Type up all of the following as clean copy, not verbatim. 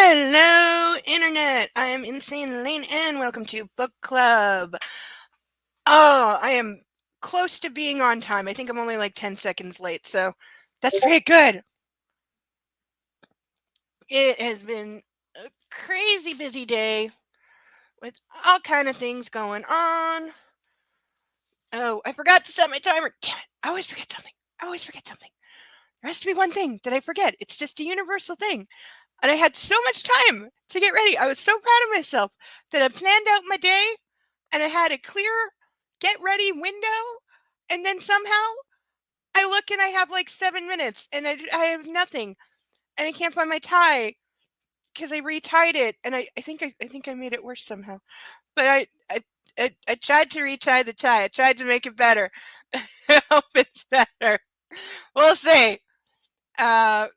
Hello, Internet! I am Insane Lane, and welcome to Book Club. Oh, I am close to being on time. I think I'm only like 10 seconds late, so that's pretty good. It has been a crazy busy day with all kind of things going on. Oh, I forgot to set my timer. Damn it! I always forget something. There has to be one thing that I forget. It's just a universal thing. And I had so much time to get ready. I was so proud of myself that I planned out my day and I had a clear get ready window. And then somehow I look and I have like 7 minutes and I have nothing. And I can't find my tie because I retied it. And I think I made it worse somehow. But I tried to retie the tie. I tried to make it better. I hope it's better. We'll see. I'm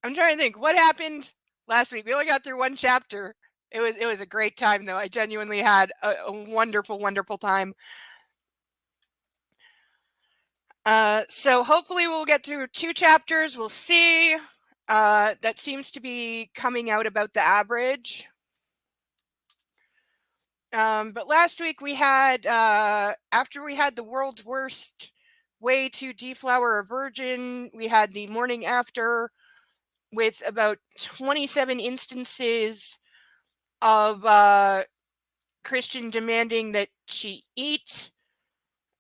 trying to think what happened last week. We only got through one chapter. It was a great time though. I genuinely had a wonderful time. So hopefully we'll get through 2 chapters. We'll see. That seems to be coming out about the average. But last week we had after we had the world's worst way to deflower a virgin, we had the morning after with about 27 instances of Christian demanding that she eat,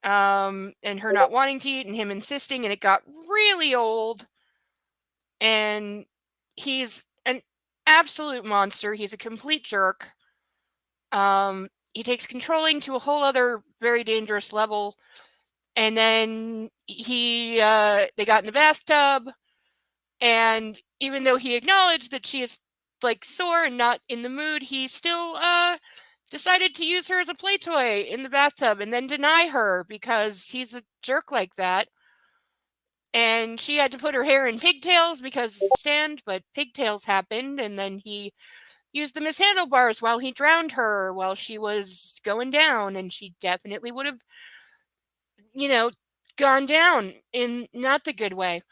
and her not wanting to eat, and him insisting, and it got really old. And he's an absolute monster. He's a complete jerk. He takes controlling to a whole other very dangerous level. And then they got in the bathtub, and even though he acknowledged that she is like sore and not in the mood, he still decided to use her as a play toy in the bathtub and then deny her because he's a jerk like that. And she had to put her hair in pigtails because but pigtails happened, and then he used them as handlebars while he drowned her while she was going down, and she definitely would have, gone down in not the good way.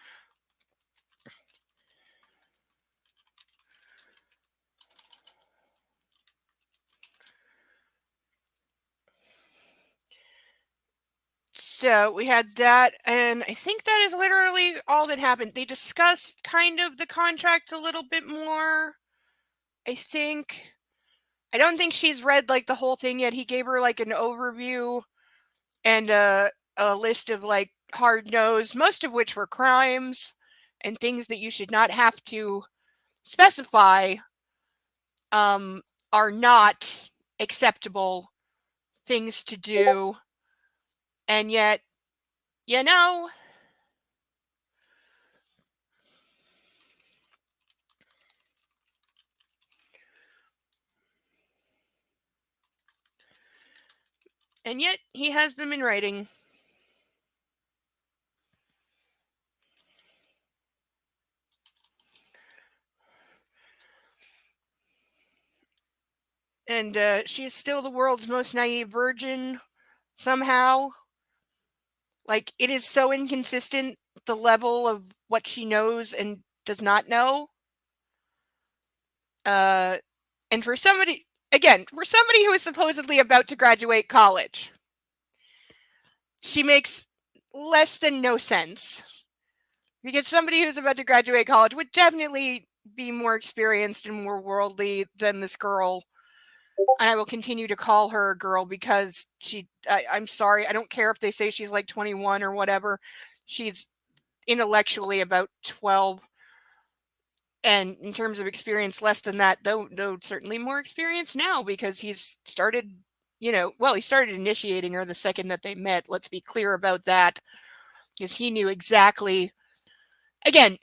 So we had that, and I think that is literally all that happened. They discussed kind of the contract a little bit more, I think. I don't think she's read like the whole thing yet. He gave her like an overview and a list of like hard no's, most of which were crimes and things that you should not have to specify are not acceptable things to do. And yet, he has them in writing. And she is still the world's most naive virgin somehow. Like, it is so inconsistent, the level of what she knows and does not know. And for somebody who is supposedly about to graduate college, she makes less than no sense. Because somebody who's about to graduate college would definitely be more experienced and more worldly than this girl. And I will continue to call her a girl because I'm sorry, I don't care if they say she's like 21 or whatever. She's intellectually about 12. And in terms of experience, less than that, though certainly more experience now because he's started, he started initiating her the second that they met. Let's be clear about that. Because he knew exactly. Again,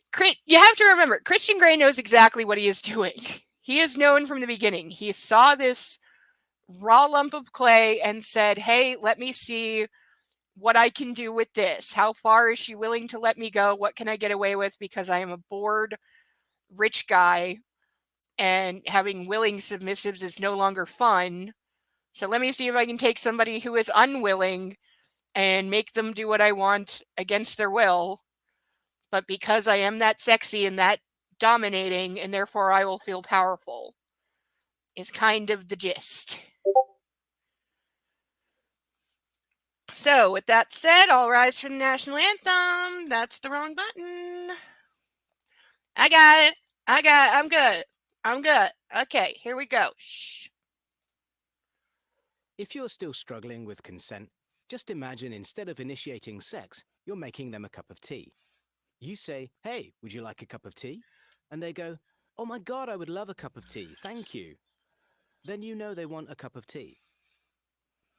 you have to remember, Christian Grey knows exactly what he is doing. He is known from the beginning. He saw this raw lump of clay and said, hey, let me see what I can do with this. How far is she willing to let me go? What can I get away with? Because I am a bored, rich guy, and having willing submissives is no longer fun. So let me see if I can take somebody who is unwilling and make them do what I want against their will. But because I am that sexy and that dominating, and therefore I will feel powerful, is kind of the gist. So, with that said, I'll rise for the national anthem. That's the wrong button. I got it. I'm good. Okay, here we go. Shh. If you're still struggling with consent, just imagine instead of initiating sex, you're making them a cup of tea. You say, "Hey, would you like a cup of tea?" And they go, "Oh my God, I would love a cup of tea, thank you." Then you know they want a cup of tea.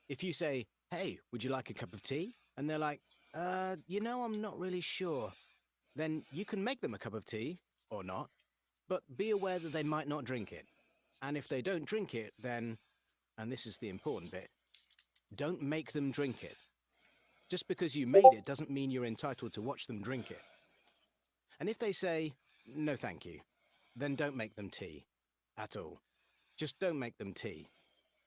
If you say, "Hey, would you like a cup of tea?" And they're like, I'm not really sure." Then you can make them a cup of tea, or not, but be aware that they might not drink it. And if they don't drink it, then, and this is the important bit, don't make them drink it. Just because you made it doesn't mean you're entitled to watch them drink it. And if they say, "No thank you," then don't make them tea. At all. Just don't make them tea.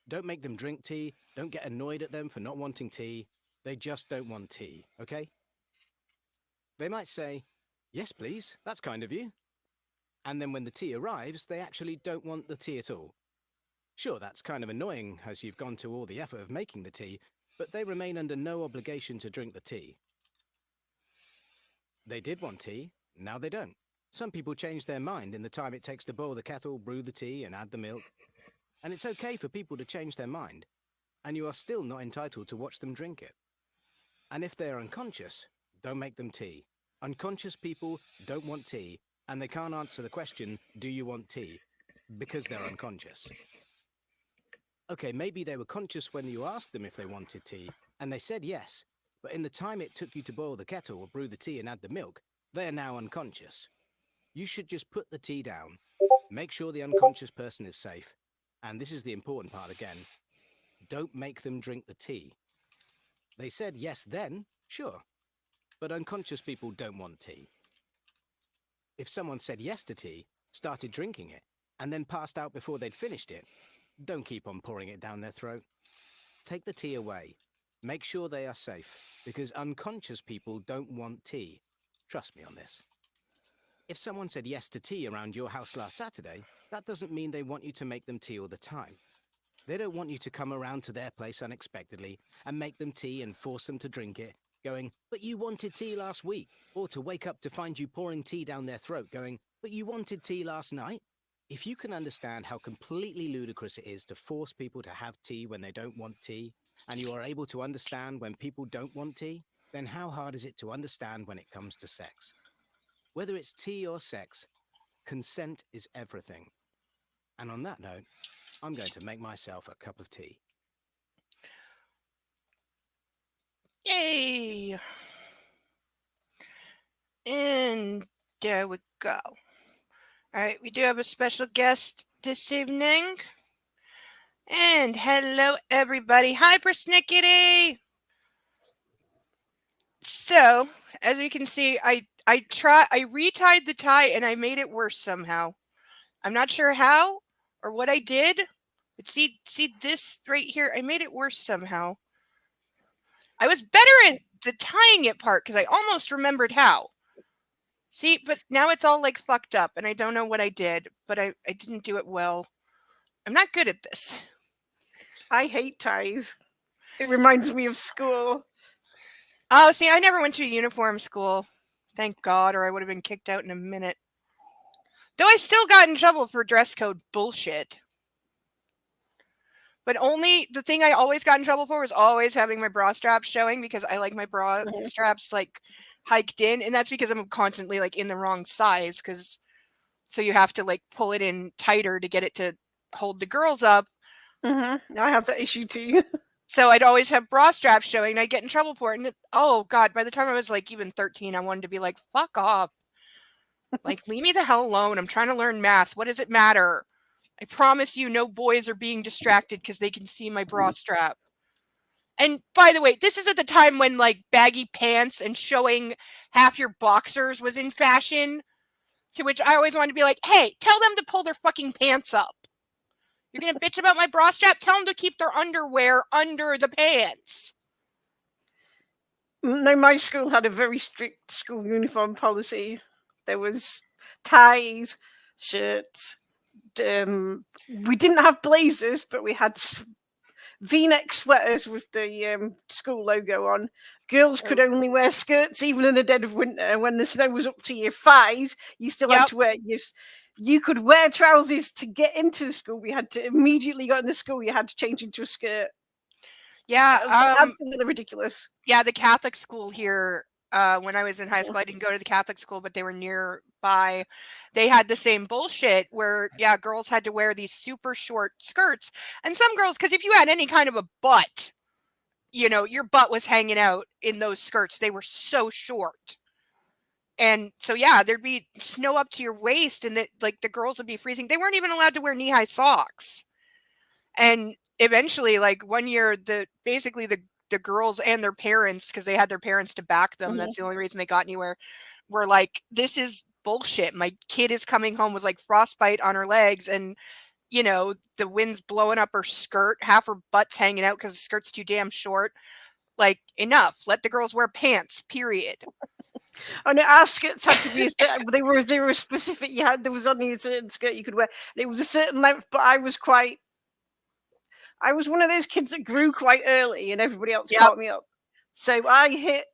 Don't make them drink tea. Don't get annoyed at them for not wanting tea. They just don't want tea, okay? They might say, "Yes, please, that's kind of you." And then when the tea arrives, they actually don't want the tea at all. Sure, that's kind of annoying as you've gone to all the effort of making the tea, but they remain under no obligation to drink the tea. They did want tea, now they don't. Some people change their mind in the time it takes to boil the kettle, brew the tea, and add the milk. And it's okay for people to change their mind, and you are still not entitled to watch them drink it. And if they're unconscious, don't make them tea. Unconscious people don't want tea, and they can't answer the question, "Do you want tea?" because they're unconscious. Okay, maybe they were conscious when you asked them if they wanted tea, and they said yes, but in the time it took you to boil the kettle or brew the tea and add the milk, they are now unconscious. You should just put the tea down, make sure the unconscious person is safe, and this is the important part again, don't make them drink the tea. They said yes then, sure, but unconscious people don't want tea. If someone said yes to tea, started drinking it, and then passed out before they'd finished it, don't keep on pouring it down their throat. Take the tea away. Make sure they are safe, because unconscious people don't want tea. Trust me on this. If someone said yes to tea around your house last Saturday, that doesn't mean they want you to make them tea all the time. They don't want you to come around to their place unexpectedly and make them tea and force them to drink it, going, "But you wanted tea last week," or to wake up to find you pouring tea down their throat, going, "But you wanted tea last night." If you can understand how completely ludicrous it is to force people to have tea when they don't want tea, and you are able to understand when people don't want tea, then how hard is it to understand when it comes to sex? Whether it's tea or sex, consent is everything. And on that note, I'm going to make myself a cup of tea. Yay! And there we go. All right, we do have a special guest this evening. And hello, everybody. Hi, Persnickety! So, as you can see, I retied the tie and I made it worse somehow. I'm not sure how or what I did, but see this right here. I made it worse somehow. I was better at the tying it part because I almost remembered how. See, but now it's all like fucked up and I don't know what I did, but I didn't do it well. I'm not good at this. I hate ties. It reminds me of school. Oh, see, I never went to a uniform school. Thank God, or I would have been kicked out in a minute. Though I still got in trouble for dress code bullshit. But only the thing I always got in trouble for was always having my bra straps showing because I like my bra straps like hiked in, and that's because I'm constantly like in the wrong size because so you have to like pull it in tighter to get it to hold the girls up. I have that issue too. So I'd always have bra straps showing and I'd get in trouble for it. And oh God, by the time I was like even 13, I wanted to be like, fuck off. Like, leave me the hell alone. I'm trying to learn math. What does it matter? I promise you no boys are being distracted because they can see my bra strap. And by the way, this is at the time when like baggy pants and showing half your boxers was in fashion. To which I always wanted to be like, hey, tell them to pull their fucking pants up. You're going to bitch about my bra strap? Tell them to keep their underwear under the pants. No, my school had a very strict school uniform policy. There was ties, shirts. We didn't have blazers, but we had V-neck sweaters with the school logo on. Girls could only wear skirts even in the dead of winter. And when the snow was up to your thighs, you still had Yep. to wear you could wear trousers to get into the school. We had to immediately got into school. You had to change into a skirt. Yeah, Absolutely ridiculous. yeah, the Catholic school here, when I was in high school, I didn't go to the Catholic school, but they were nearby. They had the same bullshit where, yeah, girls had to wear these super short skirts. And some girls, because if you had any kind of a butt, you know, your butt was hanging out in those skirts. They were so short. And so, yeah, there'd be snow up to your waist, and the girls would be freezing. They weren't even allowed to wear knee-high socks. And eventually, like one year, basically the girls and their parents, because they had their parents to back them, that's the only reason they got anywhere, were like, this is bullshit. My kid is coming home with like frostbite on her legs, and you know, the wind's blowing up her skirt, half her butt's hanging out because the skirt's too damn short. Like, enough. Let the girls wear pants, period. And our skirts had to be they were specific. There was only a certain skirt you could wear. And it was a certain length, but I was one of those kids that grew quite early, and everybody else caught me up. So I hit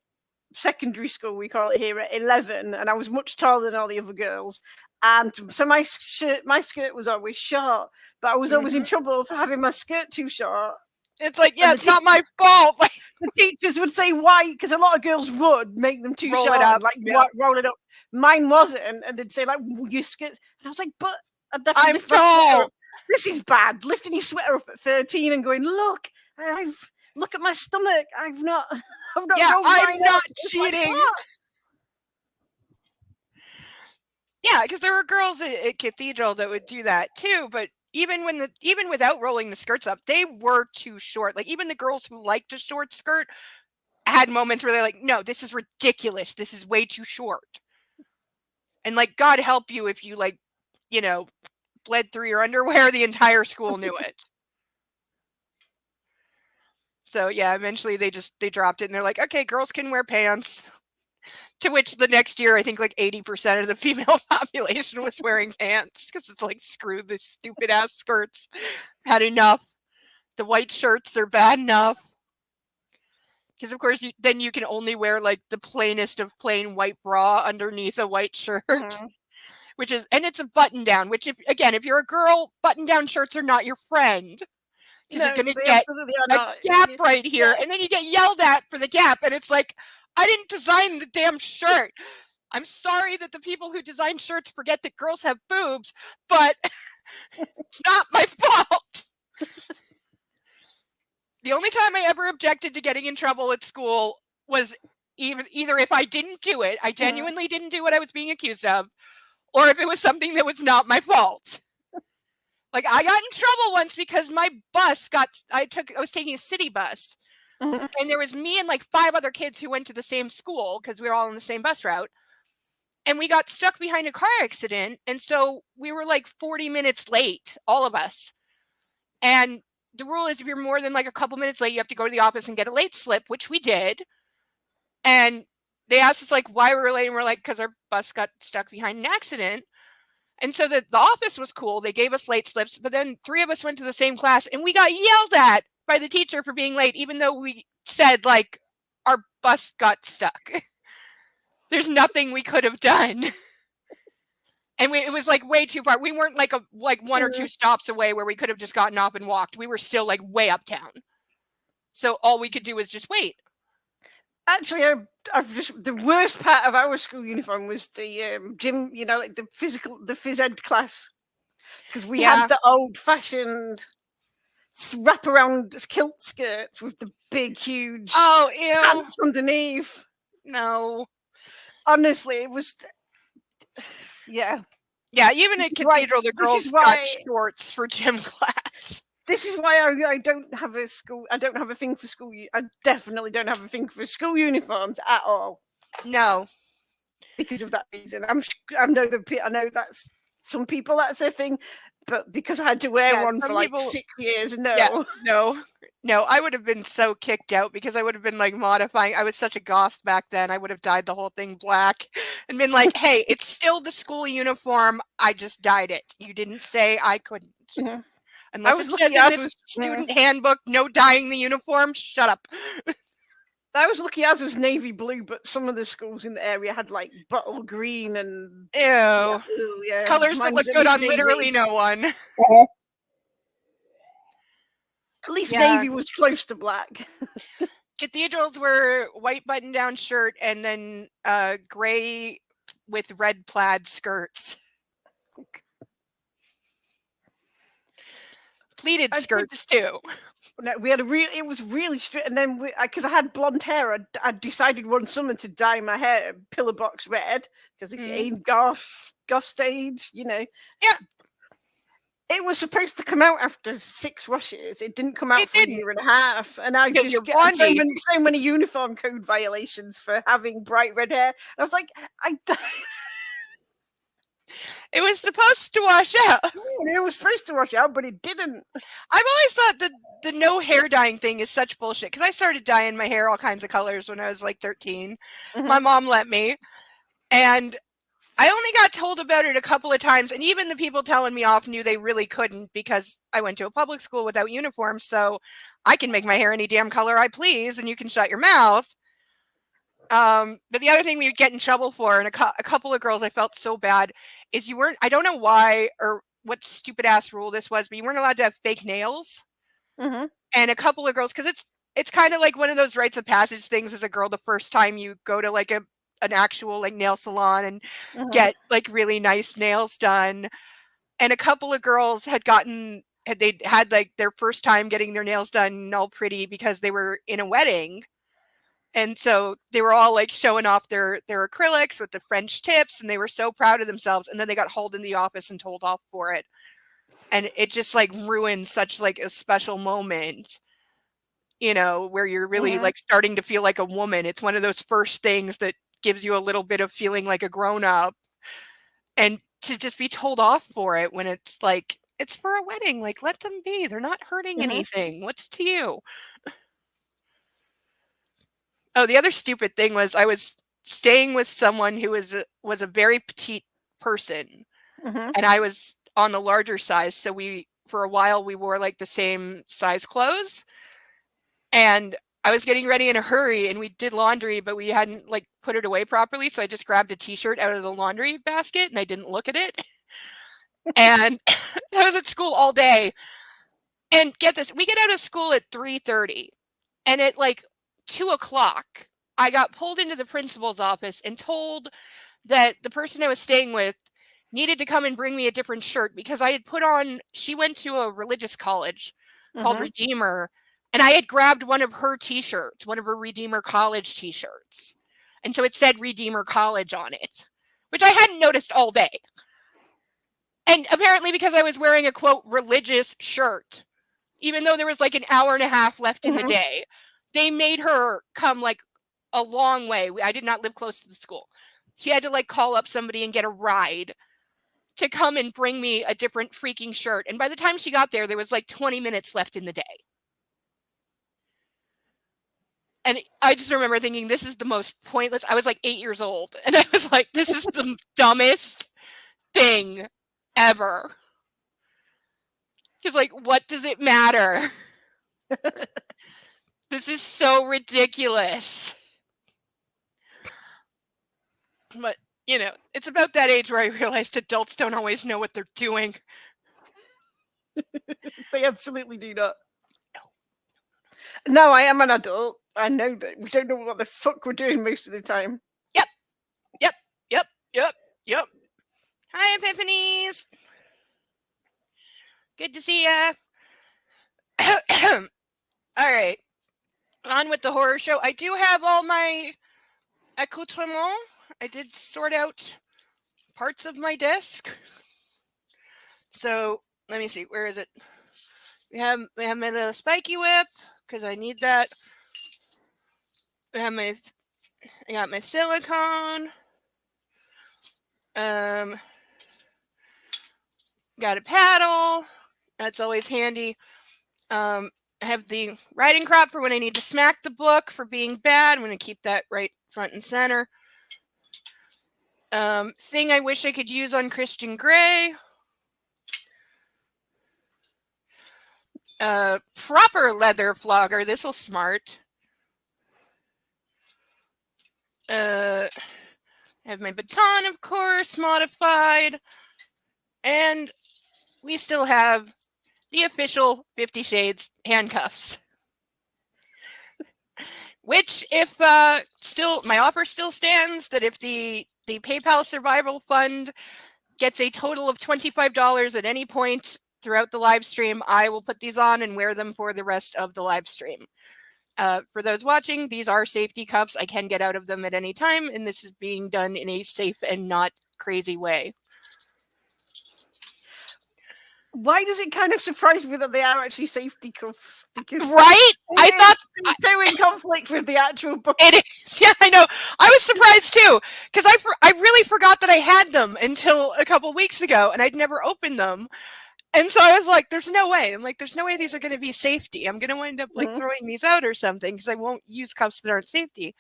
secondary school, we call it here, at 11, and I was much taller than all the other girls. And so my skirt was always short, but I was always in trouble for having my skirt too short. It's like, yeah, it's not my fault. The teachers would say why, because a lot of girls would make them too Roll short, it up, roll it up. Mine wasn't, and they'd say like, your skirts. And I was like, but I'm tall. This is bad. Lifting your sweater up at 13 and going, look at my stomach. I'm not. Yeah, I'm not cheating. Like, yeah, because there were girls at Cathedral that would do that too, but even without rolling the skirts up, they were too short. Like, even the girls who liked a short skirt had moments where they're like, no, this is ridiculous. This is way too short. And like, God help you if you like, you know, bled through your underwear, the entire school knew it. So yeah, eventually they dropped it and they're like, okay, girls can wear pants. To which the next year, I think like 80% of the female population was wearing pants, because it's like, screw the stupid ass skirts. Had enough. The white shirts are bad enough. Because of course, then you can only wear like the plainest of plain white bra underneath a white shirt, which is, and it's a button down. Which, if you're a girl, button down shirts are not your friend. Because you're gonna get a gap right here, and then you get yelled at for the gap, and it's like, I didn't design the damn shirt. I'm sorry that the people who design shirts forget that girls have boobs, but it's not my fault. The only time I ever objected to getting in trouble at school was either if I didn't do it, I genuinely didn't do what I was being accused of, or if it was something that was not my fault. Like, I got in trouble once because my bus I was taking a city bus. And there was me and like 5 other kids who went to the same school, because we were all on the same bus route. And we got stuck behind a car accident. And so we were like 40 minutes late, all of us. And the rule is if you're more than like a couple minutes late, you have to go to the office and get a late slip, which we did. And they asked us like why we were late. And we're like, because our bus got stuck behind an accident. And so the office was cool. They gave us late slips. But then 3 of us went to the same class and we got yelled at by the teacher for being late, even though we said like our bus got stuck. There's nothing we could have done. And it was like way too far. We weren't like 1 or 2 stops away where we could have just gotten off and walked. We were still like way uptown. So all we could do was just wait. Actually, the worst part of our school uniform was the gym, you know, like the phys ed class. Because we had the old-fashioned wraparound kilt skirts with the big, huge pants underneath. No. Honestly, it was... Yeah, even at Cathedral, the girls got shorts for gym class. This is why I don't have a school. I don't have a thing for school. I definitely don't have a thing for school uniforms at all. No, because of that reason. I know that's some people that's their thing, but because I had to wear Yeah, one some for like people- 6 years, no. Yeah, no, I would have been so kicked out because I would have been like modifying. I was such a goth back then. I would have dyed the whole thing black and been like, "Hey, it's still the school uniform. I just dyed it. You didn't say I couldn't." Mhm. Unless was it lucky says in ours this was- student handbook, no dyeing the uniform, shut up. I was lucky ours was navy blue, but some of the schools in the area had like bottle green and Ew. yeah, Colors that mine look was at good least on literally navy. no one. At least Yeah. navy was close to black. Cathedrals were white button-down shirt and then gray with red plaid skirts. Pleated I did- skirts too. No, we had it was really strict, and then because I had blonde hair, I decided one summer to dye my hair pillar box red because again, goth stage, Yeah. It was supposed to come out after 6 washes. It didn't come out It for a didn't. year and a half, and I Because just you're get so blondie. many uniform code violations for having bright red hair. I was like, It was supposed to wash out. it was supposed to wash out, but it didn't. I've always thought that the no hair dyeing thing is such bullshit because I started dyeing my hair all kinds of colors when I was like 13. My mom let me, and I only got told about it a couple of times, and even the people telling me off knew they really couldn't because I went to a public school without uniforms, so I can make my hair any damn color I please, and you can shut your mouth. But the other thing we would get in trouble for, and a couple of girls I felt so bad, is you weren't, I don't know why or what stupid ass rule this was, but you weren't allowed to have fake nails. Mhm. And a couple of girls, because it's kind of like one of those rites of passage things as a girl the first time you go to like an actual like nail salon and get like really nice nails done. And a couple of girls had like their first time getting their nails done all pretty because they were in a wedding. And so they were all like showing off their acrylics with the French tips, and they were so proud of themselves. And then they got hauled in the office and told off for it. And it just like ruined such like a special moment, where you're really like starting to feel like a woman. It's one of those first things that gives you a little bit of feeling like a grown up. And to just be told off for it when it's like, it's for a wedding, like let them be. They're not hurting anything. What's to you? Oh, the other stupid thing was I was staying with someone who was a very petite person, and I was on the larger size. So for a while, we wore like the same size clothes, and I was getting ready in a hurry, and we did laundry, but we hadn't like put it away properly. So I just grabbed a t-shirt out of the laundry basket and I didn't look at it. And I was at school all day. And get this, we get out of school at 3:30, and at like 2:00, I got pulled into the principal's office and told that the person I was staying with needed to come and bring me a different shirt because I had she went to a religious college called Redeemer, and I had grabbed one of her t-shirts, one of her Redeemer College t-shirts. And so it said Redeemer College on it, which I hadn't noticed all day. And apparently because I was wearing a quote religious shirt, even though there was like an hour and a half left in the day, they made her come like a long way. I did not live close to the school. She had to like call up somebody and get a ride to come and bring me a different freaking shirt. And by the time she got there was like 20 minutes left in the day. And I just remember thinking, this is the most pointless. I was like 8 years old. And I was like, this is the dumbest thing ever. Because like, what does it matter? This is so ridiculous. But, it's about that age where I realized adults don't always know what they're doing. They absolutely do not. No, I am an adult. I know that we don't know what the fuck we're doing most of the time. Yep. Hi, Epiphanies. Good to see ya. All right. On with the horror show. I do have all my accoutrements. I did sort out parts of my desk. So let me see. Where is it? We have my little spiky whip because I need that. I got my silicone. Got a paddle. That's always handy. I have the writing crop for when I need to smack the book for being bad. I'm going to keep that right front and center. Thing I wish I could use on Christian Grey. Proper leather flogger. This'll smart. I have my baton, of course, modified. And we still have the official 50 Shades handcuffs. Which, if my offer still stands, that if the PayPal Survival Fund gets a total of $25 at any point throughout the live stream, I will put these on and wear them for the rest of the live stream. For those watching, these are safety cuffs. I can get out of them at any time, and this is being done in a safe and not crazy way. Why does it kind of surprise me that they are actually safety cuffs? Because right? I thought it's so in conflict with the actual book. It is. Yeah, I know. I was surprised too, because I really forgot that I had them until a couple weeks ago, and I'd never opened them. And so I was like, there's no way. I'm like, there's no way these are going to be safety. I'm going to wind up like throwing these out or something because I won't use cuffs that aren't safety.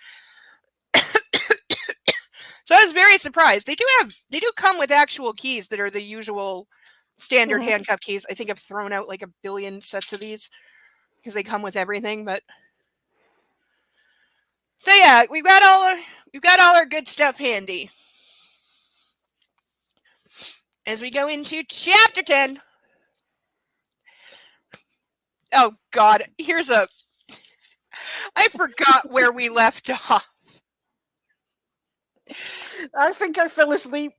So I was very surprised. They do come with actual keys that are the usual standard handcuff keys. I think I've thrown out like 1 billion sets of these because they come with everything. But so yeah, we've got all our good stuff handy. As we go into chapter 10. Oh God, I forgot where we left off. I think I fell asleep.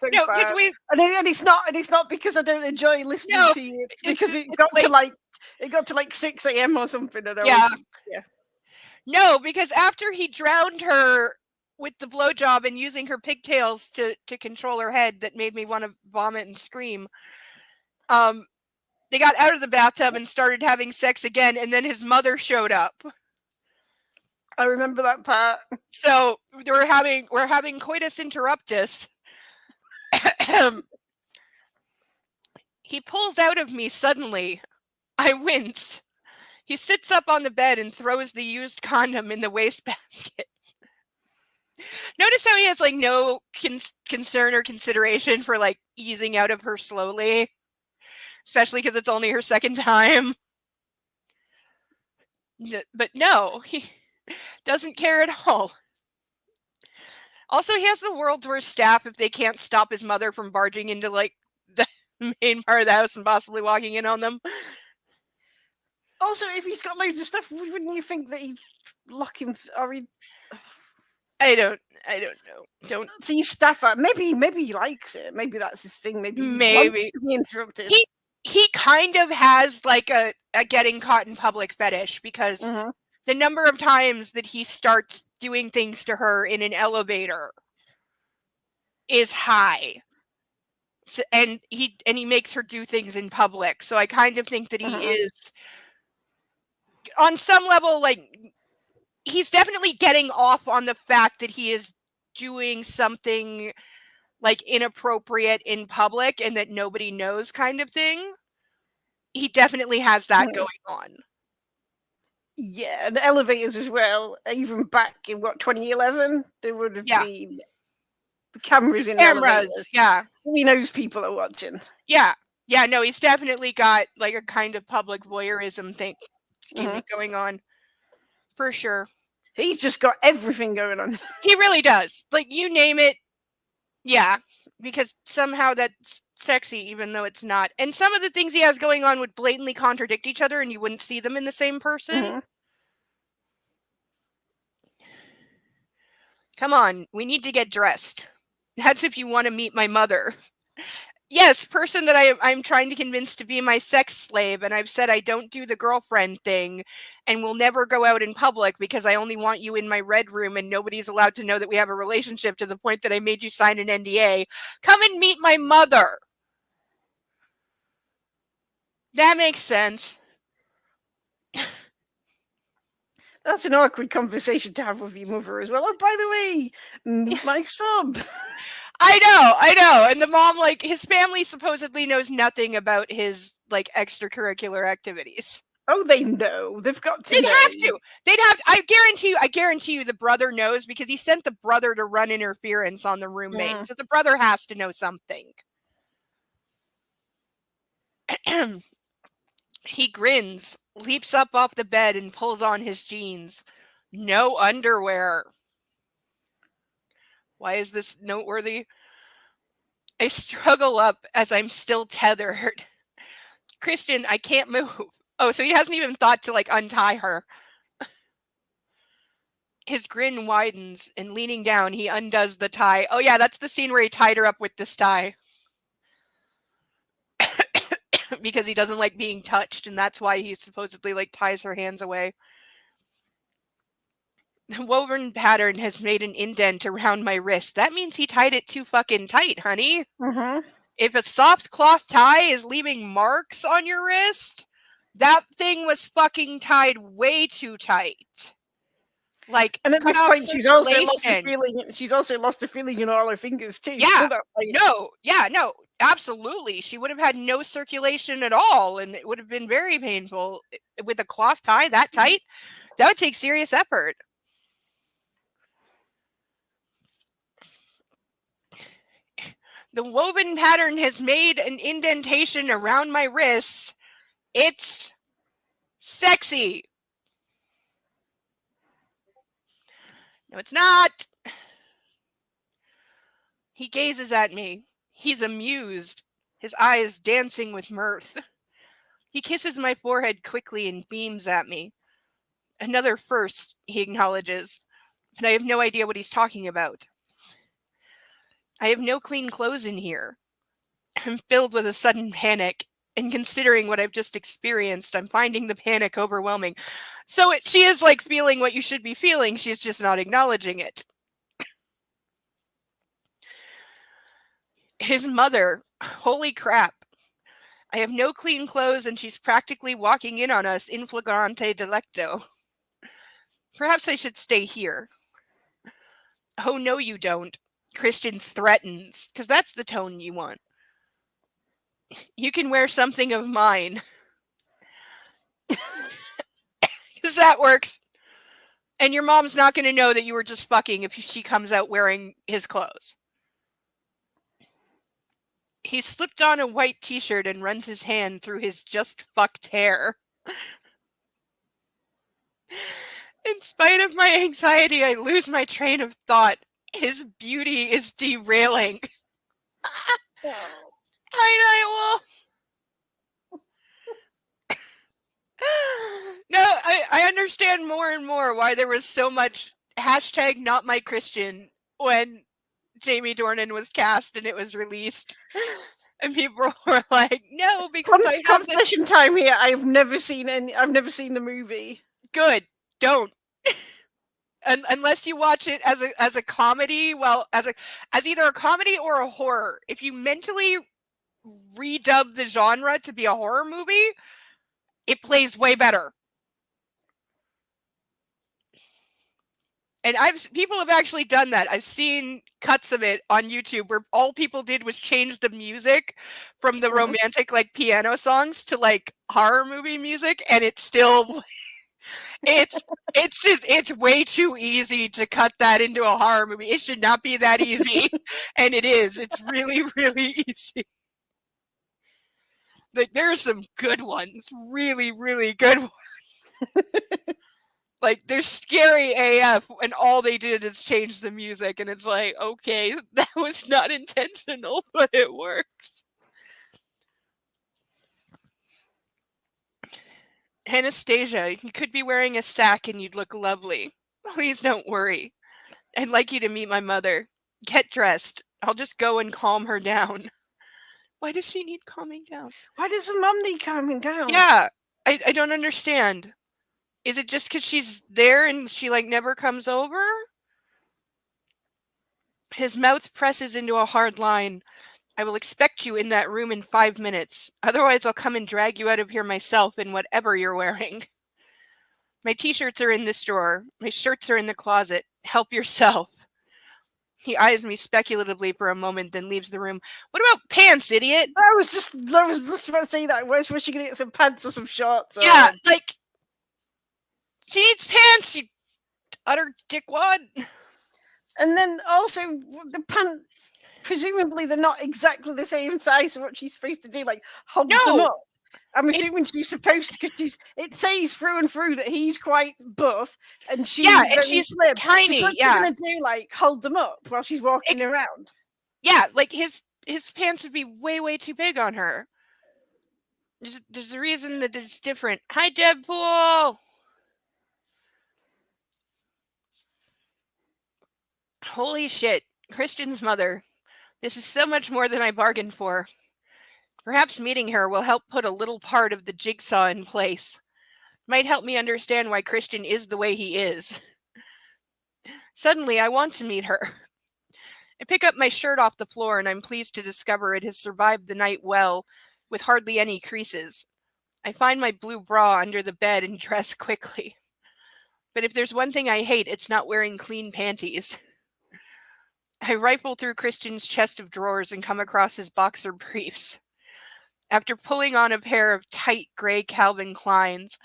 No, because and it's not because I don't enjoy listening to you. It's because it got to like 6 a.m. or something. And yeah. No, because after he drowned her with the blowjob and using her pigtails to control her head, that made me want to vomit and scream. They got out of the bathtub and started having sex again, and then his mother showed up. I remember that part. So we're having coitus interruptus. He pulls out of me suddenly. I wince. He sits up on the bed and throws the used condom in the wastebasket. Notice how he has like no concern or consideration for like easing out of her slowly, especially because it's only her second time. But no, he doesn't care at all. Also, he has the world's worst staff if they can't stop his mother from barging into like the main part of the house and possibly walking in on them. Also, if he's got loads of stuff, wouldn't you think that he'd lock him? I don't know. Don't see staff out. Maybe he likes it. Maybe that's his thing. Maybe he to be interrupted. He kind of has like a getting caught in public fetish because the number of times that he starts doing things to her in an elevator is high. So, and he makes her do things in public. So I kind of think that he is on some level, like, he's definitely getting off on the fact that he is doing something like inappropriate in public and that nobody knows kind of thing. He definitely has that going on. Yeah, and elevators as well. Even back in 2011, there would have been the cameras in elevators. Yeah. So he knows people are watching. Yeah. Yeah, no, he's definitely got like a kind of public voyeurism thing going on. For sure. He's just got everything going on. He really does. Like, you name it. Yeah. Because somehow that's sexy, even though it's not. And some of the things he has going on would blatantly contradict each other and you wouldn't see them in the same person. Come on, we need to get dressed. That's if you want to meet my mother. Yes, person that I'm trying to convince to be my sex slave, and I've said I don't do the girlfriend thing and will never go out in public because I only want you in my red room and nobody's allowed to know that we have a relationship, to the point that I made you sign an NDA. Come and meet my mother. That makes sense. That's an awkward conversation to have with your mother as well. Oh, by the way, meet my sub. I know. And the mom, like, his family supposedly knows nothing about his, like, extracurricular activities. Oh, they know. They've got to They'd know. have to. They'd have. I guarantee you, the brother knows because he sent the brother to run interference on the roommate. Mm. So the brother has to know something. He grins, leaps up off the bed, and pulls on his jeans. No underwear. Why is this noteworthy? I struggle up as I'm still tethered. Christian, I can't move. Oh, so he hasn't even thought to, like, untie her. His grin widens, and leaning down, he undoes the tie. Oh yeah, that's the scene where he tied her up with this tie. Because he doesn't like being touched, and that's why he supposedly, like, ties her hands away. The woven pattern has made an indent around my wrist. That means he tied it too fucking tight, honey. Mm-hmm. If a soft cloth tie is leaving marks on your wrist, that thing was fucking tied way too tight. Like, And at cut this off point, she's also lost the circulation. feeling. She's also lost the feeling in all her fingers too. Yeah. Like, No, absolutely. She would have had no circulation at all, and it would have been very painful with a cloth tie that tight. That would take serious effort. The woven pattern has made an indentation around my wrists. It's sexy. No, it's not. He gazes at me. He's amused, his eyes dancing with mirth. He kisses my forehead quickly and beams at me. Another first, he acknowledges, and I have no idea what he's talking about. I have no clean clothes in here. I'm filled with a sudden panic, and considering what I've just experienced, I'm finding the panic overwhelming. So she is, like, feeling what you should be feeling, she's just not acknowledging it. His mother, holy crap. I have no clean clothes, and she's practically walking in on us in flagrante delicto. Perhaps I should stay here. Oh, no, you don't. Christian threatens, because that's the tone you want. You can wear something of mine. Because that works. And your mom's not going to know that you were just fucking if she comes out wearing his clothes. He slipped on a white t-shirt and runs his hand through his just fucked hair. In spite of my anxiety, I lose my train of thought. His beauty is derailing. I will. No, I understand more and more why there was so much hashtag not my Christian when Jamie Dornan was cast and it was released. And people were like, no, because I have confession time here. I've never seen the movie. Good. Don't. Unless you watch it as a comedy, well, as either a comedy or a horror. If you mentally redub the genre to be a horror movie, it plays way better. And people have actually done that. I've seen cuts of it on YouTube where all people did was change the music from the romantic, like, piano songs to, like, horror movie music, and it's still it's way too easy to cut that into a horror movie. It should not be that easy. And it is. It's really, really easy. Like, there are some good ones. Really, really good ones. Like, they're scary AF, and all they did is change the music, and it's like, okay, that was not intentional, but it works. Anastasia, you could be wearing a sack and you'd look lovely. Please don't worry. I'd like you to meet my mother. Get dressed. I'll just go and calm her down. Why does she need calming down? Why does the mum need calming down? Yeah, I don't understand. Is it just because she's there and she, like, never comes over? His mouth presses into a hard line. I will expect you in that room in 5 minutes. Otherwise, I'll come and drag you out of here myself in whatever you're wearing. My t-shirts are in this drawer. My shirts are in the closet. Help yourself. He eyes me speculatively for a moment, then leaves the room. What about pants, idiot? I was just about to say that. Where's she gonna get some pants or some shorts? Yeah, like she needs pants, you utter dickwad. And then also the pants. Presumably they're not exactly the same size as what she's supposed to do. Like hold them No! up. I'm assuming she's supposed to, because it says through and through that he's quite buff and she's very she's slim. tiny. So what's she gonna do? Like hold them up while she's walking around? Yeah, like his pants would be way too big on her. There's a reason that it's different. Hi, Deadpool. Holy shit, Christian's mother. This is so much more than I bargained for. Perhaps meeting her will help put a little part of the jigsaw in place. Might help me understand why Christian is the way he is. Suddenly, I want to meet her. I pick up my shirt off the floor and I'm pleased to discover it has survived the night well, with hardly any creases. I find my blue bra under the bed and dress quickly. But if there's one thing I hate, it's not wearing clean panties. I rifle through Christian's chest of drawers and come across his boxer briefs. After pulling on a pair of tight gray Calvin Kleins,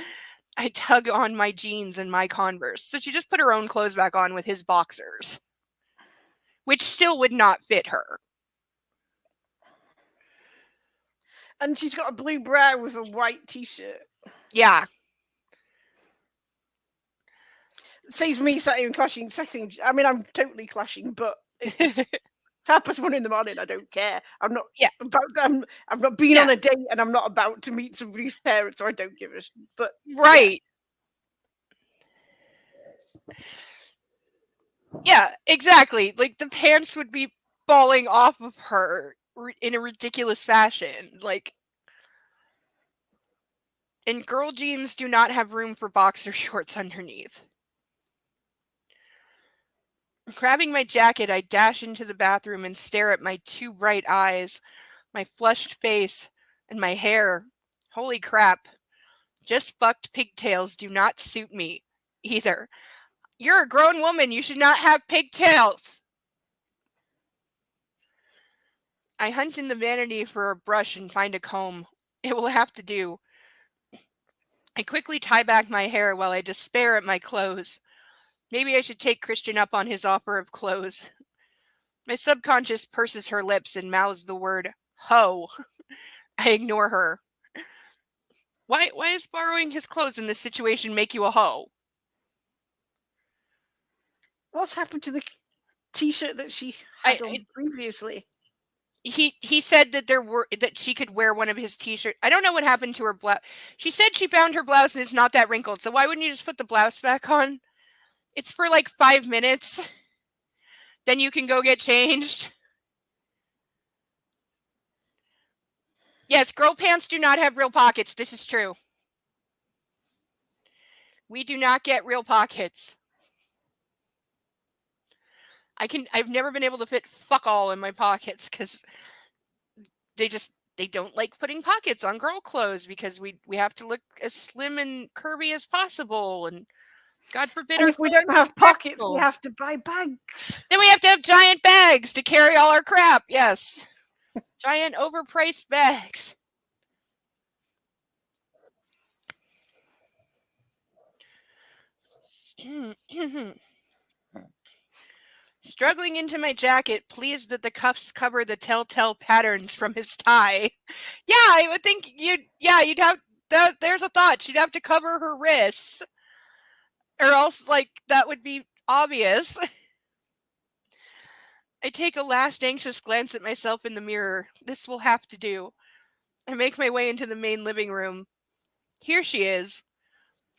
I tug on my jeans and my Converse. So she just put her own clothes back on with his boxers, which still would not fit her. And she's got a blue bra with a white t-shirt. Yeah. It saves me sat here and clashing. I mean, I'm totally clashing, but it's 1:30 in the morning. I don't care. I'm not. Yeah. I'm not being on a date, and I'm not about to meet somebody's parents, so I don't give a shit. But right. Yeah, exactly. Like the pants would be falling off of her in a ridiculous fashion. Like, and girl jeans do not have room for boxer shorts underneath. Grabbing my jacket, I dash into the bathroom and stare at my two bright eyes, my flushed face, and my hair. Holy crap. Just fucked pigtails do not suit me either. You're a grown woman. You should not have pigtails. I hunt in the vanity for a brush and find a comb. It will have to do. I quickly tie back my hair while I despair at my clothes. Maybe I should take Christian up on his offer of clothes. My subconscious purses her lips and mouths the word hoe. I ignore her. Why is borrowing his clothes in this situation make you a hoe? What's happened to the t-shirt that she had on previously? He said that she could wear one of his t-shirts. I don't know what happened to her blouse. She said she found her blouse and it's not that wrinkled. So why wouldn't you just put the blouse back on? It's for like 5 minutes. Then you can go get changed. Yes, girl pants do not have real pockets. This is true. We do not get real pockets. I've never been able to fit fuck all in my pockets because they don't like putting pockets on girl clothes because we have to look as slim and curvy as possible, and God forbid if we don't have pockets, we have to buy bags. Then we have to have giant bags to carry all our crap. Yes. Giant overpriced bags. Struggling into my jacket, pleased that the cuffs cover the telltale patterns from his tie. Yeah, I would think you'd have, there's a thought. She'd have to cover her wrists. Or else, like, that would be obvious. I take a last anxious glance at myself in the mirror. This will have to do. I make my way into the main living room. Here she is.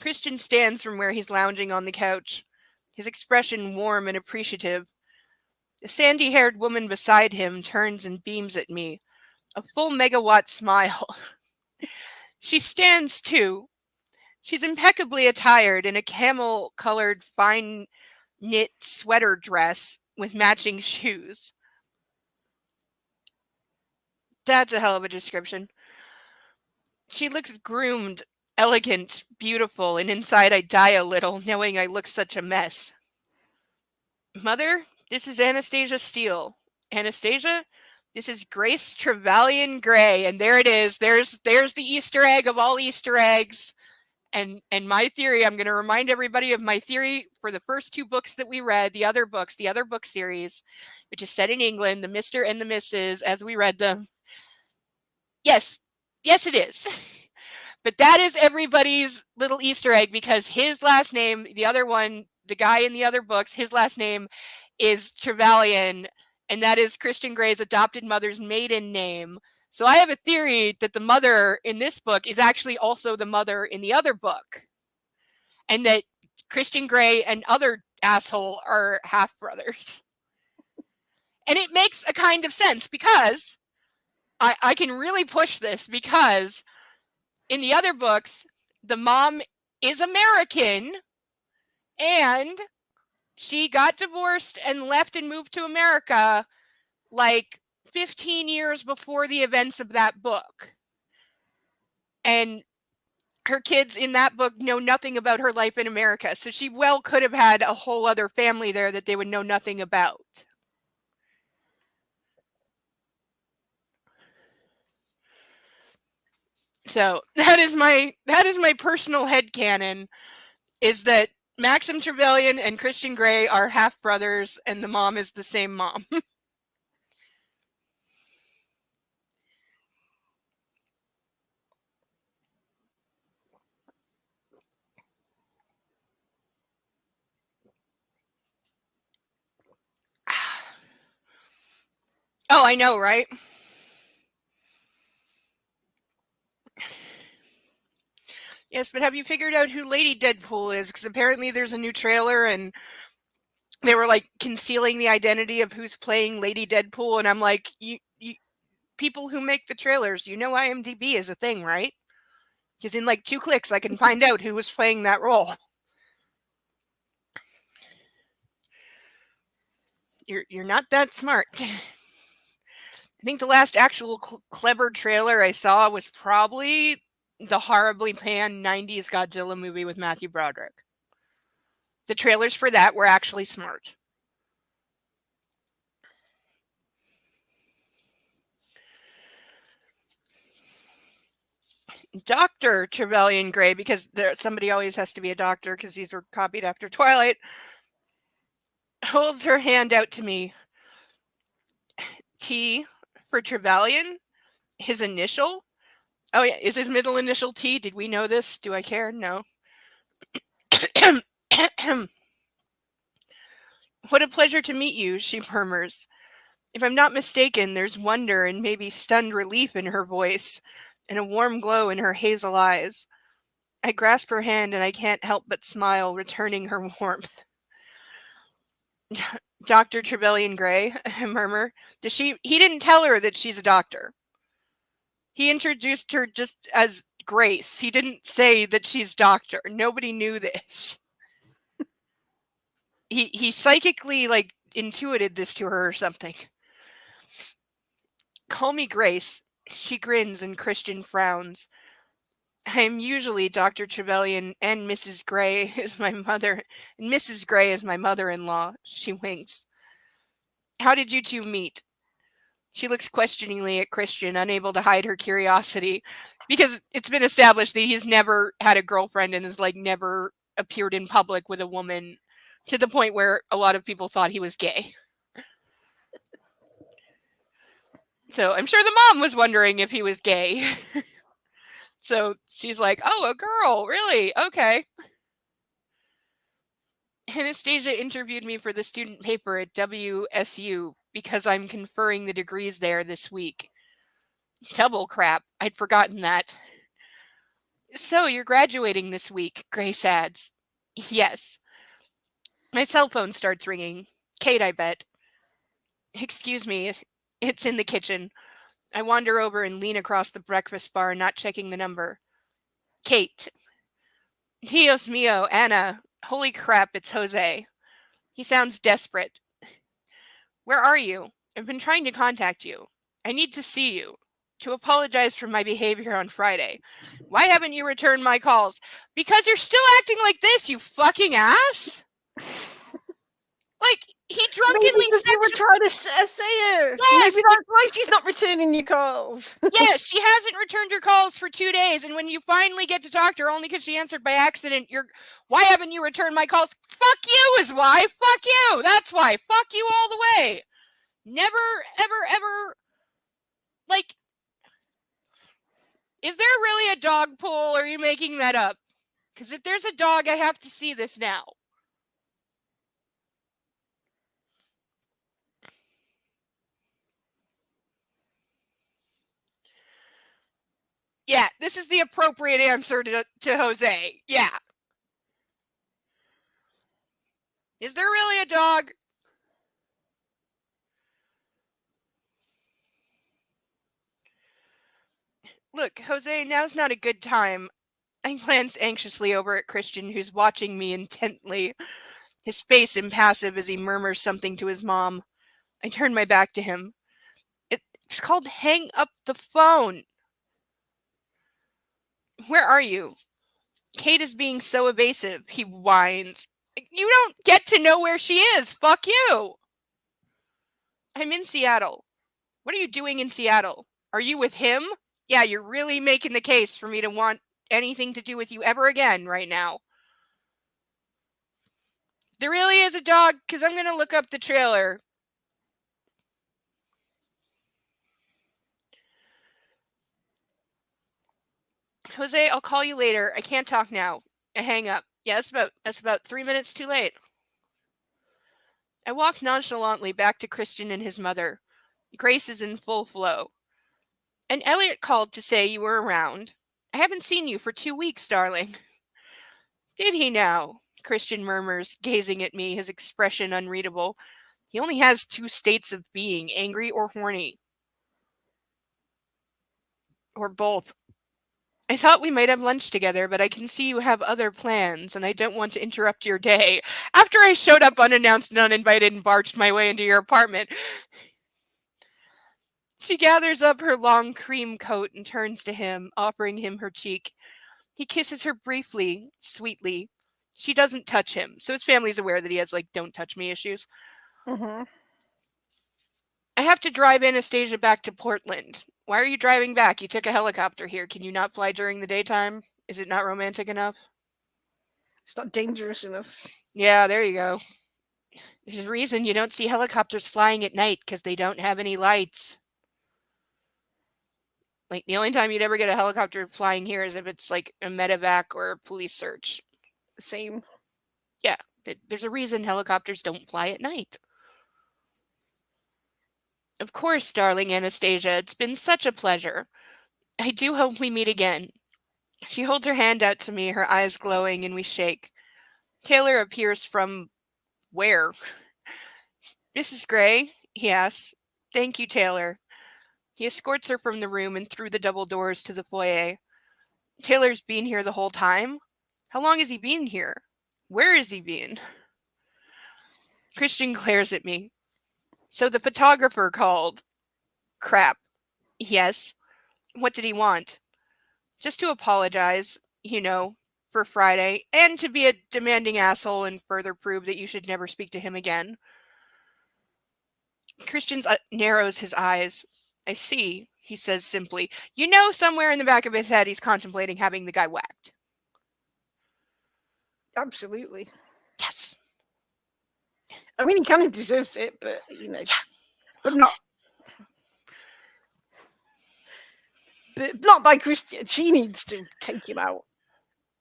Christian stands from where he's lounging on the couch, his expression warm and appreciative. The sandy-haired woman beside him turns and beams at me, a full megawatt smile. She stands too. She's impeccably attired in a camel-colored fine knit sweater dress with matching shoes. That's a hell of a description. She looks groomed, elegant, beautiful, and inside I die a little, knowing I look such a mess. Mother, This is Anastasia Steele. Anastasia, this is Grace Trevelyan Gray. And there it is. There's the Easter egg of all Easter eggs. And my theory, I'm going to remind everybody of my theory for the first 2 books that we read, the other book series, which is set in England, the Mr. and the Mrs., as we read them. Yes, it is. But that is everybody's little Easter egg, because his last name, the other one, the guy in the other books, his last name is Trevelyan, and that is Christian Grey's adopted mother's maiden name. So I have a theory that the mother in this book is actually also the mother in the other book. And that Christian Grey and other asshole are half-brothers. And it makes a kind of sense, because I can really push this, because in the other books, the mom is American, and she got divorced and left and moved to America like 15 years before the events of that book. And her kids in that book know nothing about her life in America. So she well could have had a whole other family there that they would know nothing about. So that is my personal headcanon, is that Maxim Trevelyan and Christian Grey are half brothers, and the mom is the same mom. Oh, I know, right? Yes, but have you figured out who Lady Deadpool is? Because apparently there's a new trailer, and they were like concealing the identity of who's playing Lady Deadpool, and I'm like, you people who make the trailers, you know IMDb is a thing, right? Because in like 2 clicks, I can find out who was playing that role. You're not that smart. I think the last actual clever trailer I saw was probably the horribly panned 90s Godzilla movie with Matthew Broderick. The trailers for that were actually smart. Dr. Trevelyan Gray, because somebody always has to be a doctor because these were copied after Twilight, holds her hand out to me. T for Trevelyan, his initial. Oh yeah, is his middle initial T? Did we know this? Do I care? No. What a pleasure to meet you, she murmurs. If I'm not mistaken, there's wonder and maybe stunned relief in her voice, and a warm glow in her hazel eyes. I grasp her hand and I can't help but smile, returning her warmth. Dr. Trevelyan Gray, I murmur. He didn't tell her that she's a doctor. He introduced her just as Grace. He didn't say that she's doctor. Nobody knew this. He psychically like intuited this to her or something. Call me Grace. She grins and Christian frowns. I am usually Dr. Trevelyan, and Mrs. Gray is my mother, and Mrs. Gray is my mother-in-law. She winks. How did you 2 meet? She looks questioningly at Christian, unable to hide her curiosity, because it's been established that he's never had a girlfriend and has like never appeared in public with a woman, to the point where a lot of people thought he was gay. So I'm sure the mom was wondering if he was gay. So she's like, oh, a girl, really? Okay. Anastasia interviewed me for the student paper at WSU because I'm conferring the degrees there this week. Double crap. I'd forgotten that. So you're graduating this week, Grace adds. Yes. My cell phone starts ringing. Kate, I bet. Excuse me. It's in the kitchen. I wander over and lean across the breakfast bar, not checking the number. Kate. Dios mio, Anna. Holy crap, it's Jose. He sounds desperate. Where are you? I've been trying to contact you. I need to see you. To apologize for my behavior on Friday. Why haven't you returned my calls? Because you're still acting like this, you fucking ass! Like, he Maybe drunkenly because you were sexually... trying to say her. Yes! Maybe that's why she's not returning your calls. Yeah, she hasn't returned your calls for 2 days, and when you finally get to talk to her, only because she answered by accident, why haven't you returned my calls? Fuck you is why. Fuck you. That's why. Fuck you all the way. Never, ever, ever, like, is there really a dog pool, or are you making that up? Because if there's a dog, I have to see this now. Yeah, this is the appropriate answer to Jose. Yeah. Is there really a dog? Look, Jose, now's not a good time. I glance anxiously over at Christian, who's watching me intently, his face impassive as he murmurs something to his mom. I turn my back to him. It's called hang up the phone. Where are you? Kate is being so evasive, he whines. You don't get to know where she is. Fuck you. I'm in Seattle. What are you doing in Seattle? Are you with him? Yeah, you're really making the case for me to want anything to do with you ever again right now. There really is a dog, because I'm going to look up the trailer. Jose, I'll call you later. I can't talk now. I hang up. Yeah, that's about 3 minutes too late. I walk nonchalantly back to Christian and his mother. Grace is in full flow. And Elliot called to say you were around. I haven't seen you for 2 weeks, darling. Did he now? Christian murmurs, gazing at me, his expression unreadable. He only has 2 states of being, angry or horny. Or both. I thought we might have lunch together, but I can see you have other plans, and I don't want to interrupt your day. After I showed up unannounced and uninvited and barged my way into your apartment. She gathers up her long cream coat and turns to him, offering him her cheek. He kisses her briefly, sweetly. She doesn't touch him, so his family's aware that he has, don't touch me issues. Mm-hmm. I have to drive Anastasia back to Portland. Why are you driving back? You took a helicopter here. Can you not fly during the daytime? Is it not romantic enough? It's not dangerous enough. Yeah, there you go. There's a reason you don't see helicopters flying at night, because they don't have any lights. The only time you'd ever get a helicopter flying here is if it's, a medevac or a police search. Same. Yeah, there's a reason helicopters don't fly at night. Of course, darling Anastasia, it's been such a pleasure. I do hope we meet again. She holds her hand out to me, her eyes glowing, and we shake. Taylor appears from where? Mrs. Gray, he asks. Thank you, Taylor. He escorts her from the room and through the double doors to the foyer. Taylor's been here the whole time? How long has he been here? Where has he been? Christian glares at me. So the photographer called. Crap. Yes. What did he want? Just to apologize, for Friday, and to be a demanding asshole and further prove that you should never speak to him again. Christian narrows his eyes. I see, he says simply. Somewhere in the back of his head he's contemplating having the guy whacked. Absolutely. Yes. I mean, he kind of deserves it, but, Yeah. But not. But not by Christian. She needs to take him out.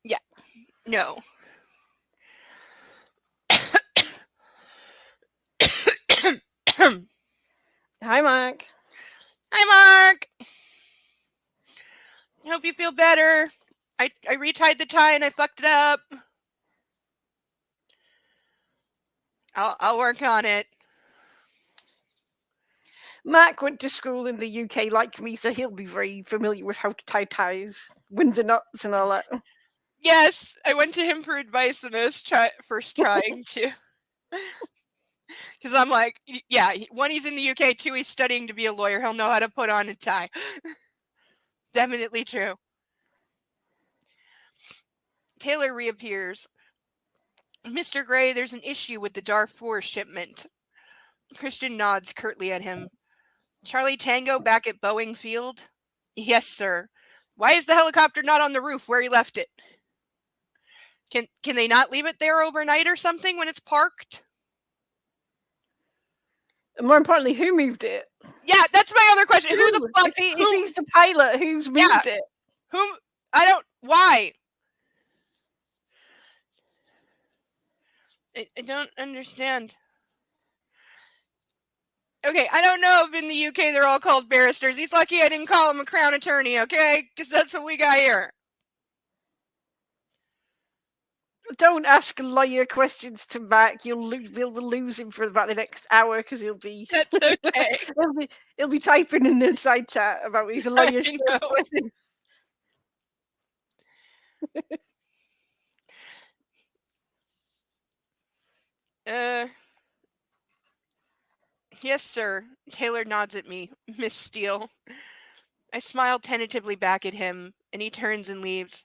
Yeah. No. Hi, Mark. Hi, Mark. I hope you feel better. I retied the tie and I fucked it up. I'll work on it. Mark went to school in the UK like me, so he'll be very familiar with how to tie ties, Windsor knots, and all that. Yes, I went to him for advice on this first trying to. Because I'm like, yeah, one, he's in the UK, 2, he's studying to be a lawyer. He'll know how to put on a tie. Definitely true. Taylor reappears. Mr. Gray, there's an issue with the Darfur shipment. Christian nods curtly at him. Charlie Tango back at Boeing Field? Yes, sir. Why is the helicopter not on the roof where he left it? Can they not leave it there overnight or something when it's parked? And more importantly, who moved it? Yeah, that's my other question. Who the fuck? If he's the pilot, who's moved it? Whom? I don't. Why? I don't understand. Okay, I don't know if in the UK they're all called barristers. He's lucky I didn't call him a crown attorney, okay? Because that's what we got here. Don't ask lawyer questions to Mac. You'll lose him for about the next hour because he'll be. That's okay. he'll be typing in the side chat about his lawyer stuff with him. Yes, sir. Taylor nods at me. Miss Steele. I smile tentatively back at him, and he turns and leaves.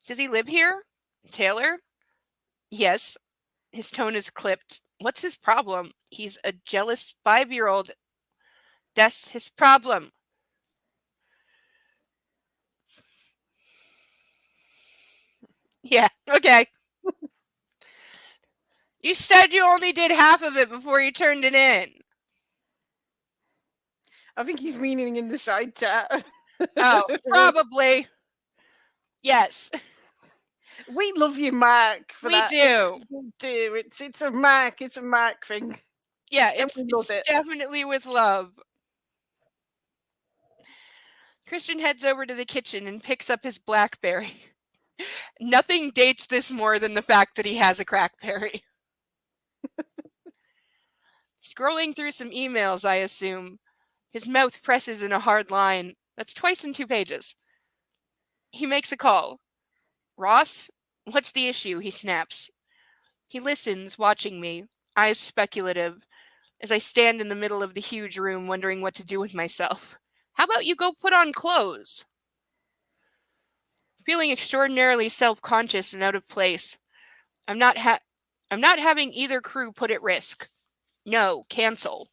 Does he live here? Taylor? Yes. His tone is clipped. What's his problem? He's a jealous 5-year-old. That's his problem. Yeah, okay. You said you only did half of it before you turned it in. I think he's meaning in the side chat. Oh, probably. Yes. We love you, Mac, for that. We do. We do. It's a Mac thing. Yeah, it's definitely with love. Christian heads over to the kitchen and picks up his BlackBerry. Nothing dates this more than the fact that he has a Crackberry. Scrolling through some emails, I assume. His mouth presses in a hard line. That's twice in 2 pages. He makes a call. Ross? What's the issue? He snaps. He listens, watching me, eyes speculative, as I stand in the middle of the huge room wondering what to do with myself. How about you go put on clothes? Feeling extraordinarily self-conscious and out of place. I'm not having either crew put at risk. No, cancel.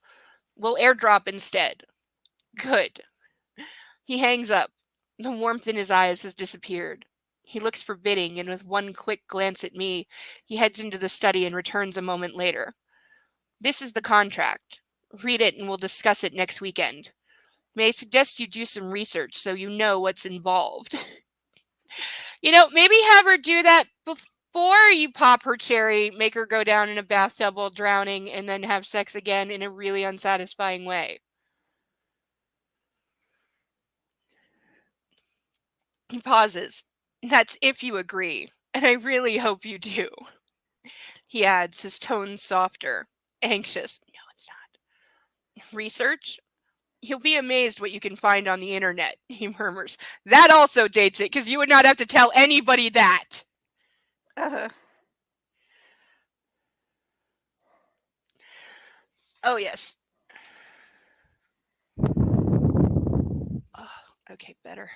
We'll airdrop instead. Good. He hangs up. The warmth in his eyes has disappeared. He looks forbidding, and with one quick glance at me, he heads into the study and returns a moment later. This is the contract. Read it and we'll discuss it next weekend. May I suggest you do some research so you know what's involved. Maybe have her do that before you pop her cherry, make her go down in a bathtub while drowning, and then have sex again in a really unsatisfying way. He pauses. That's if you agree, and I really hope you do. He adds, his tone softer, anxious. No, it's not. Research? You'll be amazed what you can find on the internet, he murmurs. That also dates it, because you would not have to tell anybody that. Oh, yes. Oh, okay, better.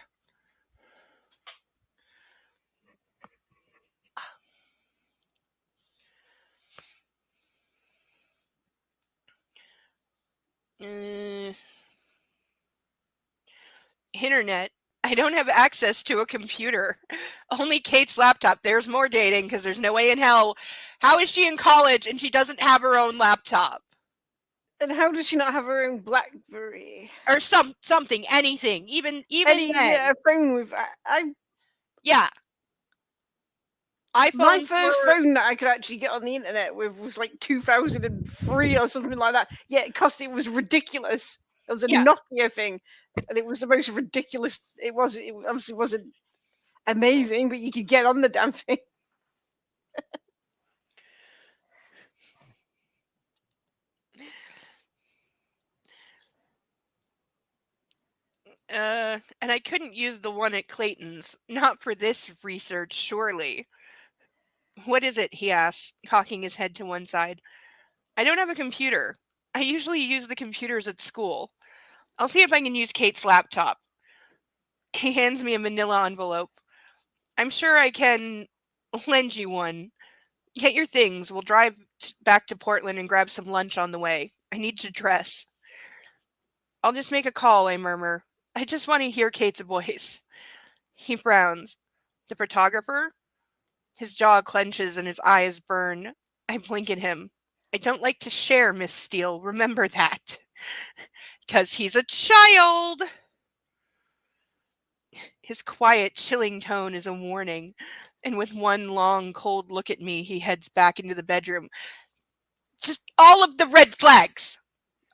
Internet. I don't have access to a computer. Only Kate's laptop. There's more dating because there's no way in hell. How is she in college and she doesn't have her own laptop? And how does she not have her own BlackBerry? Or something, anything. Even a phone with yeah. iPhone. My first phone that I could actually get on the internet with was like 2003 or something like that. Yeah, it was ridiculous. It was a Nokia thing, and it was the most ridiculous. It obviously wasn't amazing, but you could get on the damn thing. And I couldn't use the one at Clayton's. Not for this research, surely. What is it? He asks, cocking his head to one side. I don't have a computer. I usually use the computers at school. I'll see if I can use Kate's laptop. He hands me a manila envelope. I'm sure I can lend you one. Get your things. We'll drive back to Portland and grab some lunch on the way. I need to dress. I'll just make a call, I murmur. I just want to hear Kate's voice. He frowns. The photographer? His jaw clenches and his eyes burn. I blink at him. I don't like to share, Miss Steele. Remember that. 'Cause he's a child. His quiet, chilling tone is a warning, and with one long, cold look at me, he heads back into the bedroom. Just all of the red flags.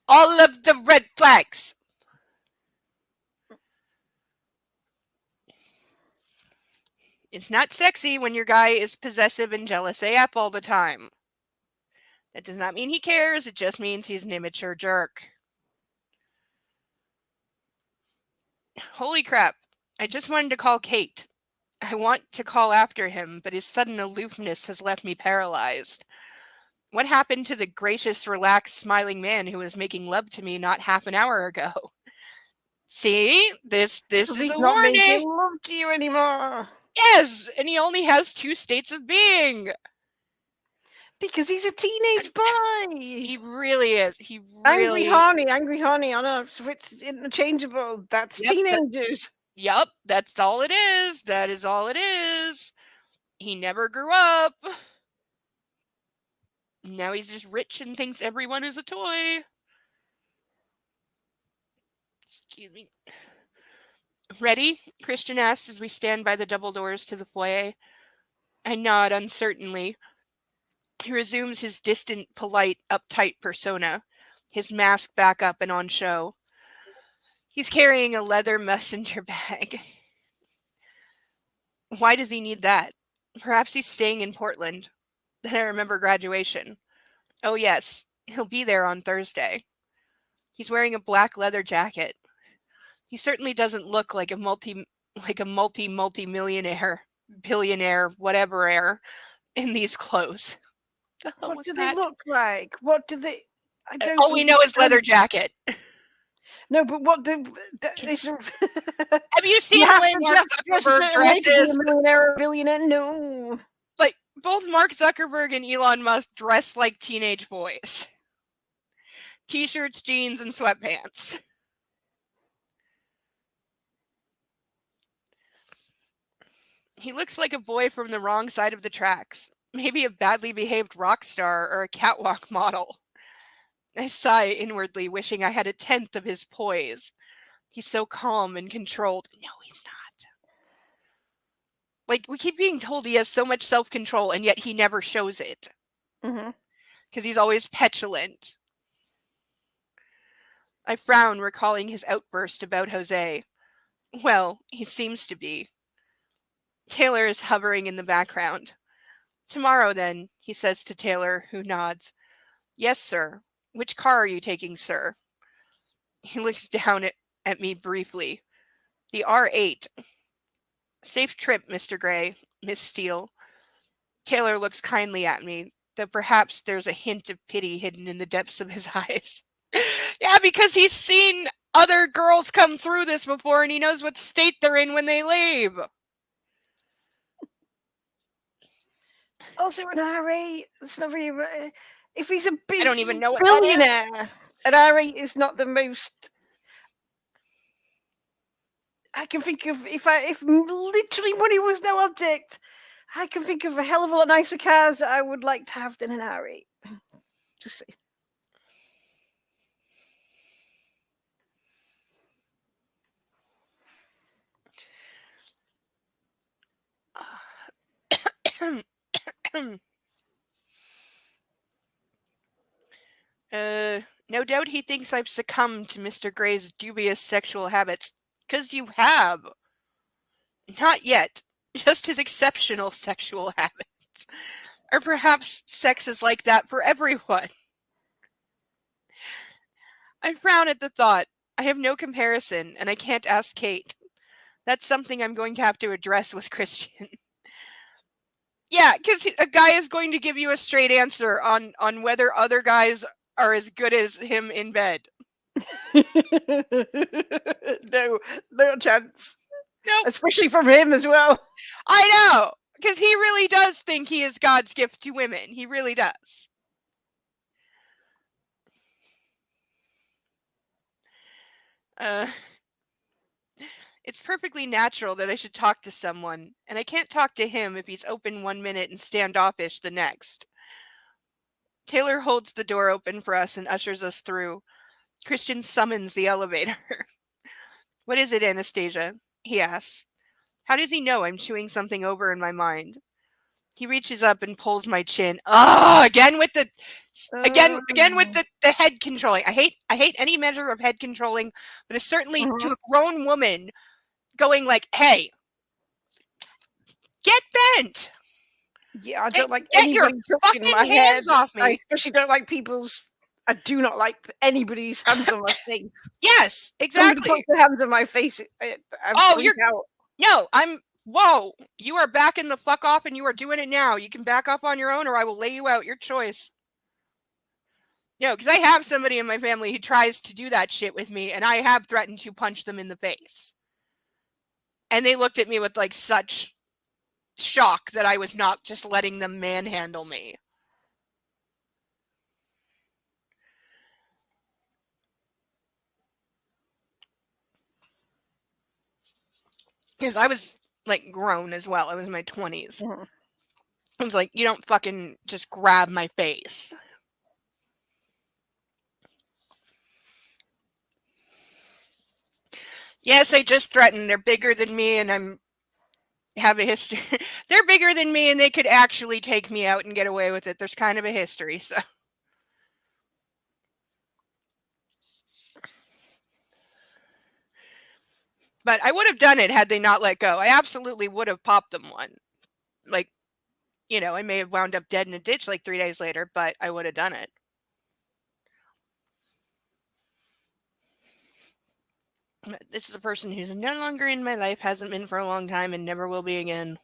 All of the red flags. It's not sexy when your guy is possessive and jealous AF all the time. That does not mean he cares, it just means he's an immature jerk. Holy crap, I just wanted to call Kate. I want to call after him, but his sudden aloofness has left me paralyzed. What happened to the gracious, relaxed, smiling man who was making love to me not half an hour ago? See, this is He's a not making warning. love to you anymore. Yes, and he only has 2 states of being. Because he's a teenage boy. He really is. He Angry really. honey. I know, it's interchangeable. That's Yep, teenagers. Yup, that's all it is. That is all it is. He never grew up. Now he's just rich and thinks everyone is a toy. Excuse me. Ready? Christian asks as we stand by the double doors to the foyer. I nod uncertainly. He resumes his distant, polite, uptight persona, his mask back up and on show. He's carrying a leather messenger bag. Why does he need that? Perhaps he's staying in Portland. Then I remember graduation. Oh yes, he'll be there on Thursday. He's wearing a black leather jacket. He certainly doesn't look like a multi-millionaire, billionaire, whatever heir in these clothes. The hell What was do that? they look like? What do they? I don't. All we know is leather jacket. No, but what do this? Have you seen the way Mark Zuckerberg dresses? A millionaire or billionaire? No. Like, both Mark Zuckerberg and Elon Musk dress like teenage boys. T-shirts, jeans, and sweatpants. He looks like a boy from the wrong side of the tracks. Maybe a badly behaved rock star or a catwalk model. I sigh inwardly, wishing I had 1/10 of his poise. He's so calm and controlled. No, he's not. Like, we keep being told he has so much self-control, and yet he never shows it. Because he's always petulant. I frown, recalling his outburst about Jose. Well, he seems to be. Taylor is hovering in the background. Tomorrow, then, he says to Taylor, who nods. Yes, sir. Which car are you taking, sir? He looks down at me briefly. The R8. Safe trip, Mr. Gray, Miss Steele. Taylor looks kindly at me, though perhaps there's a hint of pity hidden in the depths of his eyes. Yeah, because he's seen other girls come through this before and he knows what state they're in when they leave. Also, an R8. It's not very. If he's a I don't even know what that is. billionaire, an R8 is not the most. I can think of if literally money was no object, I can think of a hell of a lot nicer cars that I would like to have than an R8. Just say. No doubt he thinks I've succumbed to Mr. Gray's dubious sexual habits. 'Cause you have. Not yet. Just his exceptional sexual habits. Or perhaps sex is like that for everyone. I frown at the thought. I have no comparison, and I can't ask Kate. That's something I'm going to have to address with Christian. Yeah, because a guy is going to give you a straight answer on whether other guys are as good as him in bed. No chance. Nope. Especially from him as well. I know, because he really does think he is God's gift to women. He really does. It's perfectly natural that I should talk to someone, and I can't talk to him if he's open 1 minute and standoffish the next. Taylor holds the door open for us and ushers us through. Christian summons the elevator. What is it, Anastasia? He asks. How does he know I'm chewing something over in my mind? He reaches up and pulls my chin. Again with the head controlling. I hate any measure of head controlling, but it's certainly to a grown woman going like, "Hey, get bent." Yeah, I don't like Get your anybody touching fucking my head. hands off me. I especially don't like I do not like anybody's hands on my face. Yes, Somebody exactly. puts their hands on my face, I freak out. No, whoa, you are backing the fuck off and you are doing it now. You can back off on your own or I will lay you out. Your choice. No, because I have somebody in my family who tries to do that shit with me and I have threatened to punch them in the face. And they looked at me with like such shock that I was not just letting them manhandle me. Because I was like grown as well. I was in my 20s. I was like, you don't fucking just grab my face. Yes, I just threatened. They're bigger than me and have a history. They're bigger than me and they could actually take me out and get away with it. There's kind of a history, so. But I would have done it had they not let go. I absolutely would have popped them one. Like, you know, I may have wound up dead in a ditch like 3 days later, but I would have done it. This is a person who's no longer in my life, hasn't been for a long time, and never will be again.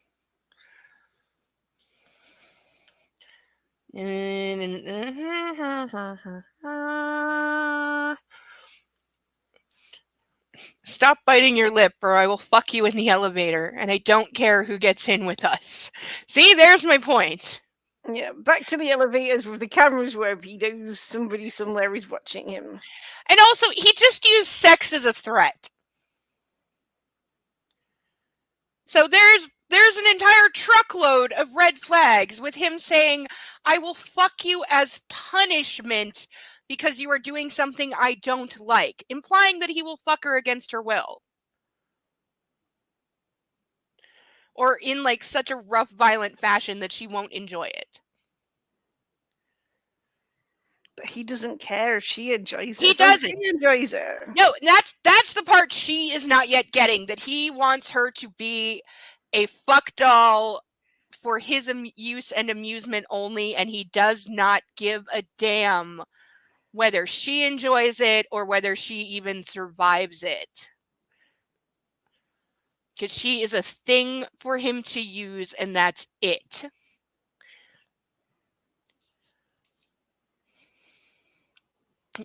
Stop biting your lip or I will fuck you in the elevator, and I don't care who gets in with us. See, there's my point. Yeah, back to the elevators with the cameras where he knows somebody somewhere is watching him. And also, he just used sex as a threat. So there's an entire truckload of red flags with him saying, I will fuck you as punishment because you are doing something I don't like, implying that he will fuck her against her will. Or in like such a rough, violent fashion that she won't enjoy it. But he doesn't care if she enjoys it. He doesn't. She enjoys it. No, that's the part she is not yet getting, that he wants her to be a fuck doll for his use and amusement only, and he does not give a damn whether she enjoys it or whether she even survives it. Because she is a thing for him to use, and that's it.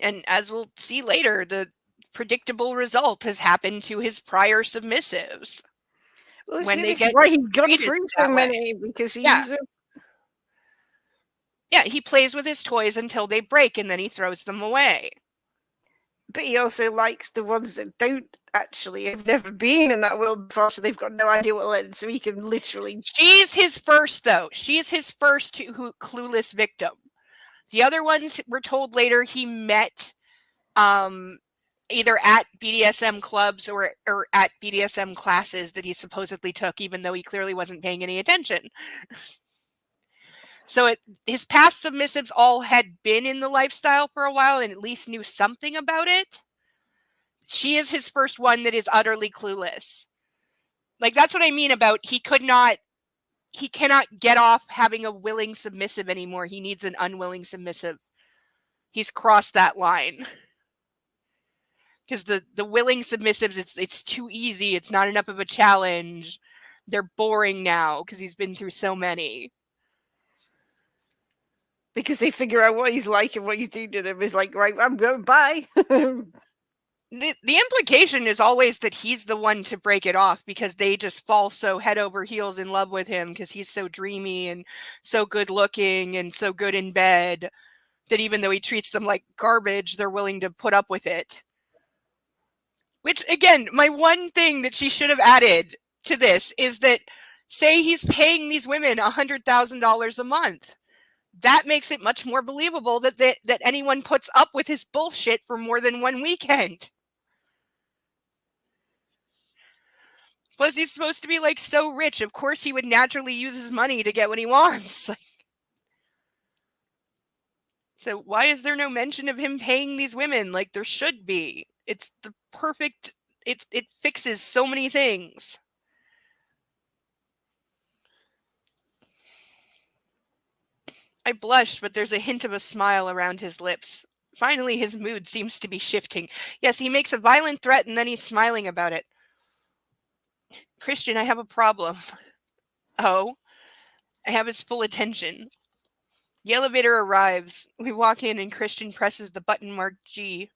And as we'll see later, the predictable result has happened to his prior submissives. Well, when they get why he's gone through so many, because he's... Yeah, he plays with his toys until they break, and then he throws them away. But he also likes the ones that don't actually have never been in that world before, so they've got no idea what it is, so he can literally... She's his first, though. She's his first clueless victim. The other ones, we're told later, he met either at BDSM clubs or at BDSM classes that he supposedly took, even though he clearly wasn't paying any attention. So his past submissives all had been in the lifestyle for a while and at least knew something about it. She is his first one that is utterly clueless. Like, that's what I mean about he cannot get off having a willing submissive anymore. He needs an unwilling submissive. He's crossed that line. Because the willing submissives, it's too easy. It's not enough of a challenge. They're boring now because he's been through so many. Because they figure out what he's like and what he's doing to them is like, right, I'm going, bye. The implication is always that he's the one to break it off because they just fall so head over heels in love with him because he's so dreamy and so good looking and so good in bed that even though he treats them like garbage, they're willing to put up with it. Which, again, my one thing that she should have added to this is that, say he's paying these women $100,000 a month. That makes it much more believable that anyone puts up with his bullshit for more than one weekend. Plus, he's supposed to be, like, so rich. Of course he would naturally use his money to get what he wants. So why is there no mention of him paying these women like there should be? It's the perfect... It fixes so many things. I blushed, but there's a hint of a smile around his lips. Finally, his mood seems to be shifting. Yes, he makes a violent threat and then he's smiling about it. Christian, I have a problem. Oh? I have his full attention. The elevator arrives. We walk in and Christian presses the button marked G.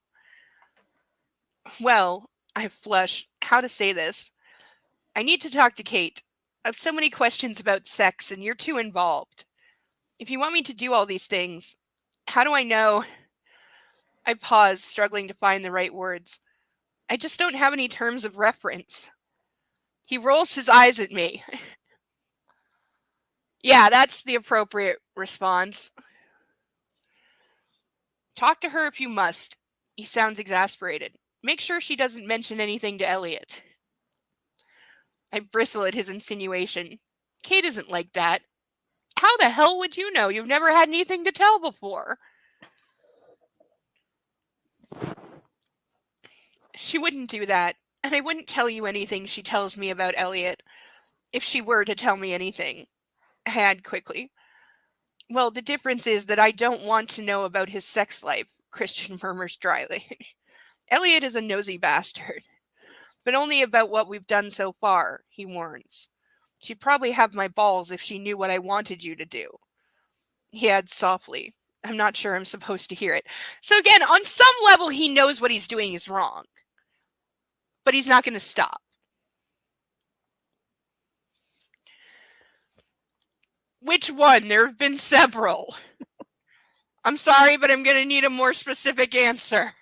Well, I flush. How to say this? I need to talk to Kate. I have so many questions about sex and you're too involved. If you want me to do all these things, how do I know? I pause, struggling to find the right words. I just don't have any terms of reference. He rolls his eyes at me. Yeah, that's the appropriate response. Talk to her if you must. He sounds exasperated. Make sure she doesn't mention anything to Elliot. I bristle at his insinuation. Kate isn't like that. How the hell would you know? You've never had anything to tell before. She wouldn't do that, and I wouldn't tell you anything she tells me about Elliot, if she were to tell me anything. I add quickly. Well, the difference is that I don't want to know about his sex life, Christian murmurs dryly. Elliot is a nosy bastard, but only about what we've done so far, he warns. She'd probably have my balls if she knew what I wanted you to do. He adds softly. I'm not sure I'm supposed to hear it. So again, on some level, he knows what he's doing is wrong. But he's not going to stop. Which one? There have been several. I'm sorry, but I'm going to need a more specific answer.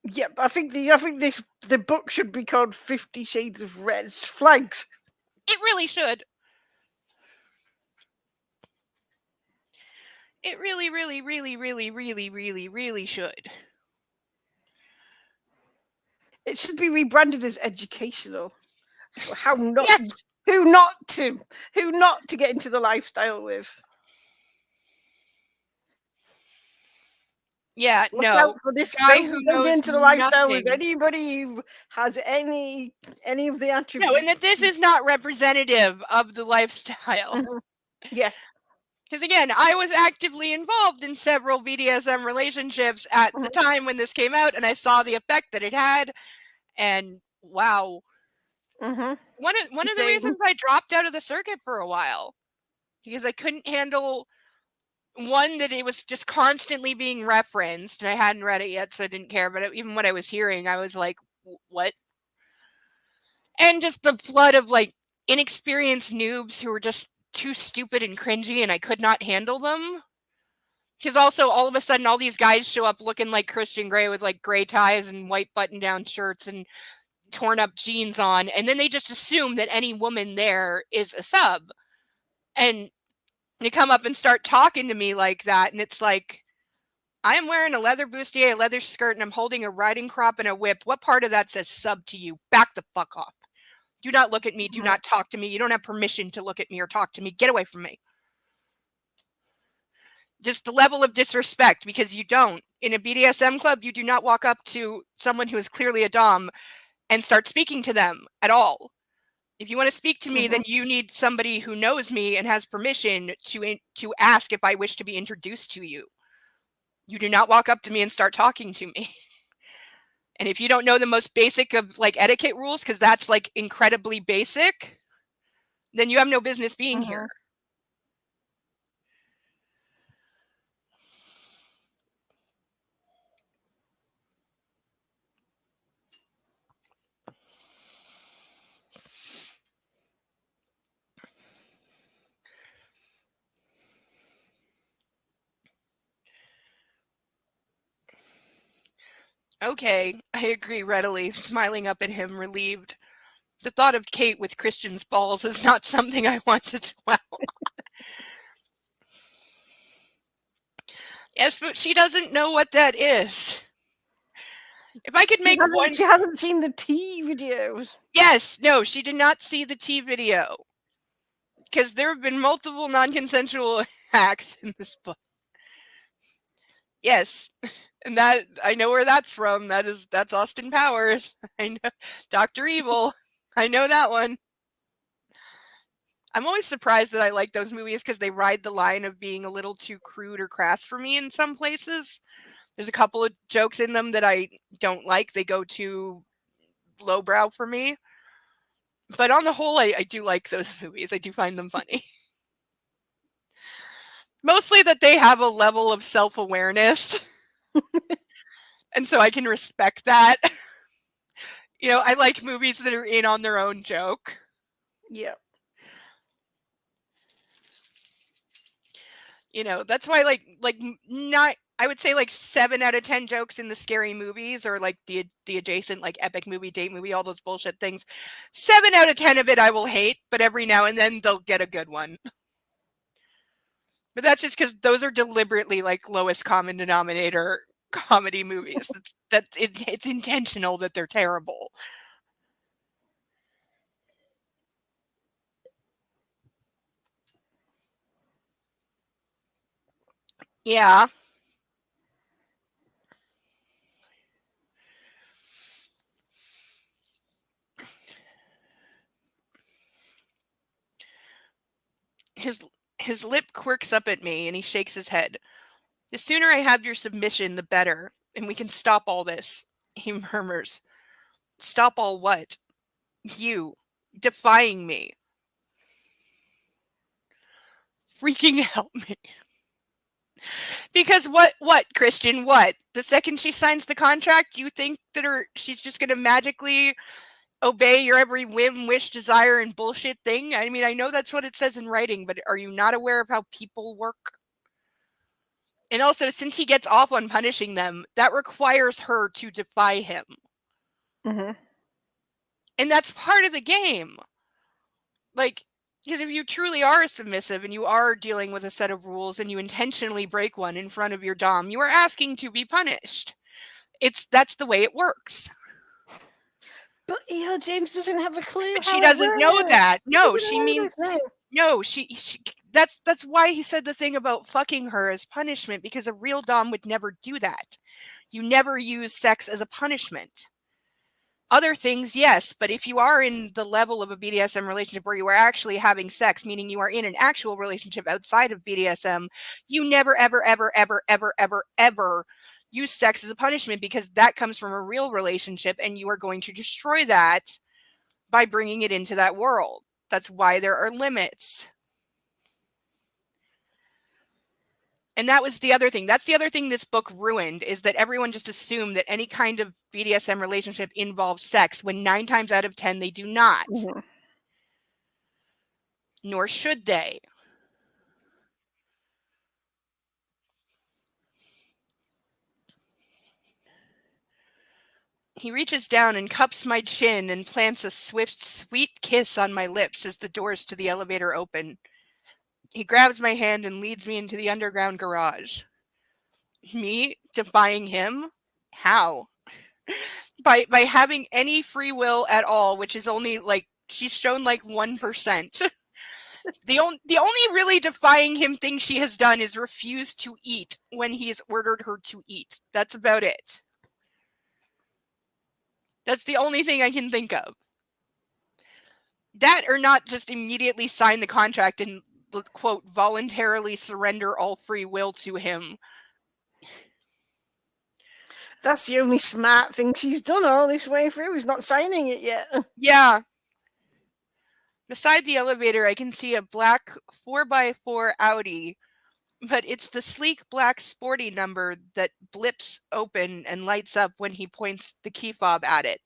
Yeah, I think the book should be called 50 Shades of Red Flags. It really should. It really, really, really, really, really, really, really should. It should be rebranded as educational. How not? Yes. Who not to get into the lifestyle with? Yeah, Look no. out for this guy guy who don't knows get into the lifestyle with nothing. anybody who has any of the attributes. No, and that this is not representative of the lifestyle. Mhm. Yeah. Because again, I was actively involved in several BDSM relationships at the time when this came out, and I saw the effect that it had. And wow, Mhm. one of the reasons I dropped out of the circuit for a while, because I couldn't handle one, that it was just constantly being referenced, and I hadn't read it yet, so I didn't care. But even what I was hearing, I was like, what? And just the flood of like inexperienced noobs who were just too stupid and cringy, and I could not handle them. Because also, all of a sudden, all these guys show up looking like Christian Grey with like gray ties and white button-down shirts and torn up jeans on, and then they just assume that any woman there is a sub. And they come up and start talking to me like that, and it's like, I am wearing a leather bustier, a leather skirt, and I'm holding a riding crop and a whip. What part of that says sub to you? Back the fuck off. Do not look at me. Do not talk to me. You don't have permission to look at me or talk to me. Get away from me. Just the level of disrespect, because you don't. In a BDSM club, you do not walk up to someone who is clearly a dom and start speaking to them at all. If you want to speak to me, then you need somebody who knows me and has permission to ask if I wish to be introduced to you. You do not walk up to me and start talking to me. And if you don't know the most basic of like etiquette rules, because that's like incredibly basic, then you have no business being here. Okay, I agree readily, smiling up at him, relieved. The thought of Kate with Christian's balls is not something I want to dwell on. Yes, but she doesn't know what that is. If I could make one... She hasn't seen the T videos. Yes, no, she did not see the T video. Because there have been multiple non-consensual acts in this book. Yes, and that I know where that's from. That's Austin Powers. I know Dr. Evil. I know that one. I'm always surprised that I like those movies because they ride the line of being a little too crude or crass for me in some places. There's a couple of jokes in them that I don't like. They go too lowbrow for me. But on the whole, I do like those movies. I do find them funny. Mostly that they have a level of self-awareness. And so I can respect that. You know, I like movies that are in on their own joke. Yeah. You know, that's why not I would say like 7 out of 10 jokes in the scary movies or like the adjacent like epic movie, date movie, all those bullshit things. 7 out of 10 of it I will hate, but every now and then they'll get a good one. But that's just because those are deliberately like lowest common denominator comedy movies. It's intentional that they're terrible. Yeah. His lip quirks up at me and he shakes his head. The sooner I have your submission, the better, and we can stop all this, he murmurs. Stop all what? You. Defying me. Freaking help me. Because what, Christian, what? The second she signs the contract, you think that she's just going to magically obey your every whim, wish, desire, and bullshit thing? I mean, I know that's what it says in writing, but are you not aware of how people work? And also, since he gets off on punishing them, that requires her to defy him. Mm-hmm. And that's part of the game. Like, because if you truly are submissive and you are dealing with a set of rules and you intentionally break one in front of your dom, you are asking to be punished. That's the way it works. But E.L. James doesn't have a clue. But she doesn't know that. No, she means no. She that's why he said the thing about fucking her as punishment, because a real dom would never do that. You never use sex as a punishment. Other things, yes, but if you are in the level of a BDSM relationship where you are actually having sex, meaning you are in an actual relationship outside of BDSM, you never, ever, ever, ever, ever, ever, ever use sex as a punishment, because that comes from a real relationship and you are going to destroy that by bringing it into that world. That's why there are limits. And that was the other thing. That's the other thing this book ruined, is that everyone just assumed that any kind of BDSM relationship involved sex, when 9 times out of 10 they do not. Mm-hmm. Nor should they. He reaches down and cups my chin and plants a swift, sweet kiss on my lips as the doors to the elevator open. He grabs my hand and leads me into the underground garage. Me defying him? How? By having any free will at all, which is only like, she's shown like 1%. The only really defying him thing she has done is refuse to eat when he has ordered her to eat. That's about it. That's the only thing I can think of. That, or not just immediately sign the contract and, quote, voluntarily surrender all free will to him. That's the only smart thing she's done all this way through, is not signing it yet. Yeah. Beside the elevator, I can see a black 4x4 Audi, but it's the sleek black sporty number that blips open and lights up when he points the key fob at it.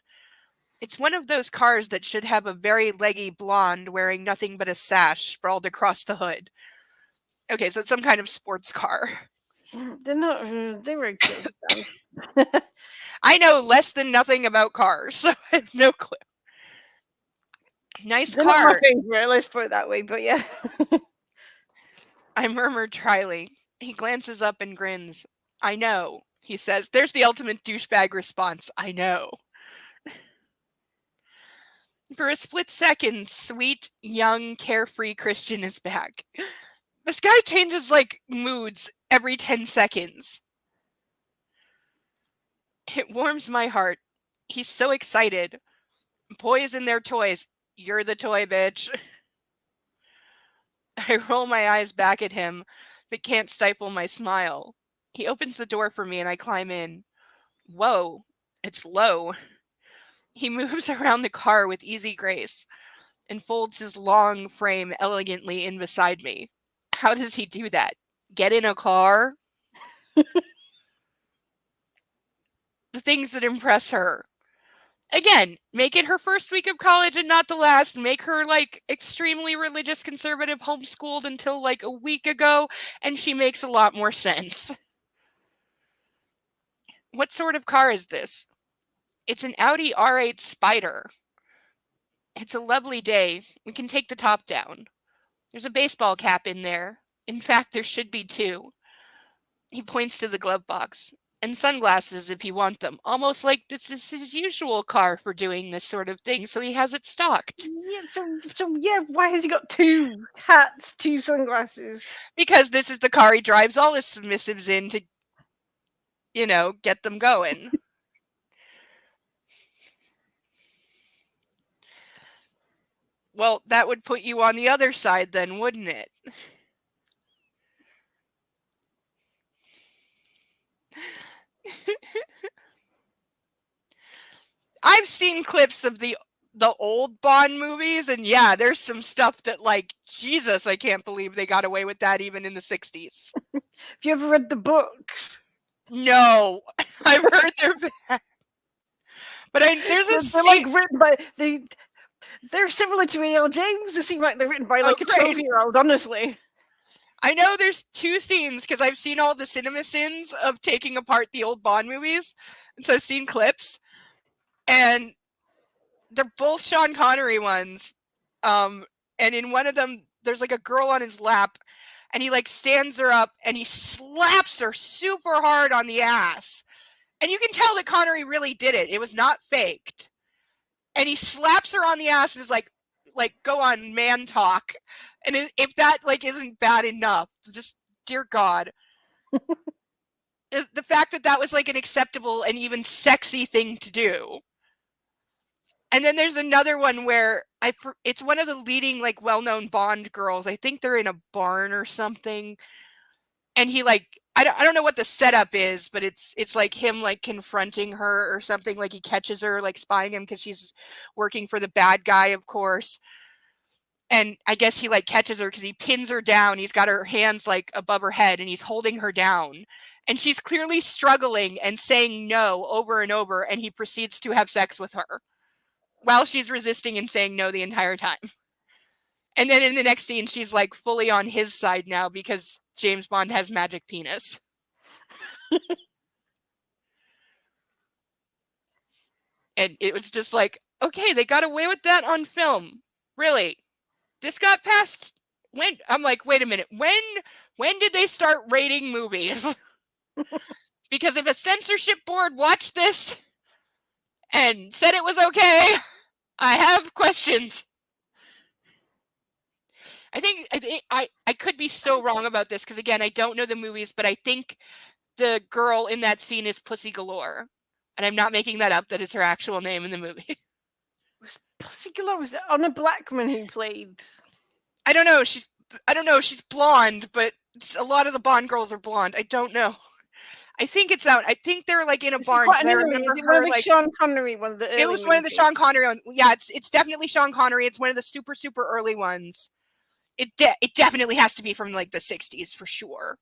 It's one of those cars that should have a very leggy blonde wearing nothing but a sash sprawled across the hood. Okay, so it's some kind of sports car. They're not. They're very good. I know less than nothing about cars, so I have no clue. Nice They're not my car, favorite, let's put it that way, but yeah. I murmured dryly. He glances up and grins. I know, he says. There's the ultimate douchebag response. I know. For a split second, sweet, young, carefree Christian is back. This guy changes, like, moods every 10 seconds. It warms my heart. He's so excited. Boys and their toys. You're the toy, bitch. I roll my eyes back at him, but can't stifle my smile. He opens the door for me and I climb in. Whoa, it's low. He moves around the car with easy grace and folds his long frame elegantly in beside me. How does he do that? Get in a car? The things that impress her. Again, make it her first week of college and not the last. Make her, like, extremely religious, conservative, homeschooled until, like, a week ago, and she makes a lot more sense. What sort of car is this? It's an Audi R8 Spider. It's a lovely day. We can take the top down. There's a baseball cap in there. In fact, there should be 2. He points to the glove box. And sunglasses if you want them. Almost like this is his usual car for doing this sort of thing, so he has it stocked. Yeah, so yeah, why has he got 2 hats, 2 sunglasses? Because this is the car he drives all his submissives in to, you know, get them going. Well, that would put you on the other side then, wouldn't it? I've seen clips of the old Bond movies, and yeah, there's some stuff that, like, Jesus, I can't believe they got away with that even in the 60s. Have you ever read the books? No, I've heard they're bad. But there's a They're like written by they're similar to E.L. James. They seem like they're written by like a 12-year-old, honestly. I know there's 2 scenes because I've seen all the cinema sins of taking apart the old Bond movies, and so I've seen clips, and they're both Sean Connery ones. And in one of them, there's like a girl on his lap, and he like stands her up and he slaps her super hard on the ass, and you can tell that Connery really did it. It was not faked. And he slaps her on the ass and is like go on, man talk. And if that like isn't bad enough, just dear God, the fact that was like an acceptable and even sexy thing to do. And then there's another one where it's one of the leading like well-known Bond girls. I think they're in a barn or something. And he like I don't know what the setup is, but it's like him like confronting her or something. Like he catches her like spying him because she's working for the bad guy, of course. And I guess he like catches her because he pins her down. He's got her hands like above her head and he's holding her down. And she's clearly struggling and saying no over and over. And he proceeds to have sex with her while she's resisting and saying no the entire time. And then in the next scene, she's like fully on his side now because James Bond has magic penis. And it was just like, okay, they got away with that on film. Really? This got passed when? I'm like, wait a minute. When did they start rating movies? Because if a censorship board watched this and said it was okay, I have questions. I could be so wrong about this because again, I don't know the movies, but I think the girl in that scene is Pussy Galore, and I'm not making that up. That is her actual name in the movie. Was Pussy Galore? Was it Anna Blackman who played? I don't know. She's blonde, but a lot of the Bond girls are blonde. I don't know. I think it's out. I think they're like in a barn. I remember her like Sean Connery one of the. It was one of the Sean Connery ones. Yeah, it's definitely Sean Connery. It's one of the super early ones. It definitely has to be from like the 60s for sure.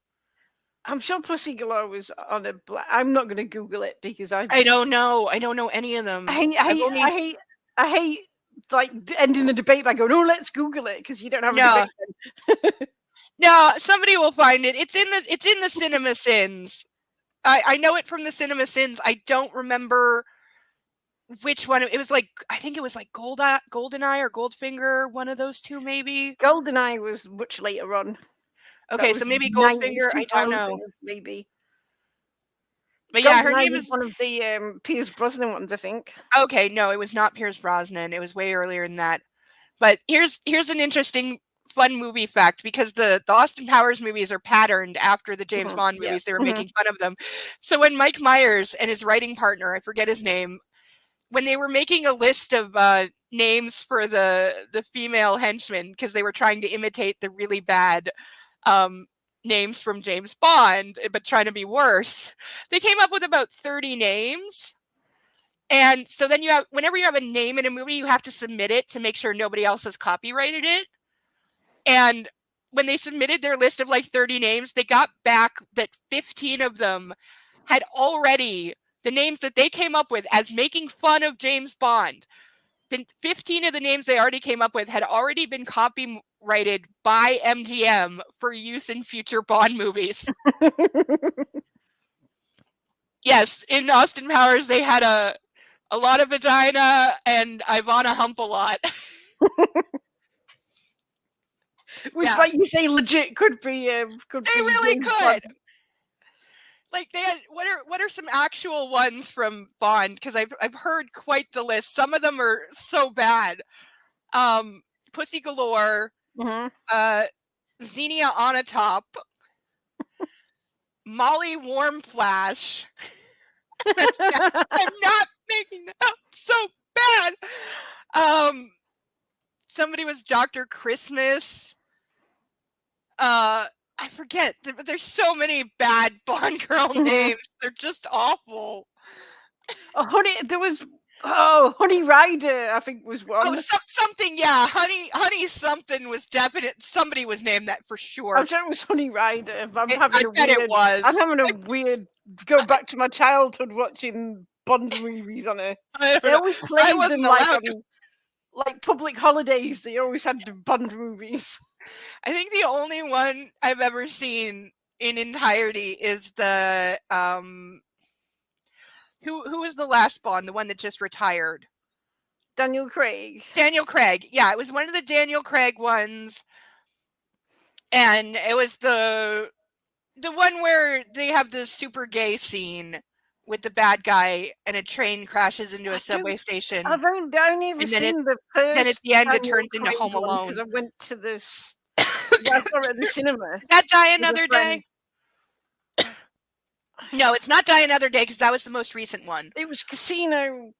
I'm sure Pussy Galore was on a black. I'm not going to Google it because I don't know. I don't know any of them. I hate like ending a debate by going, "Oh, let's Google it," because you don't have a debate. No, somebody will find it. It's in the cinema sins. I know it from the Cinema Sins. I don't remember which one. It was like, I think it was like GoldenEye or Goldfinger, one of those two maybe. GoldenEye was much later on. That Okay, was so maybe 90s, Goldfinger. I don't know. 2000s, maybe. But yeah, her GoldenEye name was is one of the Pierce Brosnan ones, I think. okay. No, it was not Pierce Brosnan. It was way earlier than that. But here's an interesting, fun movie fact, because the Austin Powers movies are patterned after the James Bond Yeah. movies. They were making fun of them. So when Mike Myers and his writing partner, I forget his name, when they were making a list of names for the female henchmen, because they were trying to imitate the really bad names from James Bond, but trying to be worse, they came up with about 30 names. And so then you have, whenever you have a name in a movie, you have to submit it to make sure nobody else has copyrighted it. And when they submitted their list of like 30 names, they got back that 15 of them had already, the names that they came up with as making fun of James Bond, then 15 of the names they already came up with had already been copyrighted by MGM for use in future Bond movies. Yes, in Austin Powers, they had a lot of vagina and Ivana Hump a lot. Which, Yeah. like you say, legit could be. They really could. Like, they had, what are some actual ones from Bond? Because I've heard quite the list. Some of them are so bad. Pussy Galore, Xenia Onatop, Molly Warmflash. I'm not making that up. So bad. Somebody was Dr. Christmas. I forget. There's so many bad Bond girl names. They're just awful. Oh, honey, there was. Oh, Honey Rider, I think was one. Oh, something. Yeah, Honey something was definite. Somebody was named that for sure. I'm sure it was Honey Rider. But I bet it was. I'm having a weird go back to my childhood watching Bond movies on it. They always played them like public holidays. They always had the Bond movies. I think the only one I've ever seen in entirety is the who was the last Bond, the one that just retired? Daniel Craig. Daniel Craig. Yeah, it was one of the Daniel Craig ones. And it was the one where they have the super gay scene with the bad guy and a train crashes into a subway station. I've only ever seen the first. Then at the end it Daniel turns into Craig Home one, Alone. because I went to this. I saw it at the cinema. Did that Die Another Day? No, it's not Die Another Day, because that was the most recent one. It was Casino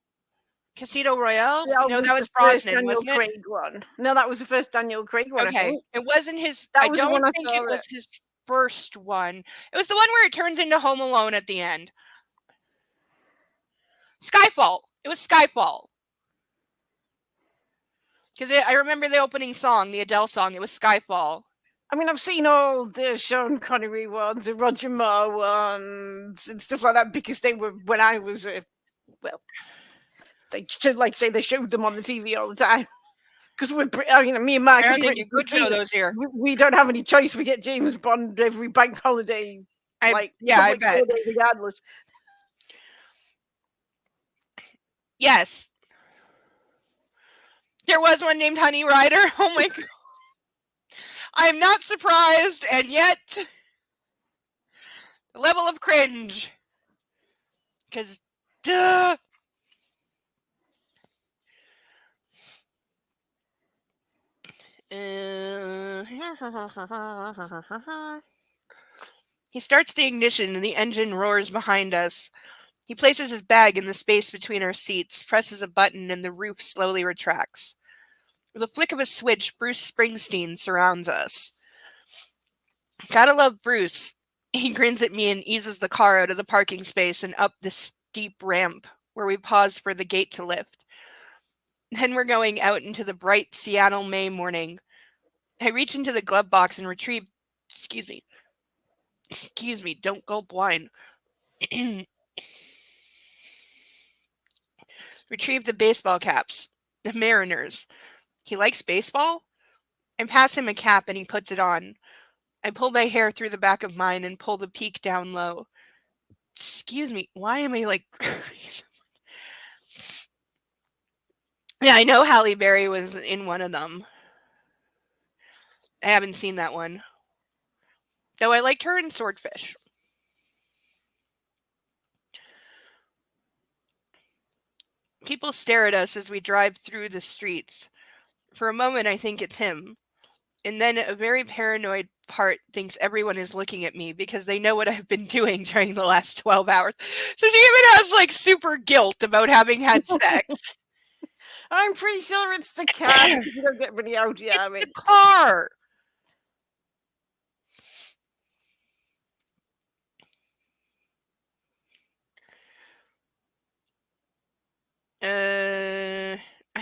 Royale? No, that was the first Brosnan, Daniel wasn't it? Craig one. No, that was the first Daniel Craig one. I Okay, think. it wasn't his. That I was the don't one I think saw it was his first one. It was the one where it turns into Home Alone at the end. Skyfall. It was Skyfall. Because I remember the opening song, the Adele song. It was Skyfall. I mean, I've seen all the Sean Connery ones, the Roger Moore ones, and stuff like that, because they were when I was they should, like, say they showed them on the TV all the time. Because me and Mark. I don't think you could show those here. We don't have any choice. We get James Bond every bank holiday. I bet. Regardless. Yes. There was one named Honey Rider. Oh my god. I'm not surprised, and yet the level of cringe. Because, duh. He starts the ignition and the engine roars behind us. He places his bag in the space between our seats, presses a button, and the roof slowly retracts. With a flick of a switch, Bruce Springsteen surrounds us. Gotta love Bruce. He grins at me and eases the car out of the parking space and up the steep ramp where we pause for the gate to lift. Then we're going out into the bright Seattle May morning. I reach into the glove box and retrieve... Excuse me, don't gulp wine. Retrieve the baseball caps. The Mariners. He likes baseball? I pass him a cap and he puts it on. I pull my hair through the back of mine and pull the peak down low. Excuse me. Why am I like? Yeah, I know Halle Berry was in one of them. I haven't seen that one. Though I liked her in Swordfish. People stare at us as we drive through the streets. For a moment, I think it's him. And then a very paranoid part thinks everyone is looking at me because they know what I've been doing during the last 12 hours. So she even has like super guilt about having had sex. I'm pretty sure it's the cat. You don't get many out. Yeah, It's the car. I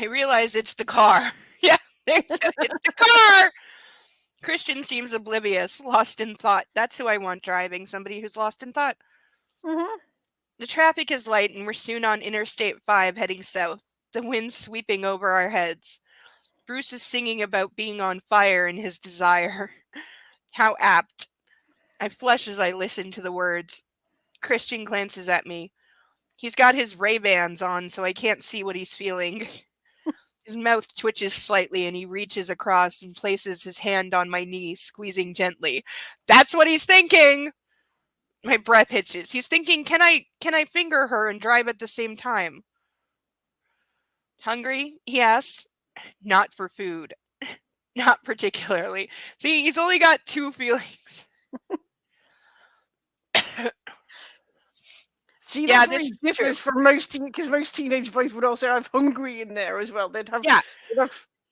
realize it's the car. Yeah, it's the car. Christian seems oblivious, lost in thought. That's who I want driving, somebody who's lost in thought. Mm-hmm. The traffic is light and we're soon on Interstate 5 heading south, the wind sweeping over our heads. Bruce is singing about being on fire and his desire. How apt. I flush as I listen to the words. Christian glances at me. He's got his Ray-Bans on, so I can't see what he's feeling. His mouth twitches slightly and he reaches across and places his hand on my knee, squeezing gently. That's what he's thinking! My breath hitches. He's thinking, can I finger her and drive at the same time? Hungry? He asks. Not for food. Not particularly. See, he's only got two feelings. See, Yeah, that's this really is true. differs from most because most teenage boys would also have hungry in there as well. They'd have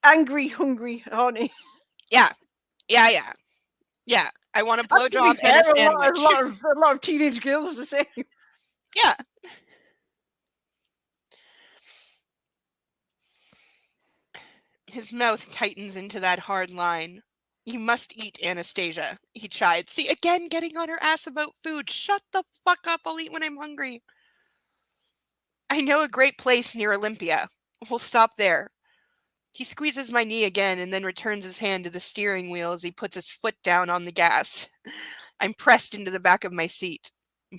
angry, hungry, honey. Yeah. I want a blowjob and a sandwich. A lot of teenage girls the same. Yeah. His mouth tightens into that hard line. You must eat, Anastasia, he chid. See, again, getting on her ass about food. Shut the fuck up. I'll eat when I'm hungry. I know a great place near Olympia. We'll stop there. He squeezes my knee again and then returns his hand to the steering wheel as he puts his foot down on the gas. I'm pressed into the back of my seat.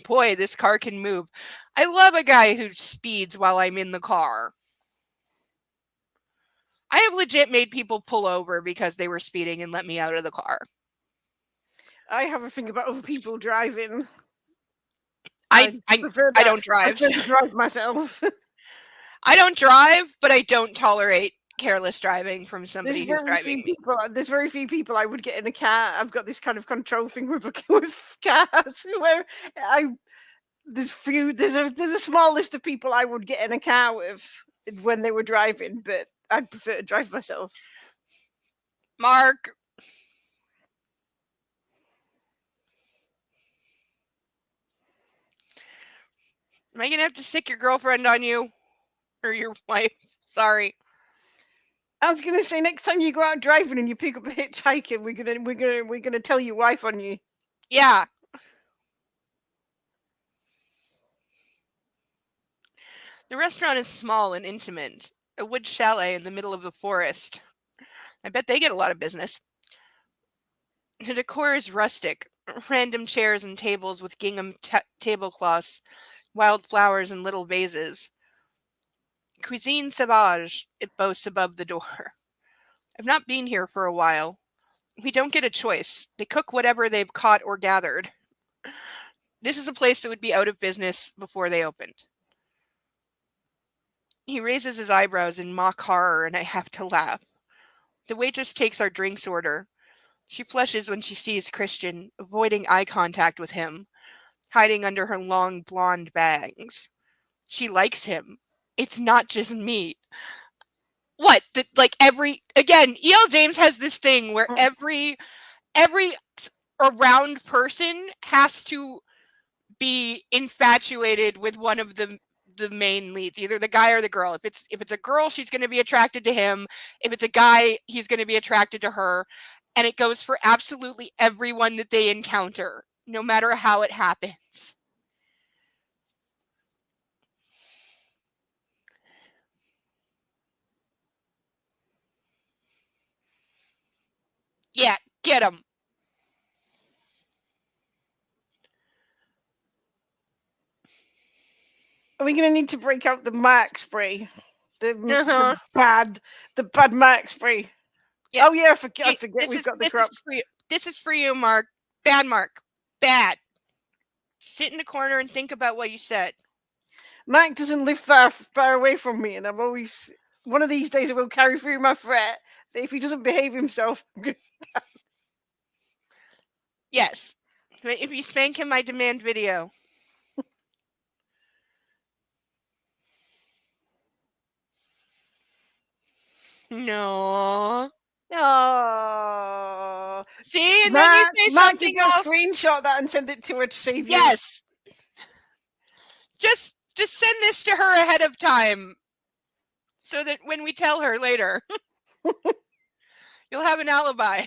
Boy, this car can move. I love a guy who speeds while I'm in the car. I have legit made people pull over because they were speeding and let me out of the car. I have a thing about other people driving. I don't drive. I prefer to drive myself. I don't drive, but I don't tolerate careless driving from somebody who's driving me. There's very few people I would get in a car. I've got this kind of control thing with cars where there's a small list of people I would get in a car with when they were driving, but I'd prefer to drive myself. Mark. Am I gonna have to sick your girlfriend on you? Or your wife? Sorry. I was gonna say next time you go out driving and you pick up a hitchhiker, we're gonna tell your wife on you. Yeah. The restaurant is small and intimate. A wood chalet in the middle of the forest. I bet they get a lot of business. The decor is rustic. Random chairs and tables with gingham tablecloths, wild flowers and little vases. Cuisine sauvage, it boasts above the door. I've not been here for a while. We don't get a choice. They cook whatever they've caught or gathered. This is a place that would be out of business before they opened. He raises his eyebrows in mock horror, and I have to laugh. The waitress takes our drinks order. She flushes when she sees Christian, avoiding eye contact with him, hiding under her long blonde bangs. She likes him. It's not just me. What? Again, E.L. James has this thing where every around person has to be infatuated with one of the main leads, either the guy or the girl. If it's a girl, she's going to be attracted to him. If it's a guy, he's going to be attracted to her. And it goes for absolutely everyone that they encounter, no matter how it happens. Yeah, get him. Are we going to need to break out the Mark spray? The Uh-huh. bad Mark spray. Yes. Oh yeah, I forget This we've is got the this crop. is for you. This is for you, Mark. Bad Mark. Bad. Sit in the corner and think about what you said. Mark doesn't live far away from me, and I've always one of these days I will carry through my threat that if he doesn't behave himself, I'm gonna... Yes. If you spank him, I demand video. No. Oh. See, and then you say Mark, something you can else. screenshot that and send it to her to save you. Yes. Just send this to her ahead of time, so that when we tell her later, you'll have an alibi.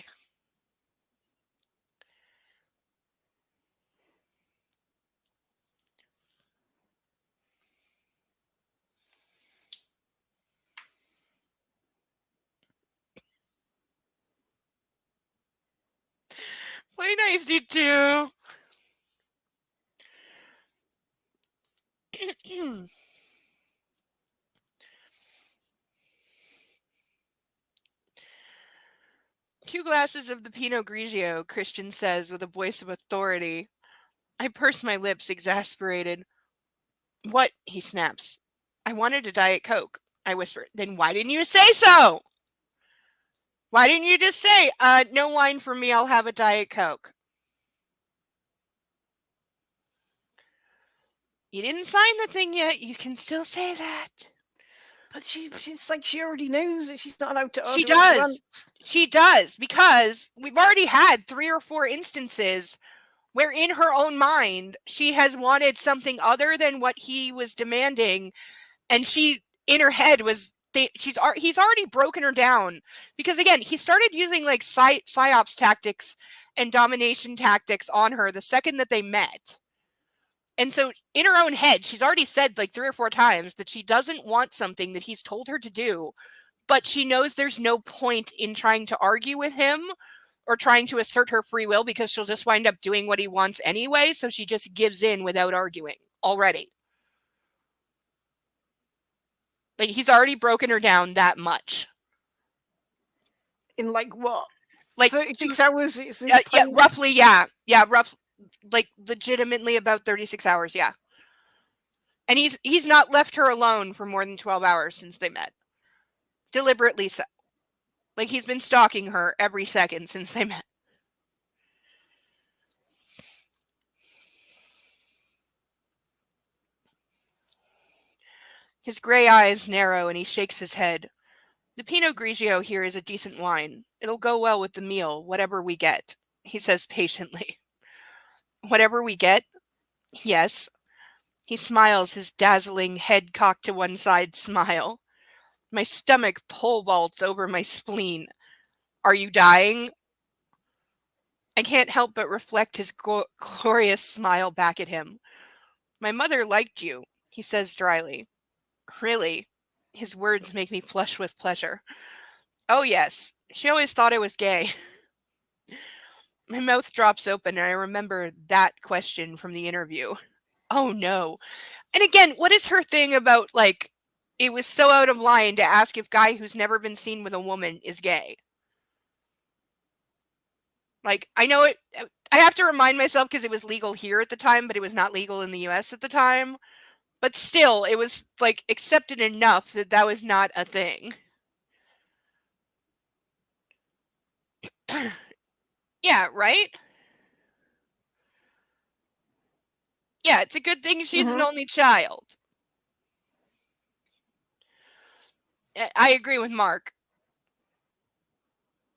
Play nice, you two. Two glasses of the Pinot Grigio, Christian says with a voice of authority. I purse my lips, exasperated. What? He snaps. I wanted a Diet Coke, I whisper. Then why didn't you say so? Why didn't you just say, no wine for me, I'll have a Diet Coke? You didn't sign the thing yet, you can still say that. But she's like, she already knows that she's not allowed to order. She does. She does, because we've already had 3 or 4 instances where in her own mind, she has wanted something other than what he was demanding. And she, in her head, he's already broken her down. Because again, he started using like psyops tactics and domination tactics on her the second that they met. And so in her own head, she's already said like 3 or 4 times that she doesn't want something that he's told her to do, but she knows there's no point in trying to argue with him or trying to assert her free will because she'll just wind up doing what he wants anyway. So she just gives in without arguing already. Like, he's already broken her down that much. In like what? Like 36 hours? Yeah, roughly, yeah. Yeah, like legitimately about 36 hours, yeah. And he's not left her alone for more than 12 hours since they met. Deliberately so. Like, he's been stalking her every second since they met. His gray eyes narrow and he shakes his head. The Pinot Grigio here is a decent wine. It'll go well with the meal, whatever we get, he says patiently. Whatever we get? Yes. He smiles his dazzling, head cocked to one side smile. My stomach pole vaults over my spleen. Are you dying? I can't help but reflect his glorious smile back at him. My mother liked you, he says dryly. Really? His words make me flush with pleasure. Oh yes, she always thought I was gay. My mouth drops open and I remember that question from the interview. Oh no. And again, what is her thing about, like, it was so out of line to ask if guy who's never been seen with a woman is gay? Like, I know it, I have to remind myself because it was legal here at the time, but it was not legal in the US at the time. But still, it was, like, accepted enough that that was not a thing. Yeah, right? Yeah, it's a good thing she's an only child. I agree with Mark.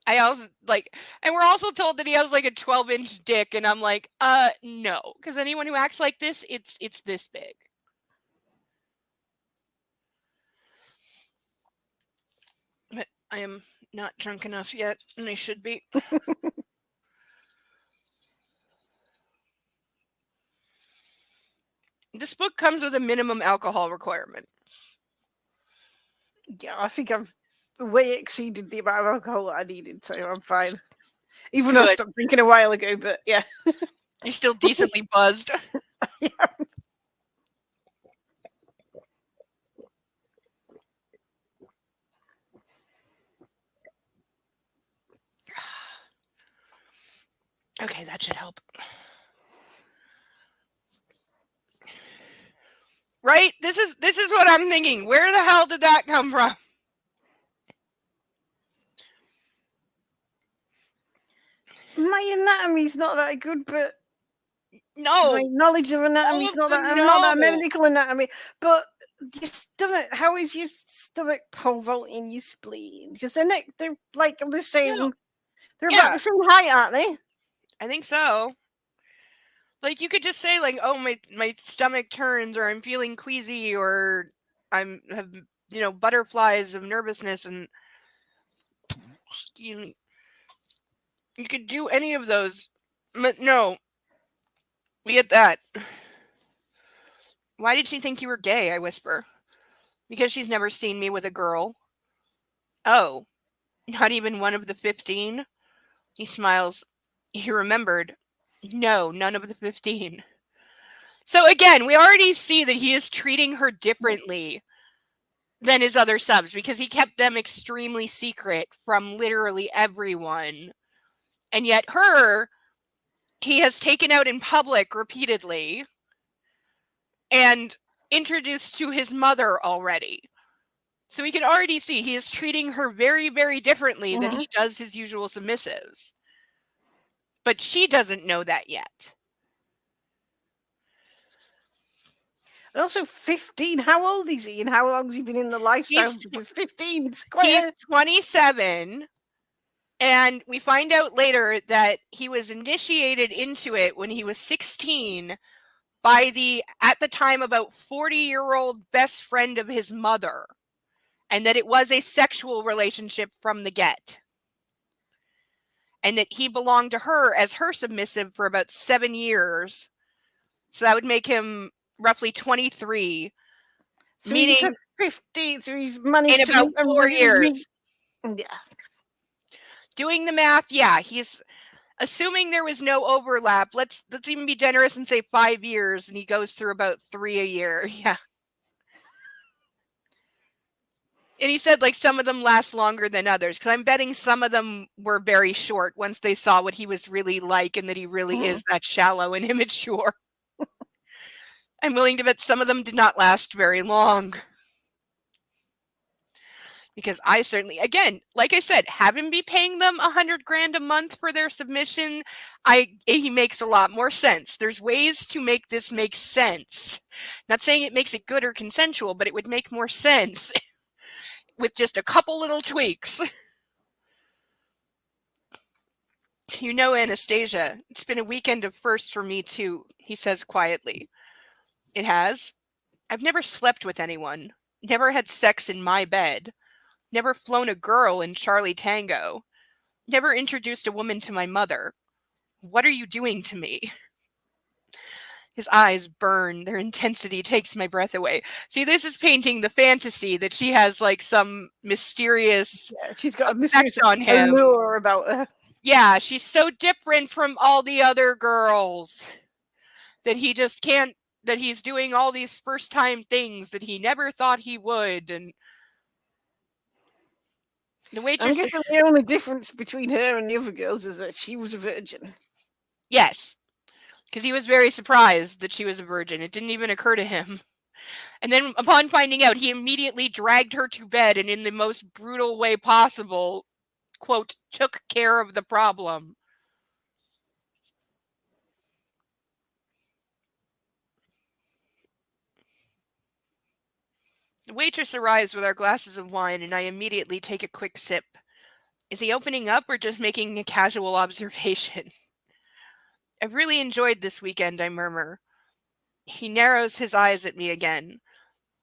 I also, like, and we're also told that he has, like, a 12-inch dick, and I'm like, no. Because anyone who acts like this, it's this big. But I am not drunk enough yet, and I should be. This book comes with a minimum alcohol requirement. Yeah, I think I've way exceeded the amount of alcohol that I needed, so I'm fine. Even though I stopped drinking a while ago, but yeah. You're still decently buzzed. Yeah. Okay, that should help. Right? This is what I'm thinking. Where the hell did that come from? My anatomy's not that good, but No. my knowledge of anatomy is not that. I'm not that medical anatomy, but your stomach. How is your stomach pole vaulting your spleen? Because they're like the same. No. They're about the same height, aren't they? I think so. Like, you could just say, like, oh, my stomach turns, or I'm feeling queasy, or have butterflies of nervousness, and you could do any of those. But no, we get that. Why did she think you were gay? I whisper. Because she's never seen me with a girl. Oh, not even one of the 15? He smiles. He remembered. No, none of the 15. So again, we already see that he is treating her differently than his other subs, because he kept them extremely secret from literally everyone. And yet her, he has taken out in public repeatedly and introduced to his mother already. So we can already see he is treating her very, very differently than he does his usual submissives. But she doesn't know that yet. And also 15, how old is he and how long has he been in the lifestyle? 15. He's 27. And we find out later that he was initiated into it when he was 16 by the, at the time, about 40-year-old best friend of his mother. And that it was a sexual relationship from the get. And that he belonged to her as her submissive for about 7 years. So that would make him roughly 23. So meaning he's 50, so he's managed in about 4 years. Yeah. Doing the math, yeah, he's assuming there was no overlap. Let's even be generous and say 5 years, and he goes through about 3 a year. Yeah. And he said, like, some of them last longer than others, because I'm betting some of them were very short once they saw what he was really like and that he really is that shallow and immature. I'm willing to bet some of them did not last very long. Because I certainly, again, like I said, have him be paying them $100,000 a month for their submission. He makes a lot more sense. There's ways to make this make sense. Not saying it makes it good or consensual, but it would make more sense with just a couple little tweaks. You know, Anastasia, it's been a weekend of firsts for me too, he says quietly. It has? I've never slept with anyone. Never had sex in my bed. Never flown a girl in Charlie Tango. Never introduced a woman to my mother. What are you doing to me? His eyes burn. Their intensity takes my breath away. See, this is painting the fantasy that she has, like, some mysterious she's got a mysterious on him. allure about her. Yeah, she's so different from all the other girls that he just can't, that he's doing all these first-time things that he never thought he would, and the waitress. I'm guessing the only difference between her and the other girls is that she was a virgin. Yes, because he was very surprised that she was a virgin. It didn't even occur to him. And then upon finding out, he immediately dragged her to bed and in the most brutal way possible, quote, took care of the problem. The waitress arrives with our glasses of wine, and I immediately take a quick sip. Is he opening up or just making a casual observation? I've really enjoyed this weekend, I murmur. He narrows his eyes at me again.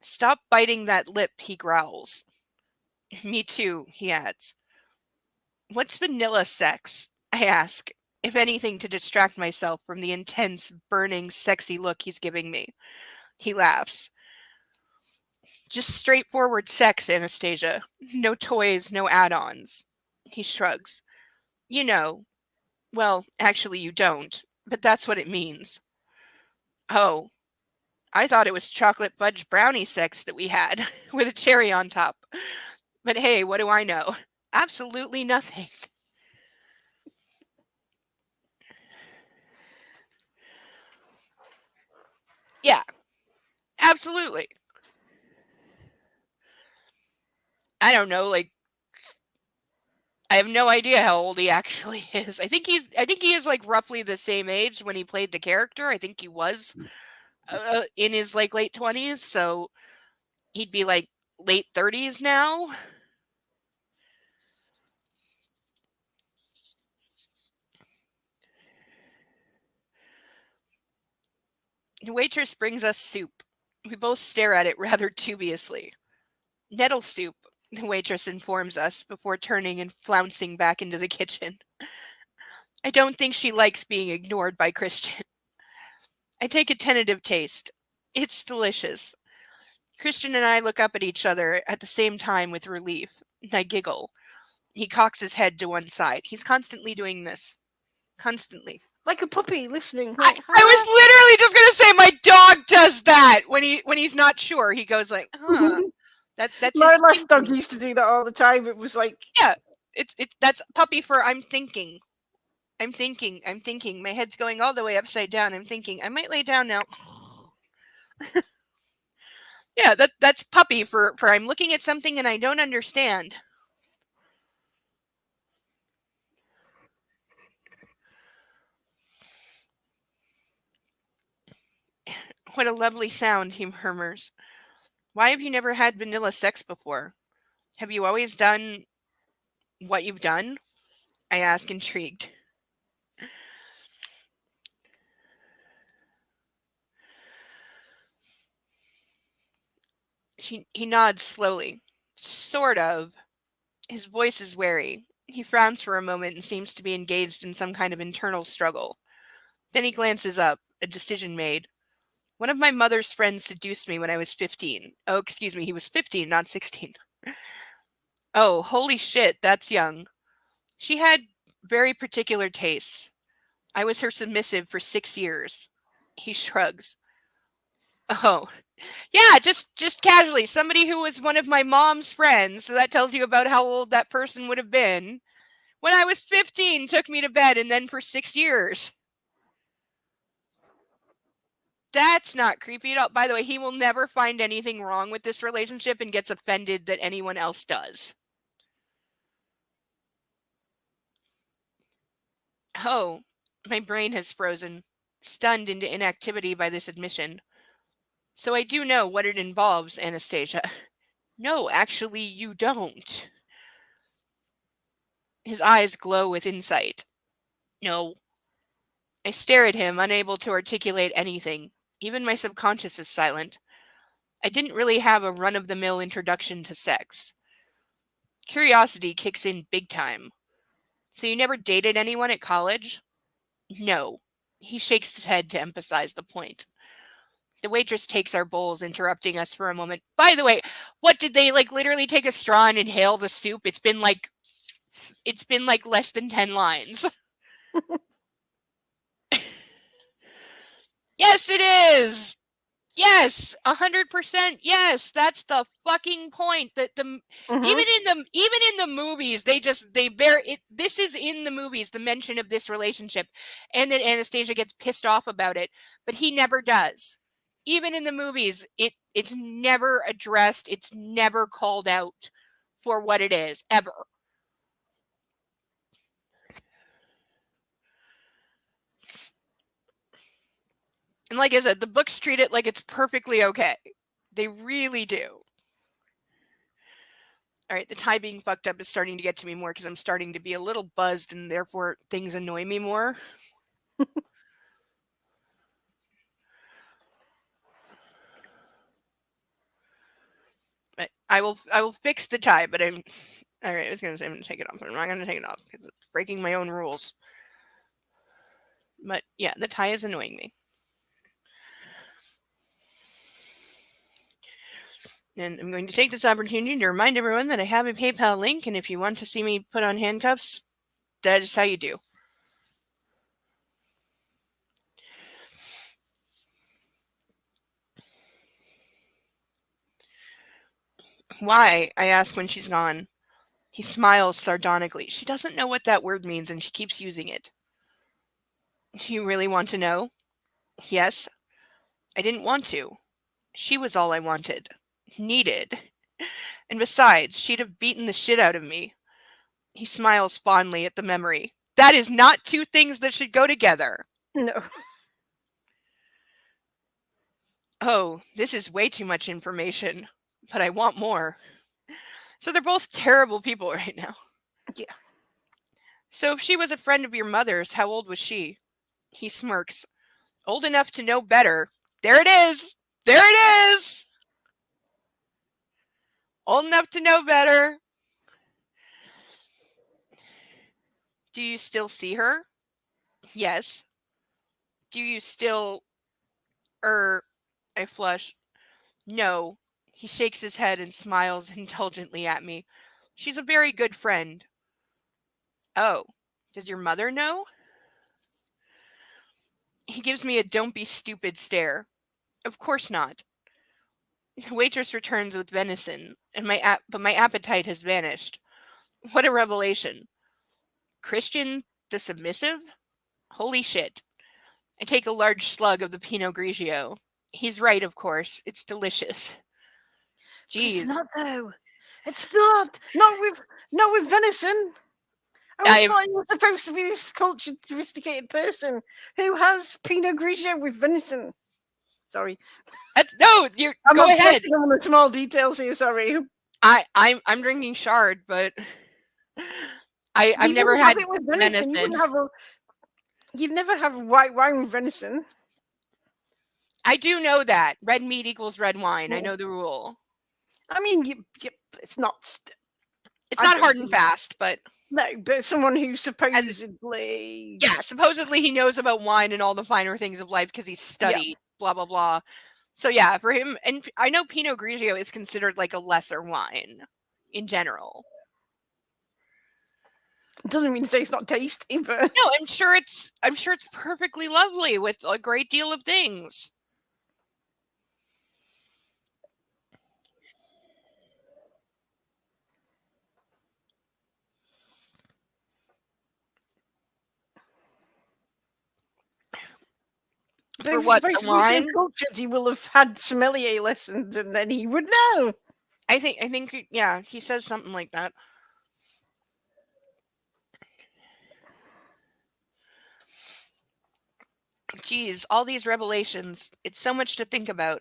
Stop biting that lip, he growls. Me too, he adds. What's vanilla sex? I ask, if anything to distract myself from the intense, burning, sexy look he's giving me. He laughs. Just straightforward sex, Anastasia. No toys, no add-ons. He shrugs. You know. Well, actually you don't, but that's what it means. Oh. I thought it was chocolate fudge brownie sex that we had, with a cherry on top. But hey, what do I know? Absolutely nothing. Absolutely. I don't know, like, I have no idea how old he actually is. I think he is like roughly the same age when he played the character. I think he was in his like late 20s, so he'd be like late 30s now. The waitress brings us soup. We both stare at it rather dubiously. Nettle soup, the waitress informs us before turning and flouncing back into the kitchen. I don't think she likes being ignored by Christian. I take a tentative taste. It's delicious. Christian and I look up at each other at the same time with relief. I giggle. He cocks his head to one side. He's constantly doing this. Constantly. Like a puppy listening. I was literally just gonna say my dog does that when he's not sure. He goes like, huh. That's my his last dog thinking. used to do that all the time. It was like, Yeah. It's that's puppy for I'm thinking. I'm thinking. My head's going all the way upside down. I'm thinking I might lay down now. Yeah, that's puppy for I'm looking at something and I don't understand. What a lovely sound, he murmurs. Why have you never had vanilla sex before? Have you always done what you've done? I ask, intrigued. He nods slowly. Sort of. His voice is wary. He frowns for a moment and seems to be engaged in some kind of internal struggle. Then he glances up, a decision made. One of my mother's friends seduced me when I was 15. Oh, excuse me, he was 15, not 16. Oh, holy shit, that's young. She had very particular tastes. I was her submissive for 6 years. He shrugs. Oh, yeah, just casually. Somebody who was one of my mom's friends, so that tells you about how old that person would have been. When I was 15, took me to bed, and then for 6 years. That's not creepy at all. By the way, he will never find anything wrong with this relationship and gets offended that anyone else does. Oh, my brain has frozen, stunned into inactivity by this admission. So I do know what it involves, Anastasia. No, actually, you don't. His eyes glow with insight. No. I stare at him, unable to articulate anything. Even my subconscious is silent. I didn't really have a run-of-the-mill introduction to sex. Curiosity kicks in big time. So you never dated anyone at college? No. He shakes his head to emphasize the point. The waitress takes our bowls, interrupting us for a moment. By the way, what did they like literally take a straw and inhale the soup? It's been like less than 10 lines. Yes, it is. Yes, 100%. Yes, that's the fucking point. That the even in the movies, they bear it. This is in the movies, the mention of this relationship, and that Anastasia gets pissed off about it, but he never does. Even in the movies, it's never addressed. It's never called out for what it is ever. And like I said, the books treat it like it's perfectly okay. They really do. All right, the tie being fucked up is starting to get to me more because I'm starting to be a little buzzed and therefore things annoy me more. I will fix the tie, but I'm all right. I was gonna say I'm gonna take it off, but I'm not gonna take it off because it's breaking my own rules. But yeah, the tie is annoying me. And I'm going to take this opportunity to remind everyone that I have a PayPal link, and if you want to see me put on handcuffs, that is how you do. Why? I ask when she's gone. He smiles sardonically. She doesn't know what that word means, and she keeps using it. Do you really want to know? Yes. I didn't want to. She was all I wanted. Needed. And besides, she'd have beaten the shit out of me. He smiles fondly at the memory. That is not two things that should go together. No. Oh, this is way too much information, but I want more. So they're both terrible people right now. Yeah. So if she was a friend of your mother's, how old was she? He smirks. Old enough to know better. There it is! There it is! Old enough to know better. Do you still see her? Yes. Do you still... I flush. No. He shakes his head and smiles indulgently at me. She's a very good friend. Oh. Does your mother know? He gives me a don't be stupid stare. Of course not. The waitress returns with venison, and my appetite has vanished. What a revelation. Christian the submissive? Holy shit. I take a large slug of the Pinot Grigio. He's right, of course. It's delicious. Jeez. It's not though. It's not. Not with venison. I thought you were supposed to be this cultured, sophisticated person who has Pinot Grigio with venison. Sorry. No, I'm go ahead. obsessing on the small details here. Sorry. I'm drinking Chard, but I've never had it with venison. venison. You'd never have white wine with venison. I do know that red meat equals red wine. I know the rule. I mean, it's not. It's not hard and fast, but no. But someone who supposedly, supposedly he knows about wine and all the finer things of life because he's studied. Blah blah blah. So yeah, for him, and I know Pinot Grigio is considered like a lesser wine in general. Doesn't mean to say it's not tasty, but no, I'm sure it's perfectly lovely with a great deal of things. But for what, the wine? Cultured, he will have had sommelier lessons, and then he would know. I think, yeah, he says something like that. Geez, all these revelations. It's so much to think about.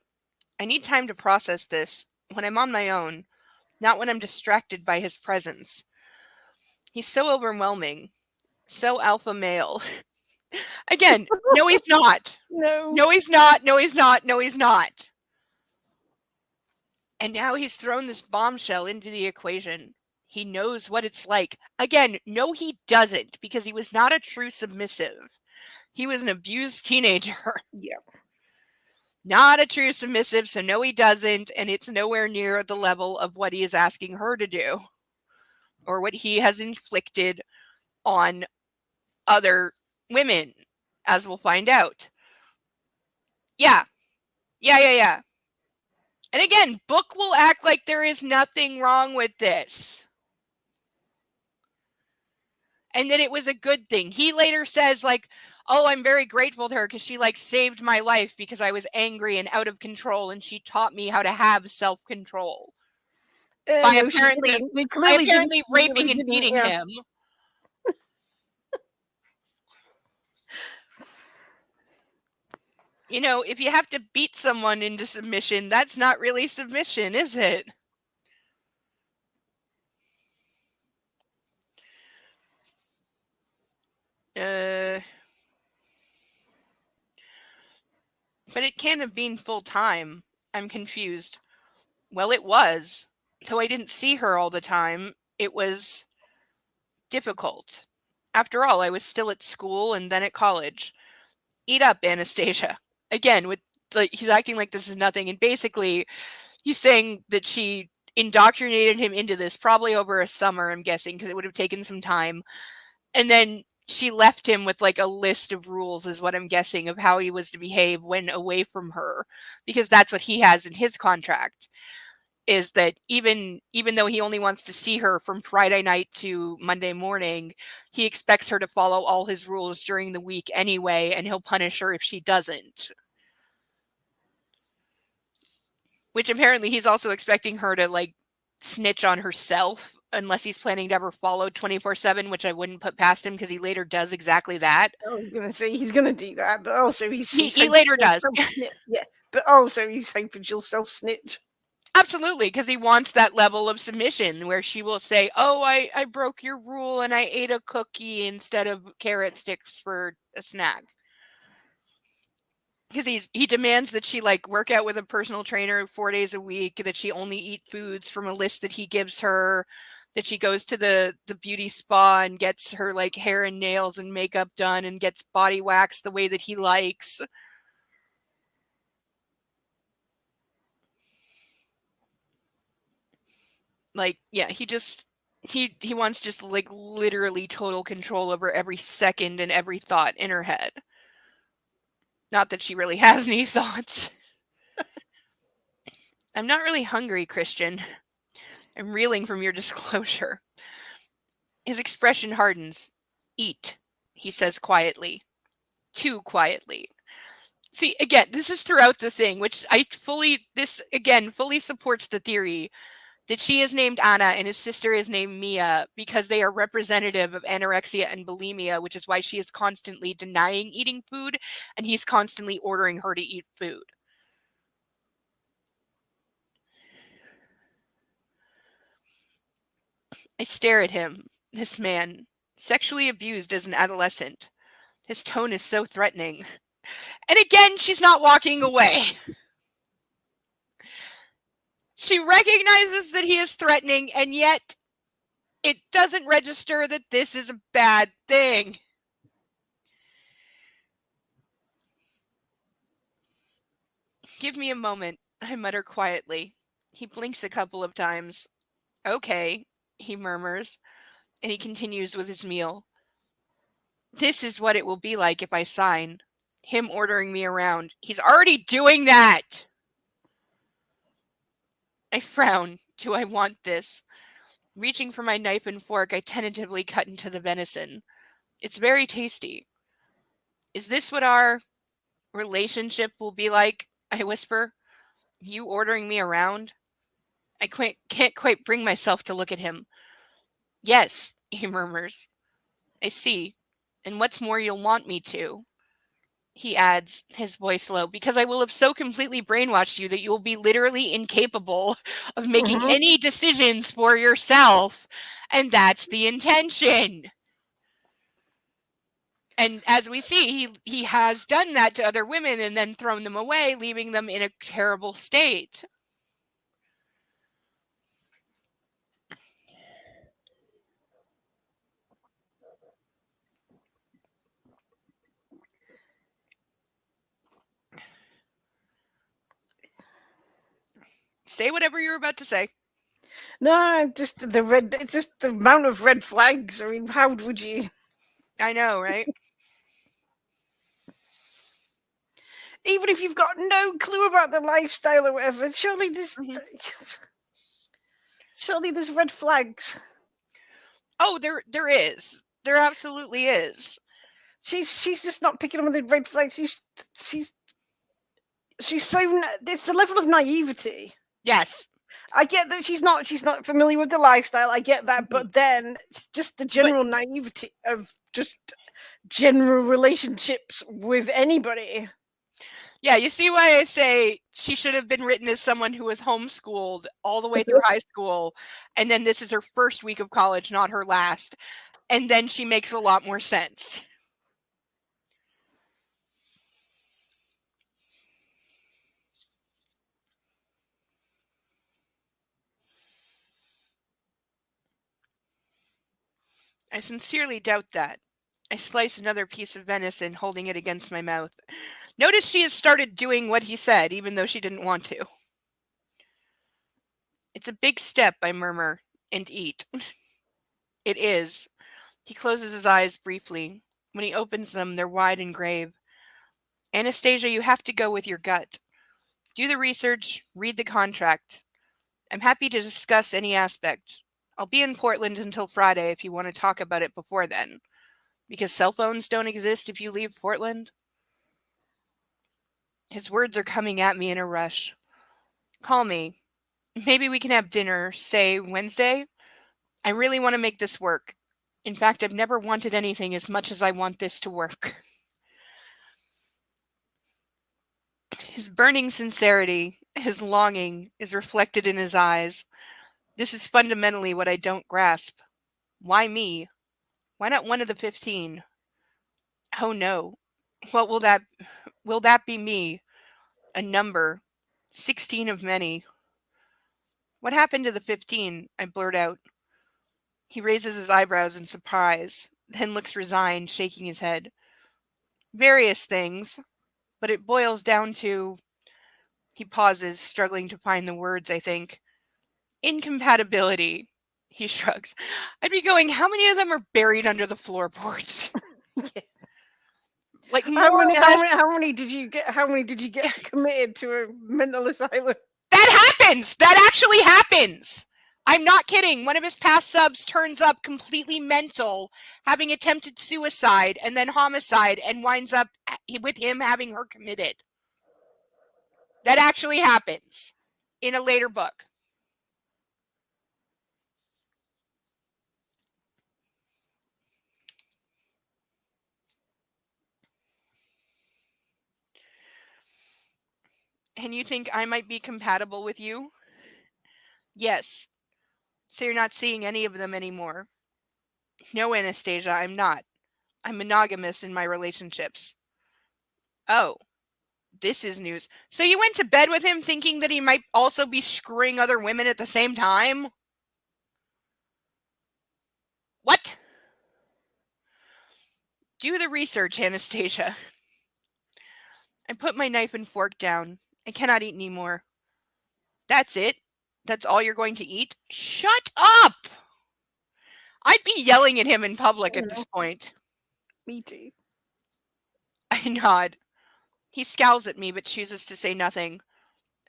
I need time to process this when I'm on my own, not when I'm distracted by his presence. He's so overwhelming, so alpha male. Again, no, he's not. No, he's not. No, he's not. No, he's not. And now he's thrown this bombshell into the equation. He knows what it's like. Again, no, he doesn't, because he was not a true submissive. He was an abused teenager. Yeah. Not a true submissive, so no, he doesn't, and it's nowhere near the level of what he is asking her to do, or what he has inflicted on other women, as we'll find out. Yeah. And again, Book will act like there is nothing wrong with this. And that it was a good thing. He later says, like, oh, I'm very grateful to her because she, like, saved my life because I was angry and out of control, and she taught me how to have self-control. By apparently raping and beating him. You know, if you have to beat someone into submission, that's not really submission, is it? But it can't have been full time. I'm confused. Well, it was. Though I didn't see her all the time, it was difficult. After all, I was still at school and then at college. Eat up, Anastasia. Again, with like he's acting like this is nothing, and basically he's saying that she indoctrinated him into this probably over a summer, I'm guessing, because it would have taken some time. And then she left him with like a list of rules, is what I'm guessing, of how he was to behave when away from her, because that's what he has in his contract, is that even though he only wants to see her from Friday night to Monday morning, he expects her to follow all his rules during the week anyway, and he'll punish her if she doesn't. Which apparently he's also expecting her to, like, snitch on herself unless he's planning to ever follow 24/7, which I wouldn't put past him because he later does exactly that. I was going to say he's going to do that, but also he's He hoping later she'll does. self-snitch. Yeah, but also he's hoping she'll self-snitch. Absolutely, because he wants that level of submission where she will say, "Oh, I broke your rule and I ate a cookie instead of carrot sticks for a snack." Because he demands that she, like, work out with a personal trainer 4 days a week, that she only eat foods from a list that he gives her, that she goes to the beauty spa and gets her, like, hair and nails and makeup done and gets body wax the way that he likes. Like, yeah, he wants just, like, literally total control over every second and every thought in her head. Not that she really has any thoughts. I'm not really hungry, Christian. I'm reeling from your disclosure. His expression hardens. Eat, he says quietly. Too quietly. See, again, this is throughout the thing, which fully supports the theory that she is named Anna and his sister is named Mia because they are representative of anorexia and bulimia, which is why she is constantly denying eating food and he's constantly ordering her to eat food. I stare at him, this man, sexually abused as an adolescent. His tone is so threatening. And again, she's not walking away. She recognizes that he is threatening, and yet it doesn't register that this is a bad thing. Give me a moment, I mutter quietly. He blinks a couple of times. Okay, he murmurs, and he continues with his meal. This is what it will be like if I sign. Him ordering me around. He's already doing that! I frown. Do I want this? Reaching for my knife and fork, I tentatively cut into the venison. It's very tasty. Is this what our relationship will be like? I whisper. You ordering me around? I can't quite bring myself to look at him. Yes, he murmurs. I see. And what's more, you'll want me to. He adds, his voice low, because I will have so completely brainwashed you that you will be literally incapable of making any decisions for yourself. And that's the intention. And as we see, he has done that to other women and then thrown them away, leaving them in a terrible state. Say whatever you're about to say. No, just it's just the amount of red flags. I mean, how would you? I know, right? Even if you've got no clue about the lifestyle or whatever, surely there's red flags. Oh, there is. There absolutely is. She's just not picking up on the red flags. She's so it's a level of naivety. Yes. I get that she's not familiar with the lifestyle. I get that, but then it's just the general naivety of just general relationships with anybody. Yeah, you see why I say she should have been written as someone who was homeschooled all the way through high school, and then this is her first week of college, not her last. And then she makes a lot more sense. I sincerely doubt that. I slice another piece of venison, holding it against my mouth. Notice she has started doing what he said, even though she didn't want to. It's a big step, I murmur, and eat. It is. He closes his eyes briefly. When he opens them, they're wide and grave. Anastasia, you have to go with your gut. Do the research, read the contract. I'm happy to discuss any aspect. I'll be in Portland until Friday if you want to talk about it before then. Because cell phones don't exist if you leave Portland? His words are coming at me in a rush. Call me. Maybe we can have dinner, say Wednesday. I really want to make this work. In fact, I've never wanted anything as much as I want this to work. His burning sincerity, his longing, is reflected in his eyes. This is fundamentally what I don't grasp. Why me? Why not one of the 15? Oh no. What will that be me? A number. 16 of many. What happened to the 15? I blurt out. He raises his eyebrows in surprise, then looks resigned, shaking his head. Various things, but it boils down to... He pauses, struggling to find the words, I think. Incompatibility. He shrugs. I'd be going, how many of them are buried under the floorboards? Yeah. Like, more How or many, less, how many did you get? How many did you get committed to a mental asylum? that happens! That actually happens! I'm not kidding. One of his past subs turns up completely mental, having attempted suicide and then homicide, and winds up with him having her committed. That actually happens in a later book. And you think I might be compatible with you? Yes. So you're not seeing any of them anymore? No, Anastasia, I'm not. I'm monogamous in my relationships. Oh, this is news. So you went to bed with him thinking that he might also be screwing other women at the same time? What? Do the research, Anastasia. I put my knife and fork down. I cannot eat anymore. That's it? That's all you're going to eat? Shut up! I'd be yelling at him in public at this point. Me too. I nod. He scowls at me but chooses to say nothing.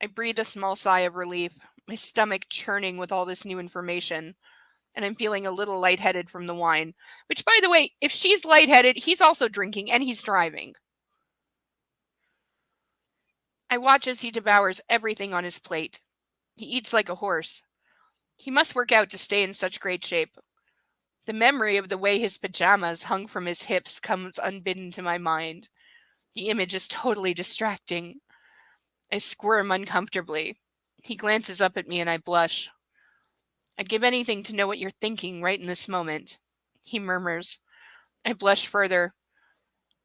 I breathe a small sigh of relief, my stomach churning with all this new information, and I'm feeling a little lightheaded from the wine. Which, by the way, if she's lightheaded, he's also drinking and he's driving. I watch as he devours everything on his plate. He eats like a horse. He must work out to stay in such great shape. The memory of the way his pajamas hung from his hips comes unbidden to my mind. The image is totally distracting. I squirm uncomfortably. He glances up at me and I blush. I'd give anything to know what you're thinking right in this moment. He murmurs. I blush further.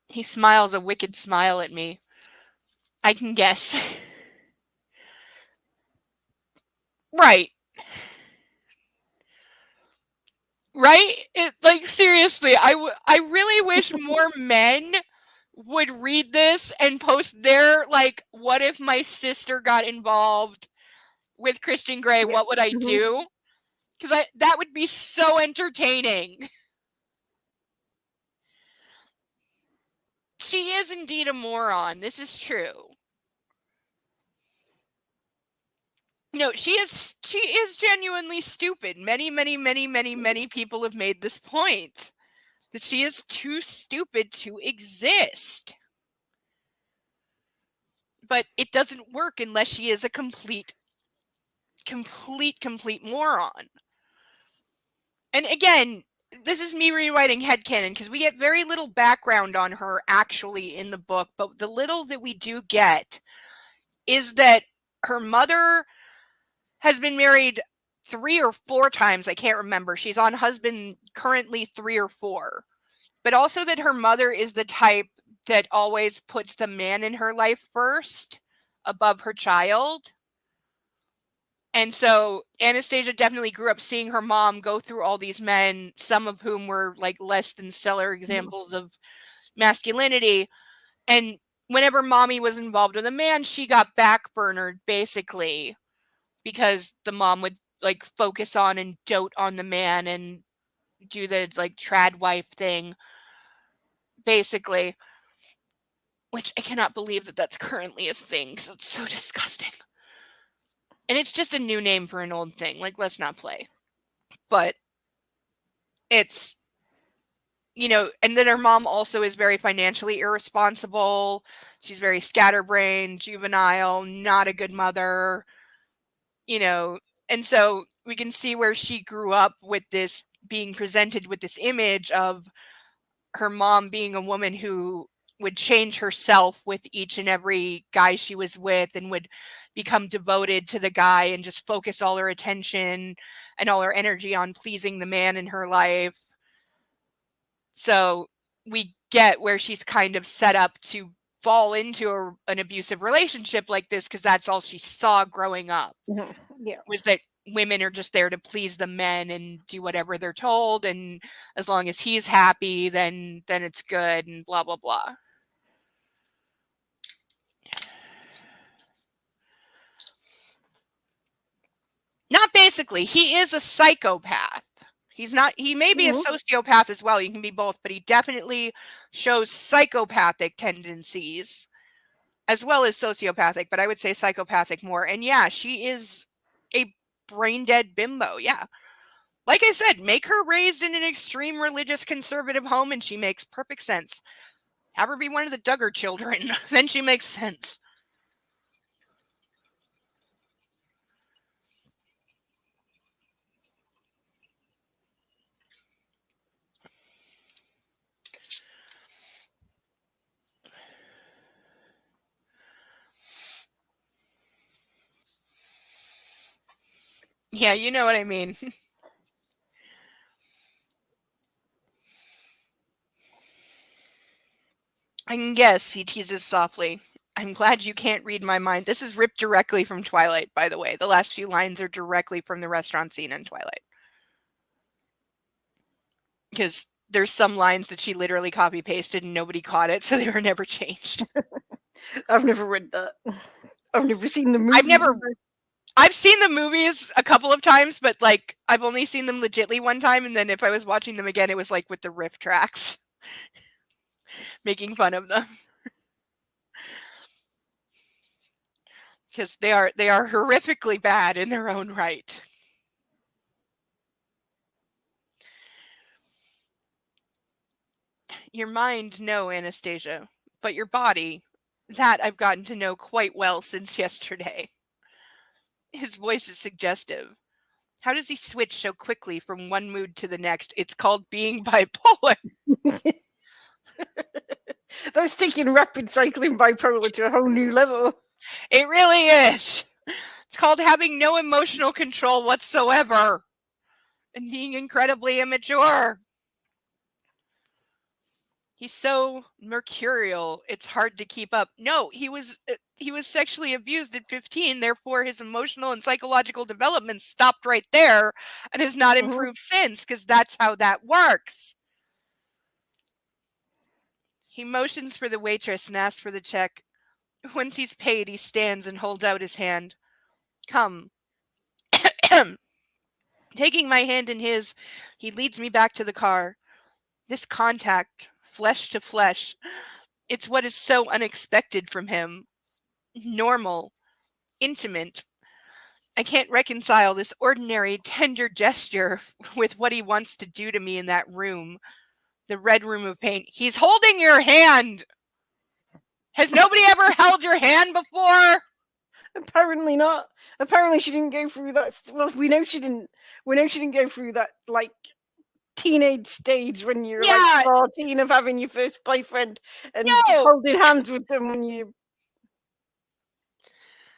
He smiles a wicked smile at me. I can guess. Right. Right? Seriously, I really wish more men would read this and post their, what if my sister got involved with Christian Grey? Yeah. What would I Mhm. do? Because that would be so entertaining. She is indeed a moron. This is true. No, she is genuinely stupid. Many people have made this point. That she is too stupid to exist. But it doesn't work unless she is a complete moron. And again, this is me rewriting headcanon because we get very little background on her actually in the book, but the little that we do get is that her mother has been married 3 or 4 times. I can't remember. She's on husband currently 3 or 4. But also that her mother is the type that always puts the man in her life first above her child. And so Anastasia definitely grew up seeing her mom go through all these men, some of whom were less than stellar examples of masculinity. And whenever mommy was involved with a man, she got backburnered basically because the mom would focus on and dote on the man and do the trad wife thing basically, which I cannot believe that that's currently a thing because it's so disgusting. And it's just a new name for an old thing. Let's not play. But it's, and then her mom also is very financially irresponsible. She's very scatterbrained, juvenile, not a good mother. you know, and so we can see where she grew up with this, being presented with this image of her mom being a woman who would change herself with each and every guy she was with, and would become devoted to the guy and just focus all her attention and all her energy on pleasing the man in her life. So we get where she's kind of set up to fall into an abusive relationship like this, because that's all she saw growing up, Yeah. was that women are just there to please the men and do whatever they're told, and as long as he's happy, then it's good, and blah blah blah. Not basically. He is a psychopath. He's not. He may be a sociopath as well. You can be both, but he definitely shows psychopathic tendencies as well as sociopathic. But I would say psychopathic more. And yeah, she is a brain dead bimbo. Yeah. Like I said, make her raised in an extreme religious conservative home and she makes perfect sense. Have her be one of the Duggar children, then she makes sense. Yeah, you know what I mean. I can guess, he teases softly. I'm glad you can't read my mind. This is ripped directly from Twilight, by the way. The last few lines are directly from the restaurant scene in Twilight. Because there's some lines that she literally copy pasted and nobody caught it, so they were never changed. I've never read that. I've never seen the movie. I've seen the movies a couple of times, but like I've only seen them legitly one time, and then if I was watching them again, it was like with the riff tracks. Making fun of them. Because they are horrifically bad in their own right. Your mind, no, Anastasia. But your body, that I've gotten to know quite well since yesterday. His voice is suggestive. How does he switch so quickly from one mood to the next? It's called being bipolar. That's taking rapid cycling bipolar to a whole new level. It really is. It's called having no emotional control whatsoever and being incredibly immature. He's so mercurial, it's hard to keep up. No, he was sexually abused at 15, therefore his emotional and psychological development stopped right there and has not improved since, because that's how that works. He motions for the waitress and asks for the check. Once he's paid, he stands and holds out his hand. Come. Taking my hand in his, he leads me back to the car. This contact, flesh to flesh, it's what is so unexpected from him. Normal. Intimate. I can't reconcile this ordinary, tender gesture with what he wants to do to me in that room. The red room of pain. He's holding your hand! Has nobody ever held your hand before? Apparently not. Apparently she didn't go through that. Well, we know she didn't go through that, like, teenage stage when you're like 14 of having your first boyfriend and holding hands with them when you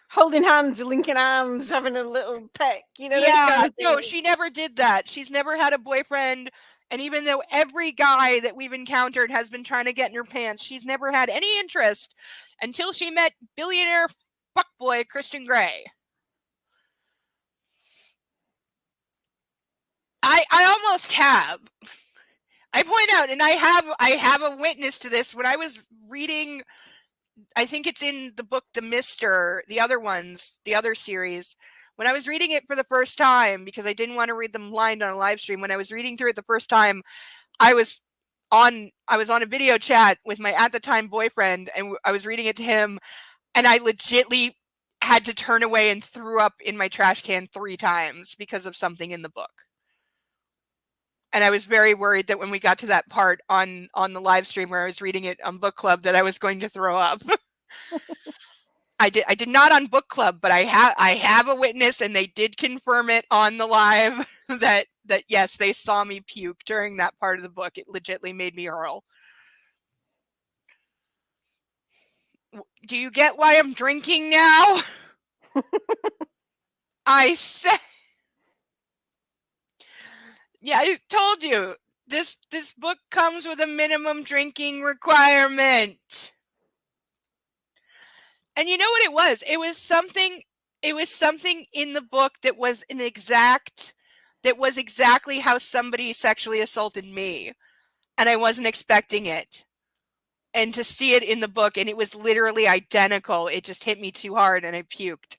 holding hands, linking arms, having a little peck, you know. Yeah, no, she never did that. She's never had a boyfriend, and even though every guy that we've encountered has been trying to get in her pants, she's never had any interest until she met billionaire fuckboy Christian Grey. I almost have. I point out, and I have a witness to this. When I was reading, I think it's in the book The Mister, the other ones, the other series. When I was reading it for the first time, because I didn't want to read them blind on a live stream, when I was reading through it the first time, I was on a video chat with my at the time boyfriend, and I was reading it to him, and I legitly had to turn away and threw up in my trash can 3 times because of something in the book. And I was very worried that when we got to that part on the live stream where I was reading it on book club, that I was going to throw up. I did not on book club, but I have a witness, and they did confirm it on the live that yes, they saw me puke during that part of the book. It legitimately made me hurl. Do you get why I'm drinking now? I said, yeah, I told you this book comes with a minimum drinking requirement. And you know what it was? It was something in the book that was exactly how somebody sexually assaulted me. And I wasn't expecting it. And to see it in the book, and it was literally identical. It just hit me too hard and I puked.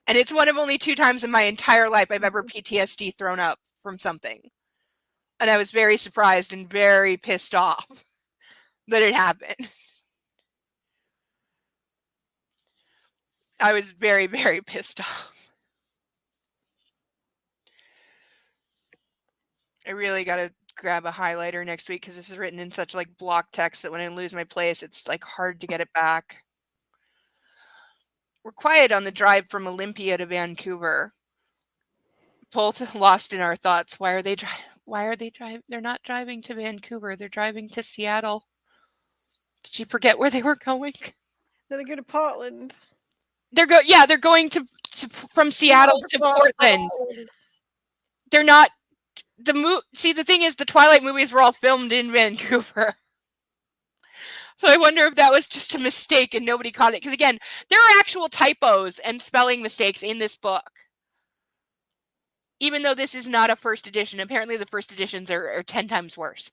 And it's one of only 2 times in my entire life I've ever PTSD thrown up from something. And I was very surprised and very pissed off that it happened. I was very, very pissed off. I really got to grab a highlighter next week because this is written in such like block text that when I lose my place, it's like hard to get it back. We're quiet on the drive from Olympia to Vancouver. Both lost in our thoughts. Why are they driving? They're not driving to Vancouver. They're driving to Seattle. Did you forget where they were going? No, they go to Portland. They're going to from Seattle to Portland. They're not See, the thing is, the Twilight movies were all filmed in Vancouver. So I wonder if that was just a mistake and nobody caught it. Because again, there are actual typos and spelling mistakes in this book. Even though this is not a first edition. Apparently the first editions are 10 times worse.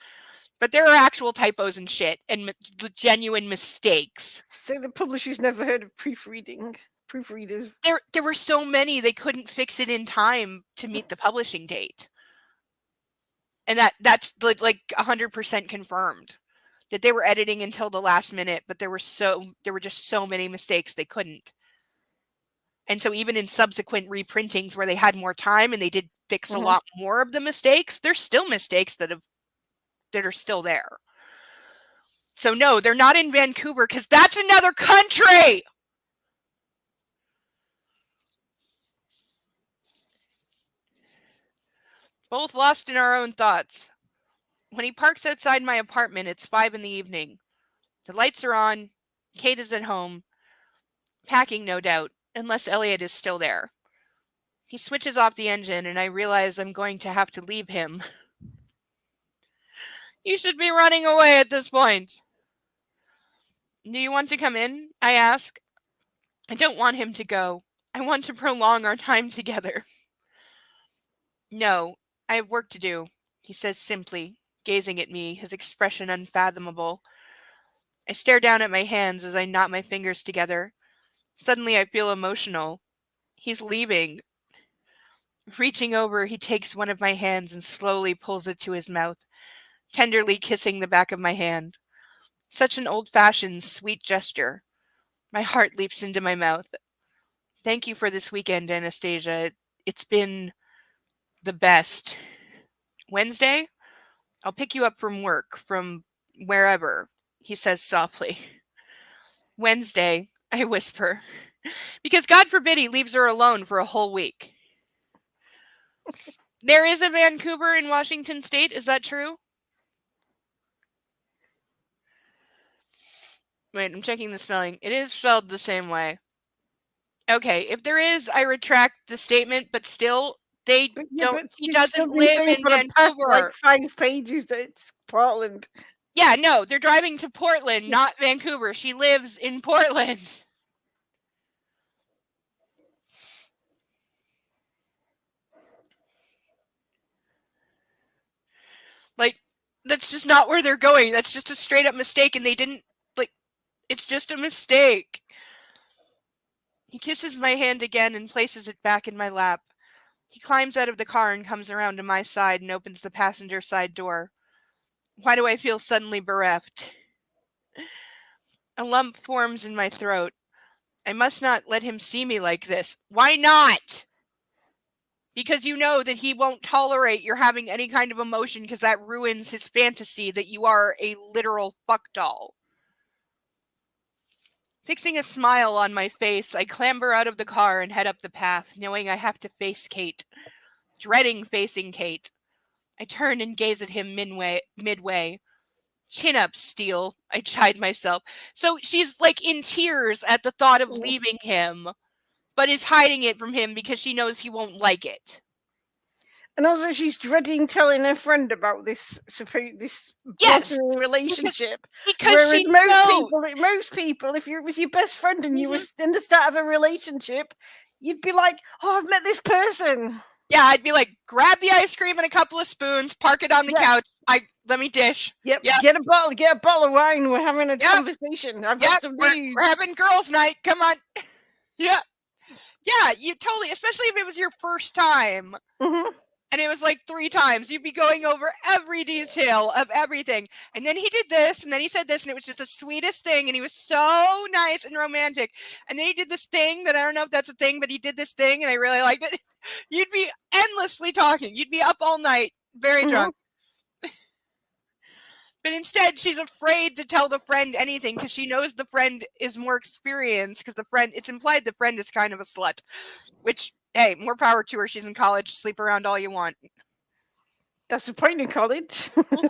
But there are actual typos and shit and genuine mistakes. So the publishers never heard of proofreaders. There were so many they couldn't fix it in time to meet the publishing date. And that's like 100% confirmed that they were editing until the last minute, but there were just so many mistakes they couldn't. And so even in subsequent reprintings where they had more time and they did fix a lot more of the mistakes, there's still mistakes that are still there. So no, they're not in Vancouver because that's another country. Both lost in our own thoughts. When he parks outside my apartment, it's 5 p.m. The lights are on. Kate is at home. Packing, no doubt, unless Elliot is still there. He switches off the engine, and I realize I'm going to have to leave him. You should be running away at this point. Do you want to come in? I ask. I don't want him to go. I want to prolong our time together. No, I have work to do, he says simply, gazing at me, his expression unfathomable. I stare down at my hands as I knot my fingers together. Suddenly I feel emotional. He's leaving. Reaching over, he takes one of my hands and slowly pulls it to his mouth, tenderly kissing the back of my hand. Such an old-fashioned, sweet gesture. My heart leaps into my mouth. Thank you for this weekend, Anastasia. It's been the best. Wednesday? I'll pick you up from work, from wherever, he says softly. Wednesday, I whisper, because God forbid he leaves her alone for a whole week. There is a Vancouver in Washington State, is that true? Wait, I'm checking the spelling. It is spelled the same way. Okay, if there is, I retract the statement, but still, he doesn't live in Vancouver. Like 5 pages that it's Portland. Yeah, no, they're driving to Portland, not Vancouver. She lives in Portland. Like, that's just not where they're going. That's just a straight up mistake, and they didn't, it's just a mistake. He kisses my hand again and places it back in my lap. He climbs out of the car and comes around to my side and opens the passenger side door. Why do I feel suddenly bereft? A lump forms in my throat. I must not let him see me like this. Why not? Because you know that he won't tolerate your having any kind of emotion because that ruins his fantasy that you are a literal fuck doll. Fixing a smile on my face, I clamber out of the car and head up the path, knowing I have to face Kate. Dreading facing Kate. I turn and gaze at him midway. Chin up, Steele, I chide myself. So she's like in tears at the thought of leaving him, but is hiding it from him because she knows he won't like it. And also, she's dreading telling her friend about this blossoming relationship. Because she knows. Most people, if it was your best friend and you were in the start of a relationship, you'd be like, "Oh, I've met this person." Yeah, I'd be like, grab the ice cream and a couple of spoons, park it on the couch. Let me dish. Yep. Get a bottle of wine. We're having a conversation. I've got some news. We're having girls' night. Come on. Yeah, you totally, especially if it was your first time. And it was like 3 times. You'd be going over every detail of everything. And then he did this, and then he said this, and it was just the sweetest thing. And he was so nice and romantic. And then he did this thing that I don't know if that's a thing, but he did this thing, and I really liked it. You'd be endlessly talking. You'd be up all night, very drunk. But instead, she's afraid to tell the friend anything because she knows the friend is more experienced because it's implied the friend is kind of a slut, which, hey, more power to her. She's in college. Sleep around all you want. That's the point in college. Well,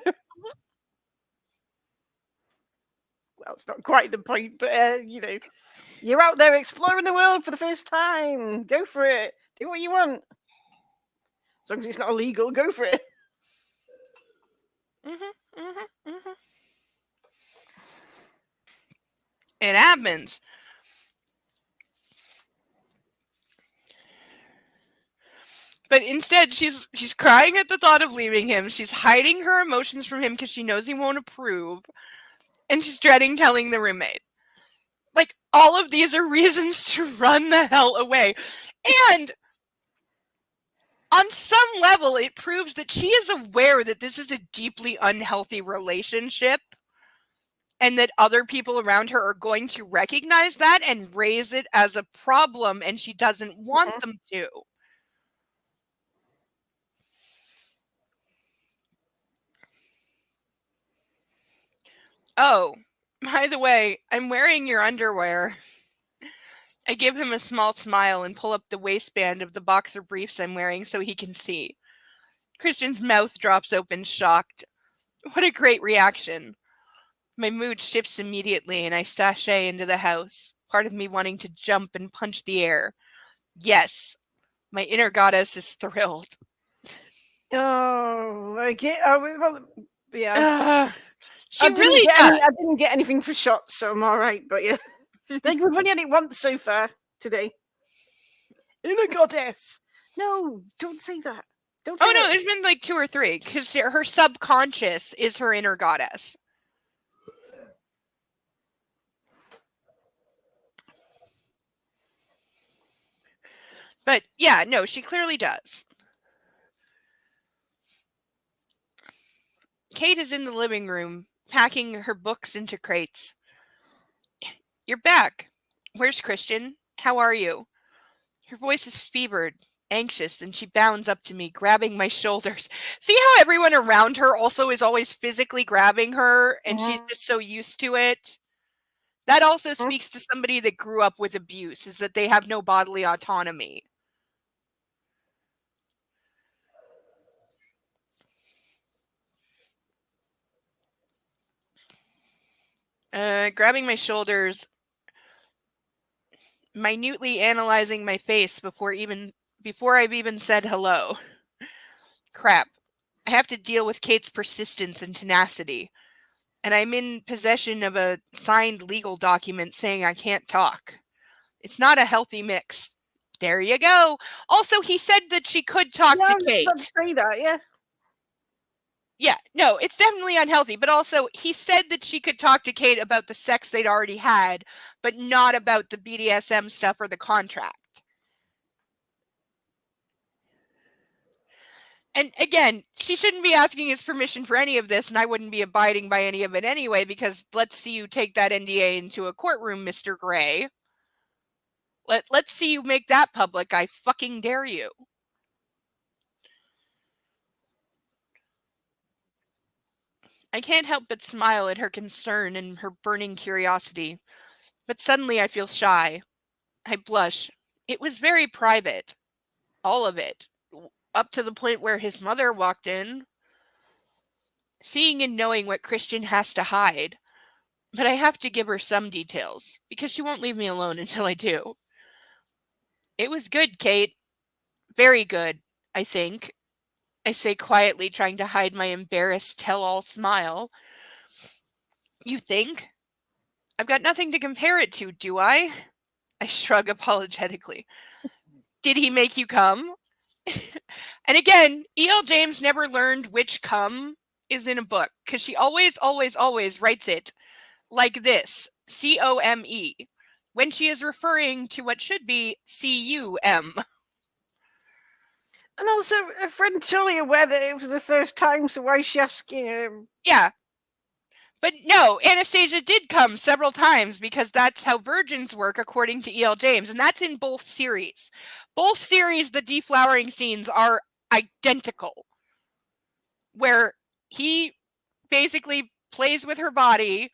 it's not quite the point, but, you're out there exploring the world for the first time. Go for it. Do what you want. As long as it's not illegal, go for it. It happens. But instead, she's crying at the thought of leaving him. She's hiding her emotions from him because she knows he won't approve. And she's dreading telling the roommate. Like, all of these are reasons to run the hell away. And on some level, it proves that she is aware that this is a deeply unhealthy relationship and that other people around her are going to recognize that and raise it as a problem, and she doesn't want them to. Oh, by the way, I'm wearing your underwear. I give him a small smile and pull up the waistband of the boxer briefs I'm wearing so he can see. Christian's mouth drops open, shocked. What a great reaction. My mood shifts immediately and I sashay into the house, part of me wanting to jump and punch the air. Yes, my inner goddess is thrilled. Oh, yeah. She really does. I didn't get anything for shots, so I'm all right. But yeah, we've only had it once so far today. Inner goddess. No, don't say that. Don't. Say no, there's been like 2 or 3 because her subconscious is her inner goddess. But yeah, no, she clearly does. Kate is in the living room, packing her books into crates. You're back. Where's Christian? How are you? Her voice is fevered, anxious, and she bounds up to me, grabbing my shoulders. See how everyone around her also is always physically grabbing her, and she's just so used to it? That also speaks to somebody that grew up with abuse, is that they have no bodily autonomy. Grabbing my shoulders, minutely analyzing my face before I've even said hello. Crap. I have to deal with Kate's persistence and tenacity. And I'm in possession of a signed legal document saying I can't talk. It's not a healthy mix. There you go. Also, he said that she could talk to Kate. Let's say that, yeah. Yeah, no, it's definitely unhealthy. But also, he said that she could talk to Kate about the sex they'd already had, but not about the BDSM stuff or the contract. And again, she shouldn't be asking his permission for any of this, and I wouldn't be abiding by any of it anyway, because let's see you take that NDA into a courtroom, Mr. Gray. Let's see you make that public. I fucking dare you. I can't help but smile at her concern and her burning curiosity. But suddenly I feel shy. I blush. It was very private. All of it. Up to the point where his mother walked in. Seeing and knowing what Christian has to hide. But I have to give her some details, because she won't leave me alone until I do. It was good, Kate. Very good, I think. I say quietly, trying to hide my embarrassed tell-all smile. You think? I've got nothing to compare it to, do I? I shrug apologetically. Did he make you come? And again, E.L. James never learned which come is in a book, because she always writes it like this, C-O-M-E, when she is referring to what should be C-U-M. And also, a friend surely aware that it was the first time, so why is she asking him? Yeah. But no, Anastasia did come several times, because that's how virgins work according to E.L. James, and that's in both series. Both series, the deflowering scenes are identical, where he basically plays with her body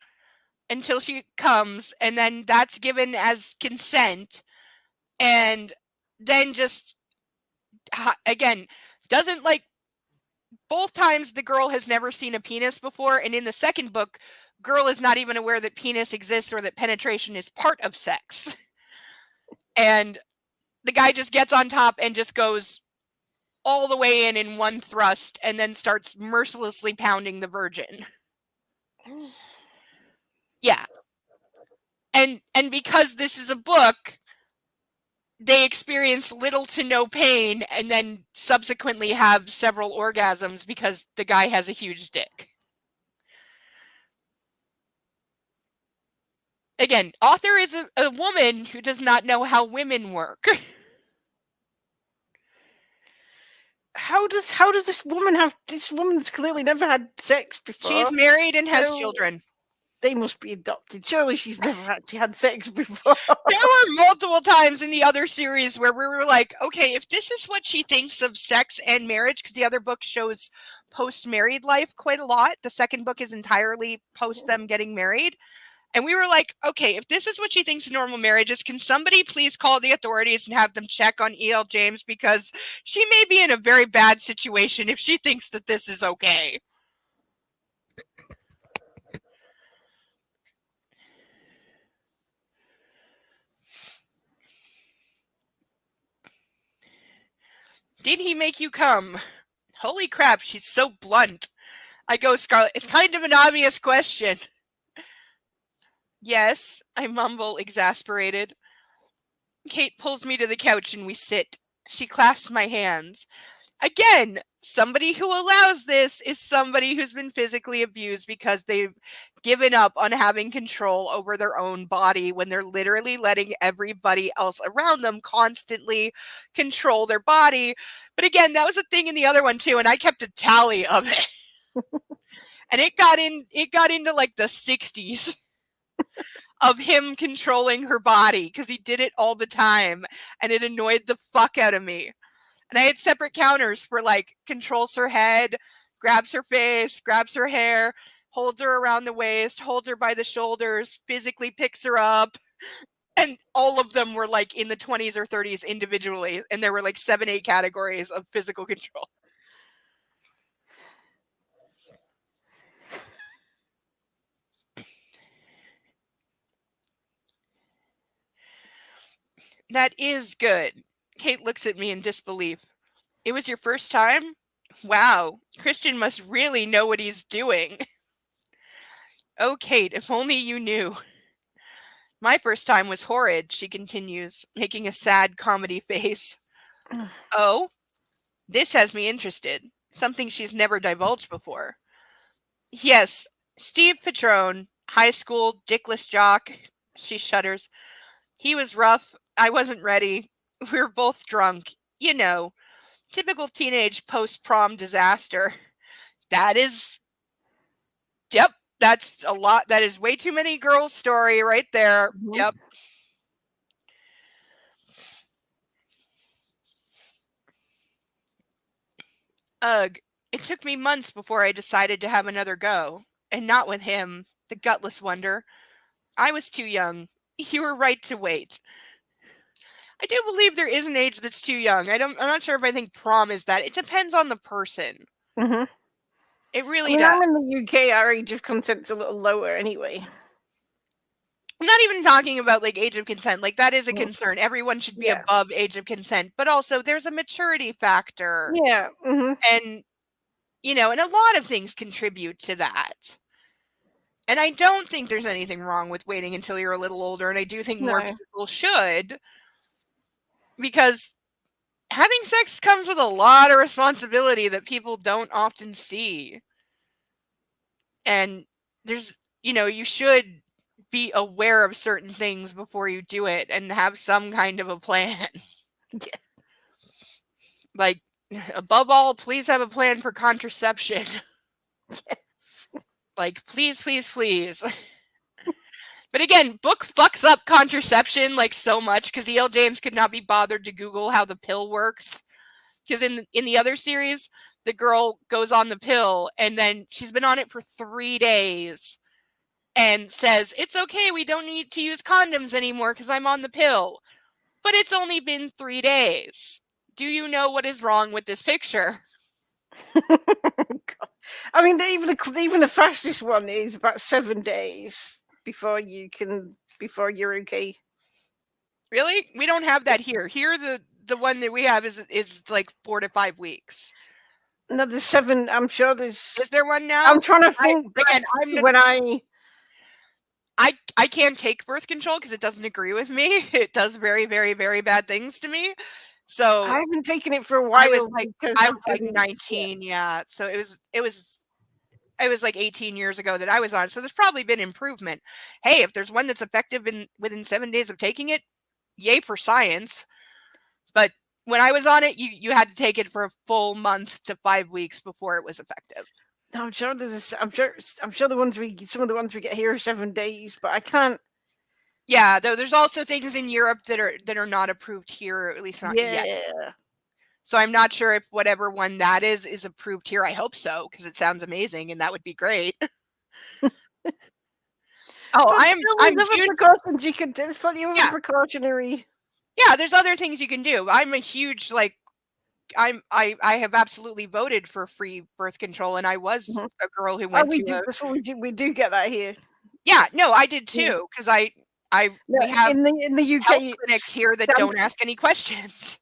until she comes, and then that's given as consent, and then just, again, doesn't like, both times the girl has never seen a penis before, and in the second book, girl is not even aware that penis exists or that penetration is part of sex. And the guy just gets on top and just goes all the way in one thrust, and then starts mercilessly pounding the virgin. Yeah. And because this is a book, they experience little to no pain and then subsequently have several orgasms because the guy has a huge dick. Again, author is a woman who does not know how women work. How does this woman have? This woman's clearly never had sex before. She's married and has children. They must be adopted. Surely she's never actually had sex before. There were multiple times in the other series where we were like, okay, if this is what she thinks of sex and marriage, because the other book shows post-married life quite a lot. The second book is entirely post them getting married. And we were like, okay, if this is what she thinks of normal marriages, can somebody please call the authorities and have them check on E.L. James, because she may be in a very bad situation if she thinks that this is okay. Did he make you come? Holy crap, she's so blunt. I go, Scarlet, it's kind of an obvious question. Yes, I mumble, exasperated. Kate pulls me to the couch and we sit. She clasps my hands. Again, somebody who allows this is somebody who's been physically abused because they've given up on having control over their own body when they're literally letting everybody else around them constantly control their body. But again, that was a thing in the other one too, and I kept a tally of it. And it got into like the 60s of him controlling her body, because he did it all the time, and it annoyed the fuck out of me. And I had separate counters for like controls her head, grabs her face, grabs her hair, holds her around the waist, holds her by the shoulders, physically picks her up. And all of them were like in the 20s or 30s individually. And there were like 7-8 categories of physical control. That is good. Kate looks at me in disbelief. It was your first time? Wow, Christian must really know what he's doing. Oh, Kate, if only you knew. My first time was horrid, she continues, making a sad comedy face. Oh, this has me interested. Something she's never divulged before. Yes, Steve Petrone, high school, dickless jock. She shudders. He was rough. I wasn't ready. We were both drunk. You know, typical teenage post-prom disaster. That is... Yep, that's a lot. That is way too many girls' story right there. Mm-hmm. Yep. Ugh, it took me months before I decided to have another go. And not with him, the gutless wonder. I was too young. you were right to wait. I do believe there is an age that's too young. I'm not sure if I think prom is that. It depends on the person. Mm-hmm. It I really mean, does. I'm in the UK. Our age of consent's a little lower anyway. I'm not even talking about like age of consent. Like that is a Mm. concern. Everyone should be Yeah. above age of consent, but also there's a maturity factor. Yeah. Mm-hmm. And and a lot of things contribute to that. And I don't think there's anything wrong with waiting until you're a little older, and I do think more No. people should, because having sex comes with a lot of responsibility that people don't often see. And there's, you should be aware of certain things before you do it and have some kind of a plan. Yeah. Like, above all, please have a plan for contraception. Yes. Like, please, please, please. But again, book fucks up contraception like so much because E.L. James could not be bothered to Google how the pill works. Because in the other series, the girl goes on the pill and then she's been on it for 3 days and says, it's okay, we don't need to use condoms anymore because I'm on the pill. But it's only been 3 days. Do you know what is wrong with this picture? I mean, even the fastest one is about 7 days before you're okay. Really? We don't have that here. Here, the one that we have is like 4 to 5 weeks. No, there's 7. I'm sure there's. Is there one now? I'm trying to think. I can't take birth control because it doesn't agree with me. It does very, very, very bad things to me. So I haven't taken it for a while. I was like 19, yeah. So it was like 18 years ago that I was on. So there's probably been improvement. Hey, if there's one that's effective within 7 days of taking it, yay for science. But when I was on it, you had to take it for a full month to 5 weeks before it was effective. No, I'm sure I'm sure some of the ones we get here are 7 days, but I can't. Yeah, though there's also things in Europe that are not approved here, or at least not yet. So I'm not sure if whatever one that is approved here. I hope so, because it sounds amazing and that would be great. I'm huge. Precautions you can do. There's plenty of precautionary. Yeah, there's other things you can do. I'm a huge I have absolutely voted for free birth control, and I was a girl who went to. That's what we do. We do get that here. Yeah, no, I did too, because we have in the UK health clinics here that don't ask any questions.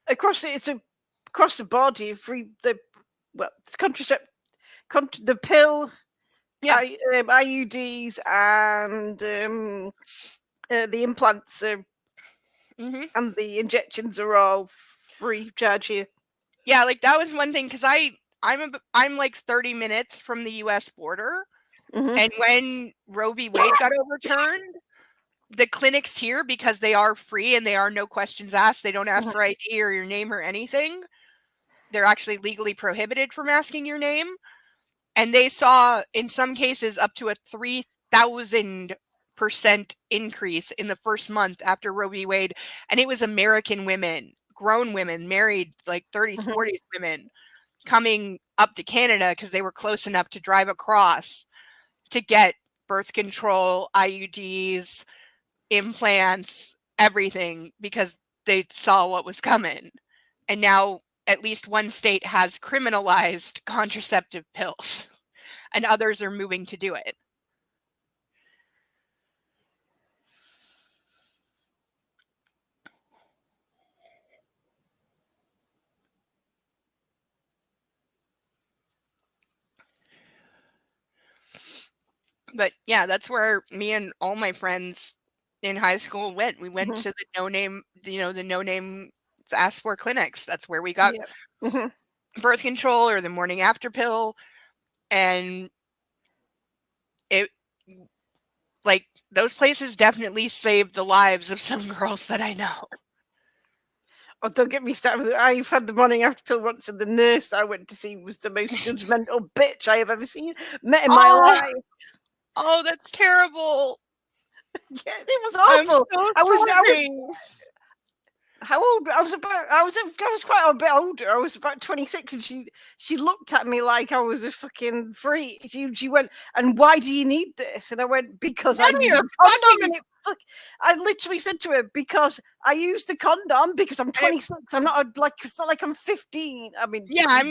Across the board, you free the pill, IUDs, and the implants and the injections are all free charge here. Yeah, like that was one thing because I'm like 30 minutes from the U.S. border, and when Roe v. Wade got overturned, the clinics here, because they are free and they are no questions asked, they don't ask for ID or your name or anything. They're actually legally prohibited from asking your name, and they saw in some cases up to a 3,000% increase in the first month after Roe v. Wade, and it was American women, grown women, married, like 30s, 40s women, coming up to Canada because they were close enough to drive across to get birth control, IUDs, implants, everything, because they saw what was coming. And now at least one state has criminalized contraceptive pills, and others are moving to do it. But yeah, that's where me and all my friends in high school went. We went to the no-name asked for clinics. That's where we got birth control or the morning after pill. And it, like, those places definitely saved the lives of some girls that I know. Oh, don't get me started. I've had the morning after pill once, and the nurse that I went to see was the most judgmental bitch I have ever met in my life. Oh, that's terrible. Yeah, it was awful. I'm so sorry. how old? I was quite a bit older. I was about 26, and she looked at me like I was a fucking freak. She went, "And why do you need this?" And I went, "Because I None of use your a condom." fucking- And I literally said to her, "Because I used a condom because I'm 26. I'm not it's not like I'm 15. I mean, Yeah,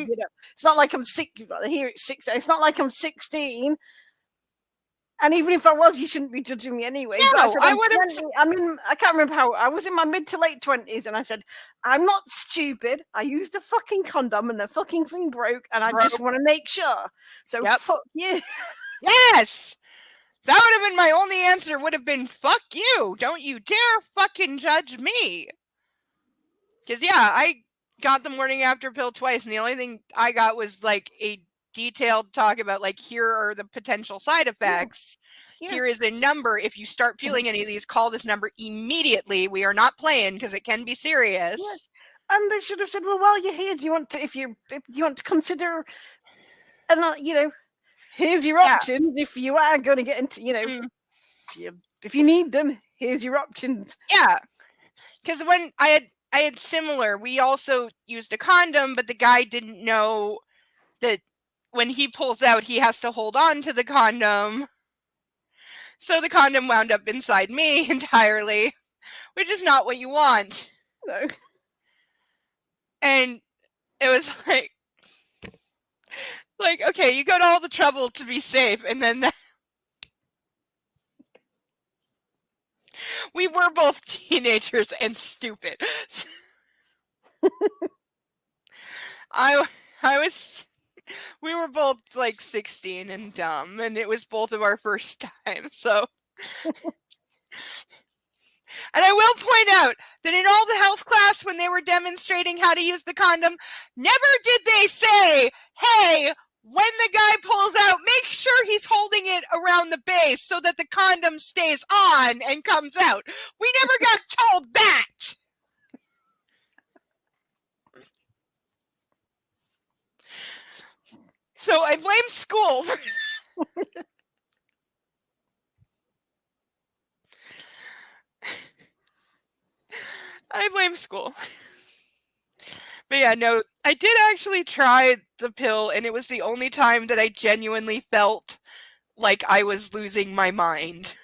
it's not like I'm sick. Here it's 16. It's not like I'm 16." And even if I was, you shouldn't be judging me anyway. No, but I said, I wouldn't. I mean, I can't remember how. I was in my mid to late 20s, and I said, "I'm not stupid. I used a fucking condom, and the fucking thing broke, and I just want to make sure. So fuck you." Yes, that would have been my only answer. Would have been "fuck you." Don't you dare fucking judge me. Because I got the morning after pill twice, and the only thing I got was like a detailed talk about like, here are the potential side effects. Yeah. Here is a number. If you start feeling any of these, call this number immediately. We are not playing because it can be serious. Yeah. And they should have said, "Well, while you're here, do you want to, if you want to consider, and here's your options if you are going to get into, if you need them, here's your options." Yeah, because when I had similar, we also used a condom, but the guy didn't know that when he pulls out, he has to hold on to the condom. So the condom wound up inside me entirely, which is not what you want. No. And it was like, okay, you go to all the trouble to be safe, and then we were both teenagers and stupid. We were both like 16 and dumb, and it was both of our first time. So, and I will point out that in all the health class, when they were demonstrating how to use the condom, never did they say, "Hey, when the guy pulls out, make sure he's holding it around the base so that the condom stays on and comes out." We never got told that. So I blame school. I blame school. But yeah, no, I did actually try the pill, and it was the only time that I genuinely felt like I was losing my mind.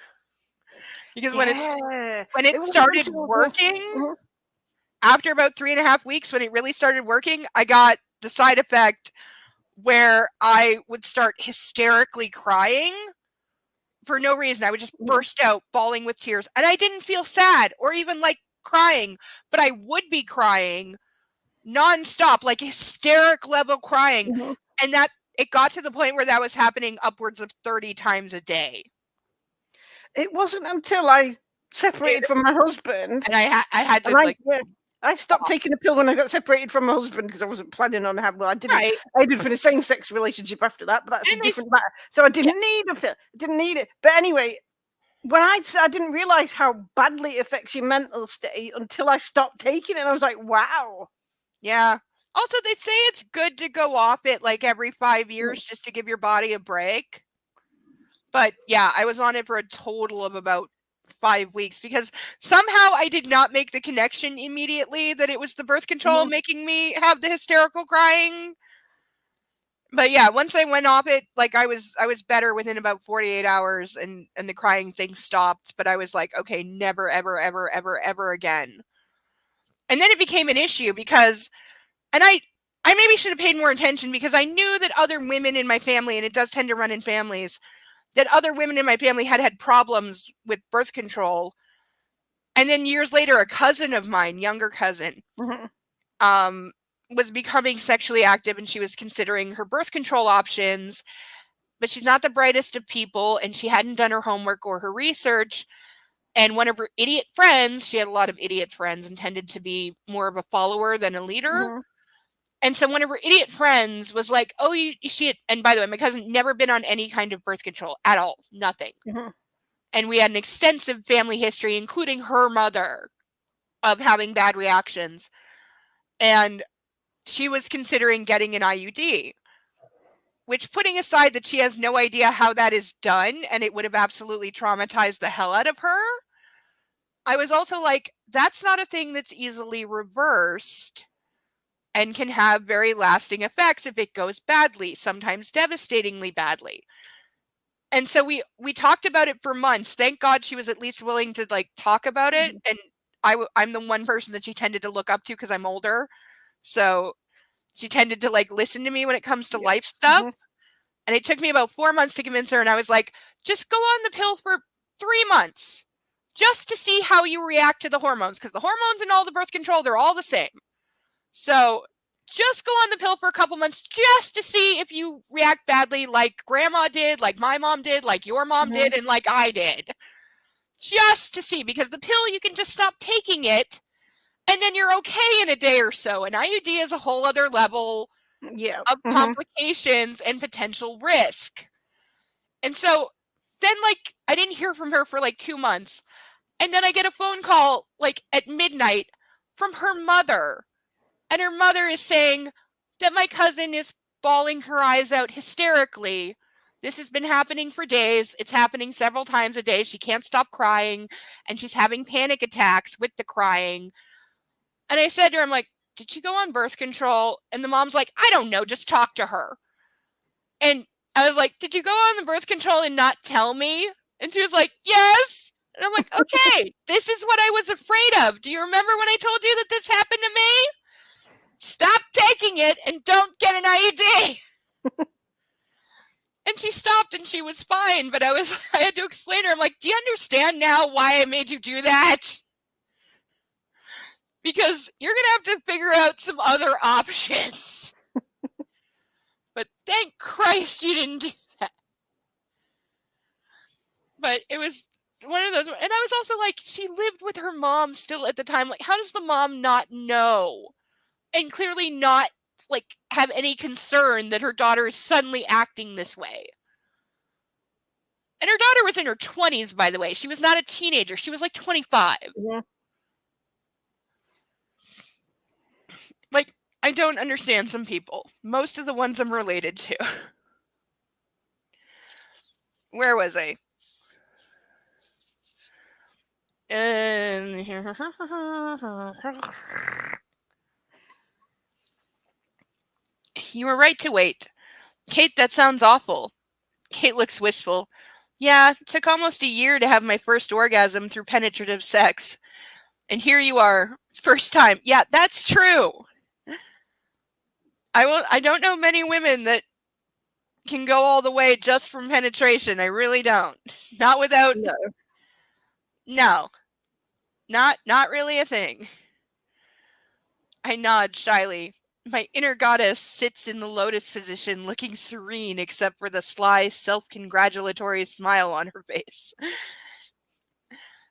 Because when it started working, after about 3.5 weeks, when it really started working, I got the side effect where I would start hysterically crying for no reason. I would just burst out bawling with tears, and I didn't feel sad or even like crying, but I would be crying nonstop, like hysteric level crying. And that it got to the point where that was happening upwards of 30 times a day. It wasn't until I separated from my husband, and I had to I stopped taking a pill when I got separated from my husband because I wasn't planning on having. Well, I didn't. I ended up in a same-sex relationship after that, but that's a different matter. So I didn't need a pill. I didn't need it. But anyway, when I didn't realize how badly it affects your mental state until I stopped taking it. And I was like, wow. Yeah. Also, they say it's good to go off it like every 5 years just to give your body a break. But yeah, I was on it for a total of about 5 weeks because somehow I did not make the connection immediately that it was the birth control making me have the hysterical crying. But yeah, once I went off it, like I was better within about 48 hours and the crying thing stopped. But I was like, okay, never, ever, ever, ever, ever again. And then it became an issue because, and I maybe should have paid more attention because I knew that other women in my family, and it does tend to run in families, that other women in my family had problems with birth control. And then years later, a cousin of mine, younger cousin, was becoming sexually active, and she was considering her birth control options, but she's not the brightest of people, and she hadn't done her homework or her research. And one of her idiot friends, she had a lot of idiot friends and tended to be more of a follower than a leader. And so one of her idiot friends was like, "Oh, and by the way, my cousin never been on any kind of birth control at all, nothing." And we had an extensive family history, including her mother, of having bad reactions. And she was considering getting an IUD, which, putting aside that she has no idea how that is done, and it would have absolutely traumatized the hell out of her, I was also like, that's not a thing that's easily reversed and can have very lasting effects if it goes badly, sometimes devastatingly badly. And so we talked about it for months. Thank God she was at least willing to like talk about it. And I'm the one person that she tended to look up to because I'm older. So she tended to like listen to me when it comes to life stuff. And it took me about 4 months to convince her. And I was like, just go on the pill for 3 months just to see how you react to the hormones. Because the hormones and all the birth control, they're all the same. So just go on the pill for a couple months just to see if you react badly like grandma did, like my mom did, like your mom did, and like I did. Just to see, because the pill, you can just stop taking it and then you're okay in a day or so. An IUD is a whole other level of complications and potential risk. And so then like I didn't hear from her for like 2 months. And then I get a phone call like at midnight from her mother. And her mother is saying that my cousin is bawling her eyes out hysterically. This has been happening for days. It's happening several times a day. She can't stop crying, and she's having panic attacks with the crying. And I said to her, I'm like, did she go on birth control? And the mom's like, I don't know, just talk to her. And I was like, did you go on the birth control and not tell me? And she was like, yes. And I'm like, okay, this is what I was afraid of. Do you remember when I told you that this happened to me? Stop taking it and don't get an IUD. And she stopped and she was fine, but I had to explain to her, I'm like, do you understand now why I made you do that? Because you're going to have to figure out some other options. But thank Christ you didn't do that. But it was one of those, and I was also like, she lived with her mom still at the time. Like, how does the mom not know? And clearly not like have any concern that her daughter is suddenly acting this way. And her daughter was in her 20s, by the way. She was not a teenager. She was like 25. Yeah. Like, I don't understand some people. Most of the ones I'm related to. Where was I? You were right to wait. Kate, that sounds awful. Kate looks wistful. Yeah, it took almost a year to have my first orgasm through penetrative sex. And here you are, first time. Yeah, that's true. I don't know many women that can go all the way just from penetration. I really don't. Not without. No. Not really a thing. I nod shyly. My inner goddess sits in the lotus position, looking serene except for the sly, self-congratulatory smile on her face.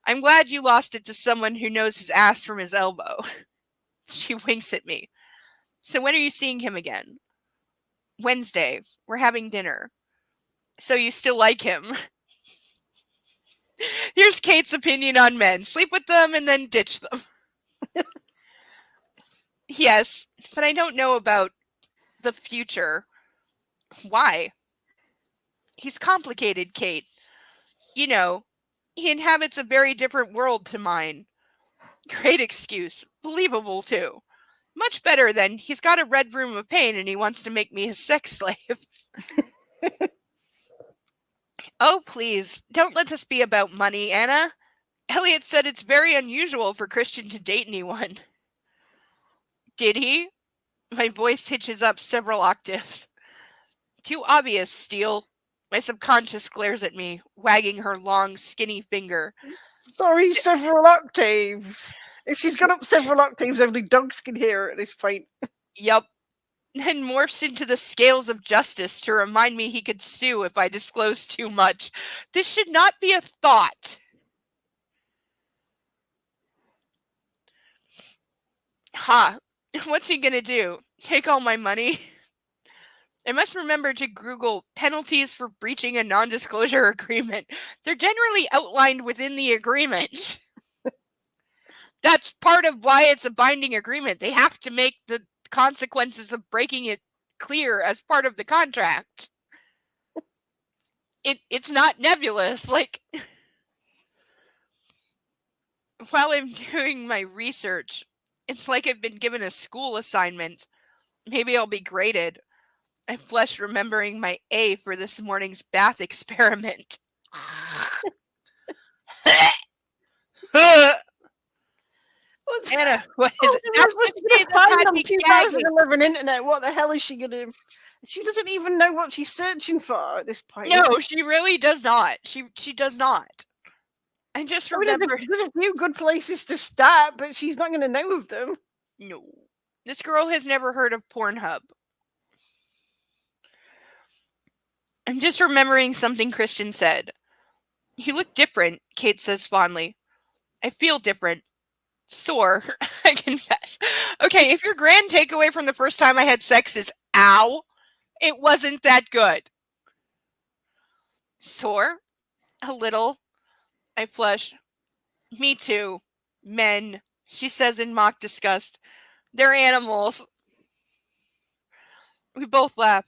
I'm glad you lost it to someone who knows his ass from his elbow. She winks at me. So when are you seeing him again? Wednesday. We're having dinner. So you still like him? Here's Kate's opinion on men. Sleep with them and then ditch them. Yes, but I don't know about the future. Why? He's complicated, Kate. You know, he inhabits a very different world to mine. Great excuse. Believable, too. Much better than he's got a red room of pain and he wants to make me his sex slave. Oh, please, don't let this be about money, Anna. Elliot said it's very unusual for Christian to date anyone. Did he? My voice hitches up several octaves. Too obvious, Steele. My subconscious glares at me, wagging her long, skinny finger. Sorry, several octaves. If she's gone up several octaves, only dogs can hear her at this point. Yup. And morphs into the scales of justice to remind me he could sue if I disclose too much. This should not be a thought. Ha! What's he gonna do? Take all my money? I must remember to Google penalties for breaching a non-disclosure agreement. They're generally outlined within the agreement. That's part of why it's a binding agreement. They have to make the consequences of breaking it clear as part of the contract. It's not nebulous. Like, while I'm doing my research, it's like I've been given a school assignment. Maybe I'll be graded. I flushed, remembering my A for this morning's bath experiment. Anna, what is it? That's what she's gonna find on 2011 internet. What the hell is she gonna? She doesn't even know what she's searching for at this point. No, she really does not. She does not. I just remember. There's a few good places to start, but she's not going to know of them. No, this girl has never heard of Pornhub. I'm just remembering something Christian said. You look different, Kate says fondly. I feel different. Sore, I confess. Okay, if your grand takeaway from the first time I had sex is ow, it wasn't that good. Sore? A little. I flush. Me too. Men, she says in mock disgust. They're animals. We both laugh.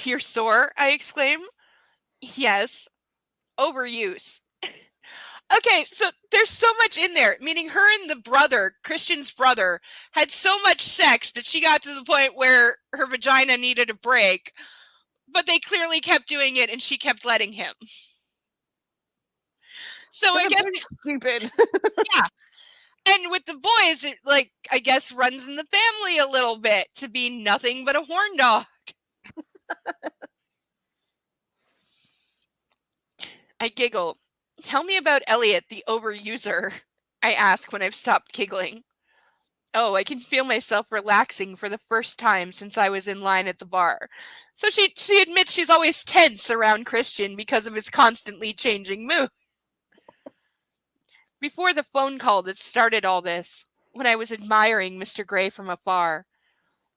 You're sore? I exclaim. Yes. Overuse. Okay, so there's so much in there, meaning her and the brother, Christian's brother, had so much sex that she got to the point where her vagina needed a break, but they clearly kept doing it and she kept letting him. So I guess stupid. Yeah. And with the boys, it I guess runs in the family a little bit to be nothing but a horn dog. I giggle. Tell me about Elliot, the overuser, I ask when I've stopped giggling. Oh, I can feel myself relaxing for the first time since I was in line at the bar. So she admits she's always tense around Christian because of his constantly changing mood. Before the phone call that started all this, when I was admiring Mr. Gray from afar,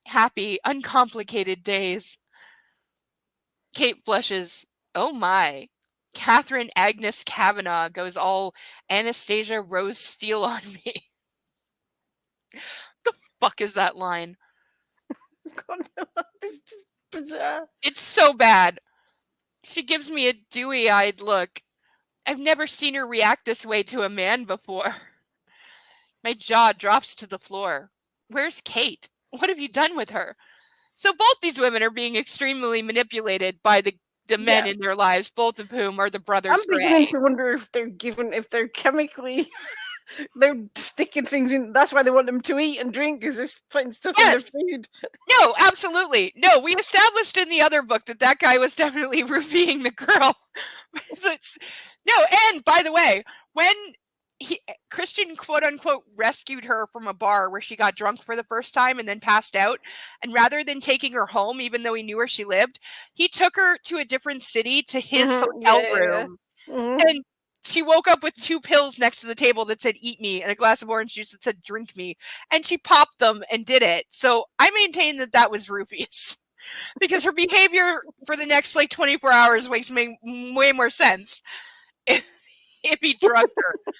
happy, uncomplicated days. Kate blushes. Oh my. Catherine Agnes Kavanaugh goes all Anastasia Rose Steele on me. The fuck is that line? God, no, this is bizarre. It's so bad. She gives me a dewy-eyed look. I've never seen her react this way to a man before. My jaw drops to the floor. Where's Kate? What have you done with her? So both these women are being extremely manipulated by the men in their lives, both of whom are the brothers I'm beginning to wonder if they're chemically, they're sticking things in. That's why they want them to eat and drink, because they're putting stuff in their food. No, absolutely. No, we established in the other book that guy was definitely roofying the girl. No, and by the way, when Christian quote unquote rescued her from a bar where she got drunk for the first time and then passed out, and rather than taking her home, even though he knew where she lived, he took her to a different city to his hotel room. And she woke up with 2 pills next to the table that said eat me and a glass of orange juice that said drink me, and she popped them and did it. So I maintain that was roofies. Because her behavior for the next 24 hours makes way more sense if he drugged her.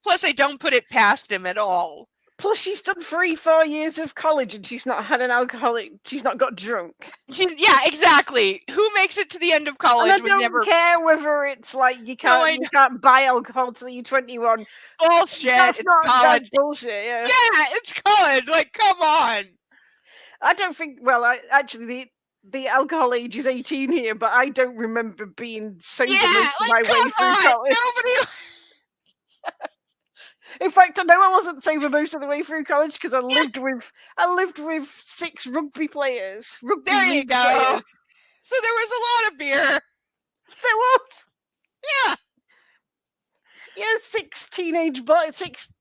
Plus, I don't put it past him at all. Plus, she's done 3-4 years of college and she's not had an alcoholic. She's not got drunk. Yeah, exactly. Who makes it to the end of college? And I don't care whether it's you can't buy alcohol till you're 21. Bullshit. That's not college. Bullshit. Yeah, it's college. Come on. I don't think. Well, actually, the alcohol age is 18 here, but I don't remember being sober my way through college. Nobody. In fact, I know I wasn't sober most of the way through college because I lived with 6 rugby players. There you go. Players. So there was a lot of beer. There was. Yeah. Yeah, 6 teenage boys, 6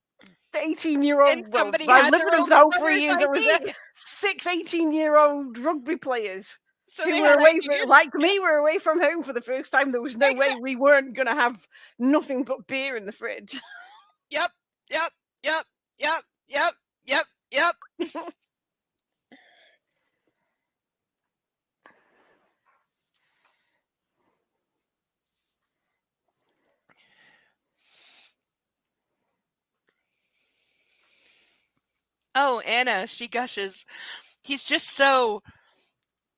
18-year-old. And somebody I had lived their with them own the whole 3 years. I was there. 6 18-year-old rugby players. So who were away from, like me, were away from home for the first time. There was no way we weren't going to have nothing but beer in the fridge. Yep. Oh, Anna, she gushes. He's just so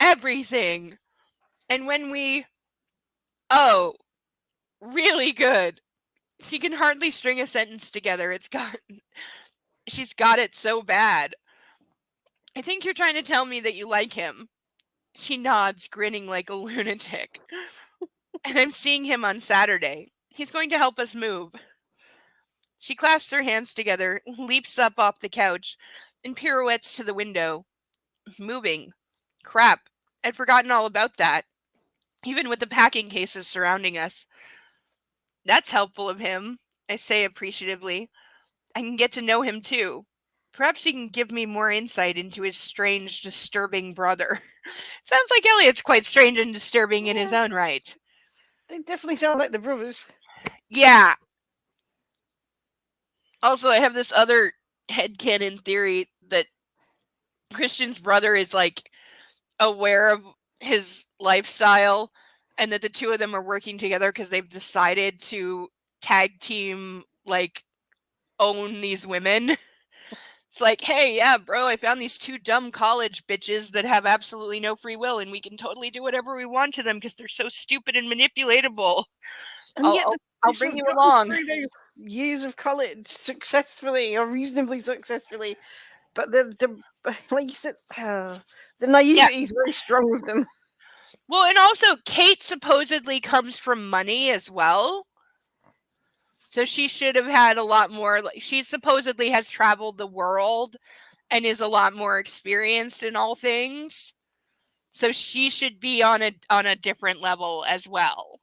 everything. And when really good. She can hardly string a sentence together. She's got it so bad. I think you're trying to tell me that you like him. She nods, grinning like a lunatic. And I'm seeing him on Saturday. He's going to help us move. She clasps her hands together, leaps up off the couch, and pirouettes to the window. Moving. Crap. I'd forgotten all about that. Even with the packing cases surrounding us. That's helpful of him, I say appreciatively. I can get to know him too. Perhaps he can give me more insight into his strange, disturbing brother. Sounds like Elliot's quite strange and disturbing in his own right. They definitely sound like the brothers. Yeah. Also, I have this other headcanon theory that Christian's brother is like aware of his lifestyle and that the two of them are working together because they've decided to tag team, like, own these women. It's like, hey, yeah, bro, I found these two dumb college bitches that have absolutely no free will, and we can totally do whatever we want to them because they're so stupid and manipulatable. And yet I'll bring you along. Through those years of college successfully or reasonably successfully, but the like you said, the naivety is very strong with them. Well, and also Kate supposedly comes from money as well. So she should have had a lot more. She supposedly has traveled the world and is a lot more experienced in all things. So she should be on a different level as well.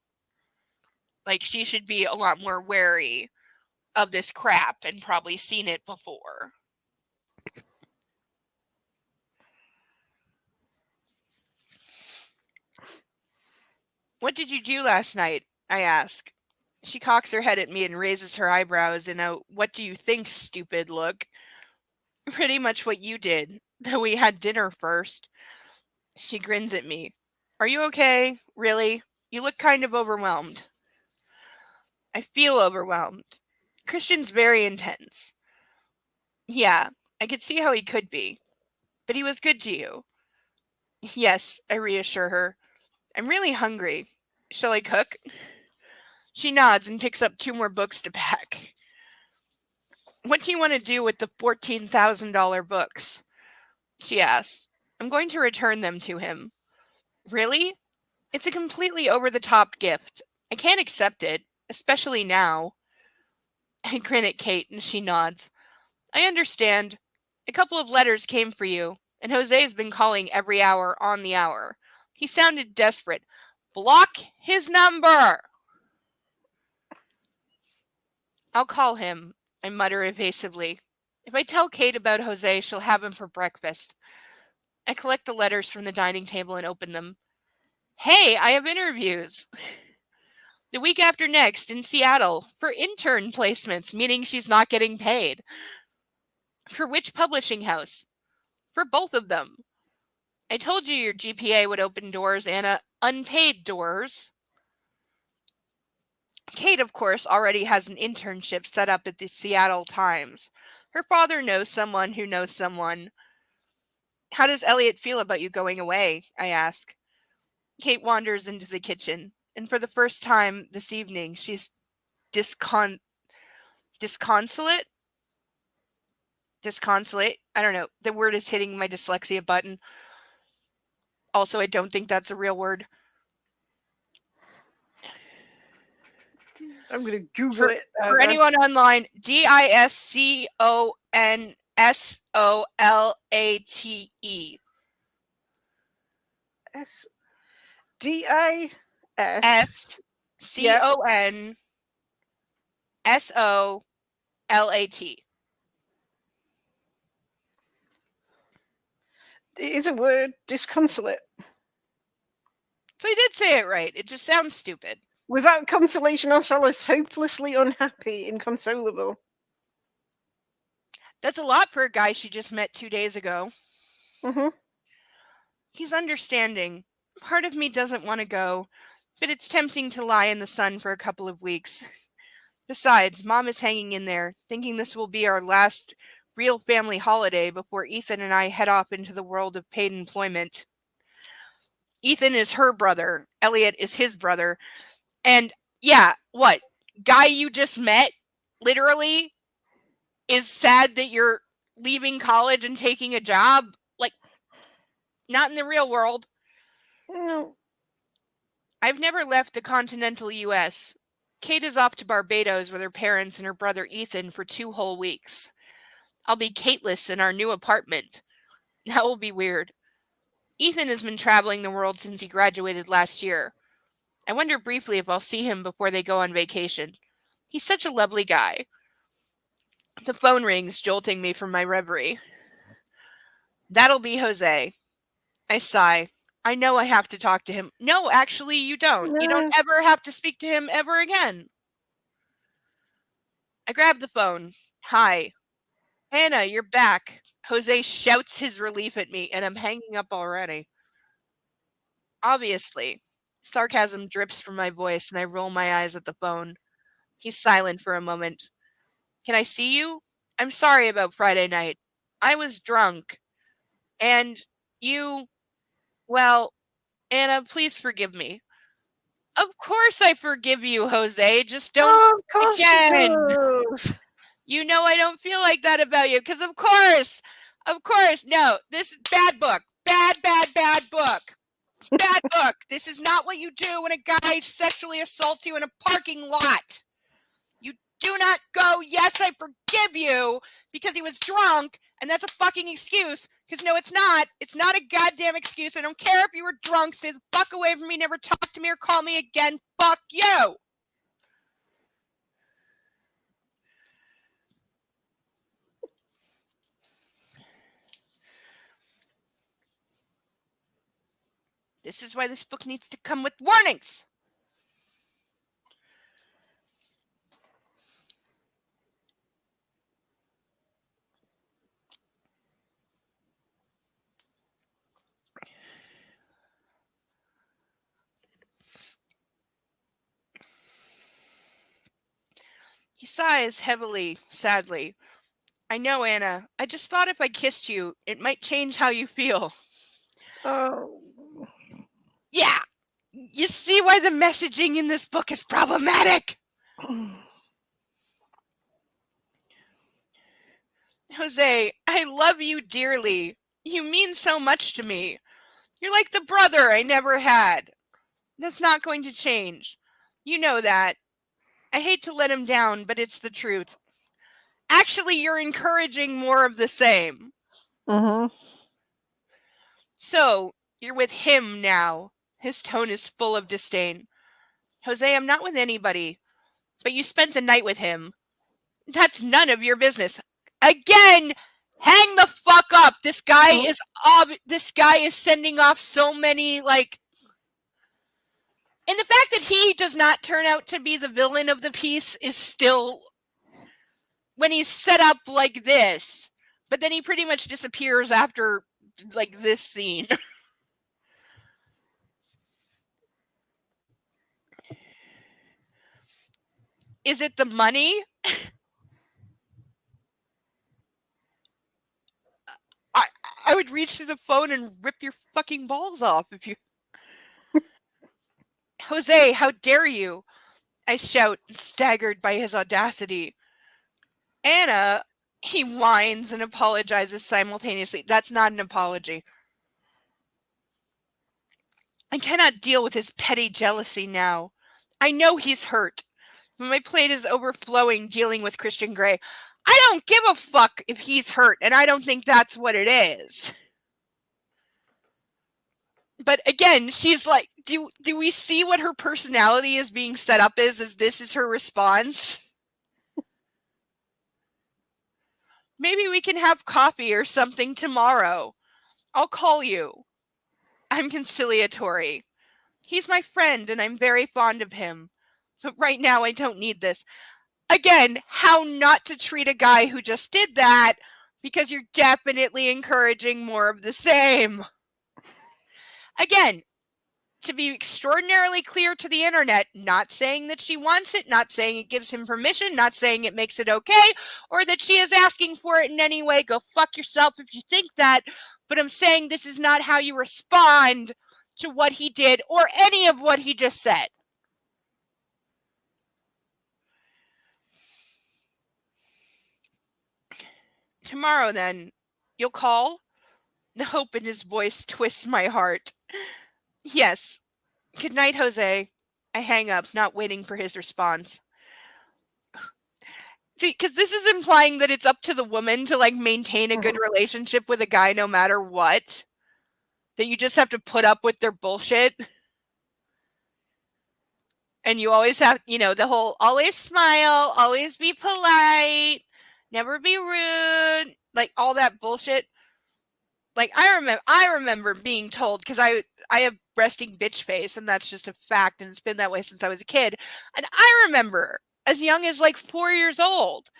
Like, she should be a lot more wary of this crap and probably seen it before. What did you do last night? I ask. She cocks her head at me and raises her eyebrows in a "what do you think, stupid" look. Pretty much what you did, though we had dinner first. She grins at me. Are you okay? Really? You look kind of overwhelmed. I feel overwhelmed. Christian's very intense. Yeah, I could see how he could be. But he was good to you. Yes, I reassure her. I'm really hungry. Shall I cook? She nods and picks up 2 more books to pack. What do you want to do with the $14,000 books? She asks. I'm going to return them to him. Really? It's a completely over-the-top gift. I can't accept it, especially now. I grin at Kate and she nods. I understand. A couple of letters came for you, and Jose's been calling every hour on the hour. He sounded desperate. Block his number! I'll call him, I mutter evasively. If I tell Kate about Jose, she'll have him for breakfast. I collect the letters from the dining table and open them. Hey, I have interviews. The week after next in Seattle for intern placements, meaning she's not getting paid. For which publishing house? For both of them. I told you your GPA would open doors, Anna. Unpaid doors. Kate, of course, already has an internship set up at the Seattle Times. Her father knows someone who knows someone. How does Elliot feel about you going away? I ask. Kate wanders into the kitchen, and for the first time this evening, she's disconsolate? Disconsolate? I don't know. The word is hitting my dyslexia button. Also, I don't think that's a real word. I'm going to Google it. For anyone online, DISCONSOLATE. DISCONSOLAT. It is a word, disconsolate. So I did say it right. It just sounds stupid. Without consolation or solace, hopelessly unhappy, inconsolable. That's a lot for a guy she just met 2 days ago. Mm-hmm. He's understanding. Part of me doesn't want to go, but it's tempting to lie in the sun for a couple of weeks. Besides, Mom is hanging in there, thinking this will be our last real family holiday before Ethan and I head off into the world of paid employment. Ethan is her brother. Elliot is his brother. And yeah, what? guy you just met, literally, is sad that you're leaving college and taking a job. Like, not in the real world. No. I've never left the continental U.S. Kate is off to Barbados with her parents and her brother Ethan for 2 whole weeks. I'll be Kateless in our new apartment. That will be weird. Ethan has been traveling the world since he graduated last year. I wonder briefly if I'll see him before they go on vacation. He's such a lovely guy. The phone rings, jolting me from my reverie. That'll be Jose. I sigh. I know I have to talk to him. No, actually, you don't. You don't ever have to speak to him ever again. I grab the phone. Hi. Anna, you're back. Jose shouts his relief at me, and I'm hanging up already. Obviously. Sarcasm drips from my voice, and I roll my eyes at the phone. He's silent for a moment. Can I see you? I'm sorry about Friday night. I was drunk. And you... Well, Anna, please forgive me. Of course I forgive you, Jose. Just don't... Oh, of course again. you do. You know I don't feel like that about you, because of course, no, this is bad book. Bad book. Bad book. This is not what you do when a guy sexually assaults you in a parking lot. You do not go, yes, I forgive you, because he was drunk, and that's a fucking excuse, because no, it's not. It's not a goddamn excuse. I don't care if you were drunk. Stay the fuck away from me. Never talk to me or call me again. Fuck you. This is why this book needs to come with warnings. He sighs heavily, sadly. I know, Anna. I just thought if I kissed you, it might change how you feel. Oh. Yeah. You see why the messaging in this book is problematic? Jose, I love you dearly. You mean so much to me. You're like the brother I never had. That's not going to change. You know that. I hate to let him down, but it's the truth. Actually, you're encouraging more of the same. So, you're with him now. His tone is full of disdain. Jose, I'm not with anybody, but you spent the night with him. That's none of your business. Again, hang the fuck up. This guy is sending off so many, like... And the fact that he does not turn out to be the villain of the piece is still... When he's set up like this, but then he pretty much disappears after, like, this scene. Is it the money? I would reach through the phone and rip your fucking balls off if you... Jose, how dare you? I shout, staggered by his audacity. Anna, he whines and apologizes simultaneously. That's not an apology. I cannot deal with his petty jealousy now. I know he's hurt, but my plate is overflowing dealing with Christian Grey. I don't give a fuck if he's hurt, and I don't think that's what it is. But again, she's like, do we see what her personality is being set up as this is her response? Maybe we can have coffee or something tomorrow. I'll call you. I'm conciliatory. He's my friend, and I'm very fond of him. But right now, I don't need this. Again, how not to treat a guy who just did that, because you're definitely encouraging more of the same. Again, to be extraordinarily clear to the internet, not saying that she wants it, not saying it gives him permission, not saying it makes it okay, or that she is asking for it in any way. Go fuck yourself if you think that. But I'm saying this is not how you respond to what he did or any of what he just said. Tomorrow, then, you'll call? The hope in his voice twists my heart. Yes. Good night, Jose. I hang up, not waiting for his response. See, because this is implying that it's up to the woman to, like, maintain a good relationship with a guy no matter what. That you just have to put up with their bullshit. And you always have, the whole always smile, always be polite, never be rude, like all that bullshit. Like I remember being told, because I have resting bitch face, and that's just a fact, and it's been that way since I was a kid. And I remember as young as like 4 years old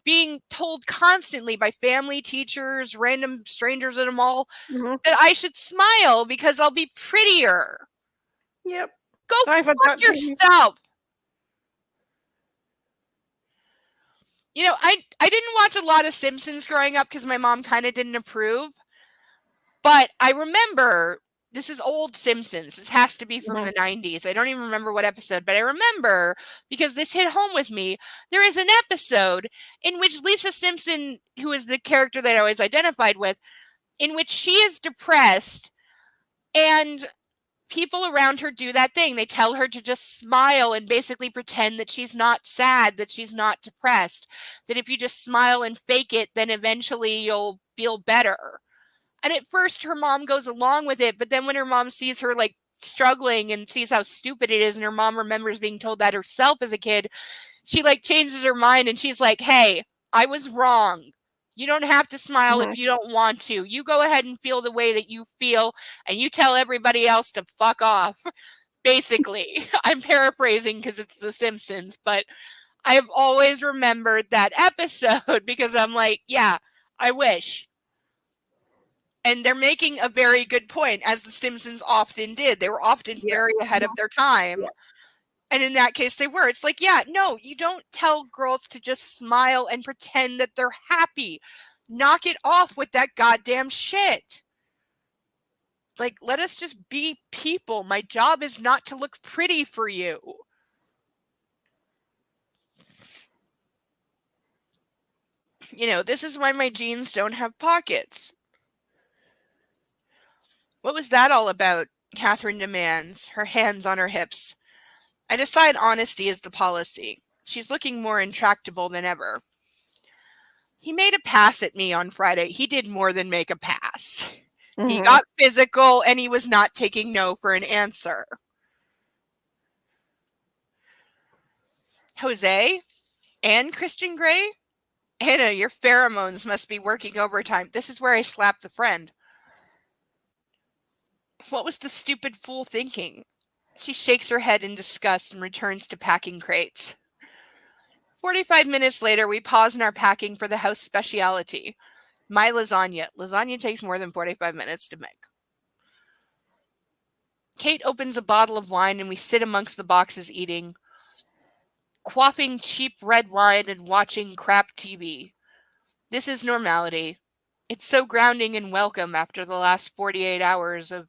being told constantly by family, teachers, random strangers at a mall that I should smile because I'll be prettier. Yep. Go fuck yourself. I didn't watch a lot of Simpsons growing up because my mom kind of didn't approve. But I remember, this is old Simpsons. This has to be from the 90s. I don't even remember what episode, but I remember, because this hit home with me, there is an episode in which Lisa Simpson, who is the character that I always identified with, in which she is depressed, and people around her do that thing. They tell her to just smile and basically pretend that she's not sad, that she's not depressed, that if you just smile and fake it, then eventually you'll feel better. And at first her mom goes along with it, but then when her mom sees her like struggling and sees how stupid it is, and her mom remembers being told that herself as a kid, she like changes her mind, and she's like, hey, I was wrong. You don't have to smile if you don't want to. You go ahead and feel the way that you feel, and you tell everybody else to fuck off. Basically, I'm paraphrasing because it's The Simpsons, but I have always remembered that episode because I'm like, yeah, I wish. And they're making a very good point, as The Simpsons often did. They were often very ahead of their time. And in that case, they were. It's like, yeah, no, you don't tell girls to just smile and pretend that they're happy. Knock it off with that goddamn shit. Like, let us just be people. My job is not to look pretty for you. This is why my jeans don't have pockets. What was that all about? Catherine demands, her hands on her hips. I decide honesty is the policy. She's looking more intractable than ever. He made a pass at me on Friday. He did more than make a pass. He got physical, and he was not taking no for an answer. Jose? And Christian Grey? Anna, your pheromones must be working overtime. This is where I slapped the friend. What was the stupid fool thinking? She shakes her head in disgust and returns to packing crates. 45 minutes later, we pause in our packing for the house speciality. My lasagna. Lasagna takes more than 45 minutes to make. Kate opens a bottle of wine, and we sit amongst the boxes eating, quaffing cheap red wine and watching crap TV. This is normality. It's so grounding and welcome after the last 48 hours of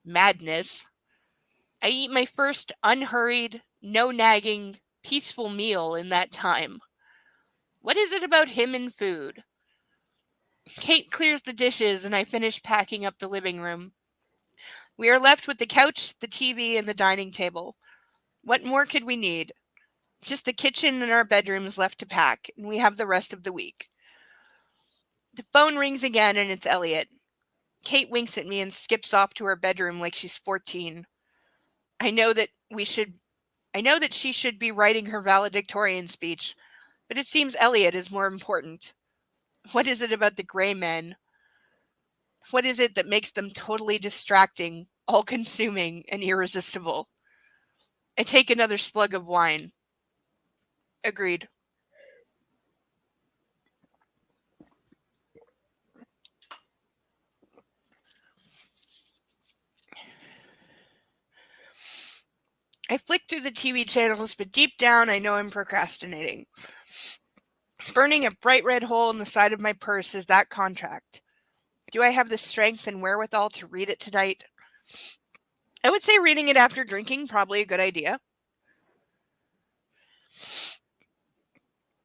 madness. I eat my first unhurried, no nagging, peaceful meal in that time. What is it about him and food? Kate clears the dishes, and I finish packing up the living room. We are left with the couch, the TV, and the dining table. What more could we need? Just the kitchen and our bedrooms left to pack, and we have the rest of the week. The phone rings again, and it's Elliot. Kate winks at me and skips off to her bedroom like she's 14. I know that she should be writing her valedictorian speech, but it seems Elliot is more important. What is it about the gray men? What is it that makes them totally distracting, all-consuming, and irresistible? I take another slug of wine. Agreed. I flick through the TV channels, but deep down I know I'm procrastinating. Burning a bright red hole in the side of my purse is that contract. Do I have the strength and wherewithal to read it tonight? I would say reading it after drinking, probably a good idea.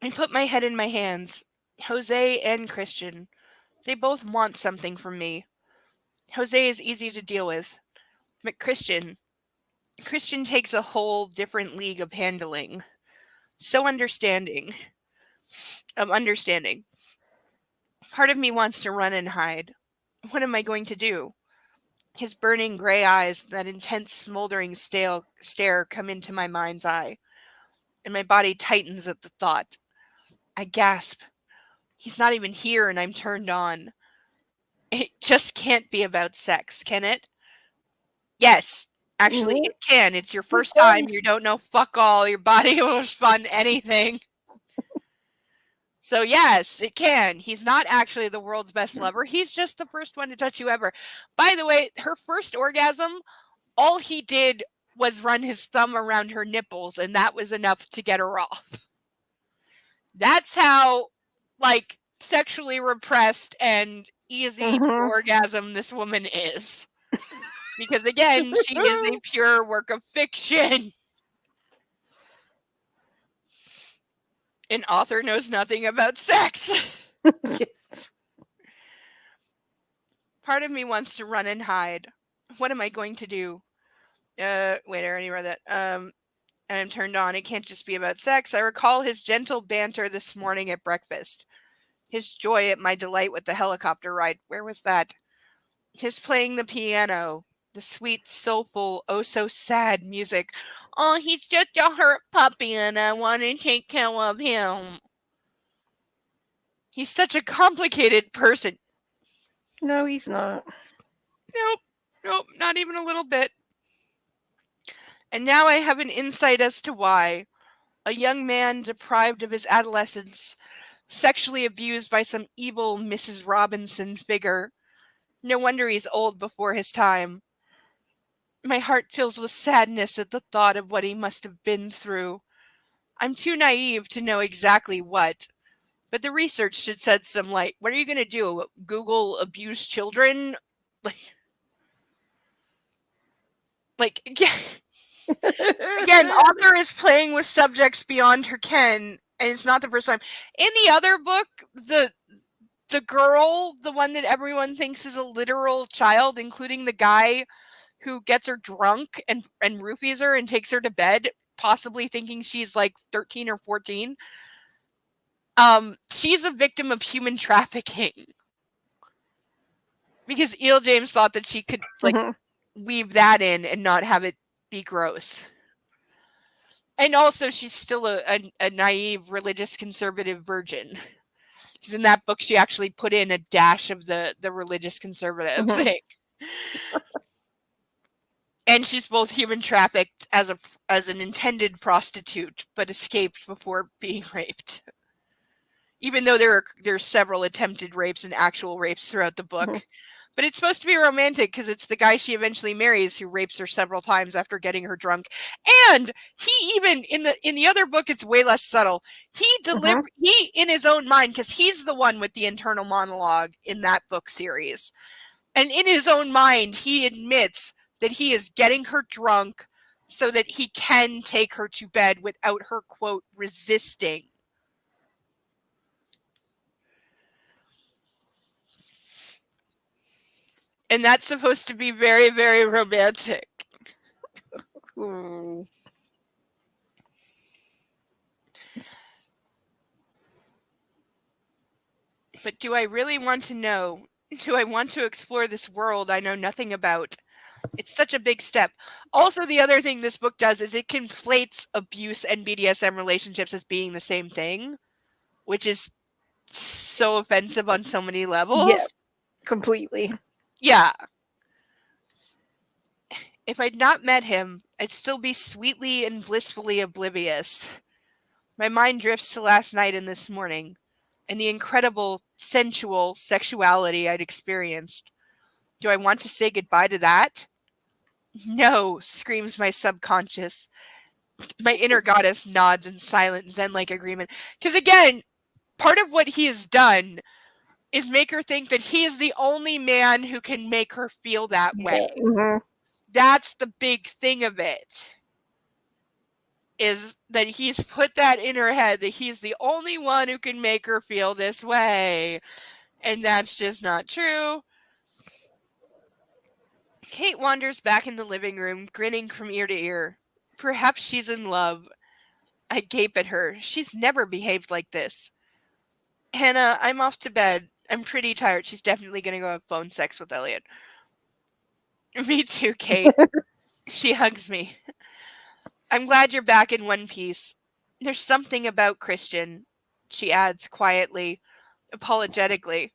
I put my head in my hands. Jose and Christian, they both want something from me. Jose is easy to deal with, but Christian takes a whole different league of handling. So understanding. Understanding. Part of me wants to run and hide. What am I going to do? His burning gray eyes, that intense smoldering stare come into my mind's eye, and my body tightens at the thought. I gasp. He's not even here and I'm turned on. It just can't be about sex, can it? Yes, actually it can. It's your first time. You don't know fuck all. Your body will respond to anything. So yes, it can. He's not actually the world's best lover. He's just the first one to touch you ever. By the way, her first orgasm, all he did was run his thumb around her nipples, and that was enough to get her off. That's how, like, sexually repressed and easy to orgasm this woman is. Because again, she is a pure work of fiction. An author knows nothing about sex. Yes. Part of me wants to run and hide. What am I going to do? Wait, I already read that. And I'm turned on. It can't just be about sex. I recall his gentle banter this morning at breakfast. His joy at my delight with the helicopter ride. Where was that? His playing the piano. The sweet, soulful, oh so sad music. Oh, he's just a hurt puppy and I want to take care of him. He's such a complicated person. No, he's not. Nope, not even a little bit. And now I have an insight as to why. A young man deprived of his adolescence, sexually abused by some evil Mrs. Robinson figure. No wonder he's old before his time. My heart fills with sadness at the thought of what he must have been through. I'm too naive to know exactly what, but the research should shed some light. What are you going to do? Google abused children? Again, author is playing with subjects beyond her ken, and it's not the first time. In the other book, the girl, the one that everyone thinks is a literal child, including the guy who gets her drunk and roofies her and takes her to bed, possibly thinking she's like 13 or 14. She's a victim of human trafficking. Because E.L. James thought that she could weave that in and not have it be gross. And also she's still a naive religious conservative virgin. Because in that book she actually put in a dash of the religious conservative thing. And she's both human trafficked as an intended prostitute, but escaped before being raped. Even though there's several attempted rapes and actual rapes throughout the book. But it's supposed to be romantic because it's the guy she eventually marries who rapes her several times after getting her drunk. And he even in the other book, it's way less subtle. He in his own mind, because he's the one with the internal monologue in that book series. And in his own mind, he admits that he is getting her drunk so that he can take her to bed without her, quote, resisting. And that's supposed to be very, very romantic. But do I really want to know? Do I want to explore this world I know nothing about? It's such a big step. Also, the other thing this book does is it conflates abuse and BDSM relationships as being the same thing, which is so offensive on so many levels. Yeah, completely. Yeah. If I'd not met him, I'd still be sweetly and blissfully oblivious. My mind drifts to last night and this morning, and the incredible, sensual sexuality I'd experienced. Do I want to say goodbye to that? No, screams my subconscious. My inner goddess nods in silent Zen-like agreement. Because again, part of what he has done is make her think that he is the only man who can make her feel that way. That's the big thing of it. is that he's put that in her head that he's the only one who can make her feel this way. And that's just not true. Kate wanders back in the living room, grinning from ear to ear. Perhaps she's in love. I gape at her. She's never behaved like this. Hannah, I'm off to bed. I'm pretty tired. She's definitely going to go have phone sex with Elliot. Me too, Kate. She hugs me. I'm glad you're back in one piece. There's something about Christian, she adds quietly, apologetically.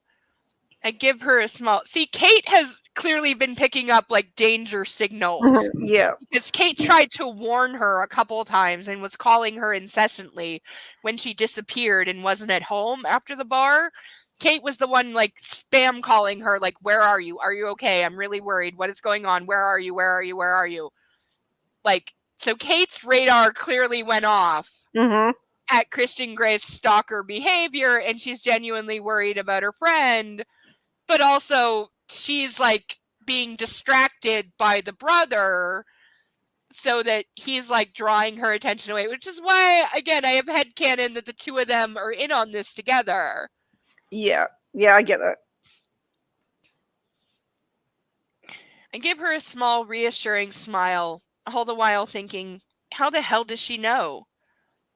I give her a small. See, Kate has clearly been picking up like danger signals. Yeah. Because Kate tried to warn her a couple times and was calling her incessantly when she disappeared and wasn't at home after the bar. Kate was the one like spam calling her, like, where are you? Are you okay? I'm really worried. What is going on? Where are you? Where are you? Where are you? Like, so Kate's radar clearly went off Mm-hmm. at Christian Gray's stalker behavior, and she's genuinely worried about her friend, but also she's like being distracted by the brother so that he's like drawing her attention away, which is why, again, I have headcanon that the two of them are in on this together. Yeah. Yeah, I get that. I give her a small, reassuring smile, all the while thinking, how the hell does she know?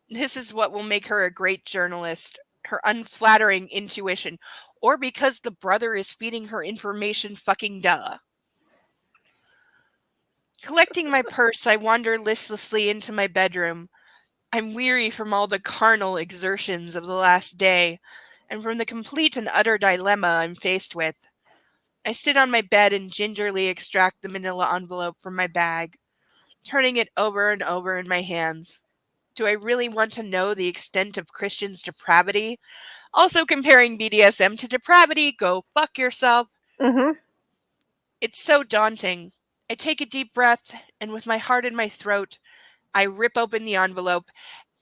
This is what will make her a great journalist, her unflattering intuition, or because the brother is feeding her information, fucking duh. Collecting my purse, I wander listlessly into my bedroom. I'm weary from all the carnal exertions of the last day, and from the complete and utter dilemma I'm faced with. I sit on my bed and gingerly extract the manila envelope from my bag, turning it over and over in my hands. Do I really want to know the extent of Christian's depravity? Also comparing BDSM to depravity, go fuck yourself. Mm-hmm. It's so daunting. I take a deep breath, and with my heart in my throat, I rip open the envelope.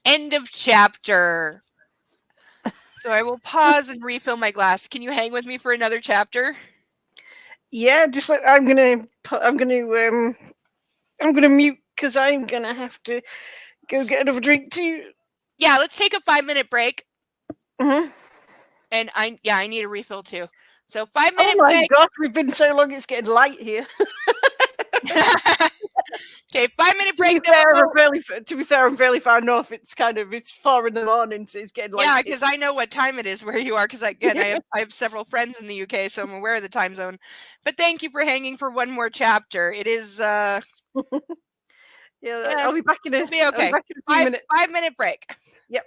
End of chapter. So I will pause and refill my glass. Can you hang with me for another chapter? Yeah, just like I'm gonna mute because I'm gonna have to go get another drink too. Yeah, let's take a 5-minute break. Mm-hmm. And I need a refill too. So 5 Oh minute my break. god, we've been so long; it's getting light here. Okay, 5-minute To be break. Then fair, we'll go. I'm fairly far north. It's 4 in the morning, so it's getting light. Yeah, here. because I know what time it is where you are. Because again, I have several friends in the UK, so I'm aware of the time zone. But thank you for hanging for one more chapter. It is Yeah, I'll be back in it'll be okay. a few minutes. 5-minute break. Yep.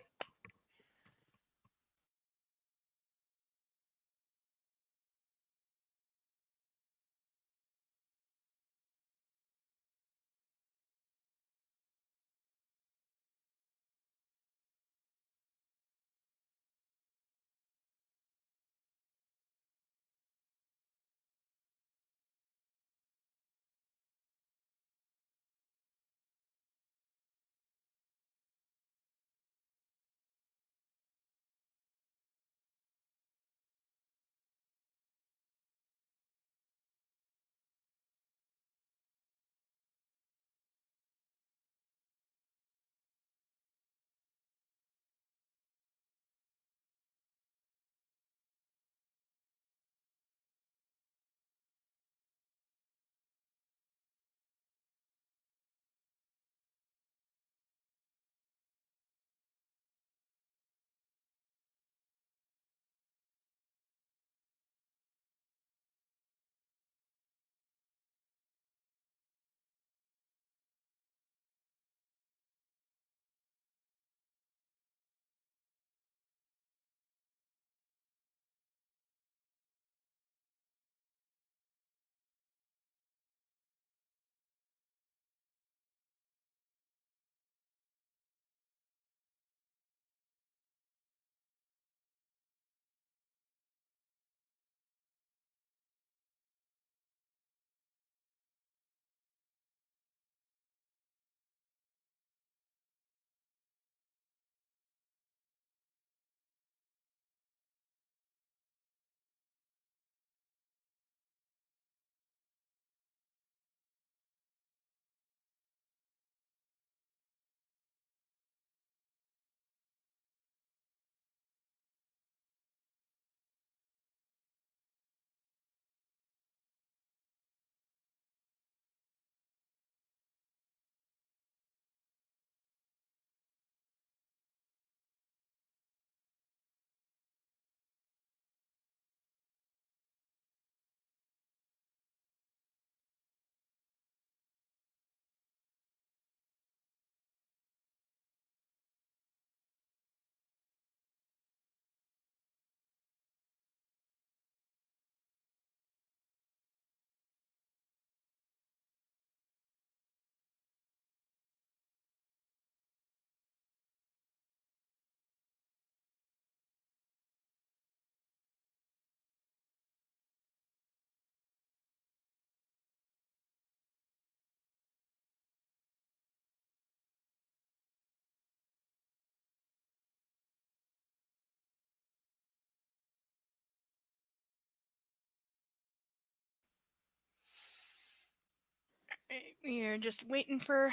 We are just waiting for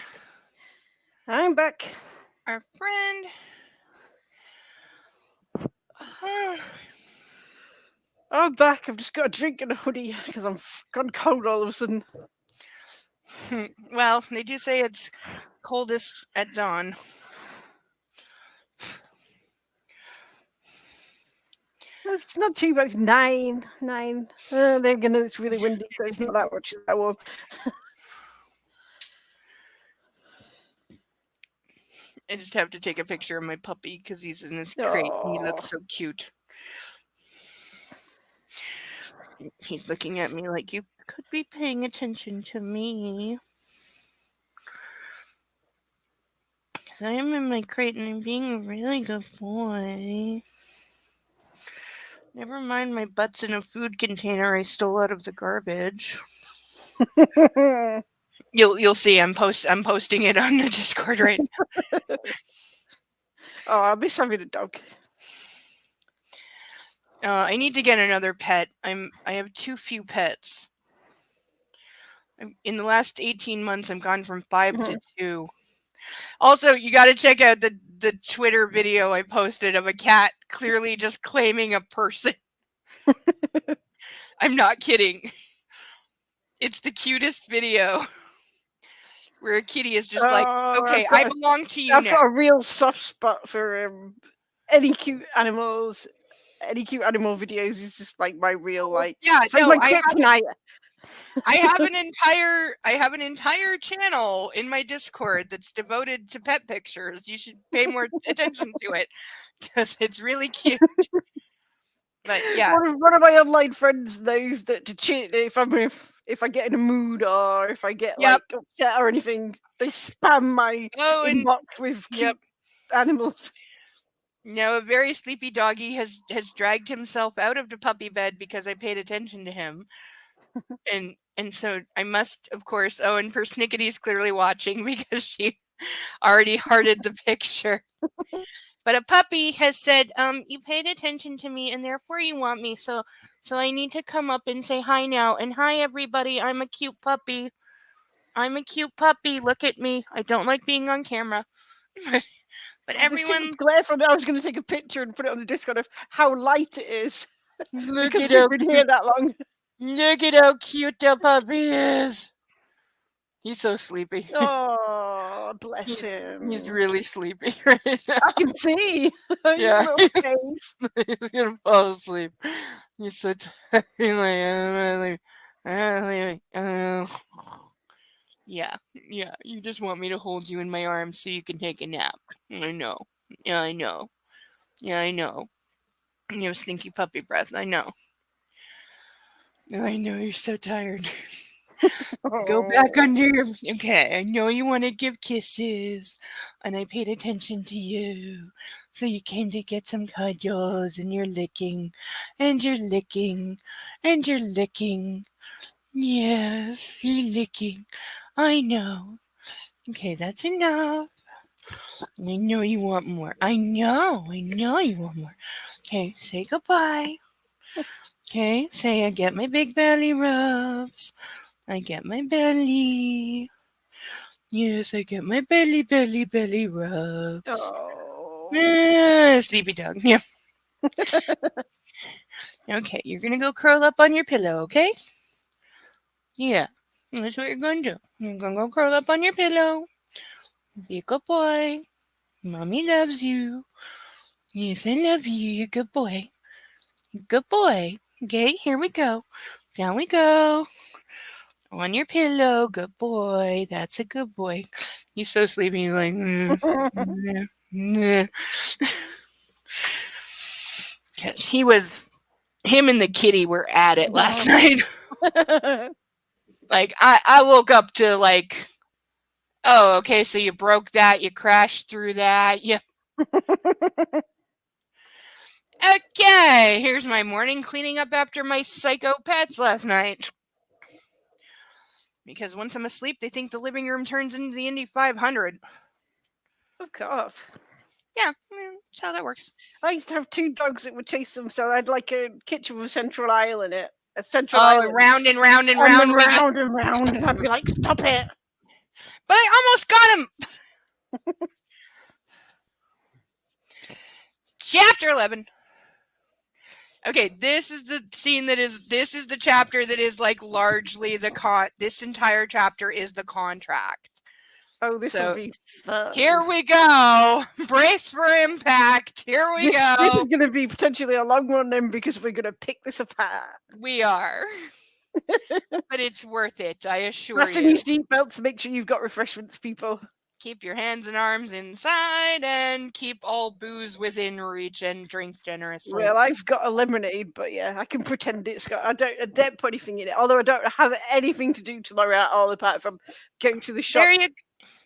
I'm back. our friend. I'm back. I've just got a drink and a hoodie because I'm gone cold all of a sudden. Well, they do say it's coldest at dawn. It's not too bad. It's 9. It's really windy, so it's not that much that warm. I just have to take a picture of my puppy because he's in his crate and he looks so cute. He's looking at me like, you could be paying attention to me. I am in my crate and I'm being a really good boy. Never mind, my butt's in a food container I stole out of the garbage. You'll see. I'm posting it on the Discord right now. Oh, I miss having a dog. I need to get another pet. I have too few pets. In the last 18 months, I've gone from 5 to 2. Also, you got to check out the Twitter video I posted of a cat clearly just claiming a person. I'm not kidding. It's the cutest video where a kitty is just like, okay, I belong to you now. I've got a real soft spot for any cute animals. Any cute animal videos is just like my real it's like my kryptonite. I have an entire channel in my Discord that's devoted to pet pictures. You should pay more attention to it because it's really cute. But yeah, one of my online friends knows that to cheat if I get in a mood or if I get like upset or anything, they spam my inbox with cute animals. Now, a very sleepy doggy has dragged himself out of the puppy bed because I paid attention to him. And so I must, of course, and Persnickety's clearly watching because she already hearted the picture. But a puppy has said, you paid attention to me and therefore you want me. So I need to come up and say hi now. And hi, everybody. I'm a cute puppy. I'm a cute puppy. Look at me. I don't like being on camera. But everyone. Glare from it. I was going to take a picture and put it on the Discord of how light it is. Look because we've been here that long. Look at how cute the puppy is. He's so sleepy. Oh, bless him. He's really sleepy right now. I can see. Yeah. He's going to fall asleep. He's so tired. Yeah. You just want me to hold you in my arms so you can take a nap. I know. Yeah, I know. You have stinky puppy breath. I know. I know you're so tired. Go back under your... Okay, I know you want to give kisses, and I paid attention to you. So you came to get some cuddles, and you're licking, and you're licking, and you're licking. Yes, you're licking. I know. Okay, that's enough. I know you want more. I know you want more. Okay, say goodbye. Okay, say I get my big belly rubs. I get my belly. Yes, I get my belly rubs. Oh. Sleepy dog. Yeah. Okay, you're going to go curl up on your pillow, okay? Yeah, that's what you're going to do. You're going to go curl up on your pillow. Be a good boy. Mommy loves you. Yes, I love you. You're a good boy. Good boy. Okay, here we go. Down we go. On your pillow. Good boy. That's a good boy. He's so sleepy. He's like, because him and the kitty were at it last night. Like, I woke up to like, oh, okay, so you broke that. You crashed through that. Yeah. Okay, here's my morning cleaning up after my psycho pets last night. Because once I'm asleep, they think the living room turns into the Indy 500. Of course. Yeah, that's how that works. I used to have 2 dogs that would chase them, so I had like a kitchen with a central aisle in it. Central Oh, Island. and round and round and And round. then we go. round and round, and I'd be like, stop it. But I almost got him. Chapter 11. Okay, this is the scene this is the chapter that is like largely this entire chapter is the contract. Oh, this will So, be fun. Here we go. Brace for impact. Here we This go. is going to be potentially a long one then, because we're going to pick this apart. We are. But it's worth it, I assure Fasten you. your seatbelts, make sure you've got refreshments, people. Keep your hands and arms inside and keep all booze within reach and drink generously. Well, I've got a lemonade, but yeah, I can pretend it's got. I don't put anything in it. Although I don't have anything to do tomorrow at all, apart from going to the shop.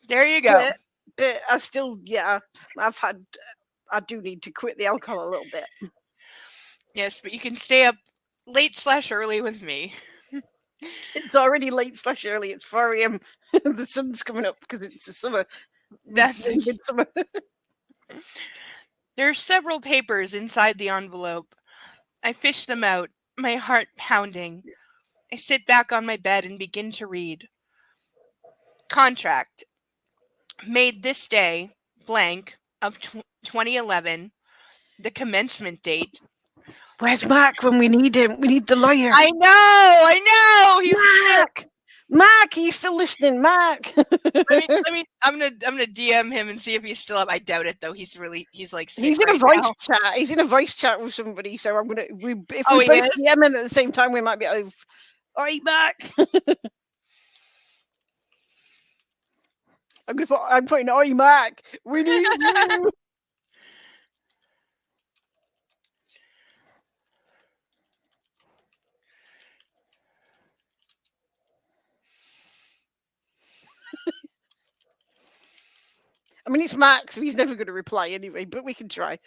There you go. But I still, yeah, I do need to quit the alcohol a little bit. Yes, but you can stay up late/early with me. It's already late/early. It's 4 a.m. The sun's coming up because it's the summer. That's midsummer. There are several papers inside the envelope. I fish them out, my heart pounding. I sit back on my bed and begin to read. Contract. Made this day, blank, of 2011. The commencement date. Where's Mark when we need him? We need the lawyer. I know. He's Mark. Mark, are you still listening, Mark? I'm gonna DM him and see if he's still up. I doubt it though. He's like sick He's in right a voice now. chat. He's in a voice chat with somebody. So I'm gonna. If we He both is? DM him at the same time, we might be. Oi, Mark. I'm putting oi, Mark. We need you. I mean, it's Mark, so he's never going to reply anyway, but we can try.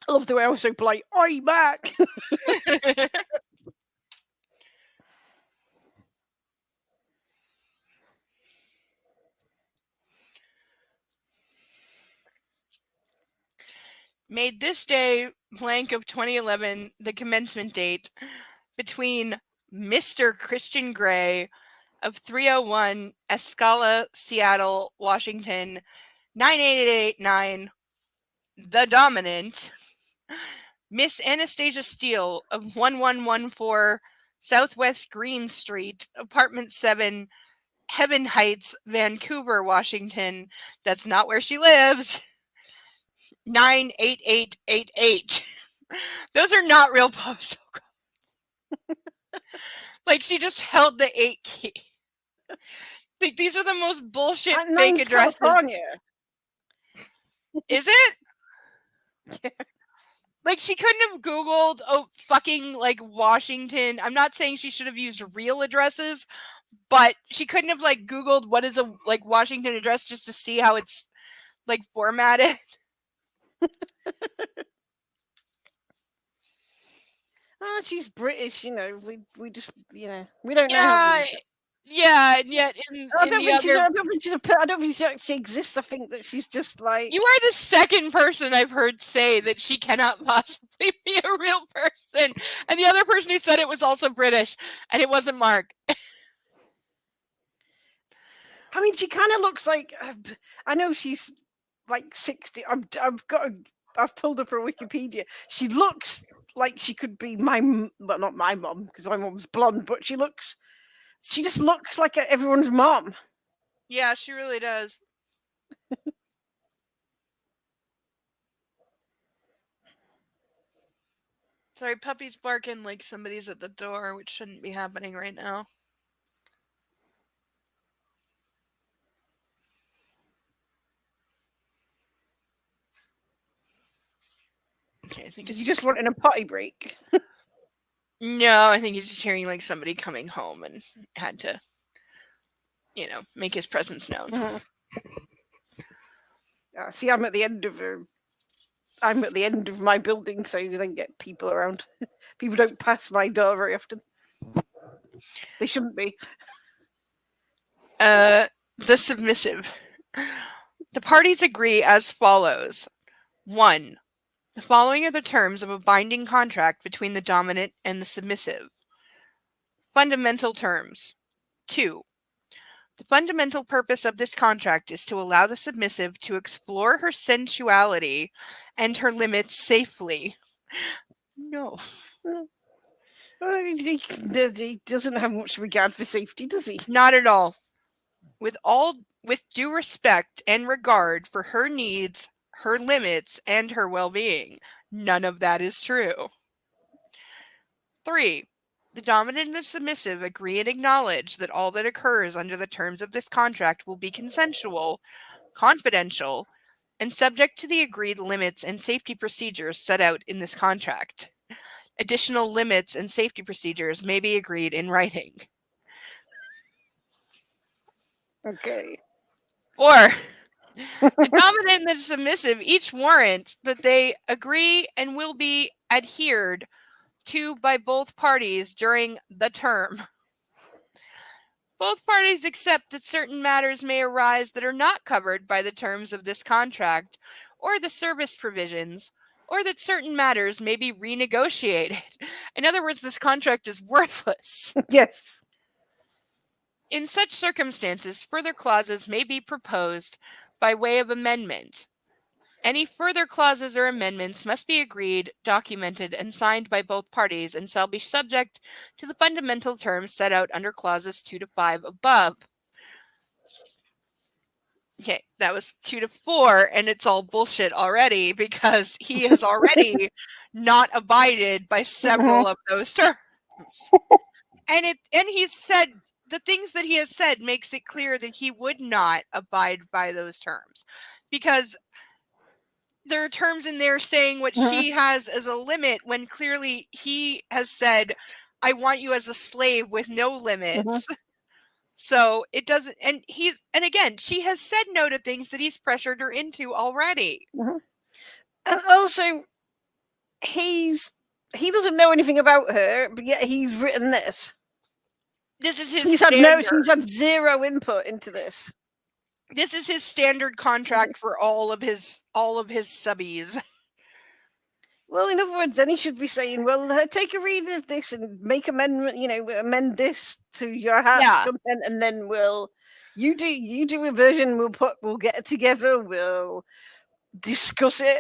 I love the way I was so polite. Oi, Mark! Made this day, blank of 2011, the commencement date, between Mr. Christian Gray of 301 Escala, Seattle, Washington, 98889, the dominant, Miss Anastasia Steele of 1114 Southwest Green Street, Apartment 7, Heaven Heights, Vancouver, Washington. That's not where she lives. 98888. Those are not real postal codes. Like, she just held the 8 key. Like, these are the most bullshit fake addresses. California. Is it? Yeah. Like, she couldn't have Googled, fucking, like, Washington. I'm not saying she should have used real addresses, but she couldn't have, like, Googled what is a, like, Washington address just to see how it's, like, formatted. Oh, she's British, you know. We just, you know, we don't know. How yeah, and yet I don't think she actually exists. I think that she's just like. You are the second person I've heard say that she cannot possibly be a real person, and the other person who said it was also British, and it wasn't Mark. I mean, she kind of looks like. I know she's like 60. I've pulled up her Wikipedia. She looks like she could be not my mom, because my mom's blonde, but she just looks like everyone's mom. Yeah, she really does. Sorry, puppy's barking like somebody's at the door, which shouldn't be happening right now. Okay, I think Is he just wanting a potty break? No, I think he's just hearing like somebody coming home and had to, make his presence known. Mm-hmm. See, I'm at the end of my building, so you don't get people around. People don't pass my door very often. They shouldn't be. The submissive. The parties agree as follows. 1. The following are the terms of a binding contract between the dominant and the submissive. Fundamental terms. 2. The fundamental purpose of this contract is to allow the submissive to explore her sensuality and her limits safely. No. He doesn't have much regard for safety, does he? Not at all. With due respect and regard for her needs, her limits, and her well-being. None of that is true. 3. The dominant and the submissive agree and acknowledge that all that occurs under the terms of this contract will be consensual, confidential, and subject to the agreed limits and safety procedures set out in this contract. Additional limits and safety procedures may be agreed in writing. Okay. 4. The dominant and the submissive each warrant that they agree and will be adhered to by both parties during the term. Both parties accept that certain matters may arise that are not covered by the terms of this contract or the service provisions, or that certain matters may be renegotiated. In other words, this contract is worthless. Yes. In such circumstances, further clauses may be proposed by way of amendment. Any further clauses or amendments must be agreed, documented, and signed by both parties and shall be subject to the fundamental terms set out under clauses 2 to 5 above. Okay, that was 2 to 4, and it's all bullshit already because he has already not abided by several of those terms. And he's said the things that he has said makes it clear that he would not abide by those terms, because there are terms in there saying what she has as a limit when clearly he has said, I want you as a slave with no limits. So it doesn't, and again, she has said no to things that he's pressured her into already. And also, he doesn't know anything about her, but yet he's written this. This is his She's had zero input into this. This is his standard contract for all of his subbies. Well, in other words, then he should be saying, well, take a read of this and make amend this to your heart's content, and then you do a version, we'll get it together, we'll discuss it,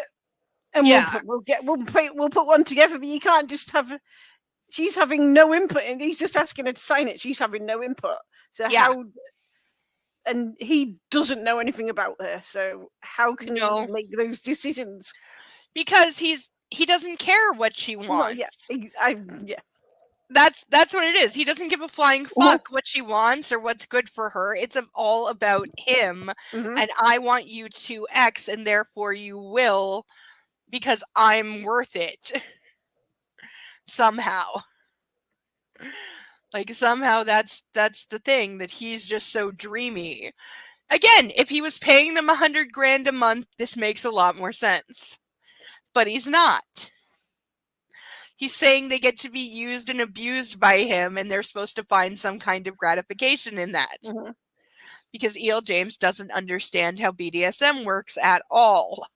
and we'll put one together, but you can't just have, she's having no input, and he's just asking her to sign it, she's having no input. So how, and he doesn't know anything about her, so how can he make those decisions? Because he doesn't care what she wants. That's what it is. He doesn't give a flying fuck what she wants or what's good for her. It's all about him. And I want you to X, and therefore you will, because I'm worth it. Somehow. Like, somehow that's the thing, that he's just so dreamy. Again, if he was paying them $100,000 a month, this makes a lot more sense. But he's not. He's saying they get to be used and abused by him, and they're supposed to find some kind of gratification in that. Because E.L. James doesn't understand how BDSM works at all.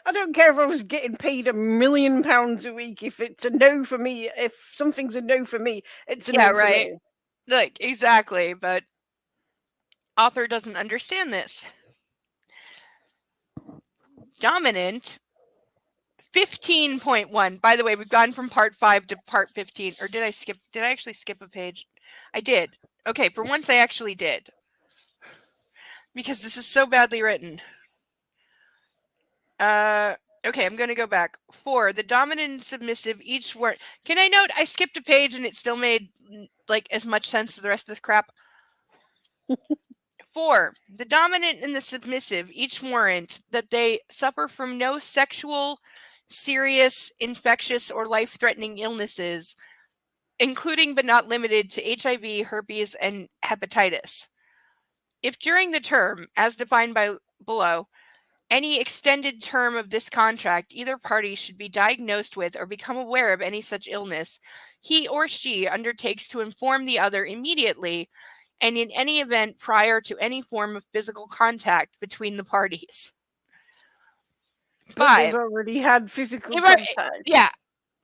I don't care if I was getting paid $1 million a week. If it's a no for me, if something's a no for me, it's a no for me. Like, exactly, but author doesn't understand this. Dominant 15.1. By the way, we've gone from part 5 to part 15. Or did I actually skip a page? I did. Okay, for once I actually did. Because this is so badly written. Okay, I'm going to go back. 4. The dominant and submissive each word. Can I note I skipped a page and it still made like as much sense as the rest of this crap? 4. The dominant and the submissive each warrant that they suffer from no sexual, serious, infectious, or life-threatening illnesses, including but not limited to HIV, herpes, and hepatitis. If during the term, as defined by below, any extended term of this contract, either party should be diagnosed with or become aware of any such illness, he or she undertakes to inform the other immediately and in any event prior to any form of physical contact between the parties. But they've 5. already had physical If I- contact. yeah,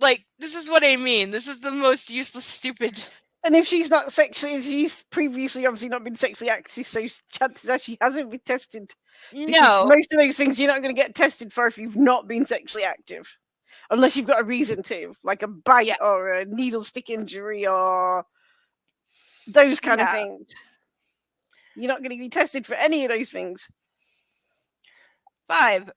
like, this is what I mean. This is the most useless, stupid. And if she's not sexually, she's previously obviously not been sexually active, so chances are she hasn't been tested. Because No. most of those things you're not going to get tested for if you've not been sexually active. Unless you've got a reason to, like a bite Yeah. or a needle stick injury or those kind of Yeah. things. You're not going to be tested for any of those things. 5.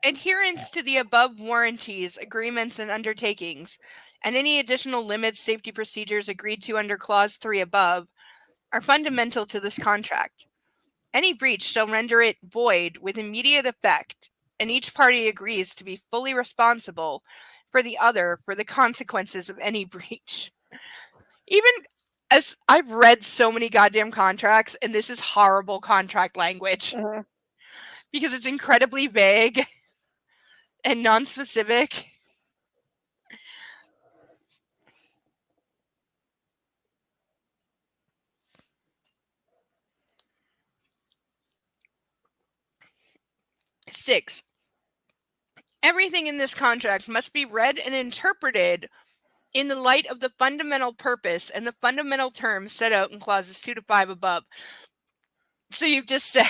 Adherence to the above warranties, agreements, and undertakings, and any additional limits, safety procedures agreed to under Clause 3 above, are fundamental to this contract. Any breach shall render it void with immediate effect, and each party agrees to be fully responsible for the other for the consequences of any breach. Even as I've read so many goddamn contracts, and this is horrible contract language because it's incredibly vague and non-specific. Six, everything in this contract must be read and interpreted in the light of the fundamental purpose and the fundamental terms set out in clauses 2 to 5 above. So you just said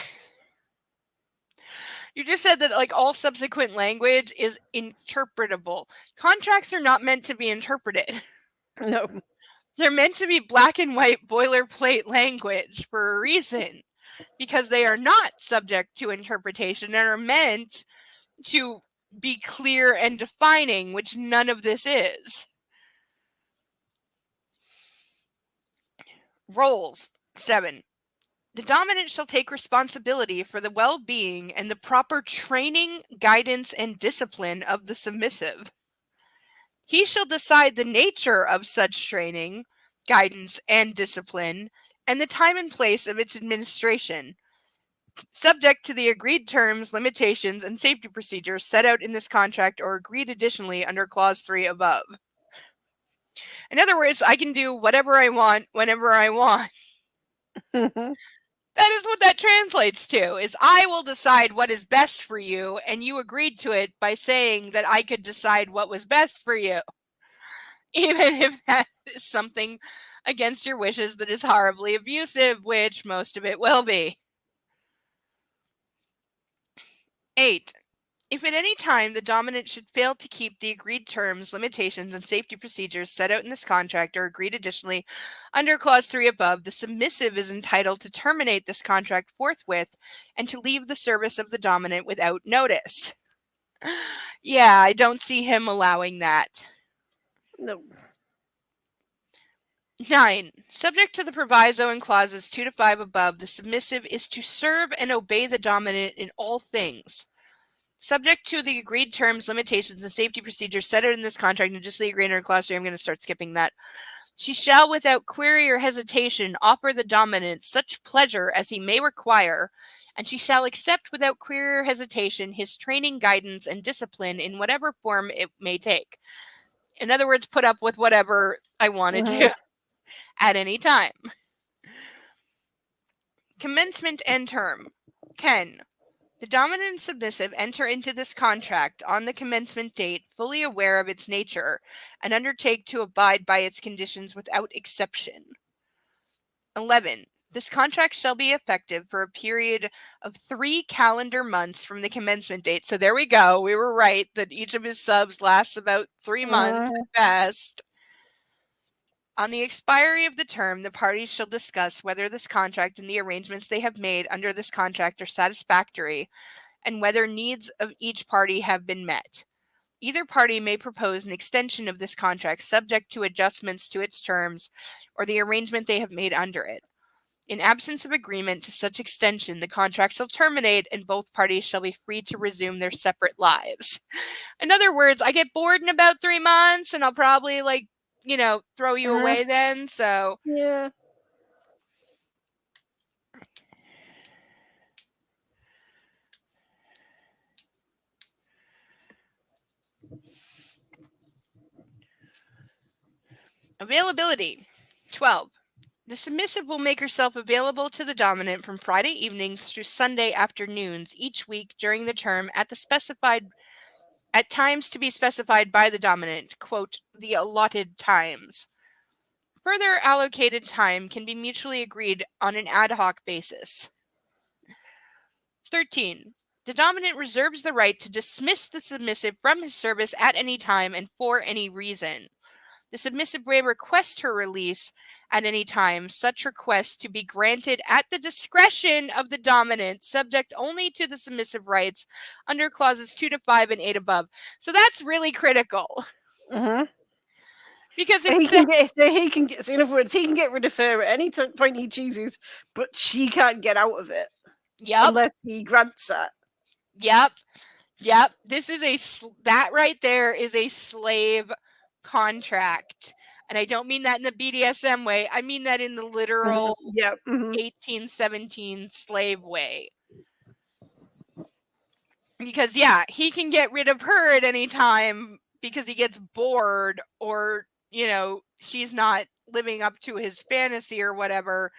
that like all subsequent language is interpretable. Contracts are not meant to be interpreted. No. They're meant to be black and white boilerplate language for a reason, because they are not subject to interpretation and are meant to be clear and defining, which none of this is. Roles. 7. The dominant shall take responsibility for the well-being and the proper training, guidance, and discipline of the submissive. He shall decide the nature of such training, guidance, and discipline, and the time and place of its administration, subject to the agreed terms, limitations, and safety procedures set out in this contract or agreed additionally under Clause 3 above. In other words, I can do whatever I want, whenever I want. That is what that translates to, is I will decide what is best for you, and you agreed to it by saying that I could decide what was best for you. Even if that is something against your wishes that is horribly abusive, which most of it will be. 8. If at any time the dominant should fail to keep the agreed terms, limitations, and safety procedures set out in this contract or agreed additionally under Clause 3 above, the submissive is entitled to terminate this contract forthwith and to leave the service of the dominant without notice. Yeah, I don't see him allowing that. No. 9. Subject to the proviso in clauses 2 to 5 above, the submissive is to serve and obey the dominant in all things, subject to the agreed terms, limitations, and safety procedures set out in this contract and just the agreed under Clause 3. I'm going to start skipping that. She shall, without query or hesitation, offer the dominant such pleasure as he may require, and she shall accept without query or hesitation his training, guidance, and discipline in whatever form it may take. In other words, put up with whatever I wanted to at any time. Commencement and term. 10. The dominant and submissive enter into this contract on the commencement date, fully aware of its nature, and undertake to abide by its conditions without exception. 11. This contract shall be effective for a period of 3 calendar months from the commencement date. So there we go. We were right that each of his subs lasts about 3 months at best. On the expiry of the term, the parties shall discuss whether this contract and the arrangements they have made under this contract are satisfactory and whether needs of each party have been met. Either party may propose an extension of this contract subject to adjustments to its terms or the arrangement they have made under it. In absence of agreement to such extension, the contract shall terminate and both parties shall be free to resume their separate lives. In other words, I get bored in about 3 months and I'll probably throw you away then. So yeah. Availability. 12. The submissive will make herself available to the dominant from Friday evenings through Sunday afternoons each week during the term at times to be specified by the dominant, quote, the allotted times. Further allocated time can be mutually agreed on an ad hoc basis. 13. The dominant reserves the right to dismiss the submissive from his service at any time and for any reason. The submissive may request her release at any time, such request to be granted at the discretion of the dominant, subject only to the submissive rights under clauses 2 to 5 and 8 above. So that's really critical. Mm-hmm. Because so in other words, he can get rid of her at any point he chooses, but she can't get out of it. Yep. Unless he grants that. Yep. This is that right there is a slave contract. And I don't mean that in the BDSM way. I mean that in the literal 1817 slave way. Because, he can get rid of her at any time because he gets bored or, she's not living up to his fantasy or whatever.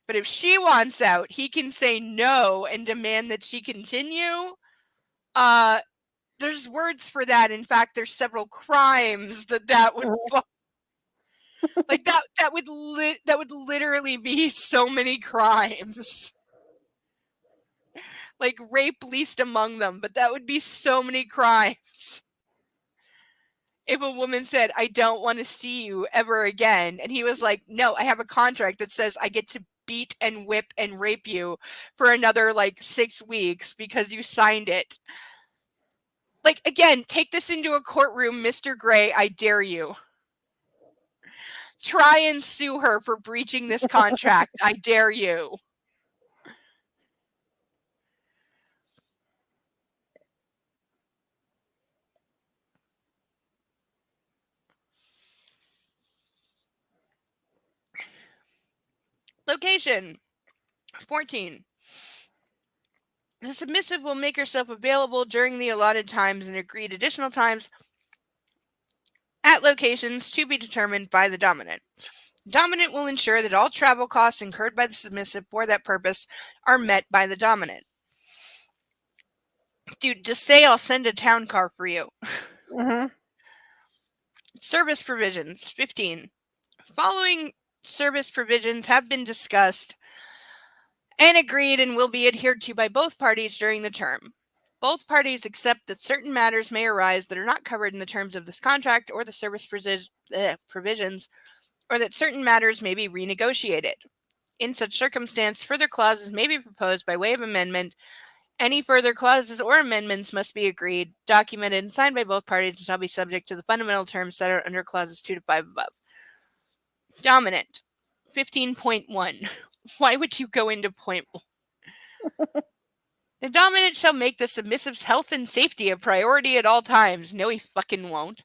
But if she wants out, he can say no and demand that she continue. There's words for that. In fact, there's several crimes that would like that would literally be so many crimes. Like rape least among them, but that would be so many crimes. If a woman said, I don't want to see you ever again, and he was like, no, I have a contract that says I get to beat and whip and rape you for another 6 weeks because you signed it. Again, take this into a courtroom, Mr. Gray, I dare you. Try and sue her for breaching this contract, I dare you. Location. 14. The submissive will make herself available during the allotted times and agreed additional times at locations to be determined by the dominant. The dominant will ensure that all travel costs incurred by the submissive for that purpose are met by the dominant. Dude, just say I'll send a town car for you. Mm-hmm. Service provisions. 15. Following service provisions have been discussed and agreed and will be adhered to by both parties during the term. Both parties accept that certain matters may arise that are not covered in the terms of this contract or the service provisions, or that certain matters may be renegotiated. In such circumstance, further clauses may be proposed by way of amendment. Any further clauses or amendments must be agreed, documented, and signed by both parties and shall be subject to the fundamental terms set out under clauses 2 to 5 above. Dominant. 15.1. Why would you go into point 1? The dominant shall make the submissive's health and safety a priority at all times. No, he fucking won't.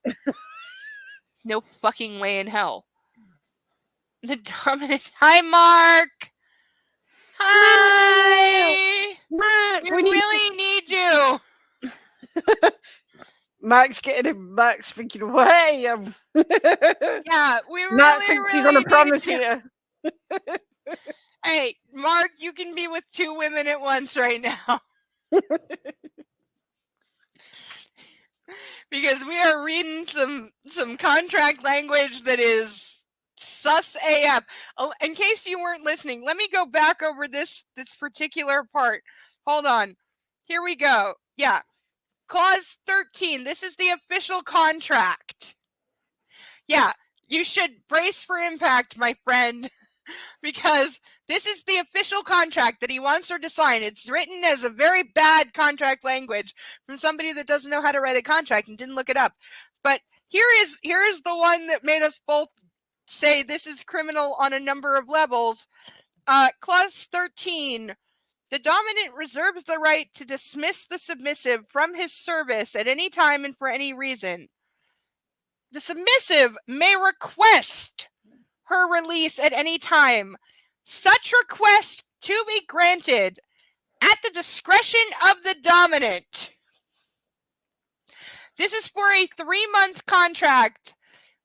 No fucking way in hell. The dominant... Hi, Mark! Hi! Mark, we really need you! Mark's thinking away. Yeah, we really, Mark thinks he's on a promise here. Hey, Mark, you can be with 2 women at once right now. Because we are reading some contract language that is sus AF. Oh, in case you weren't listening, let me go back over this particular part. Hold on. Here we go. Yeah. Clause 13. This is the official contract. Yeah, you should brace for impact, my friend, because this is the official contract that he wants her to sign. It's written as a very bad contract language from somebody that doesn't know how to write a contract and didn't look it up. But here is the one that made us both say this is criminal on a number of levels. Clause 13. The dominant reserves the right to dismiss the submissive from his service at any time and for any reason. The submissive may request her release at any time. Such request to be granted at the discretion of the dominant. This is for a 3-month contract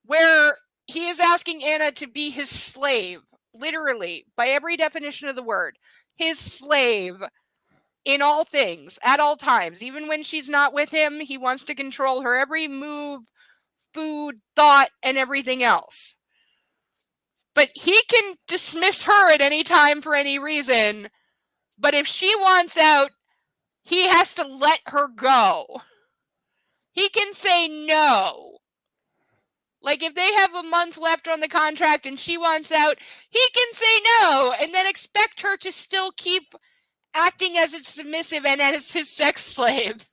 where he is asking Anna to be his slave. literally, by every definition of the word, his slave in all things, at all times. Even when she's not with him, he wants to control her every move, food, thought, and everything else. But he can dismiss her at any time for any reason. But if she wants out, he has to let her go. He can say no. Like, if they have a month left on the contract and she wants out, he can say no and then expect her to still keep acting as its submissive and as his sex slave.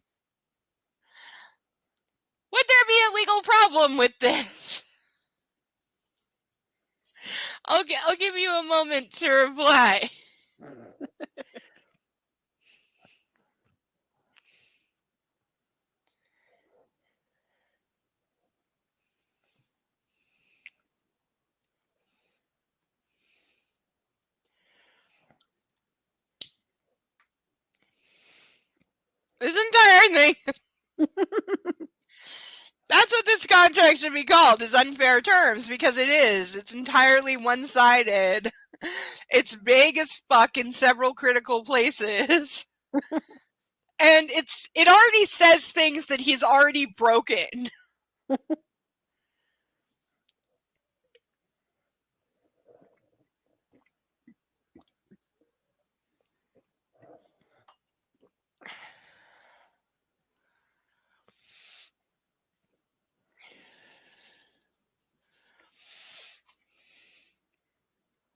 Would there be a legal problem with this? I'll give you a moment to reply. This entire thing. That's what this contract should be called, is unfair terms, because it is. It's entirely one-sided. It's vague as fuck in several critical places. And it already says things that he's already broken.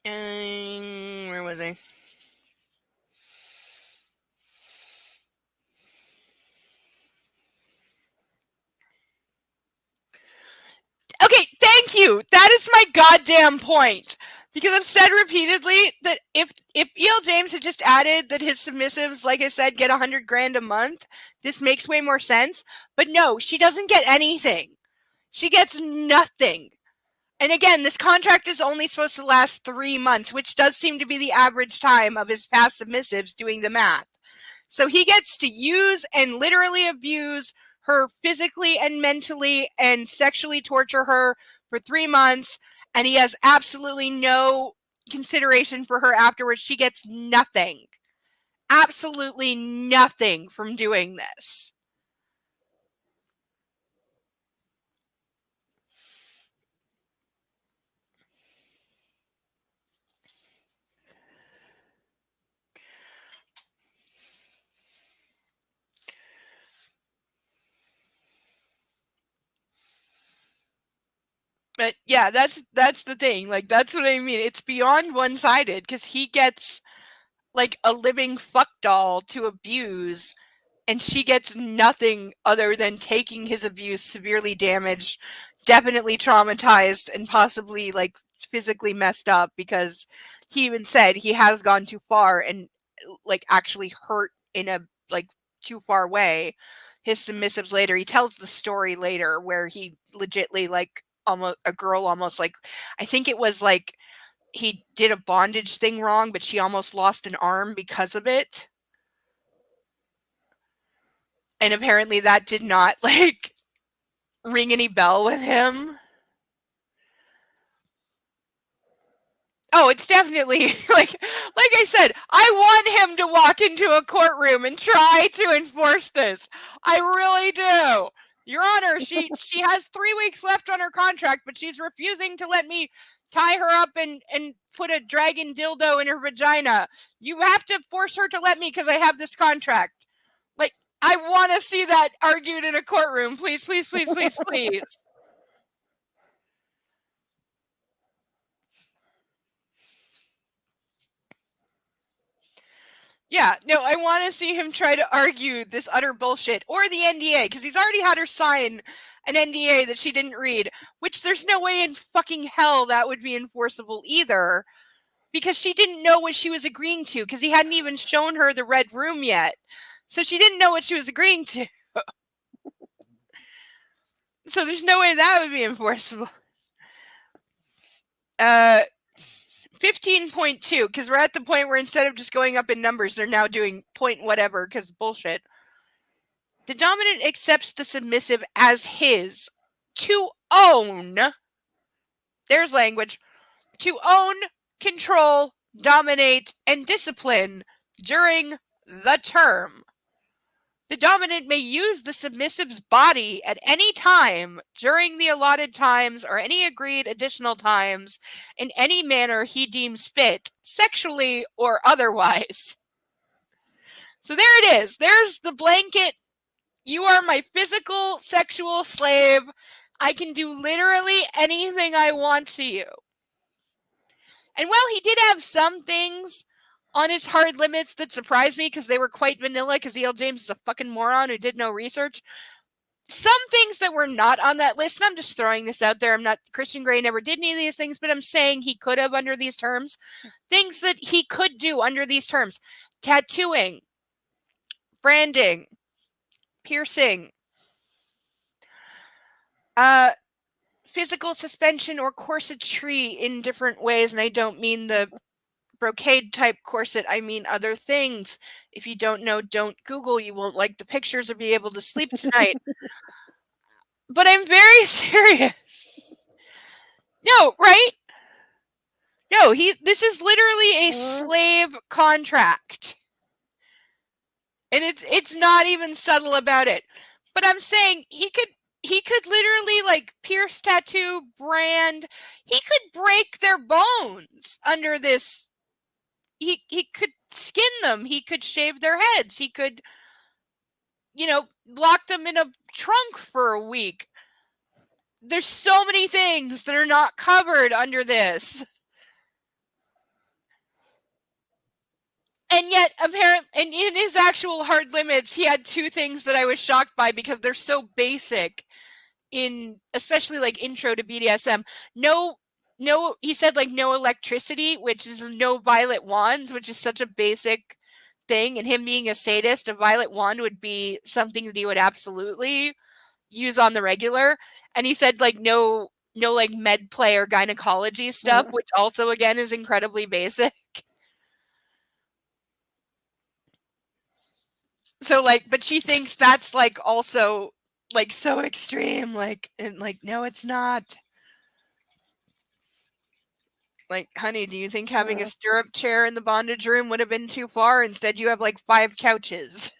Where was I? Okay, thank you. That is my goddamn point. Because I've said repeatedly that if E.L. James had just added that his submissives, like I said, get $100,000 a month, this makes way more sense. But no, she doesn't get anything. She gets nothing. And again, this contract is only supposed to last 3 months, which does seem to be the average time of his past submissives, doing the math. So he gets to use and literally abuse her physically and mentally and sexually torture her for 3 months, and he has absolutely no consideration for her afterwards. She gets nothing. Absolutely nothing from doing this. But yeah, that's the thing. Like, that's what I mean. It's beyond one-sided, because he gets like a living fuck doll to abuse, and she gets nothing other than taking his abuse, severely damaged, definitely traumatized, and possibly like physically messed up, because he even said he has gone too far and like actually hurt in a like too far way his submissives later. He tells the story later where he legitly like almost a girl almost like, I think it was like he did a bondage thing wrong, but she almost lost an arm because of it. And apparently that did not like ring any bell with him. Oh, it's definitely like I said, I want him to walk into a courtroom and try to enforce this. I really do. Your Honor, she has 3 weeks left on her contract, but she's refusing to let me tie her up and put a dragon dildo in her vagina. You have to force her to let me because I have this contract. Like, I want to see that argued in a courtroom. Please, please, please, please, please. Yeah, no, I want to see him try to argue this utter bullshit, or the NDA, because he's already had her sign an NDA that she didn't read, which there's no way in fucking hell that would be enforceable either, because she didn't know what she was agreeing to, because he hadn't even shown her the red room yet. So she didn't know what she was agreeing to. So there's no way that would be enforceable. 15.2, because we're at the point where instead of just going up in numbers, they're now doing point whatever, because bullshit. The dominant accepts the submissive as his to own, there's language, to own, control, dominate, and discipline during the term. The dominant may use the submissive's body at any time during the allotted times or any agreed additional times in any manner he deems fit, sexually or otherwise. So there it is. There's the blanket. You are my physical, sexual slave. I can do literally anything I want to you. And while he did have some things on his hard limits that surprised me because they were quite vanilla, because E.L. James is a fucking moron who did no research. Some things that were not on that list, and I'm just throwing this out there. Christian Grey never did any of these things, but I'm saying he could have under these terms. Things that he could do under these terms. Tattooing, branding, piercing, physical suspension or corsetry in different ways, and I don't mean the brocade type corset, I mean other things. If you don't know, don't Google. You won't like the pictures or be able to sleep tonight. But I'm very serious. No, right? No, this is literally a slave contract. And it's not even subtle about it. But I'm saying he could literally like pierce, tattoo, brand. He could break their bones under this. He could skin them. He could shave their heads. He could, lock them in a trunk for a week. There's so many things that are not covered under this. And yet, apparently, and in his actual hard limits, he had two things that I was shocked by because they're so basic especially like intro to BDSM. No, he said like no electricity, which is no violet wands, which is such a basic thing. And him being a sadist, a violet wand would be something that he would absolutely use on the regular. And he said like no like med play or gynecology stuff, which also again is incredibly basic. So like, but she thinks that's like also like so extreme, like, and like, no, it's not. Like, honey, do you think having a stirrup chair in the bondage room would have been too far? Instead, you have like 5 couches.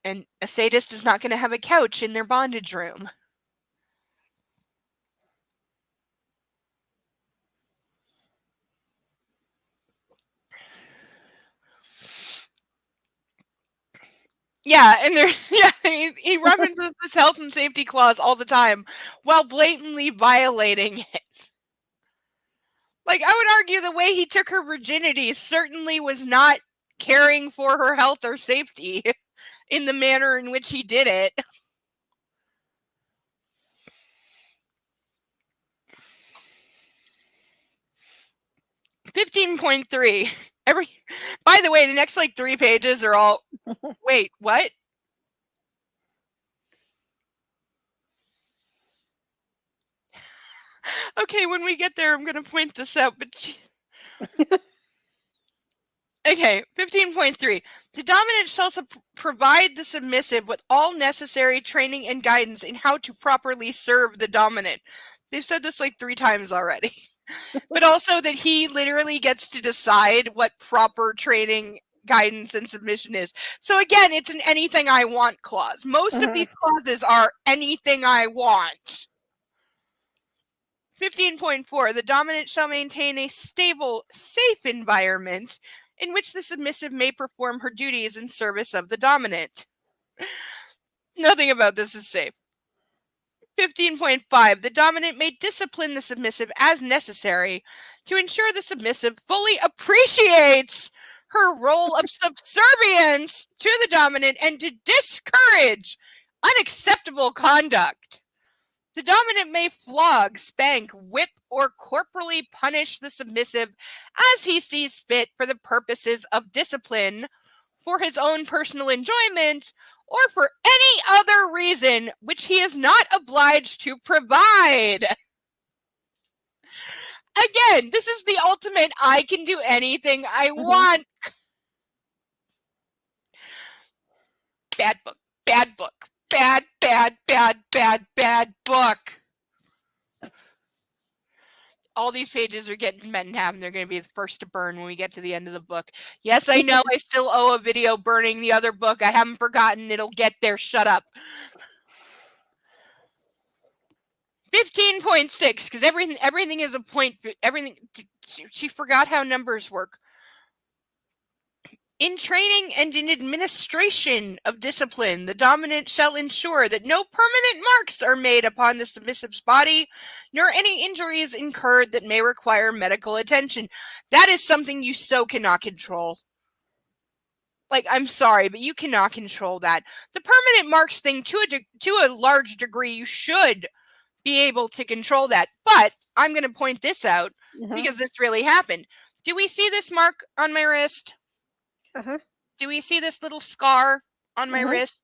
And a sadist is not going to have a couch in their bondage room. Yeah, and he references this health and safety clause all the time while blatantly violating it. Like, I would argue the way he took her virginity certainly was not caring for her health or safety in the manner in which he did it. $15.3. By the way, the next like 3 pages are all. Wait, what? Okay, when we get there, I'm going to point this out, but. Okay, 15.3. The dominant shall provide the submissive with all necessary training and guidance in how to properly serve the dominant. They've said this like 3 times already. But also that he literally gets to decide what proper training, guidance, and submission is. So again, it's an anything I want clause. Most of these clauses are anything I want. 15.4. The dominant shall maintain a stable, safe environment in which the submissive may perform her duties in service of the dominant. Nothing about this is safe. 15.5. The dominant may discipline the submissive as necessary to ensure the submissive fully appreciates her role of subservience to the dominant and to discourage unacceptable conduct. The dominant may flog, spank, whip, or corporally punish the submissive as he sees fit for the purposes of discipline, for his own personal enjoyment, or for any other reason which he is not obliged to provide. Again, this is the ultimate I can do anything I want. Bad book. Bad book. Bad book. all these pages are getting met in half, and they're going to be the first to burn when we get to the end of the book. Yes, I know I still owe a video burning the other book. I haven't forgotten. It'll get there. Shut up. 15.6, because everything is a point. Everything. She forgot how numbers work. In training and in administration of discipline, the dominant shall ensure that no permanent marks are made upon the submissive's body, nor any injuries incurred that may require medical attention. That is something you so cannot control. Like, I'm sorry, but you cannot control that. The permanent marks thing, to a large degree, you should be able to control that. But I'm going to point this out because this really happened. Do we see this mark on my wrist? Do we see this little scar on my wrist?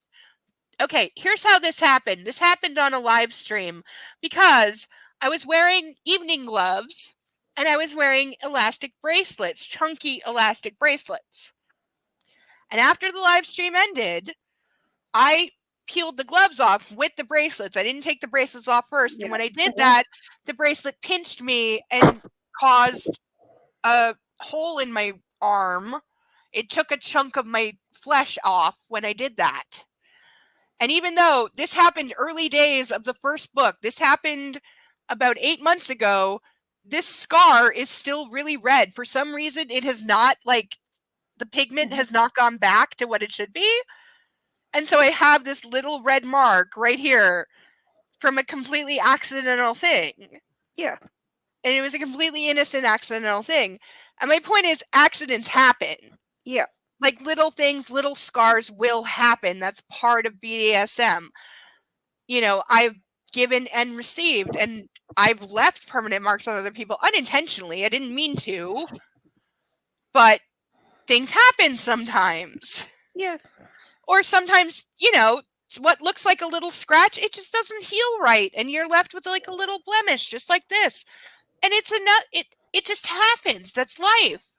Okay, here's how this happened. This happened on a live stream because I was wearing evening gloves and I was wearing elastic bracelets, chunky elastic bracelets. And after the live stream ended, I peeled the gloves off with the bracelets. I didn't take the bracelets off first. And when I did that, the bracelet pinched me and caused a hole in my arm. It took a chunk of my flesh off when I did that. And even though this happened early days of the first book, this happened about 8 months ago, this scar is still really red. For some reason, it has not, like, the pigment has not gone back to what it should be. And so I have this little red mark right here from a completely accidental thing. Yeah. And it was a completely innocent accidental thing. And my point is, accidents happen. Yeah. Like, little things, little scars will happen. That's part of BDSM. You know, I've given and received, and I've left permanent marks on other people unintentionally. I didn't mean to. But things happen sometimes. Yeah. Or sometimes, you know, what looks like a little scratch, it just doesn't heal right. And you're left with like a little blemish, just like this. And it just happens. That's life.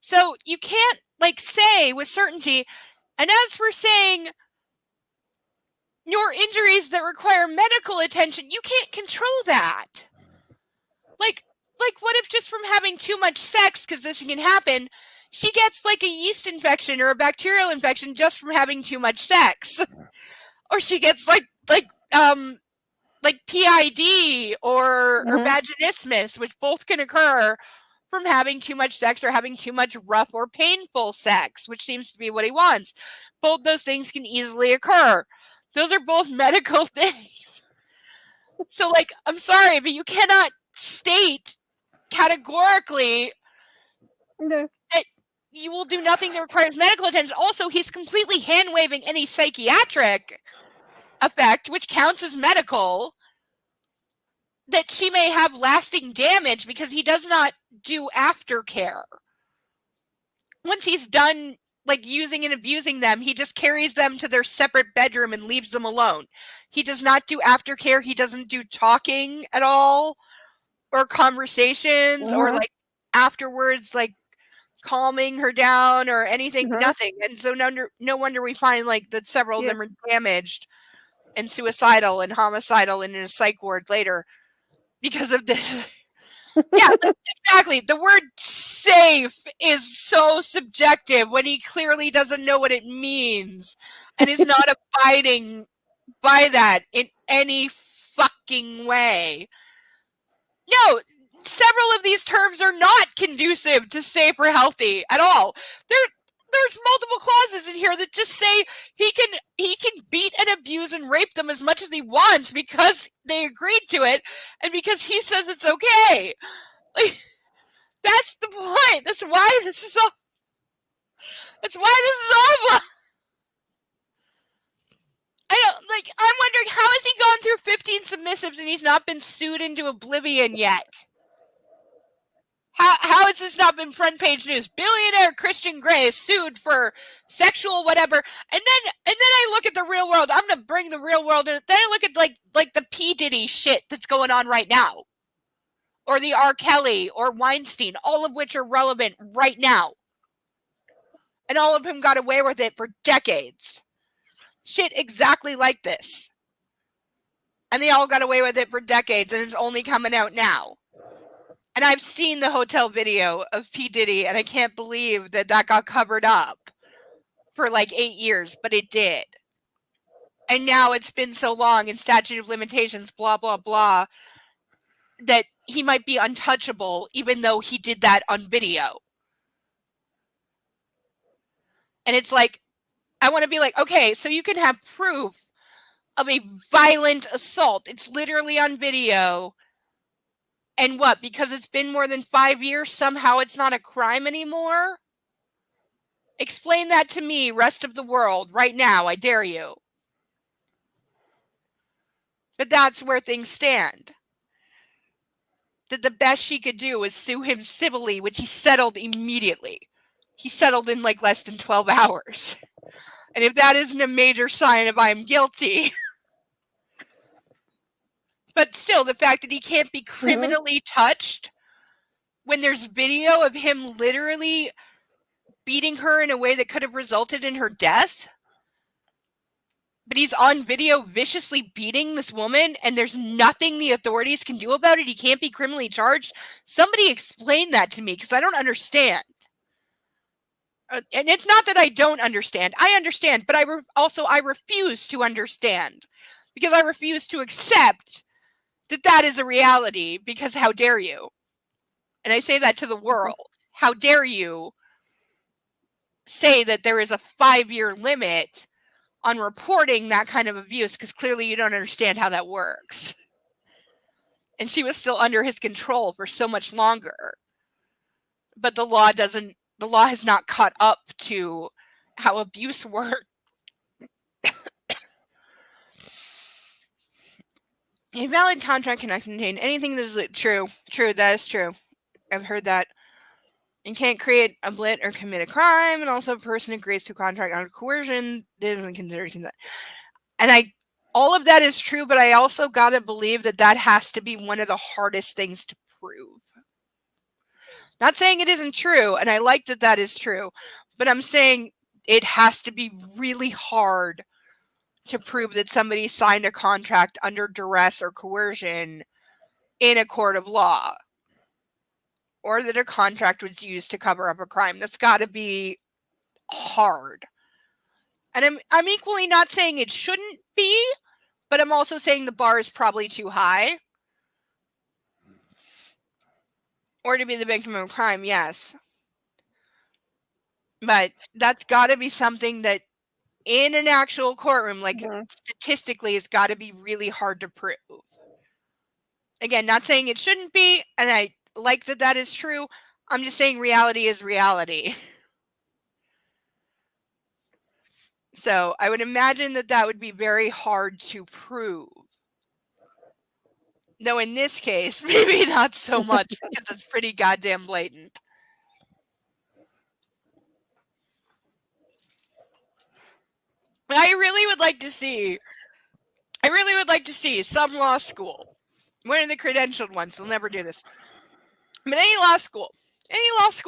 So you can't, like, say with certainty, and as for saying your injuries that require medical attention, you can't control that. Like what if just from having too much sex, because this can happen, she gets like a yeast infection or a bacterial infection just from having too much sex? Or she gets like PID or vaginismus, which both can occur from having too much sex or having too much rough or painful sex, which seems to be what he wants. Both those things can easily occur. Those are both medical things. So, like, I'm sorry, but you cannot state categorically that you will do nothing that requires medical attention. Also, he's completely hand-waving any psychiatric effect, which counts as medical, that she may have lasting damage because he does not do aftercare. Once he's done, like, using and abusing them, he just carries them to their separate bedroom and leaves them alone. He does not do aftercare. He doesn't do talking at all or conversations or, like, afterwards, like, calming her down or anything, nothing. And so no wonder we find, like, that several of them are damaged and suicidal and homicidal and in a psych ward later because of this. Yeah, exactly. The word safe is so subjective when he clearly doesn't know what it means and is not abiding by that in any fucking way. No, several of these terms are not conducive to safe or healthy at all. There's multiple clauses in here that just say he can beat and abuse and rape them as much as he wants because they agreed to it and because he says it's okay. Like, that's the point. That's why this is awful. I'm wondering, how has he gone through 15 submissives and he's not been sued into oblivion yet? How has this not been front page news? Billionaire Christian Grey sued for sexual whatever. And then I look at the real world. I'm gonna bring the real world in. Then I look at like the P. Diddy shit that's going on right now. Or the R. Kelly or Weinstein, all of which are relevant right now. And all of them got away with it for decades. Shit exactly like this. And they all got away with it for decades and it's only coming out now. And I've seen the hotel video of P. Diddy, and I can't believe that got covered up for like 8 years, but it did. And now it's been so long and statute of limitations, blah, blah, blah, that he might be untouchable even though he did that on video. And it's like, I want to be like, okay, so you can have proof of a violent assault. It's literally on video. And what? Because it's been more than 5 years, somehow it's not a crime anymore? Explain that to me, rest of the world, right now. I dare you. But that's where things stand. That the best she could do was sue him civilly, which he settled immediately. He settled in like less than 12 hours. And if that isn't a major sign of I'm guilty. But still, the fact that he can't be criminally touched when there's video of him literally beating her in a way that could have resulted in her death. But he's on video viciously beating this woman, and there's nothing the authorities can do about it. He can't be criminally charged. Somebody explain that to me, because I don't understand. And it's not that I don't understand. I understand, but I refuse to understand. Because I refuse to accept that is a reality, because how dare you? And I say that to the world. How dare you say that there is a 5-year limit on reporting that kind of abuse, because clearly you don't understand how that works. And she was still under his control for so much longer. But the law has not caught up to how abuse works. A valid contract cannot contain anything that is true. True, that is true. I've heard that. And can't create a blit or commit a crime, and also a person agrees to a contract under coercion isn't considered consent. And all of that is true, but I also gotta believe that has to be one of the hardest things to prove. Not saying it isn't true, and I like that is true, but I'm saying it has to be really hard to prove that somebody signed a contract under duress or coercion in a court of law, or that a contract was used to cover up a crime. That's got to be hard. And I'm equally not saying it shouldn't be, but I'm also saying the bar is probably too high. Or to be the victim of a crime, yes. But that's got to be something that in an actual courtroom, like statistically, it's got to be really hard to prove. Again, not saying it shouldn't be, and I like that is true. I'm just saying reality is reality. So I would imagine that would be very hard to prove. Though in this case, maybe not so much, because it's pretty goddamn blatant. I really would like to see some law school, one of the credentialed ones, they'll never do this, but any law school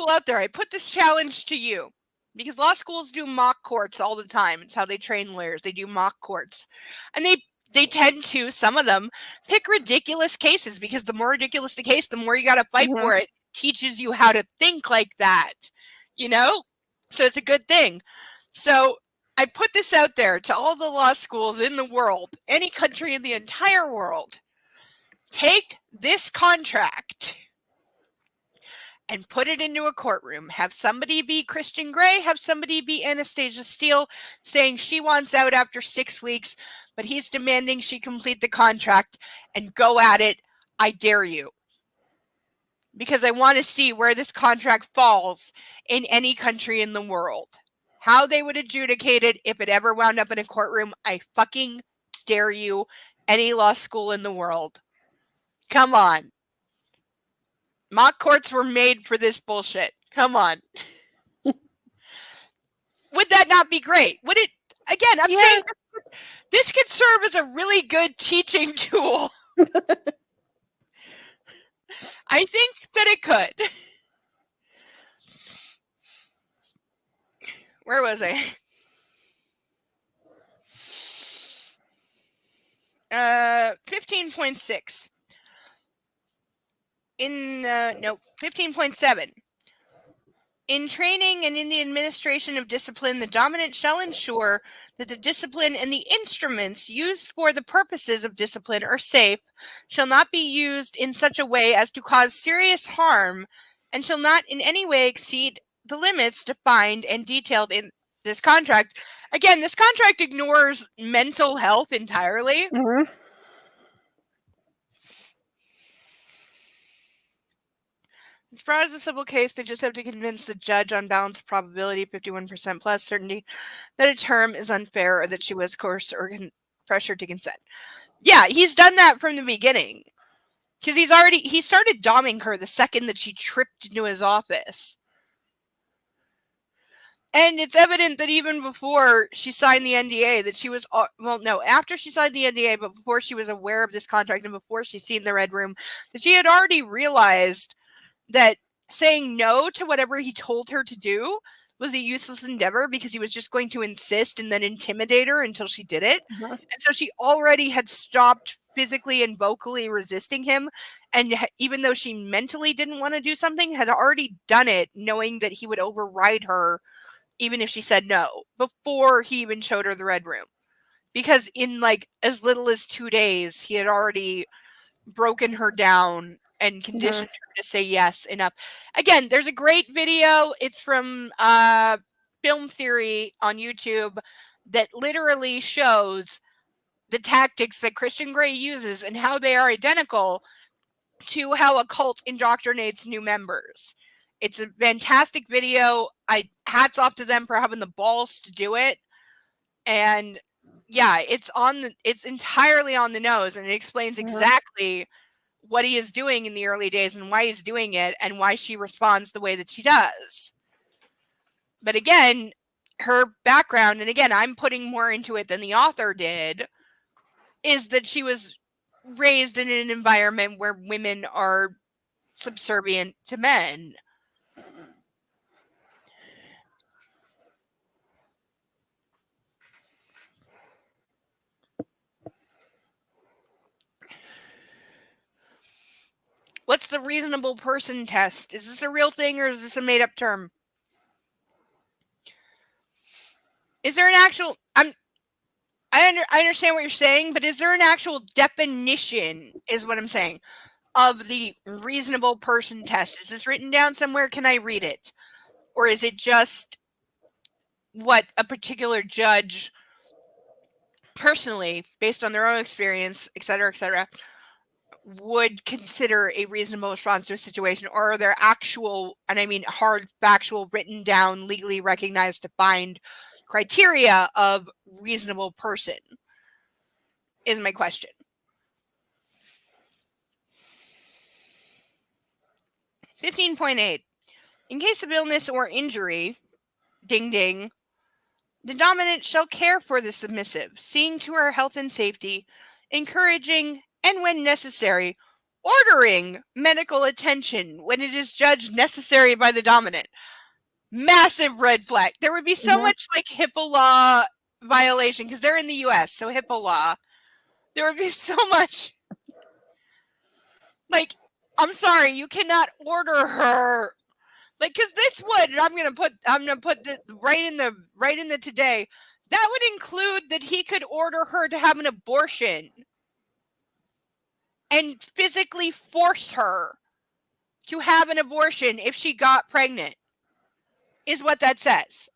out there, I put this challenge to you, because law schools do mock courts all the time. It's how they train lawyers. They do mock courts, and they tend to, some of them, pick ridiculous cases, because the more ridiculous the case, the more you got to fight for it. Teaches you how to think like that, so it's a good thing. So I put this out there to all the law schools in the world, any country in the entire world. Take this contract and put it into a courtroom. Have somebody be Christian Grey, have somebody be Anastasia Steele, saying she wants out after 6 weeks, but he's demanding she complete the contract, and go at it. I dare you. Because I want to see where this contract falls in any country in the world. How they would adjudicate it if it ever wound up in a courtroom. I fucking dare you. Any law school in the world. Come on. Mock courts were made for this bullshit. Come on. Would that not be great? Would it? Again, I'm saying this could serve as a really good teaching tool. I think that it could. Where was I? 15.6. 15.7. In training and in the administration of discipline, the dominant shall ensure that the discipline and the instruments used for the purposes of discipline are safe, shall not be used in such a way as to cause serious harm, and shall not in any way exceed the limits defined and detailed in this contract. Again, this contract ignores mental health entirely. Mhm. As far as a civil case, they just have to convince the judge on balance of probability, 51% plus certainty, that a term is unfair or that she was coerced or pressured to consent. Yeah, he's done that from the beginning. Because he started doming her the second that she tripped into his office. And it's evident that even before she signed the NDA that she was, after she signed the NDA, but before she was aware of this contract and before she's seen the Red Room, that she had already realized that saying no to whatever he told her to do was a useless endeavor because he was just going to insist and then intimidate her until she did it. Mhm. And so she already had stopped physically and vocally resisting him. And even though she mentally didn't want to do something, had already done it knowing that he would override her even if she said no before he even showed her the Red Room. Because in like as little as 2 days, he had already broken her down and conditioned her to say yes enough. Again, there's a great video. It's from Film Theory on YouTube that literally shows the tactics that Christian Grey uses and how they are identical to how a cult indoctrinates new members. It's a fantastic video. Hats off to them for having the balls to do it. And yeah, it's entirely on the nose, and it explains exactly what he is doing in the early days and why he's doing it and why she responds the way that she does. But again, her background, and again, I'm putting more into it than the author did, is that she was raised in an environment where women are subservient to men. What's the reasonable person test? Is this a real thing or is this a made-up term? Is there an actual... I understand what you're saying, but is there an actual definition, is what I'm saying, of the reasonable person test? Is this written down somewhere? Can I read it? Or is it just what a particular judge, personally, based on their own experience, et cetera, would consider a reasonable response to a situation? Or are there actual, and I mean hard, factual, written down, legally recognized, defined criteria of reasonable person, is my question. .8. In case of illness or injury, ding ding, the dominant shall care for the submissive, seeing to her health and safety, encouraging, and when necessary, ordering medical attention when it is judged necessary by the dominant. Massive red flag. There would be so much like HIPAA law violation because they're in the US, so HIPAA law. There would be so much. Like, I'm sorry, you cannot order her. Like, because this would, and I'm gonna put this right in the today. That would include that he could order her to have an abortion and physically force her to have an abortion if she got pregnant, is what that says.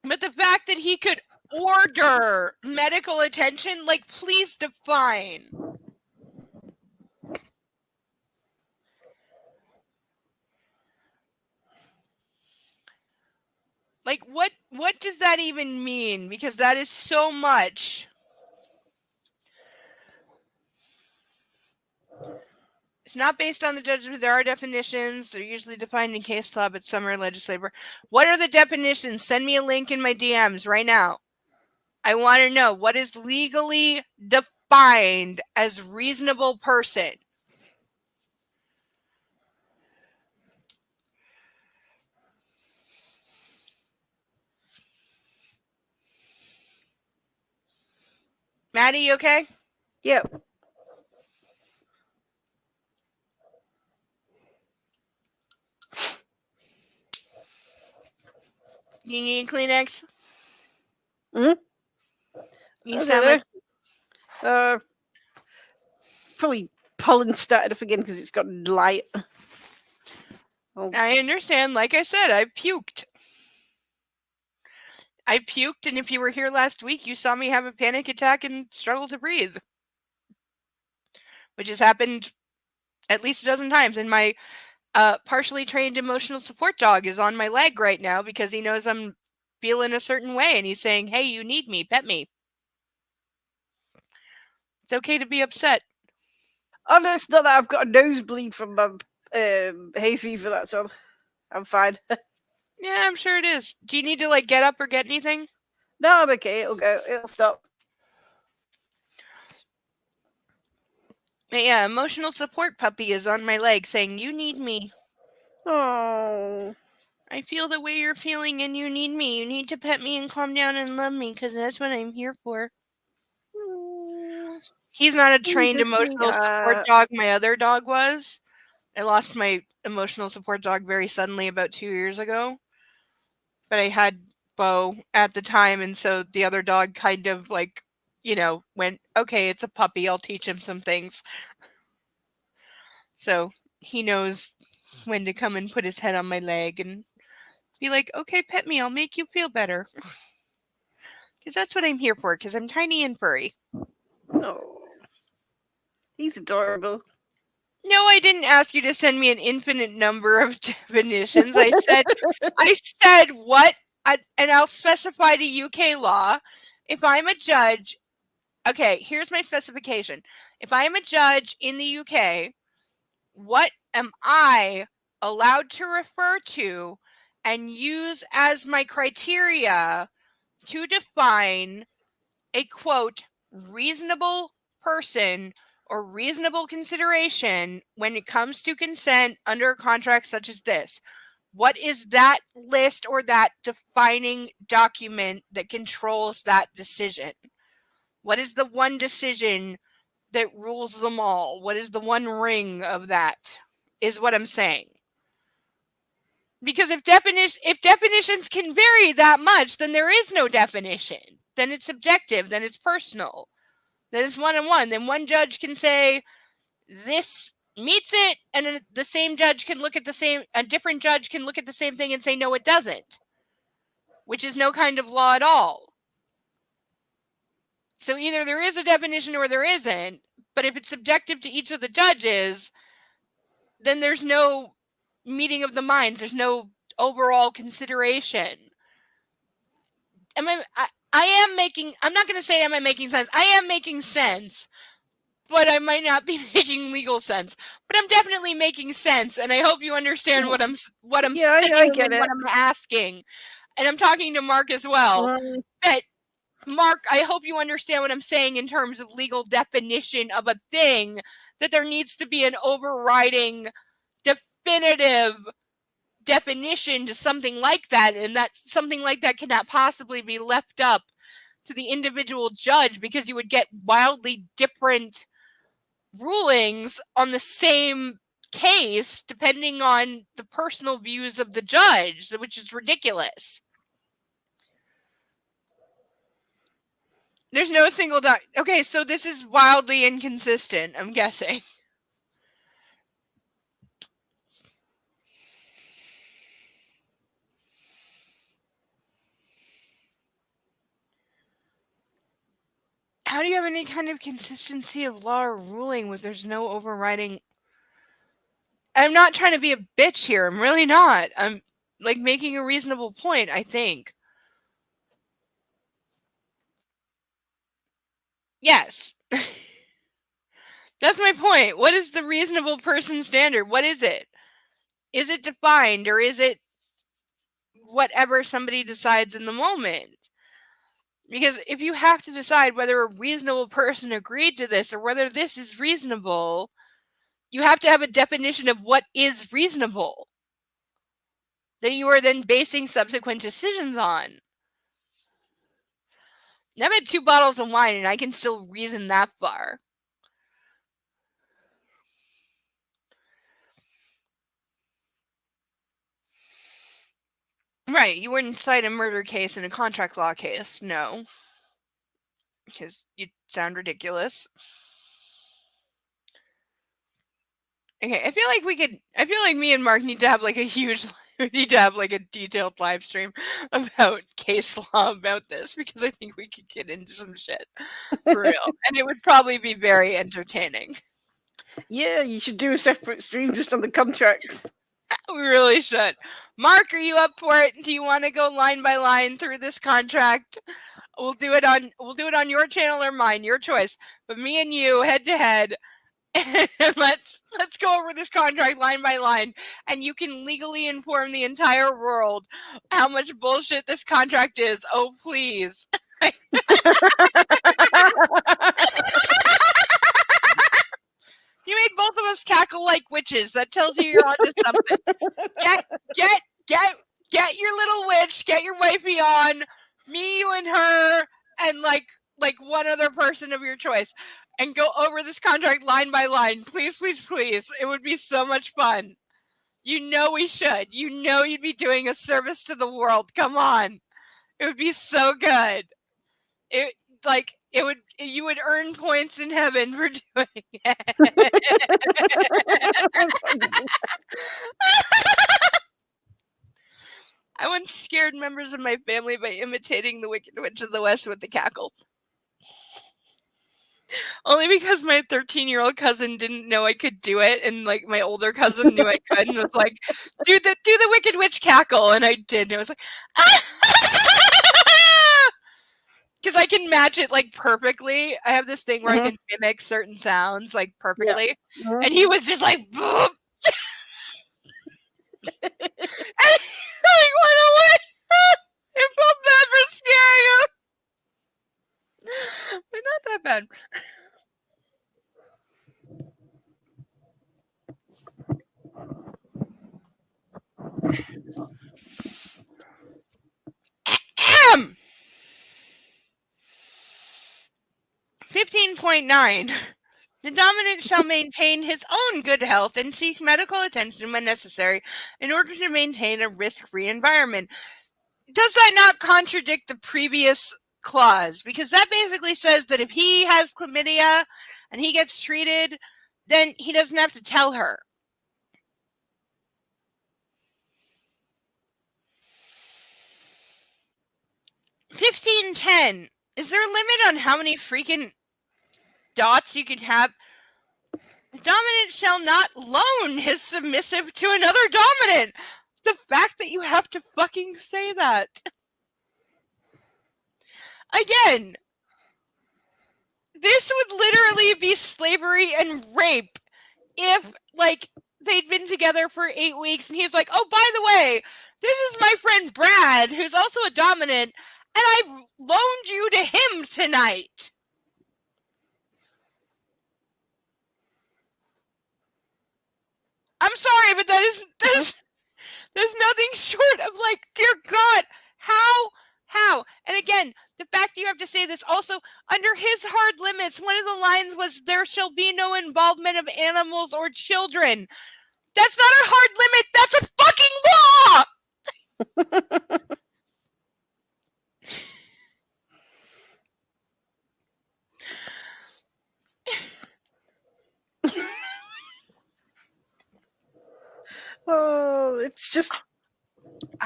But the fact that he could order medical attention, like, please define. Like, what does that even mean? Because that is so much. It's not based on the judgment. There are definitions. They're usually defined in case law, but some are legislative. What are the definitions? Send me a link in my DMs right now. I want to know what is legally defined as reasonable person. Maddie, you okay? Yep. You need Kleenex? Hmm? You Okay, sound like probably pollen started up again because it's got light. Oh. I understand. Like I said, I puked. And if you were here last week, you saw me have a panic attack and struggle to breathe, which has happened at least a dozen times. And my partially trained emotional support dog is on my leg right now because he knows I'm feeling a certain way, and he's saying, "Hey, you need me, pet me." It's okay to be upset. Oh no, it's not that I've got a nosebleed from my hay fever. That's all. I'm fine. Yeah, I'm sure it is. Do you need to like get up or get anything? No, I'm okay. It'll go. It'll stop. But yeah, emotional support puppy is on my leg saying, "You need me. Oh. I feel the way you're feeling and you need me. You need to pet me and calm down and love me because that's what I'm here for." He's not a trained emotional support dog. My other dog was. I lost my emotional support dog very suddenly about 2 years ago. But I had Bo at the time, and so the other dog kind of like, went, "Okay, it's a puppy. I'll teach him some things." So he knows when to come and put his head on my leg and be like, "Okay, pet me. I'll make you feel better." Because that's what I'm here for, because I'm tiny and furry. Oh. He's adorable. No, I didn't ask you to send me an infinite number of definitions. I said what, and I'll specify to UK law. If I'm a judge, okay, here's my specification. If I am a judge in the UK, what am I allowed to refer to and use as my criteria to define a quote reasonable person or reasonable consideration when it comes to consent under a contract such as this? What is that list or that defining document that controls that decision? What is the one decision that rules them all? What is the one ring of that? Is what I'm saying. Because if definitions can vary that much, then there is no definition. Then it's subjective, then it's personal. Then it's one-on-one. Then one judge can say this meets it, and then the same judge can look at a different judge can look at the same thing and say no, it doesn't. Which is no kind of law at all. So either there is a definition or there isn't, but if it's subjective to each of the judges, then there's no meeting of the minds. There's no overall consideration. I'm not going to say am I making sense. I am making sense, but I might not be making legal sense. But I'm definitely making sense, and I hope you understand what I'm saying I get and it. what I'm asking. And I'm talking to Mark as well. That Mark, I hope you understand what I'm saying in terms of legal definition of a thing, that there needs to be an overriding definitive definition to something like that, and that something like that cannot possibly be left up to the individual judge, because you would get wildly different rulings on the same case depending on the personal views of the judge, which is ridiculous. There's no single okay, so this is wildly inconsistent, I'm guessing. How do you have any kind of consistency of law or ruling when there's no overriding? I'm not trying to be a bitch here. I'm really not. I'm like making a reasonable point, I think. Yes. That's my point. What is the reasonable person standard? What is it? Is it defined, or is it whatever somebody decides in the moment? Because if you have to decide whether a reasonable person agreed to this or whether this is reasonable, you have to have a definition of what is reasonable that you are then basing subsequent decisions on. I've had 2 bottles of wine and I can still reason that far. Right, you wouldn't cite a murder case in a contract law case, no. Because you'd sound ridiculous. Okay, I feel like me and Mark need to have like a detailed live stream about case law about this, because I think we could get into some shit for real. And it would probably be very entertaining. Yeah, you should do a separate stream just on the contract. We really should. Mark, are you up for it? Do you want to go line by line through this contract? We'll do it on your channel or mine, your choice. But me and you head to head. And let's go over this contract line by line, and you can legally inform the entire world how much bullshit this contract is. Oh, please. You made both of us cackle like witches. That tells you you're onto something. Get your little witch, get your wifey on, me, you, and her, and like one other person of your choice, and go over this contract line by line. Please, please, please. It would be so much fun. You know we should. You know you'd be doing a service to the world. Come on. It would be so good. You would earn points in heaven for doing it. I once scared members of my family by imitating the Wicked Witch of the West with the cackle. Only because my 13-year-old cousin didn't know I could do it, and like my older cousin knew I could, and was like, do the Wicked Witch cackle, and I did, and I was like, because I can match it like perfectly. I have this thing where I can mimic certain sounds like perfectly, and he was just like, boop. And he like went away. I felt bad for scaring him. But not that bad. Ahem. 15.9. The dominant shall maintain his own good health and seek medical attention when necessary in order to maintain a risk-free environment. Does that not contradict the previous clause? Because that basically says that if he has chlamydia and he gets treated, then he doesn't have to tell her. $15.10. Is there a limit on how many freaking dots you can have? The dominant shall not loan his submissive to another dominant. The fact that you have to fucking say that. Again, this would literally be slavery and rape if, like, they'd been together for 8 weeks and he's like, oh, by the way, this is my friend Brad, who's also a dominant, and I've loaned you to him tonight. I'm sorry, but there's nothing short of like, dear God, how? And again, the fact that you have to say this also, under his hard limits, one of the lines was, there shall be no involvement of animals or children. That's not a hard limit, that's a fucking law! Oh, it's just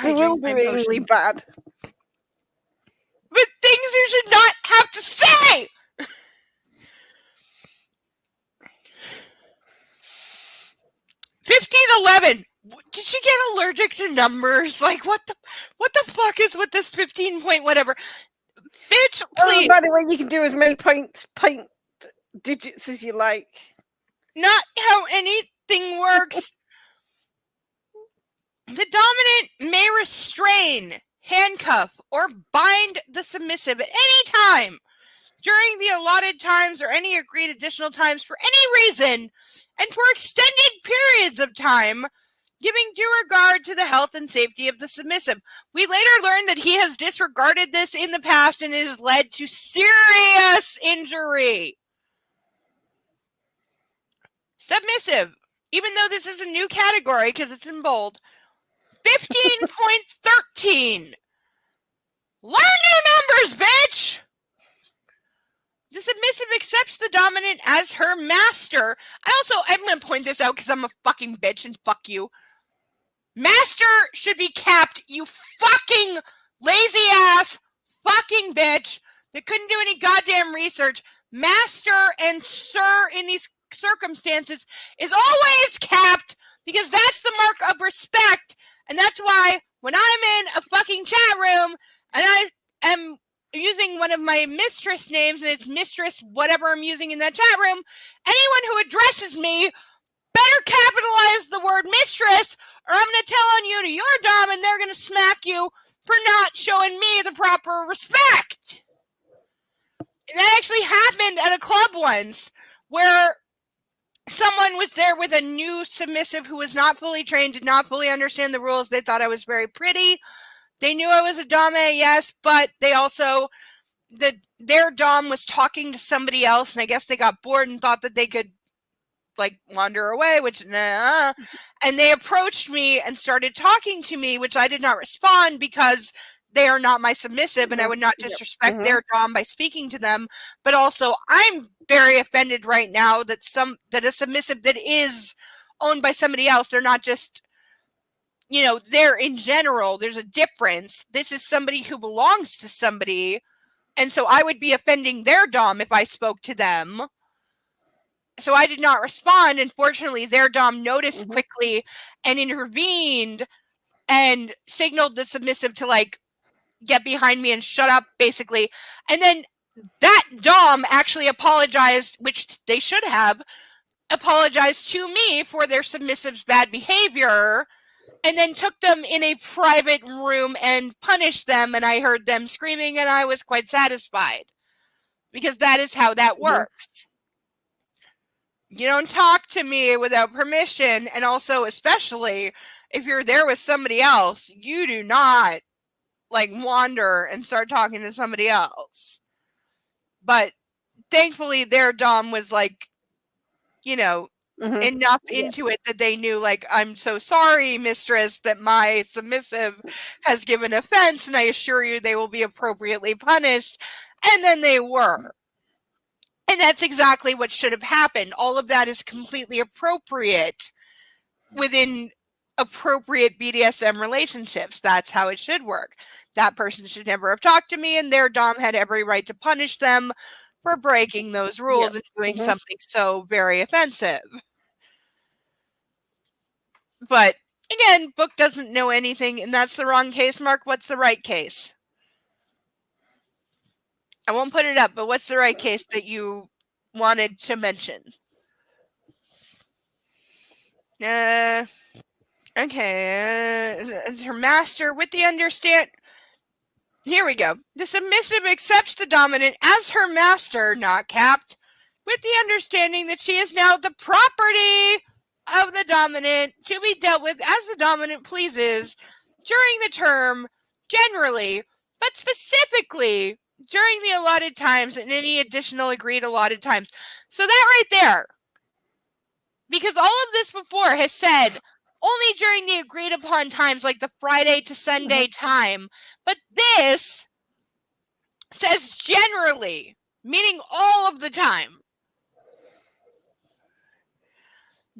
bewilderingly bad. But things you should not have to say! $15.11. Did she get allergic to numbers? Like, what the fuck is with this 15 point whatever? Bitch, please. By the way, you can do as many point digits as you like. Not how anything works. The dominant may restrain, handcuff, or bind the submissive at any time during the allotted times or any agreed additional times for any reason and for extended periods of time giving due regard to the health and safety of the submissive. We later learned that he has disregarded this in the past and it has led to serious injury. Submissive, even though this is a new category because it's in bold, 15.13. Learn new numbers, bitch! The submissive accepts the dominant as her master. I'm going to point this out because I'm a fucking bitch and fuck you. Master should be capped, you fucking lazy ass fucking bitch that couldn't do any goddamn research. Master and sir in these circumstances is always capped because that's the mark of respect. And that's why when I'm in a fucking chat room and I am using one of my mistress names and it's mistress whatever I'm using in that chat room, anyone who addresses me better capitalize the word mistress or I'm going to tell on you to your dom and they're going to smack you for not showing me the proper respect. And that actually happened at a club once where someone was there with a new submissive who was not fully trained, did not fully understand the rules. They thought I was very pretty. They knew I was a dom, yes, but they also, their dom was talking to somebody else, and I guess they got bored and thought that they could, like, wander away, which, nah. And they approached me and started talking to me, which I did not respond because they are not my submissive, and I would not disrespect their dom by speaking to them. But also, I'm very offended right now that a submissive that is owned by somebody else, they're not just, they're in general, there's a difference. This is somebody who belongs to somebody, and so I would be offending their dom if I spoke to them. So I did not respond, and fortunately, their dom noticed quickly and intervened and signaled the submissive to, like, get behind me and shut up, basically. And then that dom actually apologized, which they should have, apologized to me for their submissive's bad behavior, and then took them in a private room and punished them, and I heard them screaming, and I was quite satisfied. Because that is how that works. You don't talk to me without permission, and also, especially, if you're there with somebody else, you do not wander and start talking to somebody else. But thankfully their dom was enough into it that they knew, I'm so sorry, mistress, that my submissive has given offense, and I assure you they will be appropriately punished. And then they were. And that's exactly what should have happened. All of that is completely appropriate within appropriate BDSM relationships. That's how it should work. That person should never have talked to me, and their dom had every right to punish them for breaking those rules and doing something so very offensive. But again, book doesn't know anything, and that's the wrong case. Mark, what's the right case? I won't put it up, but what's the right case that you wanted to mention? Okay. Her master with the understand. Here we go. The submissive accepts the dominant as her master, not capped, with the understanding that she is now the property of the dominant to be dealt with as the dominant pleases during the term, generally, but specifically during the allotted times and any additional agreed allotted times. So that right there, because all of this before has said only during the agreed upon times, like the Friday to Sunday time. But this says generally, meaning all of the time.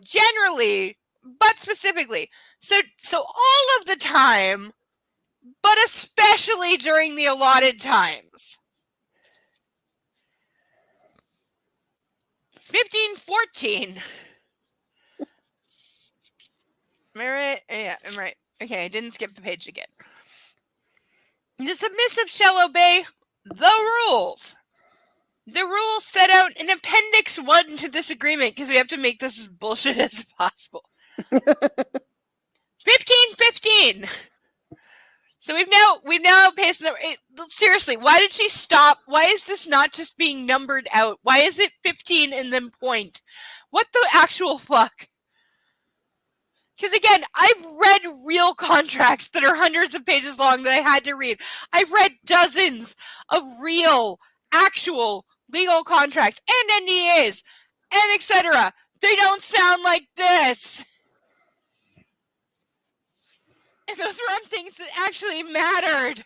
Generally, but specifically. So all of the time, but especially during the allotted times. 1514. Am I right? Yeah, I'm right. Okay, I didn't skip the page again. The submissive shall obey the rules. The rules set out in Appendix 1 to this agreement, because we have to make this as bullshit as possible. 1515. So we've now paced the seriously, why did she stop? Why is this not just being numbered out? Why is it 15 and then point? What the actual fuck? Because again, I've read real contracts that are hundreds of pages long that I had to read. I've read dozens of real, actual legal contracts and NDAs and etc. They don't sound like this. And those were on things that actually mattered.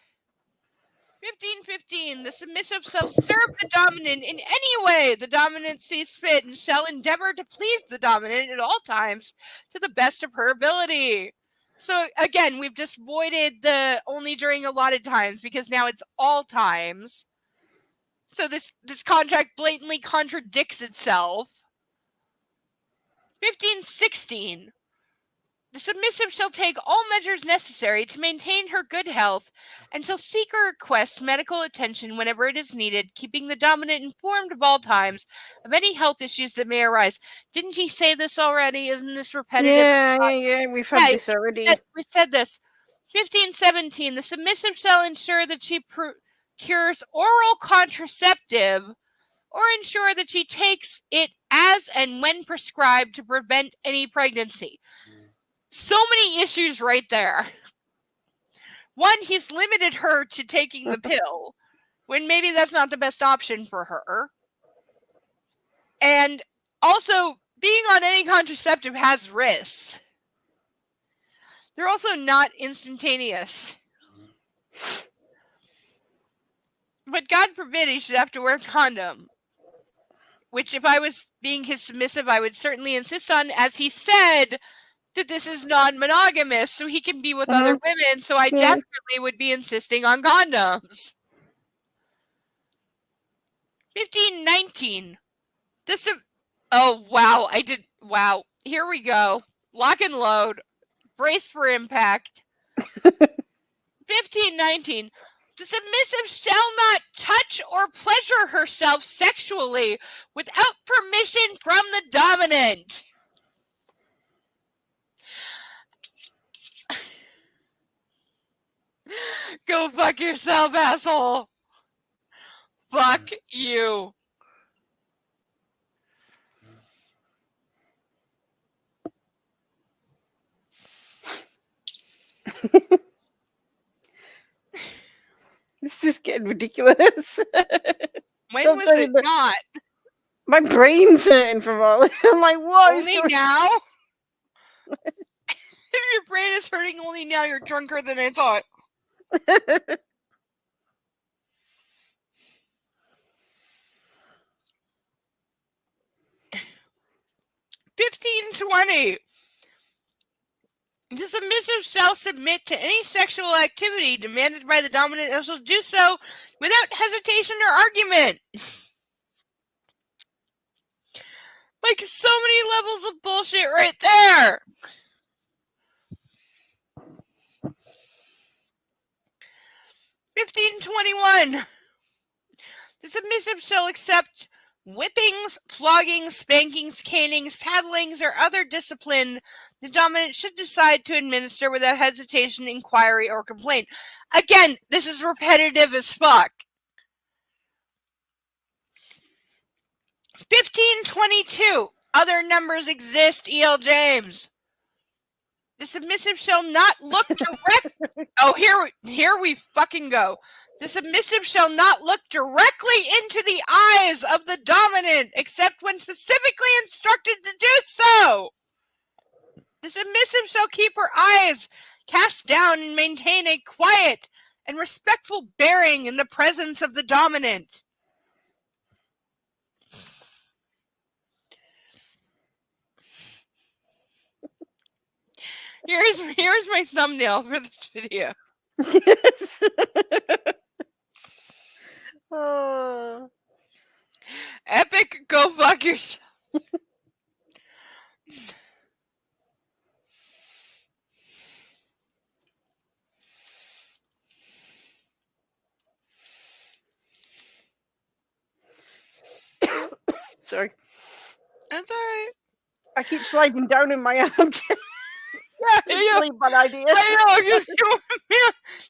1515. The submissive shall serve the dominant in any way the dominant sees fit and shall endeavor to please the dominant at all times to the best of her ability. So again, we've just voided the only during allotted times because now it's all times. So this contract blatantly contradicts itself. 1516. The submissive shall take all measures necessary to maintain her good health and shall seek or request medical attention whenever it is needed, keeping the dominant informed of all times of any health issues that may arise. Didn't he say this already? Isn't this repetitive? Yeah. We've had this already. We said this. 1517. The submissive shall ensure that she procures oral contraceptive or ensure that she takes it as and when prescribed to prevent any pregnancy. So many issues right there. One, he's limited her to taking the pill when maybe that's not the best option for her. And also, being on any contraceptive has risks. They're also not instantaneous. But God forbid he should have to wear a condom. Which, if I was being his submissive, I would certainly insist on, as he said, that this is non-monogamous, so he can be with other women, so I definitely would be insisting on condoms. 1519. Oh, wow, wow, here we go. Lock and load. Brace for impact. 1519. The submissive shall not touch or pleasure herself sexually without permission from the dominant. Go fuck yourself, asshole. Fuck you. This is getting ridiculous. When was it not? My brain's hurting from all this. I'm like, what? Only now? If your brain is hurting only now, you're drunker than I thought. 1520. The submissive shall submit to any sexual activity demanded by the dominant and shall do so without hesitation or argument. Like, so many levels of bullshit right there. 1521. The submissive shall accept whippings, floggings, spankings, canings, paddlings, or other discipline the dominant should decide to administer without hesitation, inquiry, or complaint. Again, this is repetitive as fuck. 1522. Other numbers exist, E.L. James. The submissive shall not look direct. Oh, here we fucking go. The submissive shall not look directly into the eyes of the dominant, except when specifically instructed to do so. The submissive shall keep her eyes cast down and maintain a quiet and respectful bearing in the presence of the dominant. Here's my thumbnail for this video. Yes. Oh. Epic, go fuck yourself. Sorry. That's alright. I keep sliding down in my hand. Yeah, It's really bad idea. I know, because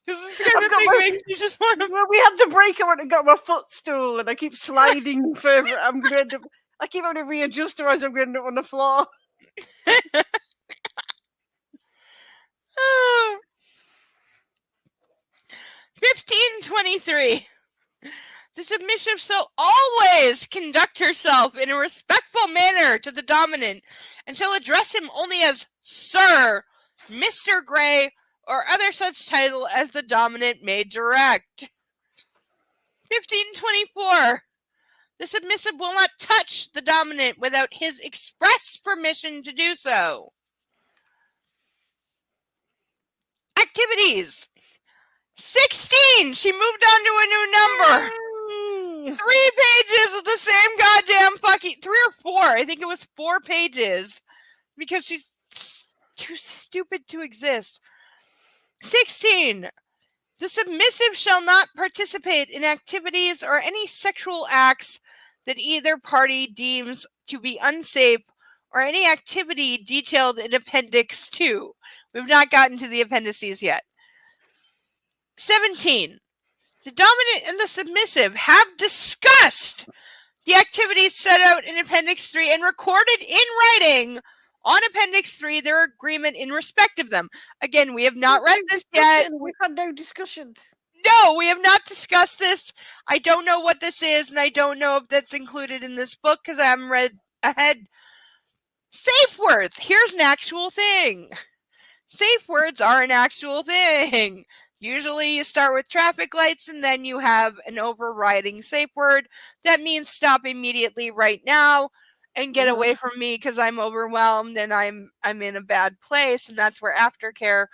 this kind of thing makes you just want to... Well, we had to break. I went and got my footstool, and I keep sliding further. I'm going to end up. I keep having to readjust, otherwise I'm going to end up on the floor. 1523. The submissive shall always conduct herself in a respectful manner to the dominant, and shall address him only as Sir, Mr. Grey, or other such title as the dominant may direct. 1524. The submissive will not touch the dominant without his express permission to do so. Activities. 16. She moved on to a new number. 3 pages of the same goddamn fucking 3 or 4. I think it was 4 pages because she's too stupid to exist. 16. The submissive shall not participate in activities or any sexual acts that either party deems to be unsafe or any activity detailed in Appendix 2. We've not gotten to the appendices yet. 17. The dominant and the submissive have discussed the activities set out in Appendix 3 and recorded in writing on Appendix 3 their agreement in respect of them. Again, we have not read this yet. We've had no discussion. No, we have not discussed this. I don't know what this is, and I don't know if that's included in this book because I haven't read ahead. Safe words. Here's an actual thing. Safe words are an actual thing. Usually you start with traffic lights and then you have an overriding safe word. That means stop immediately right now and get away from me because I'm overwhelmed and I'm in a bad place. And that's where aftercare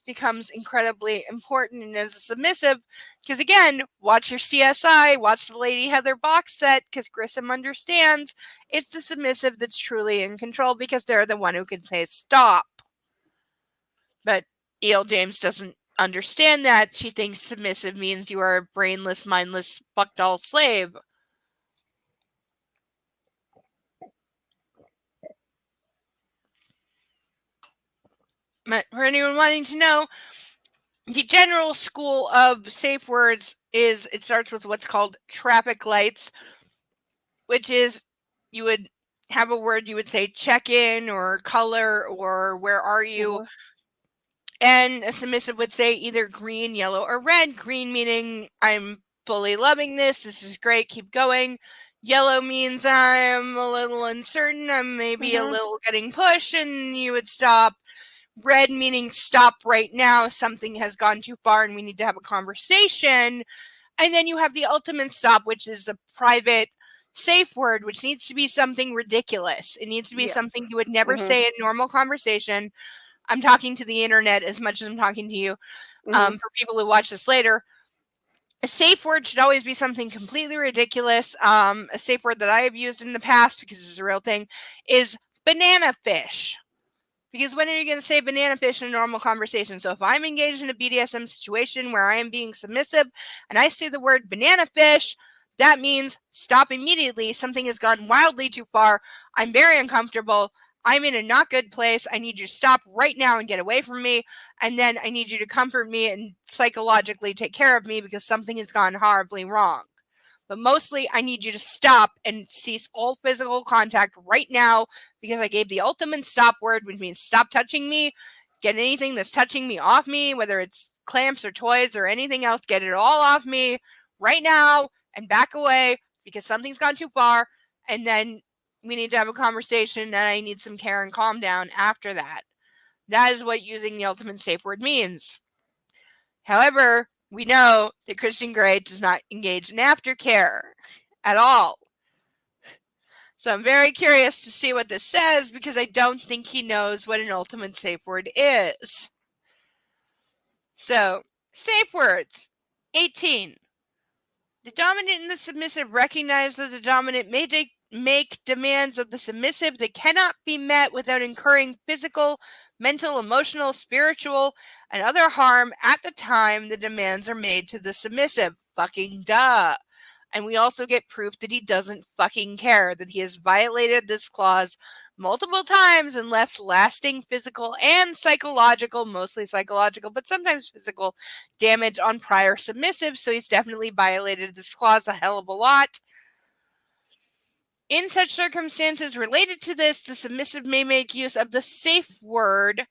becomes incredibly important. And as a submissive, because again, watch your CSI, watch the Lady Heather box set, because Grissom understands it's the submissive that's truly in control because they're the one who can say stop. But E.L. James doesn't understand that. She thinks submissive means you are a brainless, mindless, buck-doll slave. But for anyone wanting to know, the general school of safe words is, it starts with what's called traffic lights, which is you would have a word, you would say check in or color or where are you? And a submissive would say either green, yellow, or red. Green meaning I'm fully loving this. This is great. Keep going. Yellow means I'm a little uncertain. I'm maybe a little getting pushed, and you would stop. Red meaning stop right now. Something has gone too far, and we need to have a conversation. And then you have the ultimate stop, which is a private safe word, which needs to be something ridiculous. It needs to be something you would never say in normal conversation. I'm talking to the internet as much as I'm talking to you. For people who watch this later, a safe word should always be something completely ridiculous. A safe word that I have used in the past, because it's a real thing, is banana fish. Because when are you going to say banana fish in a normal conversation? So if I'm engaged in a BDSM situation where I am being submissive and I say the word banana fish, that means stop immediately. Something has gone wildly too far. I'm very uncomfortable. I'm in a not good place. I need you to stop right now and get away from me. And then I need you to comfort me and psychologically take care of me because something has gone horribly wrong. But mostly I need you to stop and cease all physical contact right now because I gave the ultimate stop word, which means stop touching me. Get anything that's touching me off me, whether it's clamps or toys or anything else, get it all off me right now and back away because something's gone too far. And then we need to have a conversation and I need some care and calm down after that. That is what using the ultimate safe word means. However, we know that Christian Grey does not engage in aftercare at all. So I'm very curious to see what this says because I don't think he knows what an ultimate safe word is. So, safe words. 18. The dominant and the submissive recognize that the dominant may make demands of the submissive that cannot be met without incurring physical, mental, emotional, spiritual, and other harm at the time the demands are made to the submissive. Fucking duh. And we also get proof that he doesn't fucking care, that he has violated this clause multiple times and left lasting physical and psychological, mostly psychological, but sometimes physical damage on prior submissives. So he's definitely violated this clause a hell of a lot. In such circumstances related to this, the submissive may make use of the safe word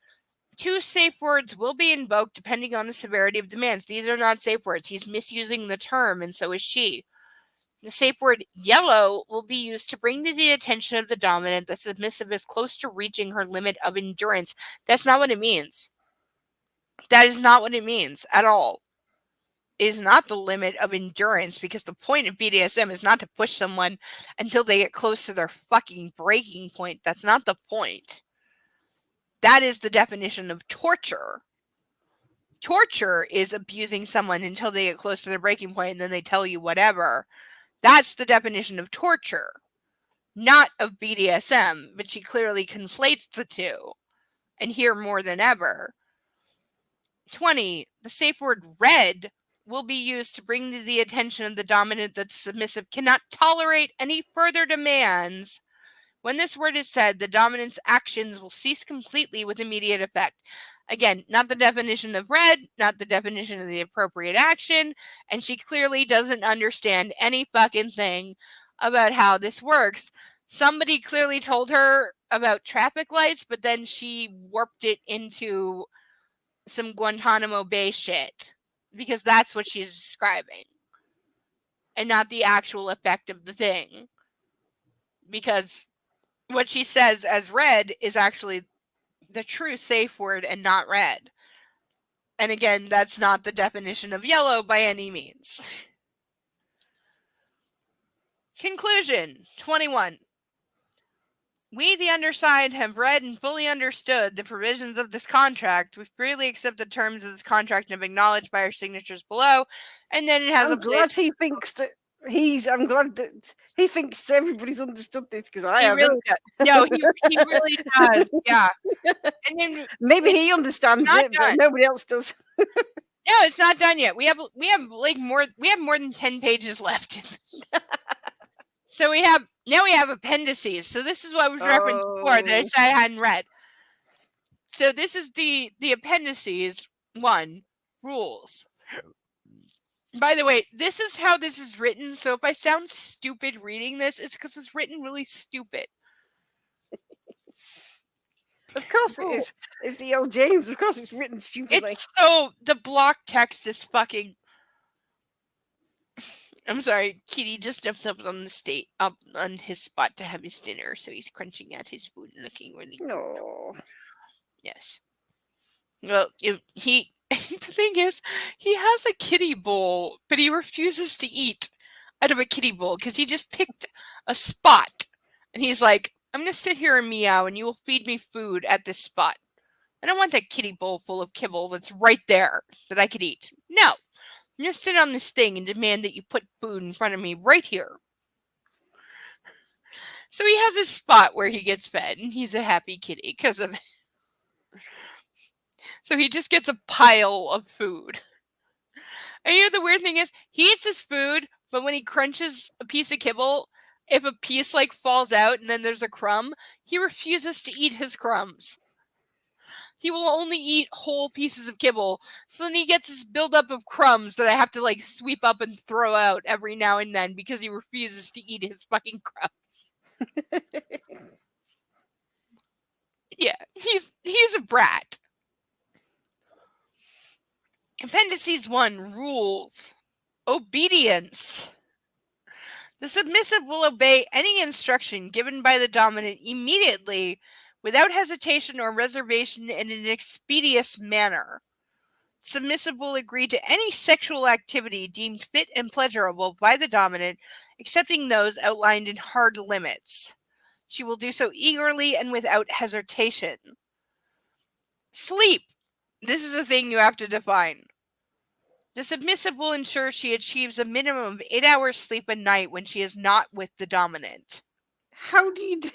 2 safe words will be invoked depending on the severity of demands. These are not safe words. He's misusing the term, and so is she. The safe word yellow will be used to bring to the attention of the dominant the submissive is close to reaching her limit of endurance. That's not what it means. That is not what it means at all. It is not the limit of endurance, because the point of BDSM is not to push someone until they get close to their fucking breaking point. That's not the point. That is the definition of torture. Torture is abusing someone until they get close to their breaking point and then they tell you whatever. That's the definition of torture, not of BDSM, but she clearly conflates the two, and here more than ever. 20. The safe word red will be used to bring to the attention of the dominant that the submissive cannot tolerate any further demands. When this word is said, the dominant's actions will cease completely with immediate effect. Again, not the definition of red, not the definition of the appropriate action, and she clearly doesn't understand any fucking thing about how this works. Somebody clearly told her about traffic lights, but then she warped it into some Guantanamo Bay shit, because that's what she's describing, and not the actual effect of the thing. Because what she says as red is actually the true safe word and not red. And again, that's not the definition of yellow by any means. Conclusion 21. We, the undersigned, have read and fully understood the provisions of this contract. We freely accept the terms of this contract and have acknowledged by our signatures below. And then it has I'm glad he thinks that I'm glad that he thinks everybody's understood this, because I haven't. Really does. No, he really does. Yeah. And then maybe he understands it, but nobody else does. No, it's not done yet. We have more than 10 pages left. So we have appendices. So this is what was referenced before that I said I hadn't read. So this is the appendices. 1, rules. By the way, this is how this is written. So if I sound stupid reading this, it's because it's written really stupid. Of course it is. It's the old James. Of course it's written stupidly. The block text is fucking... I'm sorry, Kitty just jumped up on his spot to have his dinner, so he's crunching at his food and looking really cool. Yes. Well, the thing is, he has a kitty bowl, but he refuses to eat out of a kitty bowl because he just picked a spot, and he's like, I'm going to sit here and meow, and you will feed me food at this spot. I don't want that kitty bowl full of kibble that's right there that I could eat. No. I'm going to sit on this thing and demand that you put food in front of me right here. So he has a spot where he gets fed, and he's a happy kitty because of it. So he just gets a pile of food. And you know the weird thing is, he eats his food, but when he crunches a piece of kibble, if a piece falls out and then there's a crumb, he refuses to eat his crumbs. He will only eat whole pieces of kibble. So then he gets this buildup of crumbs that I have to sweep up and throw out every now and then because he refuses to eat his fucking crumbs. Yeah, he's a brat. Appendices 1, rules. Obedience. The submissive will obey any instruction given by the dominant immediately, without hesitation or reservation, in an expeditious manner. Submissive will agree to any sexual activity deemed fit and pleasurable by the dominant, excepting those outlined in hard limits. She will do so eagerly and without hesitation. Sleep. This is a thing you have to define. The submissive will ensure she achieves a minimum of 8 hours sleep a night when she is not with the dominant. How do you do?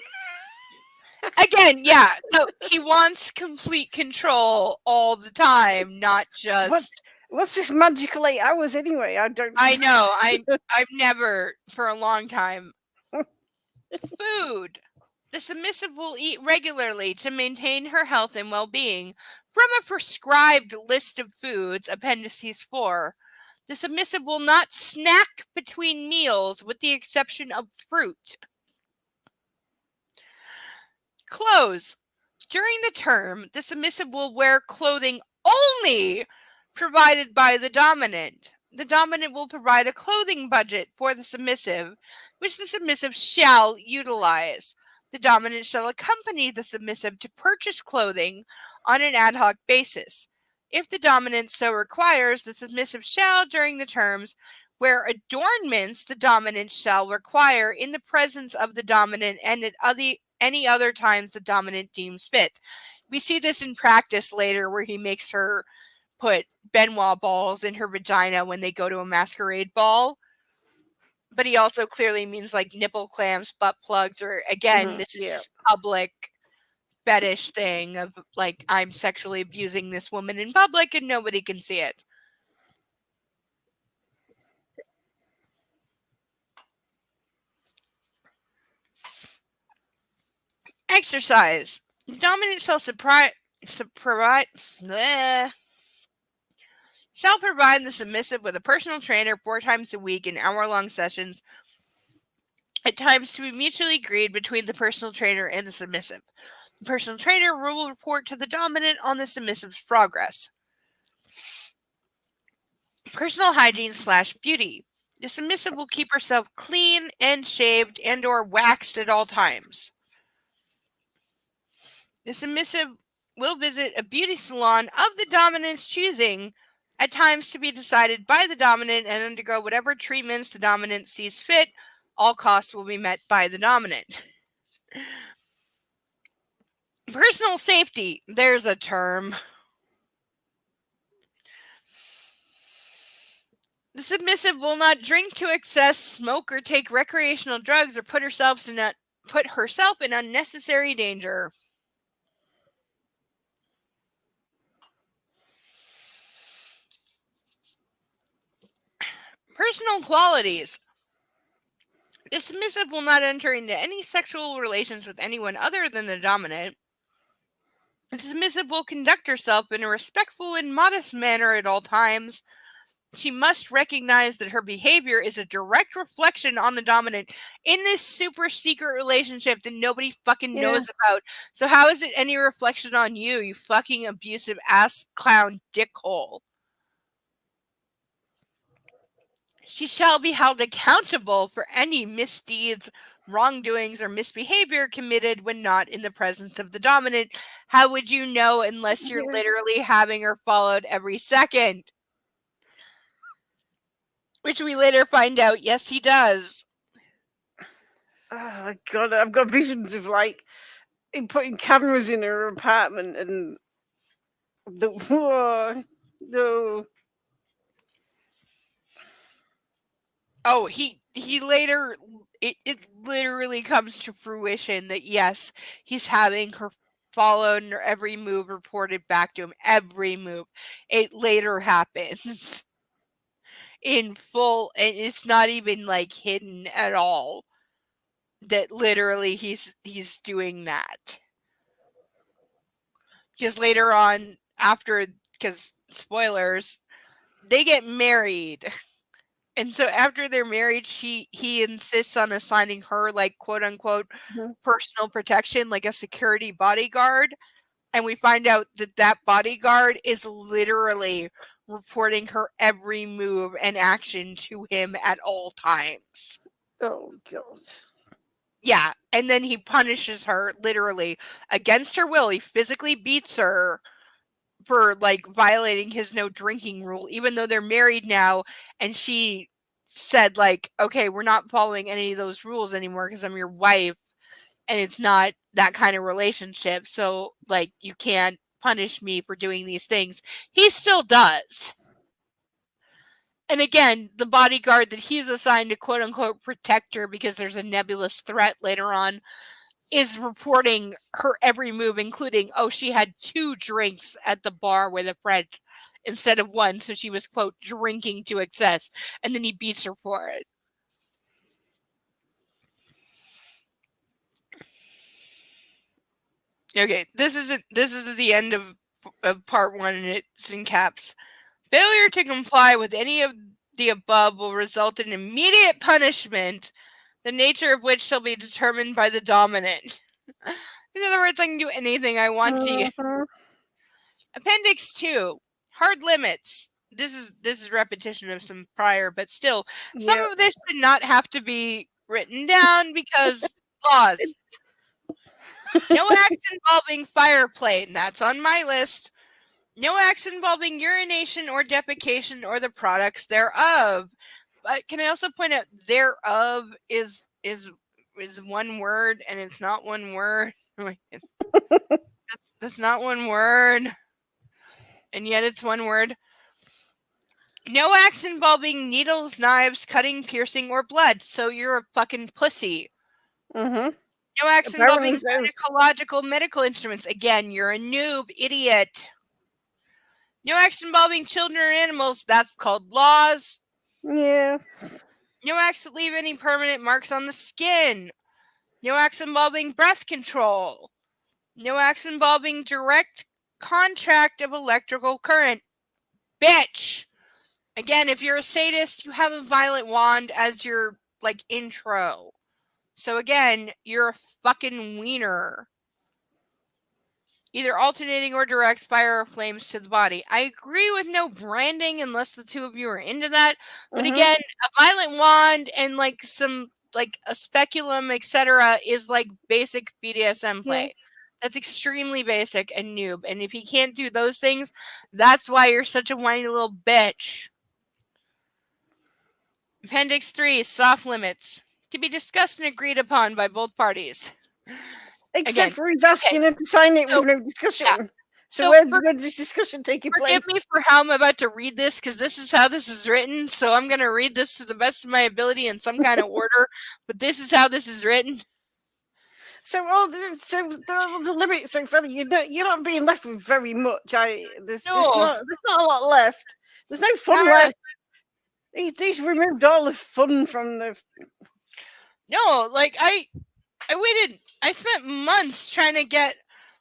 Again, yeah. So he wants complete control all the time, not just... What's this magical 8 hours anyway? I know. I've never, for a long time. Food. The submissive will eat regularly to maintain her health and well-being from a prescribed list of foods, appendices 4. The submissive will not snack between meals with the exception of fruit. Clothes. During the term, the submissive will wear clothing only provided by the dominant. The dominant will provide a clothing budget for the submissive, which the submissive shall utilize. The dominant shall accompany the submissive to purchase clothing on an ad hoc basis. If the dominant so requires, the submissive shall, during the terms, wear adornments the dominant shall require in the presence of the dominant and at any other times the dominant deems fit. We see this in practice later where he makes her put Benoit balls in her vagina when they go to a masquerade ball. But he also clearly means like nipple clamps, butt plugs, or again, this is his public fetish thing of like, I'm sexually abusing this woman in public and nobody can see it. Exercise. The dominant shall provide the submissive with a personal trainer 4 times a week in hour-long sessions, at times to be mutually agreed between the personal trainer and the submissive. The personal trainer will report to the dominant on the submissive's progress. Personal hygiene / beauty. The submissive will keep herself clean and shaved and or waxed at all times. The submissive will visit a beauty salon of the dominant's choosing, at times to be decided by the dominant, and undergo whatever treatments the dominant sees fit. All costs will be met by the dominant. Personal safety. There's a term. The submissive will not drink to excess, smoke, or take recreational drugs, or put herself in unnecessary danger. Personal qualities. The submissive will not enter into any sexual relations with anyone other than the dominant. The submissive will conduct herself in a respectful and modest manner at all times. She must recognize that her behavior is a direct reflection on the dominant in this super secret relationship that nobody fucking knows about. So how is it any reflection on you, you fucking abusive ass clown dickhole? She shall be held accountable for any misdeeds, wrongdoings, or misbehavior committed when not in the presence of the dominant. How would you know unless you're literally having her followed every second? Which we later find out, yes, he does. Oh my god, I've got visions of like him putting cameras in her apartment and no. Oh, he later, it literally comes to fruition that yes, he's having her followed and her every move reported back to him. Every move. It later happens in full, and it's not even like hidden at all. That literally he's doing that. Because later on, because spoilers, they get married. And so after they're married, he insists on assigning her like quote unquote personal protection, like a security bodyguard. And we find out that bodyguard is literally reporting her every move and action to him at all times. Oh god. Yeah, and then he punishes her literally against her will. He physically beats her for like violating his no drinking rule, even though they're married now, and she said like, okay, we're not following any of those rules anymore because I'm your wife and it's not that kind of relationship, so like you can't punish me for doing these things. He still does. And again, the bodyguard that he's assigned to quote unquote protect her because there's a nebulous threat later on is reporting her every move, including, oh, she had 2 drinks at the bar with a friend instead of 1. So she was, quote, drinking to excess. And then he beats her for it. Okay, this is the end of part 1, and it's in caps. Failure to comply with any of the above will result in immediate punishment, the nature of which shall be determined by the dominant. In other words, I can do anything I want to. Mhm. Appendix 2, hard limits. This is repetition of some prior, but still, some Yeah. of this should not have to be written down because laws. No acts involving fire play. That's on my list. No acts involving urination or defecation or the products thereof. But can I also point out thereof is one word and it's not one word. That's not one word. And yet it's one word. No acts involving needles, knives, cutting, piercing, or blood. So you're a fucking pussy. Mhm. No acts Apparently involving so. gynecological medical instruments. Again, you're a noob, idiot. No acts involving children or animals. That's called laws. Yeah. No acts that leave any permanent marks on the skin. No acts involving breath control. No acts involving direct contract of electrical current. Bitch! Again, if you're a sadist, you have a violent wand as your, like, intro. So again, you're a fucking wiener. Either alternating or direct fire or flames to the body. I agree with no branding unless the two of you are into that. But Mhm. again, a violent wand and like some like a speculum, etc., is like basic BDSM play. That's extremely basic and noob. And if you can't do those things, that's why you're such a whiny little bitch. Appendix 3, soft limits. To be discussed and agreed upon by both parties. Except Again, for he's asking her to sign it So, with no discussion. yeah. So, So where does this discussion taking place? Forgive me for how I'm about to read this, because this is how this is written. So I'm going to read this to the best of my ability in some kind of order. But this is how this is written. So, the limit. So, further, you're not being left with very much. There's not a lot left. There's no fun left. He's removed all the fun from the. No, like I waited. I spent months trying to get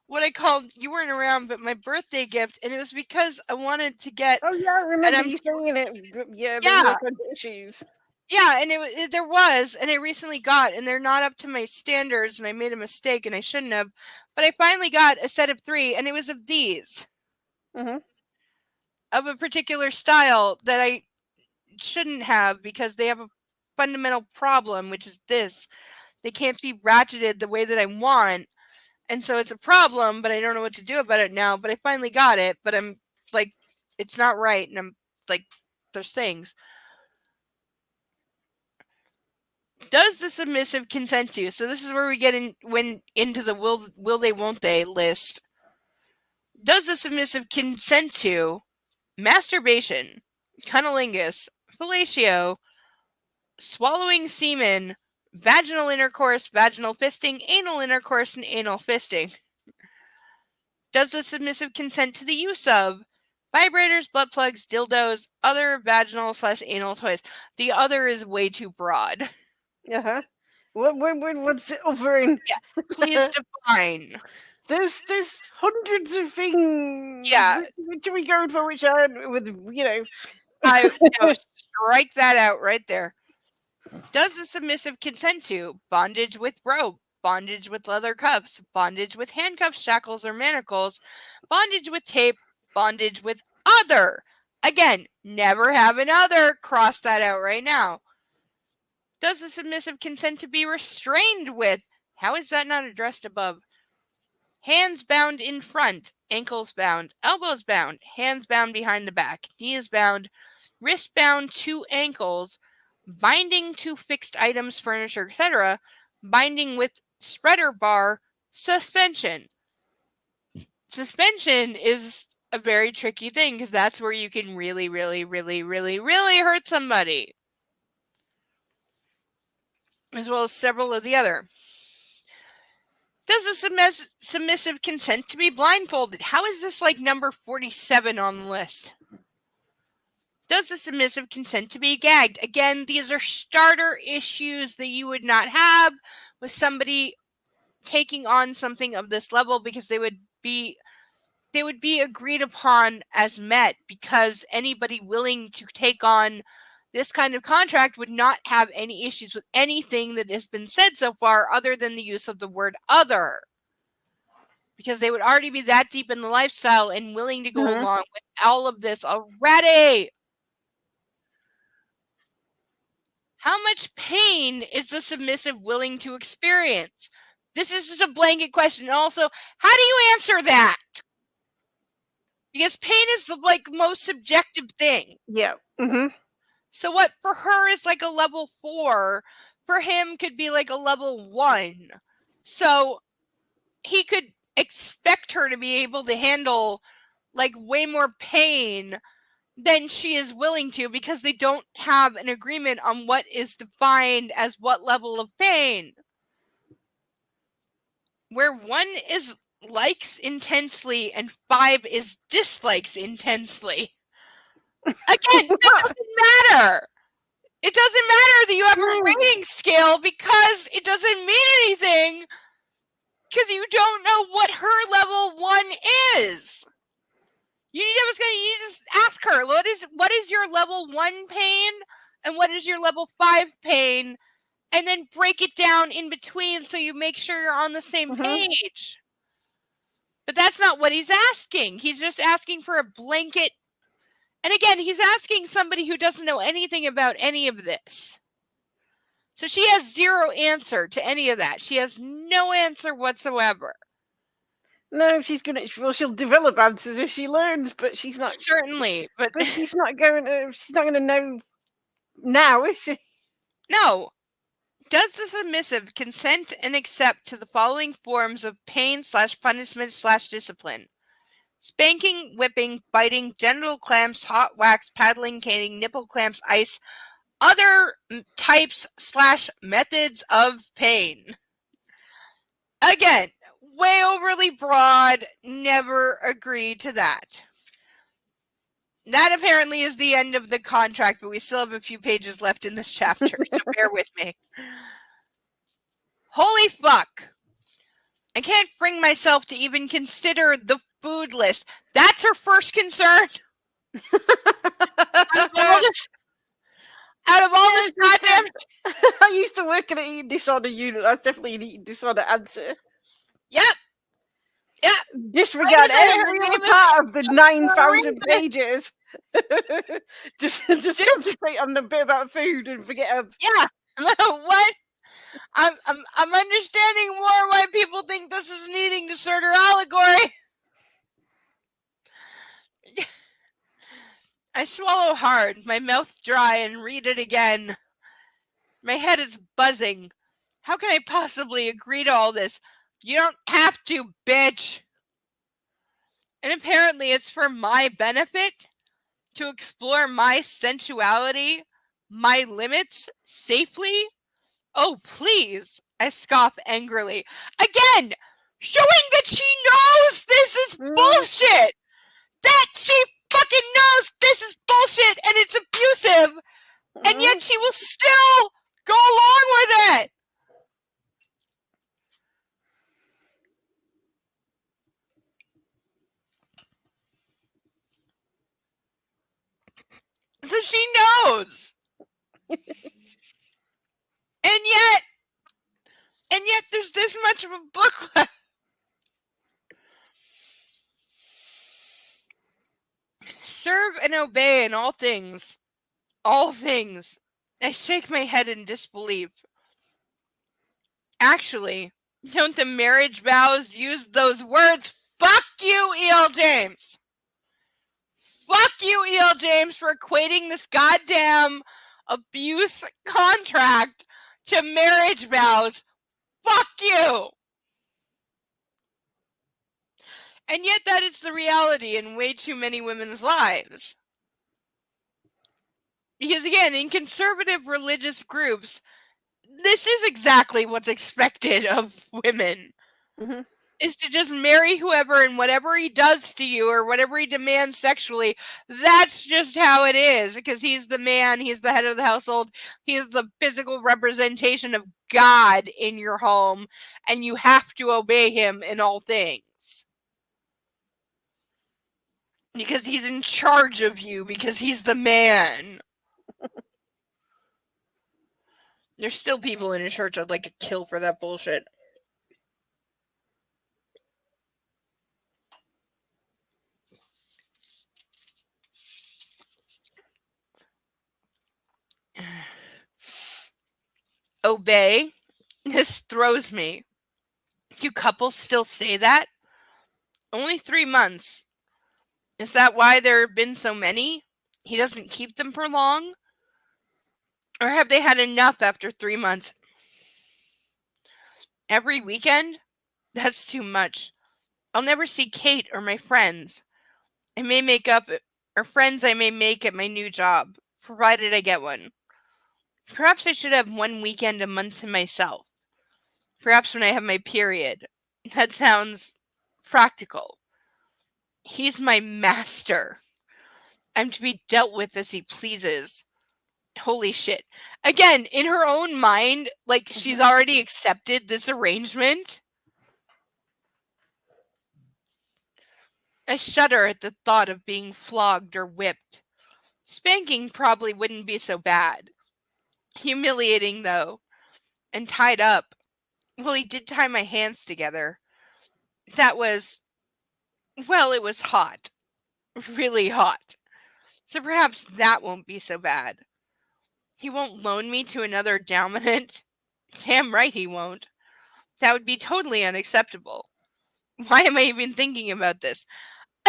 what I called, you weren't around, but my birthday gift, and it was because I wanted to get. Oh yeah, I remember you saying it. Yeah, there were issues. Yeah, and there was, and I recently got, and they're not up to my standards, and I made a mistake, and I shouldn't have. But I finally got a set of 3, and it was of these. Mhm. Of a particular style that I shouldn't have because they have a fundamental problem, which is this. They can't be ratcheted the way that I want. And so it's a problem, but I don't know what to do about it now. But I finally got it, but I'm like, it's not right. And I'm like, there's things. Does the submissive consent to? So this is where we get into the will they, won't they list. Does the submissive consent to masturbation, cunnilingus, fellatio, swallowing semen, vaginal intercourse, vaginal fisting, anal intercourse, and anal fisting? Does the submissive consent to the use of vibrators, butt plugs, dildos, other vaginal/anal toys? The other is way too broad. Uh-huh. What's it over in? Yeah, please define. There's hundreds of things. Yeah. Which are we going for? Which aren't with I strike that out right there. Does the submissive consent to bondage with rope, bondage with leather cuffs, bondage with handcuffs, shackles, or manacles, bondage with tape, bondage with other? Again, never have another. Cross that out right now. Does the submissive consent to be restrained with? How is that not addressed above? Hands bound in front, ankles bound, elbows bound, hands bound behind the back, knees bound, wrist bound to ankles, binding to fixed items, furniture, etc., binding with spreader bar, suspension. Suspension is a very tricky thing because that's where you can really, really, really, really, really hurt somebody. As well as several of the other. Does the submissive consent to be blindfolded? How is this like number 47 on the list? Does the submissive consent to be gagged? Again, these are starter issues that you would not have with somebody taking on something of this level because they would be agreed upon as met because anybody willing to take on this kind of contract would not have any issues with anything that has been said so far other than the use of the word other. because they would already be that deep in the lifestyle and willing to go Mhm. along with all of this already. How much pain is the submissive willing to experience? This is just a blanket question. Also, how do you answer that? Because pain is the most subjective thing. Yeah. Mm-hmm. So what for her is like a level 4, for him could be like a level 1. So he could expect her to be able to handle like way more pain than she is willing to, because they don't have an agreement on what is defined as what level of pain. Where 1 is likes intensely and 5 is dislikes intensely. Again, that doesn't matter. It doesn't matter that you have a rating scale, because it doesn't mean anything, because you don't know what her level 1 is. You need to just ask her, what is your level 1 pain and what is your level 5 pain, and then break it down in between so you make sure you're on the same page. But that's not what he's asking. He's just asking for a blanket. And again, he's asking somebody who doesn't know anything about any of this. So she has zero answer to any of that. She has no answer whatsoever. No, she'll develop answers as she learns, but she's not. Certainly, but she's not going to know now, is she? No. Does the submissive consent and accept to the following forms of pain/punishment/discipline? Spanking, whipping, biting, genital clamps, hot wax, paddling, caning, nipple clamps, ice, other types/methods of pain. Again, way overly broad, never agree to that. That apparently is the end of the contract, but we still have a few pages left in this chapter, so bear with me. Holy fuck. I can't bring myself to even consider the food list. That's her first concern. Out of all this goddamn... I used to work in an eating disorder unit. That's definitely an eating disorder answer. Yep. Yep. Disregard every other part of the 9,000 pages. just concentrate on the bit about food and forget about... Yeah. What? I'm understanding more why people think this is an eating disorder allegory. I swallow hard, my mouth dry, and read it again. My head is buzzing. How can I possibly agree to all this? You don't have to, bitch. And apparently it's for my benefit to explore my sensuality, my limits, safely? Oh, please, I scoff angrily. Again, showing that she knows this is bullshit! That she fucking knows this is bullshit and it's abusive, and yet she will still go along with it! So she knows! And yet there's this much of a book left. Serve and obey in all things. All things. I shake my head in disbelief. Actually, don't the marriage vows use those words? Fuck you, E.L. James! Fuck you, E.L. James, for equating this goddamn abuse contract to marriage vows. Fuck you! And yet that is the reality in way too many women's lives. Because again, in conservative religious groups, this is exactly what's expected of women. Is to just marry whoever, and whatever he does to you or whatever he demands sexually, that's just how it is, because he's the man, he's the head of the household, he's the physical representation of God in your home, and you have to obey him in all things. Because he's in charge of you, because he's the man. There's still people in a church I'd like to kill for that bullshit. Obey? This throws me. You couples still say that? Only 3 months. Is that why there have been so many? He doesn't keep them for long? Or have they had enough after 3 months? Every weekend? That's too much. I'll never see Kate or my friends. I may make up, or friends I may make at my new job, provided I get one. Perhaps I should have 1 weekend a month to myself. Perhaps when I have my period. That sounds practical. He's my master. I'm to be dealt with as he pleases. Holy shit. Again, in her own mind, like, she's already accepted this arrangement. I shudder at the thought of being flogged or whipped. Spanking probably wouldn't be so bad. Humiliating, though. And tied up. Well, he did tie my hands together. That was... Well, it was hot. Really hot. So perhaps that won't be so bad. He won't loan me to another dominant. Damn right he won't. That would be totally unacceptable. Why am I even thinking about this?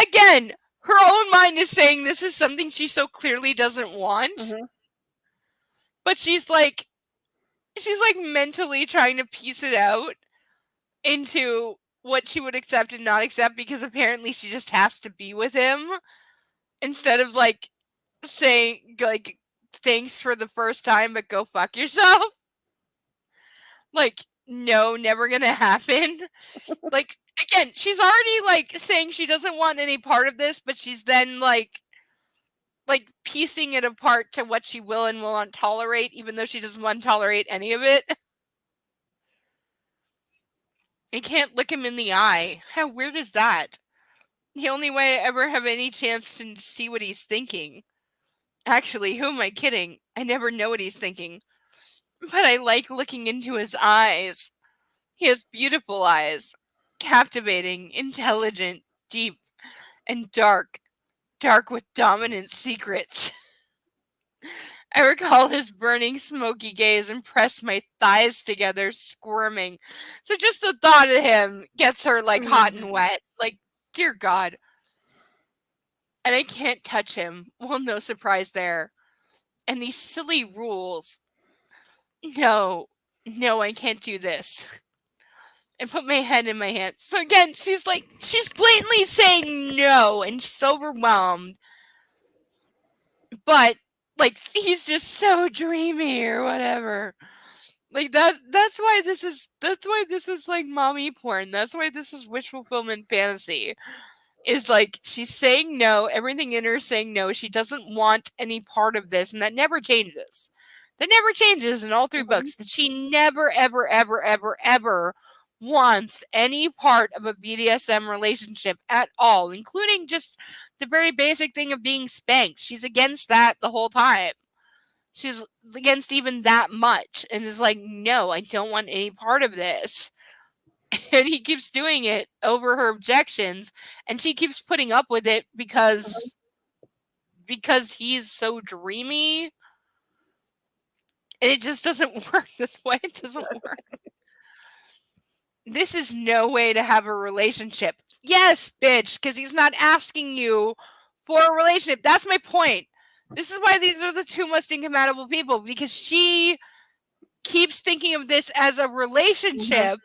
Again, her own mind is saying this is something she so clearly doesn't want. Mhm. But she's like mentally trying to piece it out into what she would accept and not accept, because apparently she just has to be with him instead of like saying like thanks for the first time but go fuck yourself. Like, no, never gonna happen. Like, again, she's already like saying she doesn't want any part of this, but she's then like piecing it apart to what she will and will not tolerate, even though she doesn't want to tolerate any of it. I can't look him in the eye. How weird is that? The only way I ever have any chance to see what he's thinking. Actually, who am I kidding? I never know what he's thinking. But I like looking into his eyes. He has beautiful eyes. Captivating, intelligent, deep, and dark. Dark with dominant secrets. I recall his burning, smoky gaze and pressed my thighs together, squirming. So just the thought of him gets her like hot and wet. Like, dear God. And I can't touch him. Well, no surprise there. And these silly rules. No, I can't do this. I put my head in my hands. So again, she's blatantly saying no, and she's overwhelmed. But like, he's just so dreamy or whatever. Like that's why this is like mommy porn. That's why this is wish fulfillment fantasy. Is like, she's saying no, everything in her is saying no. She doesn't want any part of this, and that never changes. That never changes in all 3 books. That she never, ever, ever, ever, ever wants any part of a BDSM relationship at all, including just the very basic thing of being spanked. She's against that the whole time. She's against even that much, and is like, no, I don't want any part of this. And he keeps doing it over her objections, and she keeps putting up with it because he's so dreamy. And it just doesn't work. That's why it doesn't work. This is no way to have a relationship. Yes, bitch, because he's not asking you for a relationship. That's my point. This is why these are the 2 most incompatible people, because she keeps thinking of this as a relationship,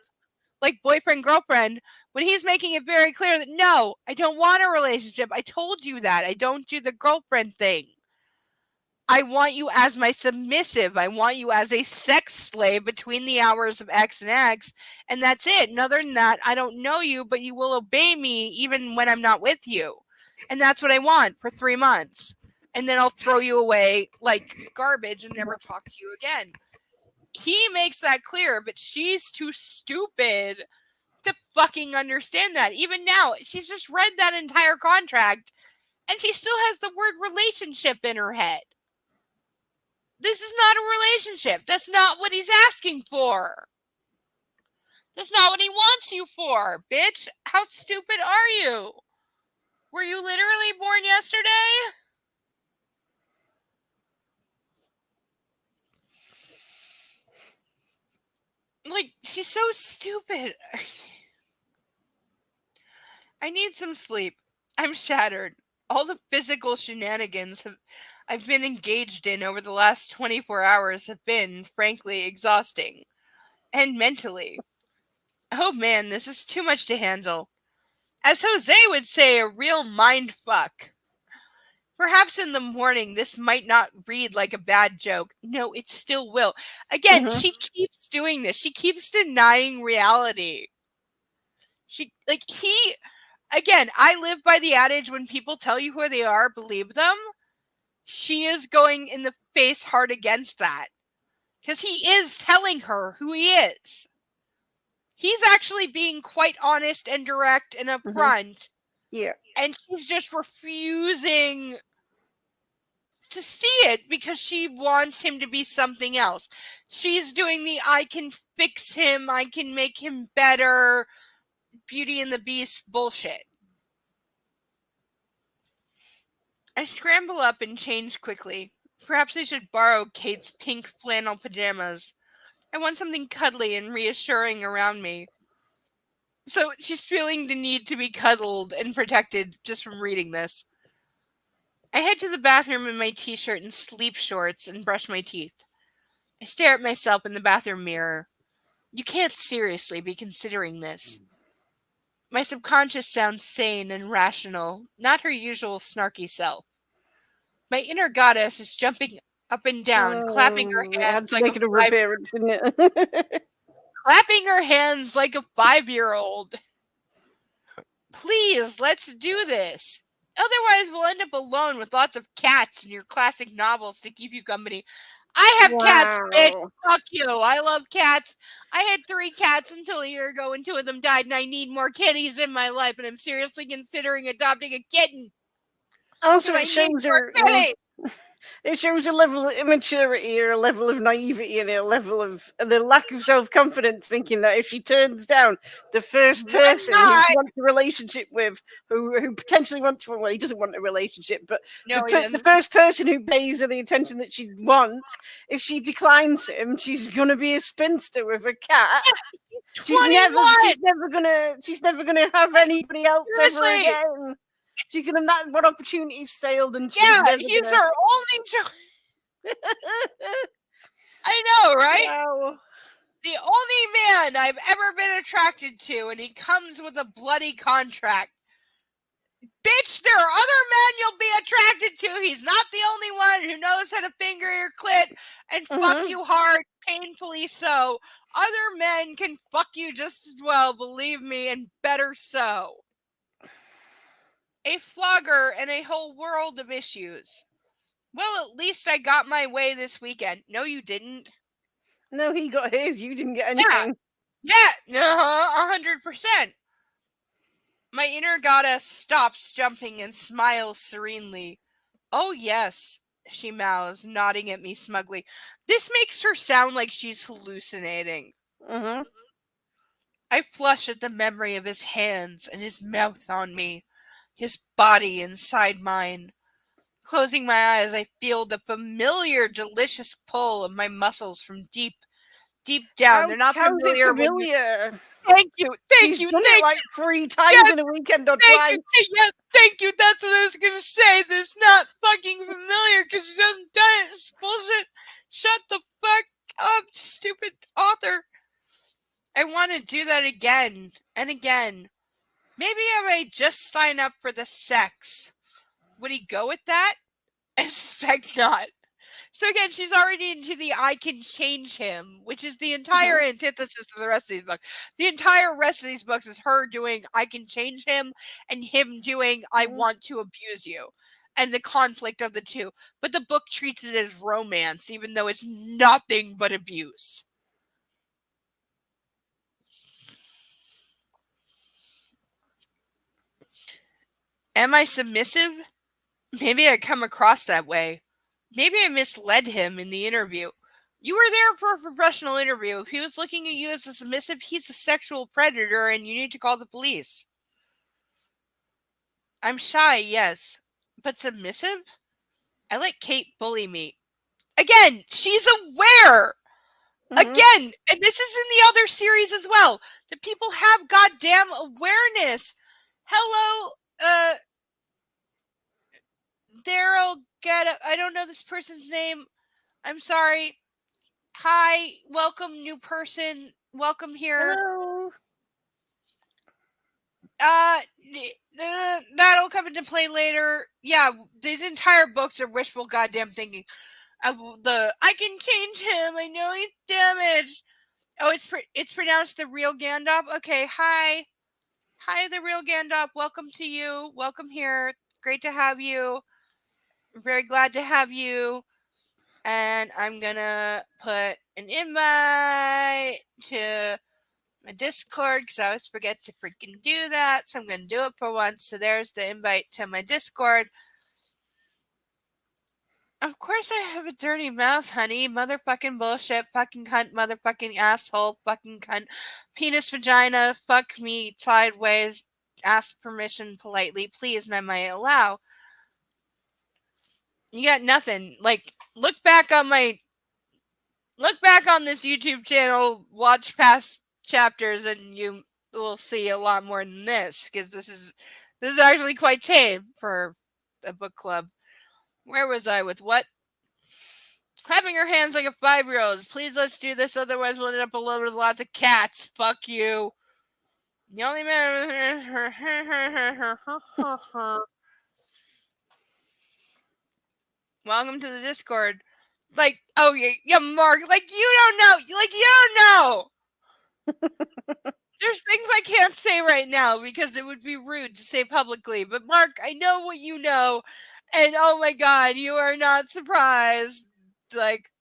like boyfriend, girlfriend, when he's making it very clear that, no, I don't want a relationship. I told you that. I don't do the girlfriend thing. I want you as my submissive. I want you as a sex slave between the hours of X and X, and that's it. And other than that, I don't know you, but you will obey me even when I'm not with you. And that's what I want for 3 months. And then I'll throw you away like garbage and never talk to you again. He makes that clear, but she's too stupid to fucking understand that. Even now, she's just read that entire contract, and she still has the word relationship in her head. This is not a relationship. That's not what he's asking for. That's not what he wants you for, bitch. How stupid are you? Were you literally born yesterday? She's so stupid. I need some sleep. I'm shattered. All the physical shenanigans I've been engaged in over the last 24 hours have been, frankly, exhausting. And mentally. Oh man, this is too much to handle. As Jose would say, a real mind fuck. Perhaps in the morning this might not read like a bad joke. No, it still will. Again, she keeps doing this. She keeps denying reality. Again, I live by the adage, when people tell you who they are, believe them. She is going in the face hard against that. Because he is telling her who he is. He's actually being quite honest and direct and upfront. Yeah. And she's just refusing to see it because she wants him to be something else. She's doing the I can fix him, I can make him better, Beauty and the Beast bullshit. I scramble up and change quickly. Perhaps I should borrow Kate's pink flannel pajamas. I want something cuddly and reassuring around me. So she's feeling the need to be cuddled and protected just from reading this. I head to the bathroom in my t-shirt and sleep shorts and brush my teeth. I stare at myself in the bathroom mirror. You can't seriously be considering this. My subconscious sounds sane and rational, not her usual snarky self. My inner goddess is jumping up and down, clapping her hands like making a reappearance, didn't it? clapping her hands like a 5-year-old. Please, let's do this. Otherwise, we'll end up alone with lots of cats and your classic novels to keep you company. I have cats, bitch. Fuck you. I love cats. I had 3 cats until a year ago and 2 of them died, and I need more kitties in my life, and I'm seriously considering adopting a kitten. Also, it shows a level of immaturity or a level of naivety and a level of the lack of self-confidence, thinking that if she turns down the first person who she wants a relationship with, who potentially wants one, well, he doesn't want a relationship, but the first person who pays her the attention that she wants, if she declines him, she's gonna be a spinster with a cat. She's never gonna have anybody else ever again. She's gonna that one opportunity sailed, and he's her only choice. I know, right? Wow. The only man I've ever been attracted to, and he comes with a bloody contract. Bitch, there are other men you'll be attracted to. He's not the only one who knows how to finger your clit and fuck you hard, painfully so. Other men can fuck you just as well, believe me, and better so. A flogger and a whole world of issues. Well, at least I got my way this weekend. No, you didn't. No, he got his. You didn't get anything. Yeah, 100%. My inner goddess stops jumping and smiles serenely. Oh, yes, she mouths, nodding at me smugly. This makes her sound like she's hallucinating. I flush at the memory of his hands and his mouth on me. His body inside mine. Closing my eyes, I feel the familiar, delicious pull of my muscles from deep down. They're not familiar. Thank you. She's done it like 3 times in a weekend or twice. Thank you. That's what I was gonna say. This is not fucking familiar because she hasn't done it. It's bullshit. Shut the fuck up, stupid author. I want to do that again and again. Maybe I might just sign up for the sex. Would he go with that? I suspect not. So again, she's already into the I can change him, which is the entire antithesis of the rest of these books. The entire rest of these books is her doing I can change him and him doing I want to abuse you. And the conflict of the two. But the book treats it as romance, even though it's nothing but abuse. Am I submissive? Maybe I come across that way. Maybe I misled him in the interview. You were there for a professional interview. If he was looking at you as a submissive, he's a sexual predator and you need to call the police. I'm shy, yes. But submissive? I let Kate bully me. Again, she's aware! Again, and this is in the other series as well, that people have goddamn awareness. Hello, Daryl, I don't know this person's name. I'm sorry. Hi, welcome, new person. Welcome here. Hello. That'll come into play later. Yeah, these entire books are wishful goddamn thinking. I can change him. I know he's damaged. Oh, it's pronounced the real Gandalf. Okay, hi, the real Gandalf. Welcome to you. Welcome here. Great to have you. I'm very glad to have you. And I'm gonna put an invite to my Discord because I always forget to freaking do that. So I'm gonna do it for once. So there's the invite to my Discord. Of course I have a dirty mouth, honey. Motherfucking bullshit. Fucking cunt. Motherfucking asshole. Fucking cunt. Penis vagina. Fuck me sideways. Ask permission politely, please, and I might allow. You got nothing. Like, look back on this YouTube channel, watch past chapters, and you will see a lot more than this, because this is actually quite tame for a book club. Where was I with what? Clapping her hands like a 5-year-old. Please, let's do this, otherwise we'll end up alone with lots of cats. Fuck you. The only man. Welcome to the Discord. Like, oh yeah, Mark. Like, you don't know. There's things I can't say right now because it would be rude to say publicly. But Mark, I know what you know, and oh my God, you are not surprised. Like,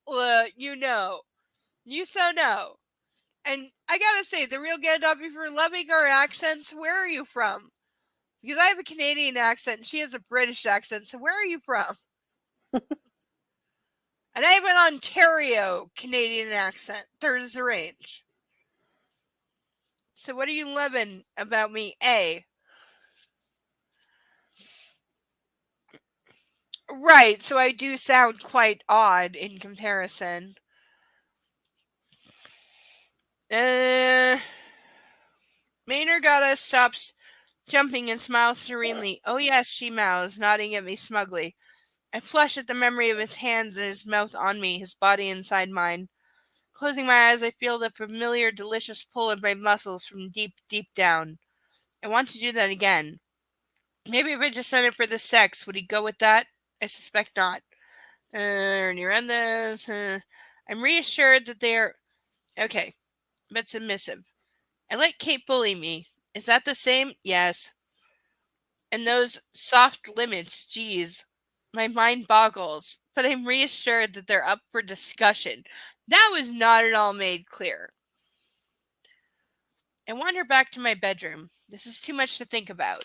you know. You so know. And I gotta say, the real Gandalf, if you're loving our accents, where are you from? Because I have a Canadian accent and she has a British accent, so where are you from? And I have an Ontario Canadian accent. There's the range. So what are you loving about me, A? Right, so I do sound quite odd in comparison. Maynard Gotta stops jumping and smiles serenely. Oh yes, she mows, nodding at me smugly. I flush at the memory of his hands and his mouth on me, his body inside mine. Closing my eyes, I feel the familiar, delicious pull of my muscles from deep, deep down. I want to do that again. Maybe if I just sent it for the sex, would he go with that? I suspect not. I'm reassured that they're okay, but submissive. I let Kate bully me. Is that the same? Yes. And those soft limits, geez. My mind boggles, but I'm reassured that they're up for discussion. That was not at all made clear. I wander back to my bedroom. This is too much to think about.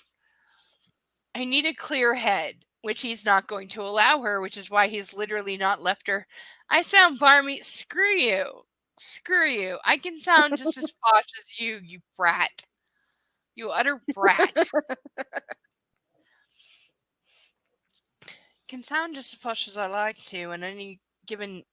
I need a clear head, which he's not going to allow her, which is why he's literally not left her. I sound barmy. Screw you. Screw you. I can sound just as posh as you brat. You utter brat. Can sound just as posh as I like to, and any given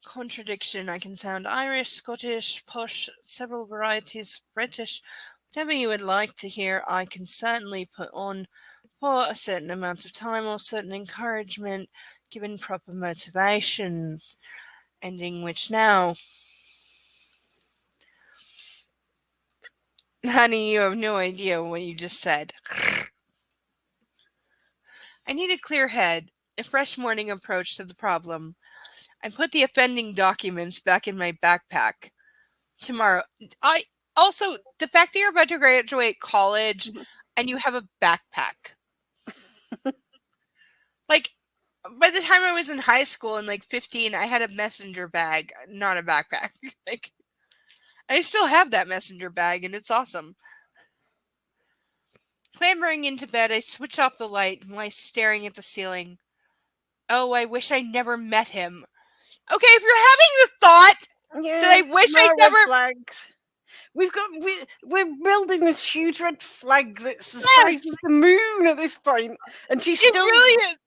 contradiction, I can sound Irish, Scottish, posh, several varieties of British. Whatever you would like to hear, I can certainly put on for a certain amount of time or certain encouragement, given proper motivation. Ending which now. Honey, you have no idea what you just said. I need a clear head, a fresh morning approach to the problem. I put the offending documents back in my backpack. Tomorrow. Also, the fact that you're about to graduate college and you have a backpack. Like, by the time I was in high school and like 15, I had a messenger bag, not a backpack. Like, I still have that messenger bag and it's awesome. Clambering into bed, I switch off the light and lie staring at the ceiling. Oh, I wish I never met him. Okay, if you're having the thought that I wish I never... flags. We're building this huge red flag that's the size of the moon at this point, and she's still... really is.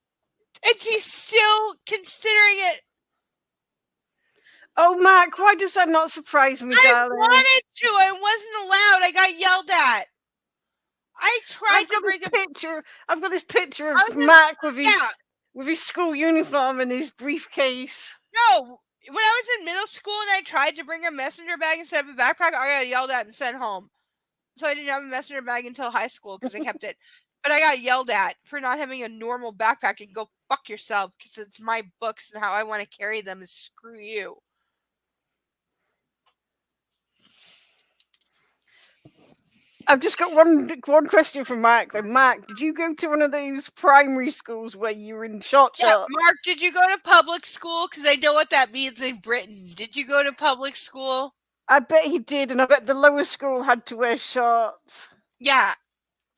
And she's still considering it. Oh, Mark, why does that not surprise me, I darling? wanted to. I wasn't allowed. I got yelled at. I tried to bring a picture. I've got this picture I was of gonna- Mark yeah. with his school uniform and his briefcase. No, when I was in middle school and I tried to bring a messenger bag instead of a backpack, I got yelled at and sent home. So I didn't have a messenger bag until high school because I kept it. But I got yelled at for not having a normal backpack and go fuck yourself because it's my books and how I want to carry them is screw you. I've just got one question from Mark. Though, Mark, did you go to one of those primary schools where you were in short shorts? Mark, did you go to public school? Because I know what that means in Britain. Did you go to public school? I bet he did, and I bet the lower school had to wear shorts. Yeah.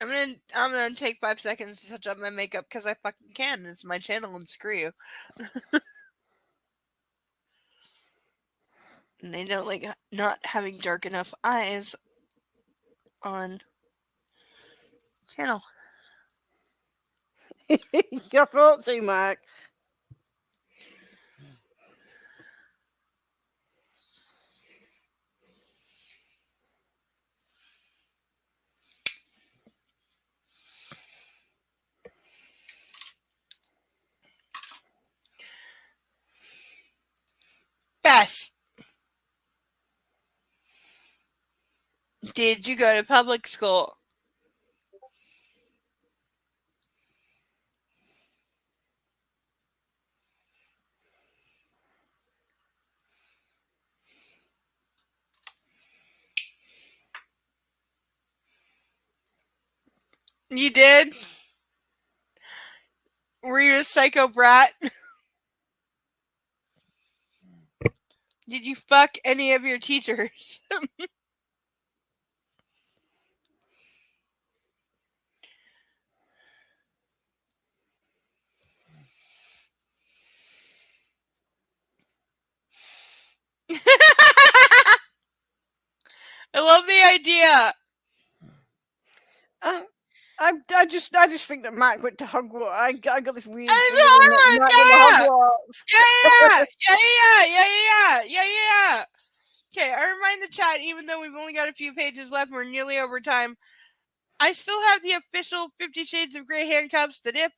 I'm gonna take 5 seconds to touch up my makeup because I fucking can. It's my channel and screw you. And they don't like not having dark enough eyes on channel. I thought so, Mark. Bess, did you go to public school? You did? Were you a psycho brat? Did you fuck any of your teachers? I love the idea. I just think that Mark went to Hogwarts. I got this weird And feeling that Mark went to Hogwarts. Yeah. Okay, I remind the chat, even though we've only got a few pages left, we're nearly over time. I still have the official 50 Shades of Grey handcuffs that if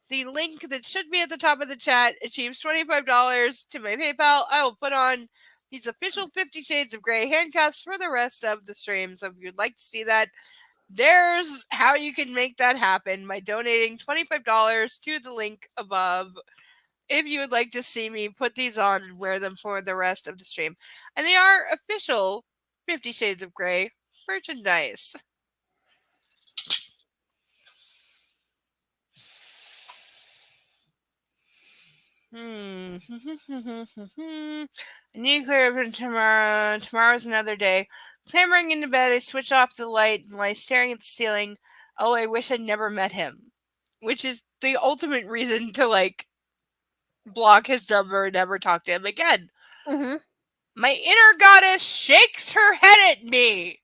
the link that should be at the top of the chat achieves $25 to my PayPal, I will put on these official 50 Shades of Grey handcuffs for the rest of the stream. So if you'd like to see that, there's how you can make that happen by donating $25 to the link above. If you would like to see me put these on and wear them for the rest of the stream. And they are official 50 Shades of Grey merchandise. I need to clear up tomorrow. Tomorrow's another day. Clambering into bed, I switch off the light and lie staring at the ceiling. Oh, I wish I'd never met him. Which is the ultimate reason to, like, block his number and never talk to him again. Mm-hmm. My inner goddess shakes her head at me.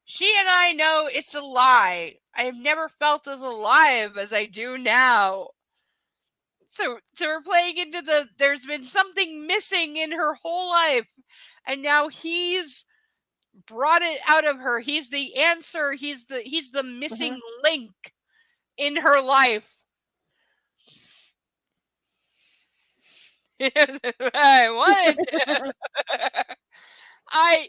She and I know it's a lie. I have never felt as alive as I do now. So we're playing into there's been something missing in her whole life, and now he's brought it out of her. He's the answer. He's the missing link in her life. I wanted. I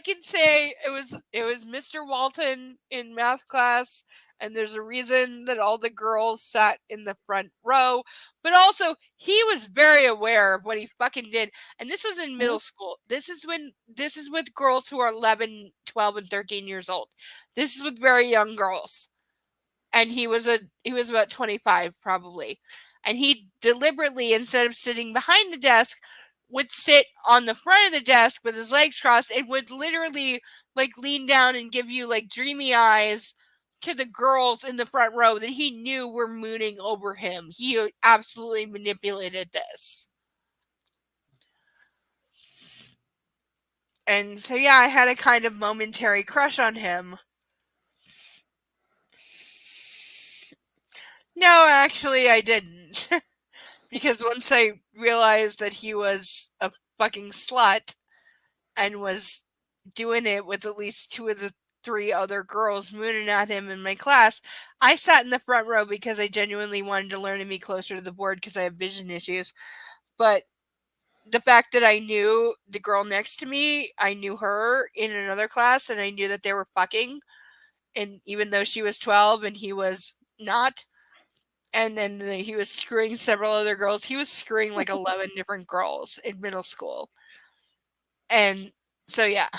can say it was Mr. Walton in math class, and there's a reason that all the girls sat in the front row, but also he was very aware of what he fucking did. And this was in middle school. This is with girls who are 11, 12 and 13 years old. This is with very young girls. And he was about 25 probably. And he deliberately, instead of sitting behind the desk, would sit on the front of the desk with his legs crossed and would literally like lean down and give you like dreamy eyes to the girls in the front row that he knew were mooning over him. He absolutely manipulated this. And so, yeah, I had a kind of momentary crush on him. No, actually, I didn't. Because once I realized that he was a fucking slut and was doing it with at least 2 of the 3 other girls mooning at him in my class, I sat in the front row because I genuinely wanted to learn and be closer to the board because I have vision issues. But the fact that I knew the girl next to me, I knew her in another class, and I knew that they were fucking, and even though she was 12 and he was not, and then he was screwing several other girls. He was screwing like 11 different girls in middle school. And so, yeah.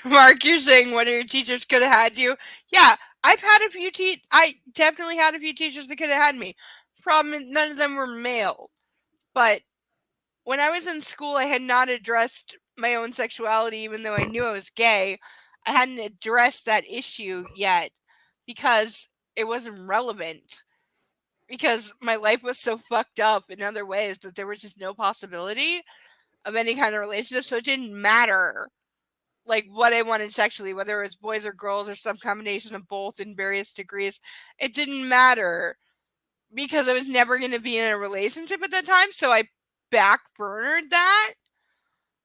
Mark, you're saying one of your teachers could have had you. Yeah, I've had a few I definitely had a few teachers that could have had me. Problem is, none of them were male. But when I was in school, I had not addressed my own sexuality, even though I knew I was gay. I hadn't addressed that issue yet because it wasn't relevant. Because my life was so fucked up in other ways that there was just no possibility of any kind of relationship. So it didn't matter like what I wanted sexually, whether it was boys or girls or some combination of both in various degrees. It didn't matter because I was never going to be in a relationship at that time. So I backburnered that.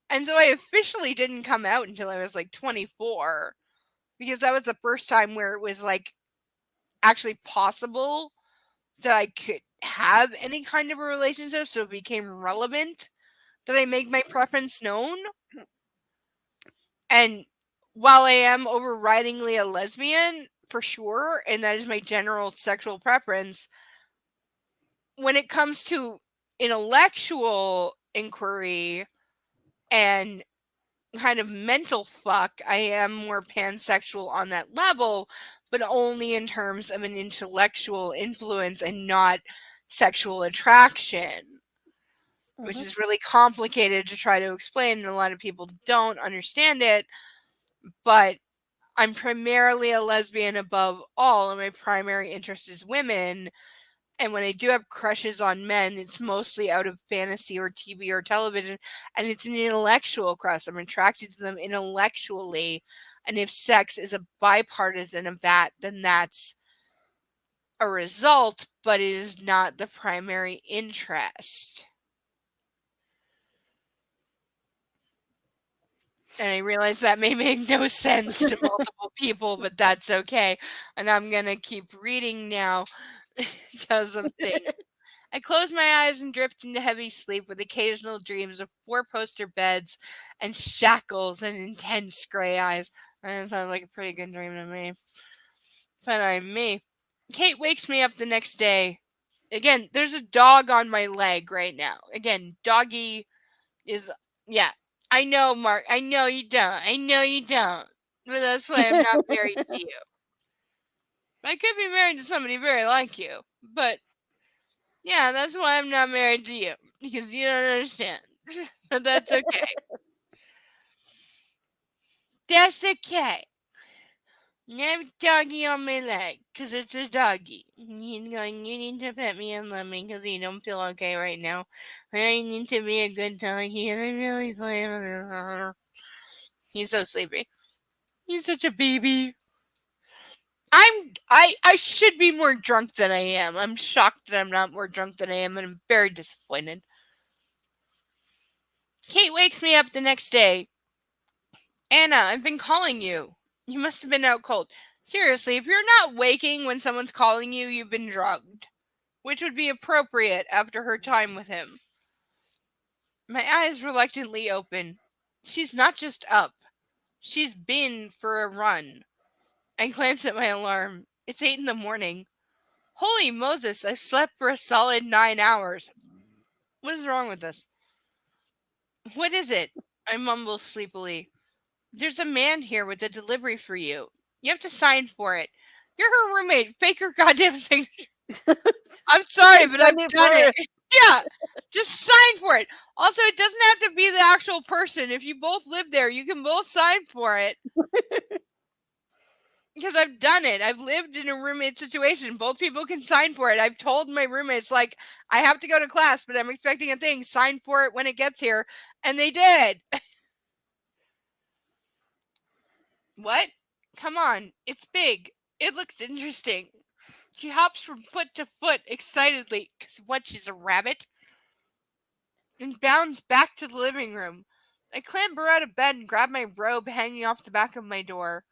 And so I officially didn't come out until I was like 24 because that was the first time where it was like actually possible that I could have any kind of a relationship. So it became relevant that I make my preference known. And while I am overridingly a lesbian, for sure, and that is my general sexual preference, when it comes to intellectual inquiry and kind of mental fuck, I am more pansexual on that level, but only in terms of an intellectual influence and not sexual attraction, which is really complicated to try to explain, and a lot of people don't understand it. But I'm primarily a lesbian above all, and my primary interest is women. And when I do have crushes on men, it's mostly out of fantasy or TV or television, and it's an intellectual crush. I'm attracted to them intellectually, and if sex is a bipartisan of that, then that's a result, but it is not the primary interest. And I realize that may make no sense to multiple people, but that's okay. And I'm going to keep reading now because of things. I closed my eyes and drift into heavy sleep with occasional dreams of 4-poster beds and shackles and intense gray eyes. That sounds like a pretty good dream to me. But I'm me. Kate wakes me up the next day. Again, there's a dog on my leg right now. Again, doggy is, yeah. I know, Mark. I know you don't. I know you don't. But that's why I'm not married to you. I could be married to somebody very like you. But, yeah, that's why I'm not married to you. Because you don't understand. But that's okay. That's okay. Never doggy on my leg. Because it's a doggy. He's going, you need to pet me and love me because you don't feel okay right now. I need to be a good doggy and I'm really sleepy. He's so sleepy. He's such a baby. I should be more drunk than I am. I'm shocked that I'm not more drunk than I am, and I'm very disappointed. Kate wakes me up the next day. Anna, I've been calling you. You must have been out cold. Seriously, if you're not waking when someone's calling you, you've been drugged. Which would be appropriate after her time with him. My eyes reluctantly open. She's not just up. She's been for a run. I glance at my alarm. It's 8 in the morning. Holy Moses, I've slept for a solid 9 hours. What is wrong with this? What is it? I mumble sleepily. There's a man here with a delivery for you. You have to sign for it. You're her roommate. Fake her goddamn signature. I'm sorry, but I've done it. Yeah, just sign for it. Also, it doesn't have to be the actual person. If you both live there, you can both sign for it. Because I've done it. I've lived in a roommate situation. Both people can sign for it. I've told my roommates, like, I have to go to class, but I'm expecting a thing. Sign for it when it gets here. And they did. What? Come on, it's big. It looks interesting. She hops from foot to foot excitedly, because what, she's a rabbit? And bounds back to the living room. I clamber out of bed and grab my robe hanging off the back of my door.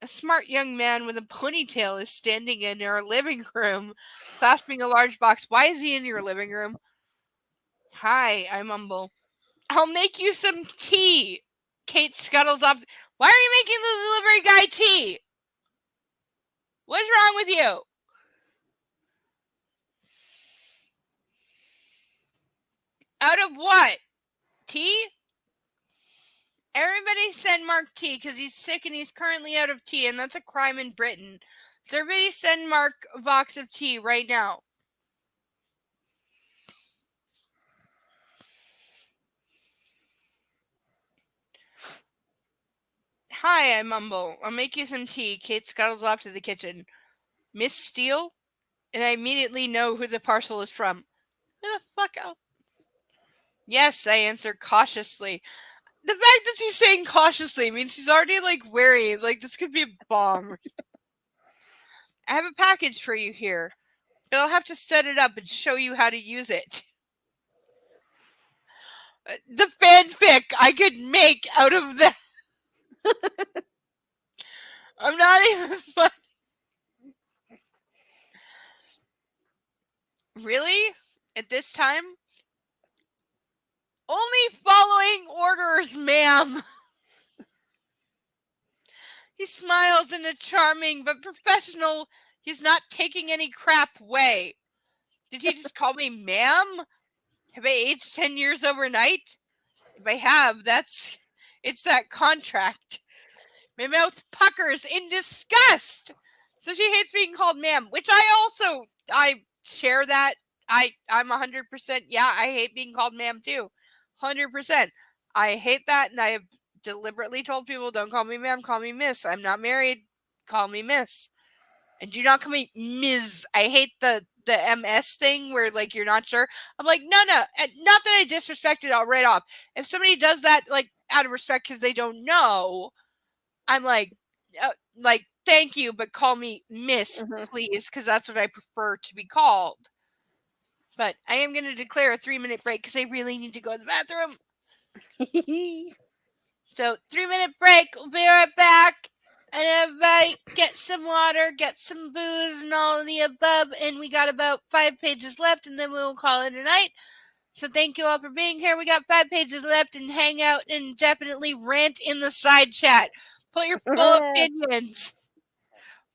A smart young man with a ponytail is standing in our living room, clasping a large box. Why is he in your living room? Hi, I mumble. I'll make you some tea. Kate scuttles up. Why are you making the delivery guy tea? What's wrong with you? Out of what? Tea? Everybody send Mark tea because he's sick and he's currently out of tea, and that's a crime in Britain. So everybody send Mark a box of tea right now. Hi, I mumble. I'll make you some tea. Kate scuttles off to the kitchen. Miss Steele? And I immediately know who the parcel is from. Who the fuck else? Yes, I answer cautiously. The fact that she's saying cautiously means she's already wary, this could be a bomb. I have a package for you here, but I'll have to set it up and show you how to use it. The fanfic I could make out of that. I'm not even funny. Really? At this time? Only following orders, ma'am. He smiles in a charming but professional, he's not taking any crap way. Did he just call me ma'am? Have I aged 10 years overnight? If I have, it's that contract. My mouth puckers in disgust. So she hates being called ma'am, which I share that. I'm 100%. Yeah, I hate being called ma'am too. 100%. I hate that, and I have deliberately told people, don't call me ma'am, call me miss. I'm not married. Call me miss. And do not call me Ms. I hate the MS thing where you're not sure. I'm like, no. Not that I disrespect it all right off. If somebody does that out of respect because they don't know, I'm like, thank you, but call me Miss, please, because that's what I prefer to be called. But I am going to declare a 3-minute break because I really need to go to the bathroom. So 3-minute break. We'll be right back. And everybody get some water, get some booze, and all of the above. And we got about 5 pages left, and then we'll call it a night. So thank you all for being here. We got 5 pages left, and hang out and definitely rant in the side chat. Put your full opinions.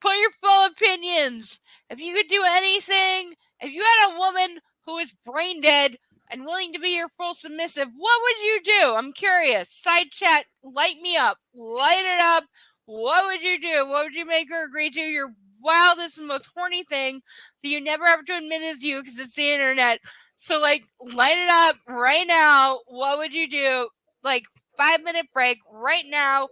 Put your full opinions. If you could do anything, if you had a woman who is brain dead and willing to be your full submissive, what would you do? I'm curious. Side chat, light me up. Light it up. What would you do? What would you make her agree to? Your wildest and most horny thing that you never have to admit is you because it's the internet. So, light it up right now. What would you do? 5-minute break right now.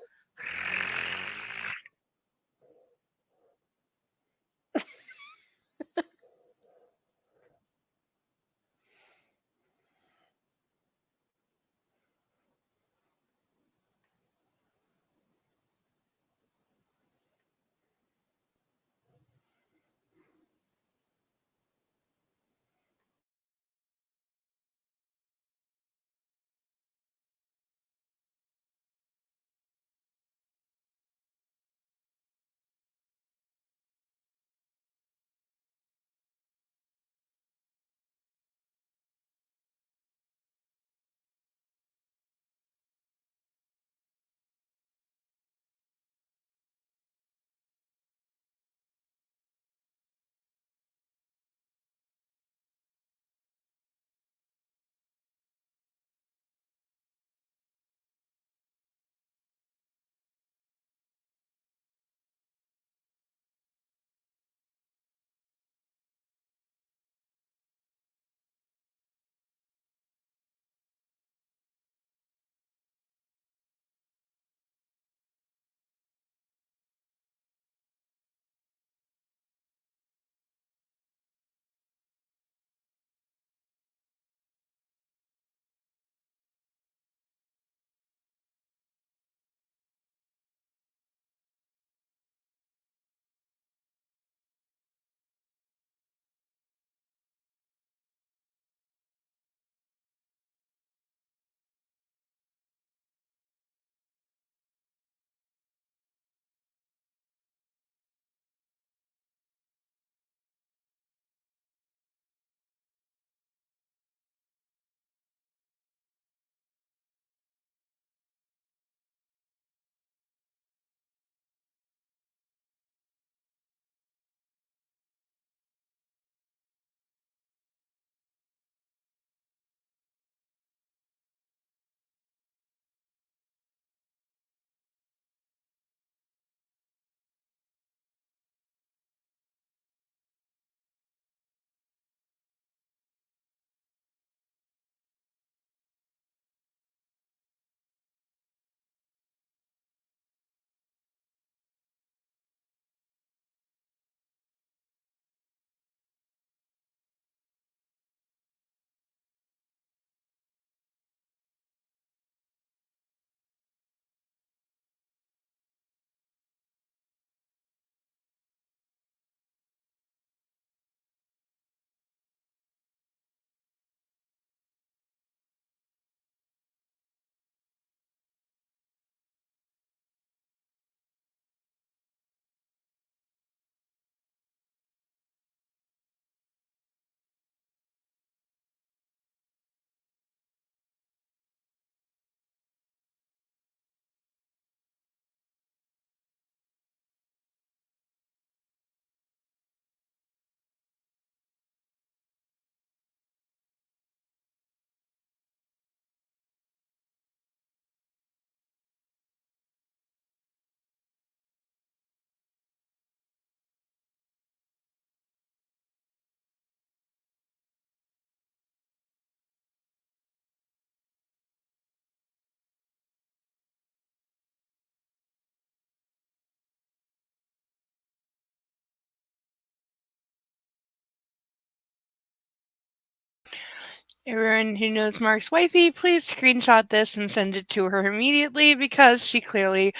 Everyone who knows Mark's wifey, please screenshot this and send it to her immediately because she clearly,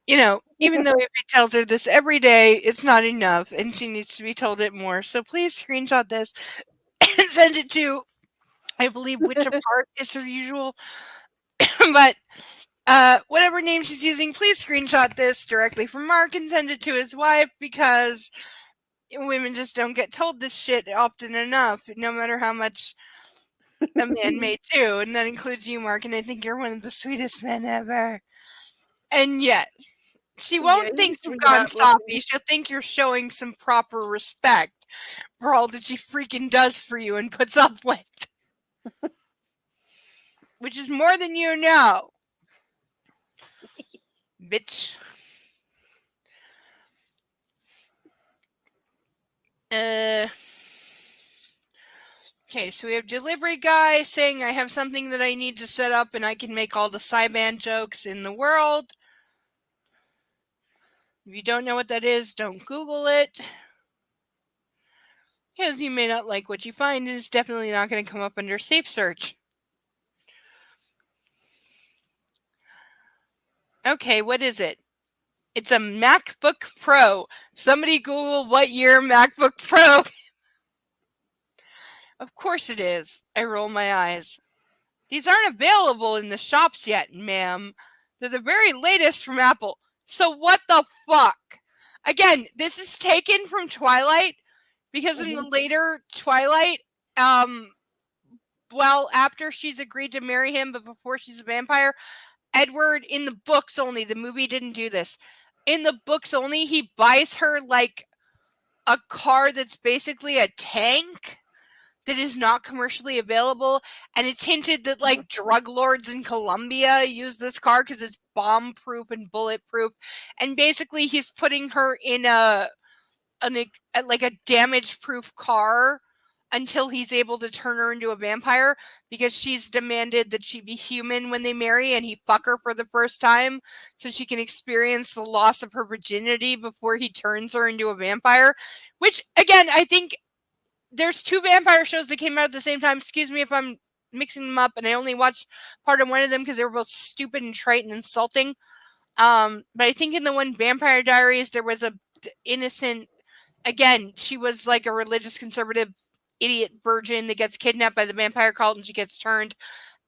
even though if he tells her this every day, it's not enough and she needs to be told it more. So please screenshot this and send it to, I believe, Witch Apart is her usual. But whatever name she's using, please screenshot this directly from Mark and send it to his wife because women just don't get told this shit often enough, no matter how much a man may too, and that includes you, Mark, and I think you're one of the sweetest men ever. And yes, she won't think you've gone soppy. She'll think you're showing some proper respect for all that she freaking does for you and puts up with. Which is more than you know. Bitch. Okay, so we have delivery guy saying I have something that I need to set up and I can make all the Cyban jokes in the world. If you don't know what that is, don't Google it. Because you may not like what you find and it's definitely not going to come up under safe search. Okay, what is it? It's a MacBook Pro. Somebody Google what year MacBook Pro. Of course it is. I roll my eyes. These aren't available in the shops yet, ma'am. They're the very latest from Apple. So what the fuck? Again, this is taken from Twilight because in the later Twilight, well, after she's agreed to marry him, but before she's a vampire, Edward, in the books only, the movie didn't do this. In the books only, he buys her like a car that's basically a tank that is not commercially available, and it's hinted that like drug lords in Colombia use this car because it's bomb proof and bulletproof, and basically he's putting her in a damage proof car until he's able to turn her into a vampire because she's demanded that she be human when they marry and he fuck her for the first time so she can experience the loss of her virginity before he turns her into a vampire. Which, again, I think there's two vampire shows that came out at the same time. Excuse me if I'm mixing them up, and I only watched part of one of them because they were both stupid and trite and insulting. But I think in the one Vampire Diaries, there was a innocent, again, she was like a religious conservative idiot virgin that gets kidnapped by the vampire cult and she gets turned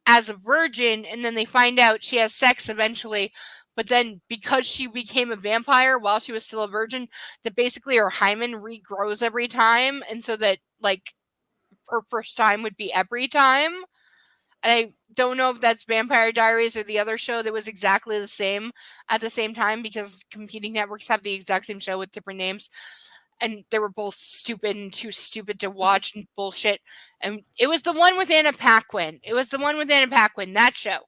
as a virgin, and then they find out she has sex eventually, but then because she became a vampire while she was still a virgin, that basically her hymen regrows every time, and so that like her first time would be every time. And I don't know if that's Vampire Diaries or the other show that was exactly the same at the same time because competing networks have the exact same show with different names. And they were both stupid and too stupid to watch and bullshit. And it was the one with Anna Paquin. That show.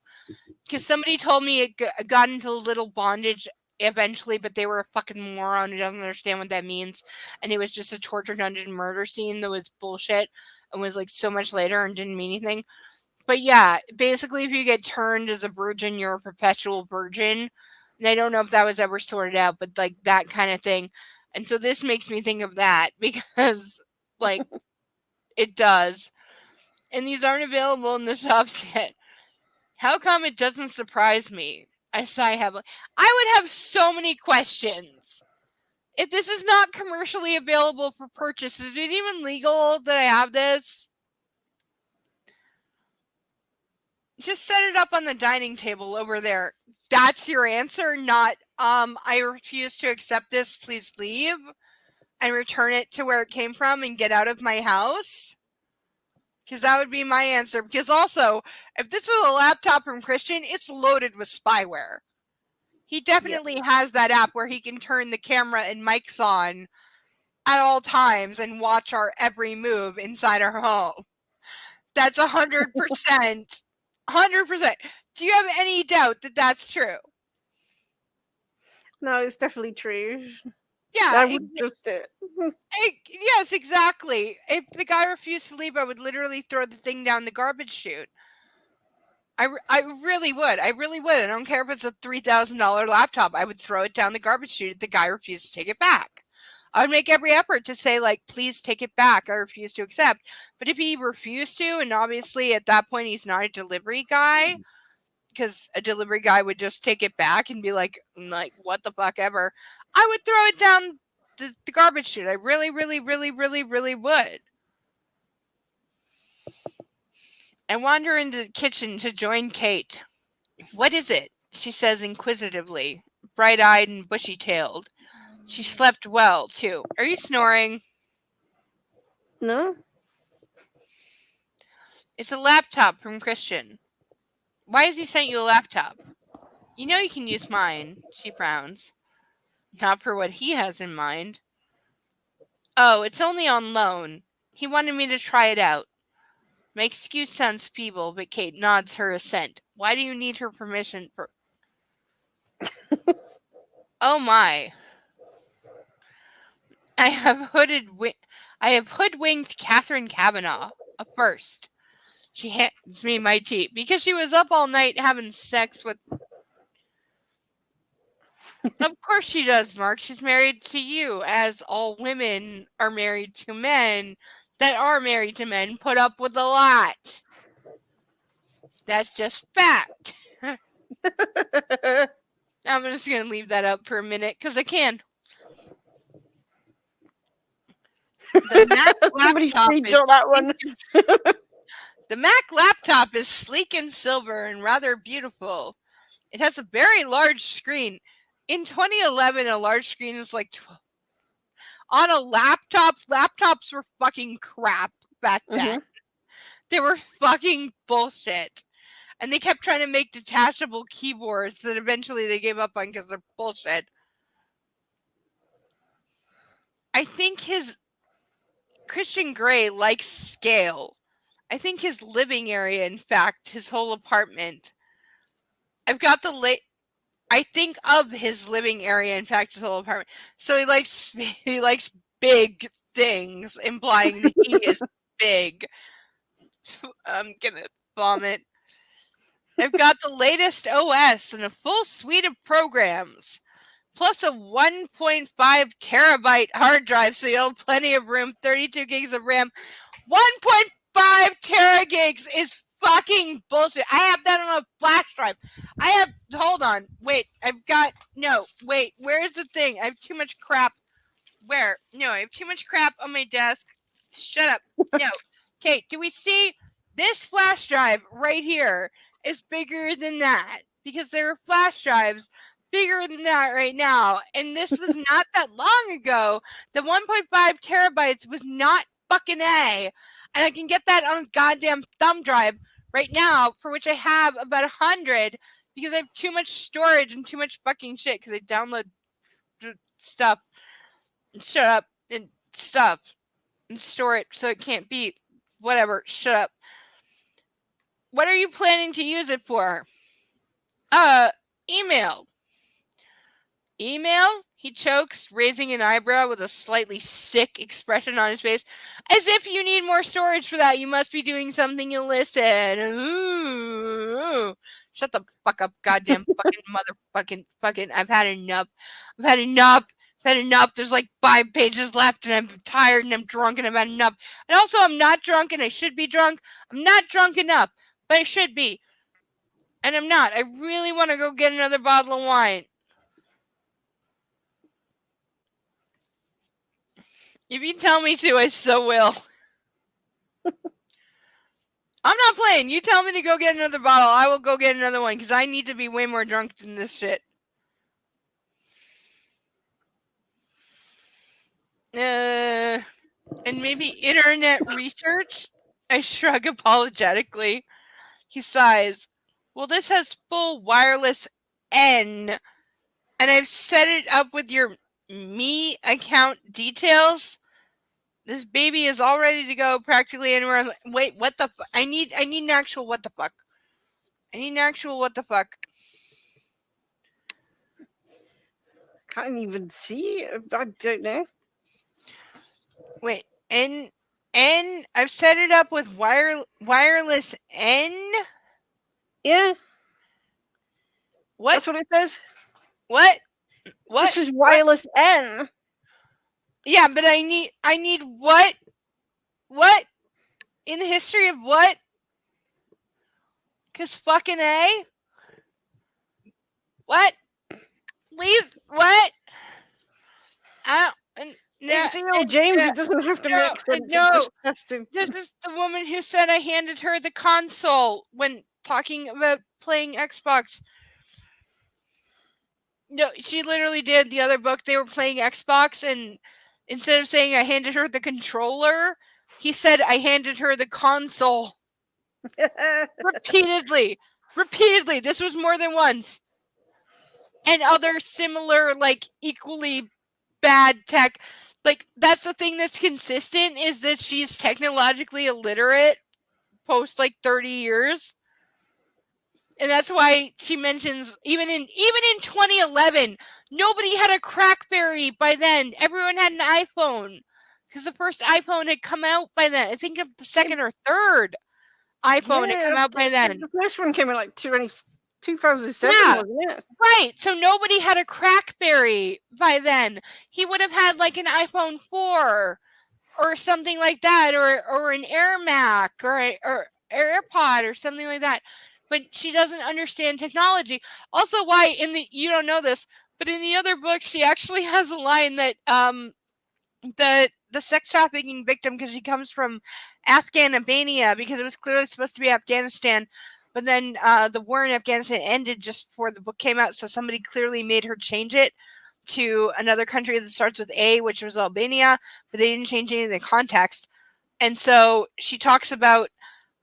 Because somebody told me it got into little bondage eventually, but they were a fucking moron who doesn't understand what that means. And it was just a torture dungeon murder scene that was bullshit and was like so much later and didn't mean anything. But yeah, basically if you get turned as a virgin, you're a perpetual virgin. And I don't know if that was ever sorted out, but like that kind of thing. And so this makes me think of that because, like, it does. And these aren't available in the shops yet. How come it doesn't surprise me? I sigh heavily. I would have so many questions. If this is not commercially available for purchase, is it even legal that I have this? Just set it up on the dining table over there. That's your answer, not, I refuse to accept this, please leave. And return it to where it came from and get out of my house? Because that would be my answer. Because also, if this is a laptop from Christian, it's loaded with spyware. He definitely has that app where he can turn the camera and mics on at all times and watch our every move inside our home. That's 100%. 100%. Do you have any doubt that that's true? No, it's definitely true. Yeah, I would trust it. Yes, exactly. If the guy refused to leave, I would literally throw the thing down the garbage chute. I really would. I don't care if it's a $3,000 laptop. I would throw it down the garbage chute if the guy refused to take it back. I would make every effort to say, like, please take it back. I refuse to accept. But if he refused to, and obviously at that point he's not a delivery guy, because a delivery guy would just take it back and be like, what the fuck ever, I would throw it down the garbage chute. I really, really, really, really, really would. I wander into the kitchen to join Kate. What is it? She says inquisitively, bright-eyed and bushy-tailed. She slept well, too. Are you snoring? No? It's a laptop from Christian. Why has he sent you a laptop? You know you can use mine, she frowns. Not for what he has in mind. Oh, it's only on loan. He wanted me to try it out. My excuse sounds feeble, but Kate nods her assent. Why do you need her permission for... Oh my. I have hoodwinked Catherine Kavanaugh, a first. She hands me my tea because she was up all night having sex with... Of course she does, Mark. She's married to you, as all women are married to men that are married to men put up with a lot. That's just fact. I'm just going to leave that up for a minute because I can. The Mac laptop that one. The Mac laptop is sleek and silver and rather beautiful. It has a very large screen. In 2011, a large screen is like 12. On a laptops were fucking crap back then. They were fucking bullshit. And they kept trying to make detachable keyboards that eventually they gave up on because they're bullshit. I think Christian Grey likes scale. I think his living area, in fact, his whole apartment. I think of his living area, in fact, his whole apartment. So he likes big things, implying that he is big. I'm gonna vomit. I've got the latest OS and a full suite of programs, plus a 1.5 terabyte hard drive, so you'll have plenty of room, 32 gigs of RAM. 1.5 teragigs is fucking bullshit. I have that on a flash drive. Hold on, wait, where's the thing? I have too much crap. Where? No, I have too much crap on my desk. Shut up. No. Okay, do we see this flash drive right here is bigger than that? Because there are flash drives bigger than that right now. And this was not that long ago. The 1.5 terabytes was not fucking A. And I can get that on a goddamn thumb drive right now, for which I have about 100 because I have too much storage and too much fucking shit because I download stuff and shut up and stuff and store it so it can't be whatever. Shut up. What are you planning to use it for? Email. Email? He chokes, raising an eyebrow with a slightly sick expression on his face. As if you need more storage for that. You must be doing something illicit. Ooh. Shut the fuck up, goddamn fucking motherfucking. I've had enough. There's like 5 pages left and I'm tired and I'm drunk and I've had enough. And also I'm not drunk and I should be drunk. I'm not drunk enough, but I should be. And I'm not. I really want to go get another bottle of wine. If you tell me to, I so will. I'm not playing. You tell me to go get another bottle, I will go get another one because I need to be way more drunk than this shit. And maybe internet research? I shrug apologetically. He sighs. Well, this has full wireless N, and I've set it up with your Me account details. This baby is all ready to go practically anywhere. Wait, what the fuck? I need an actual what the fuck. Can't even see it. I don't know. Wait, N. I've set it up with wireless N. Yeah. What? That's what it says. What? This is wireless N. Yeah, but I need what? What? In the history of what? Because fucking A? What? Please? What? I don't... It's E.L. James. It doesn't have to make sense. No. It just has to. This is the woman who said I handed her the console when talking about playing Xbox. No, she literally did. The other book, they were playing Xbox, and instead of saying I handed her the controller, he said I handed her the console. Repeatedly. This was more than once. And other similar, like, equally bad tech. Like, that's the thing that's consistent, is that she's technologically illiterate post, like, 30 years. And that's why she mentions, even in 2011, nobody had a Crackberry by then. Everyone had an iPhone. Because the first iPhone had come out by then. I think the second or third iPhone had come out by then. The first one came in like 2007, wasn't it? Right. So nobody had a Crackberry by then. He would have had like an iPhone 4 or something like that, or an AirMac or AirPod or something like that. But she doesn't understand technology. Also, why you don't know this, but in the other book, she actually has a line that the sex trafficking victim, because she comes from Afghanistan, because it was clearly supposed to be Afghanistan, but then the war in Afghanistan ended just before the book came out, so somebody clearly made her change it to another country that starts with A, which was Albania, but they didn't change any of the context. And so she talks about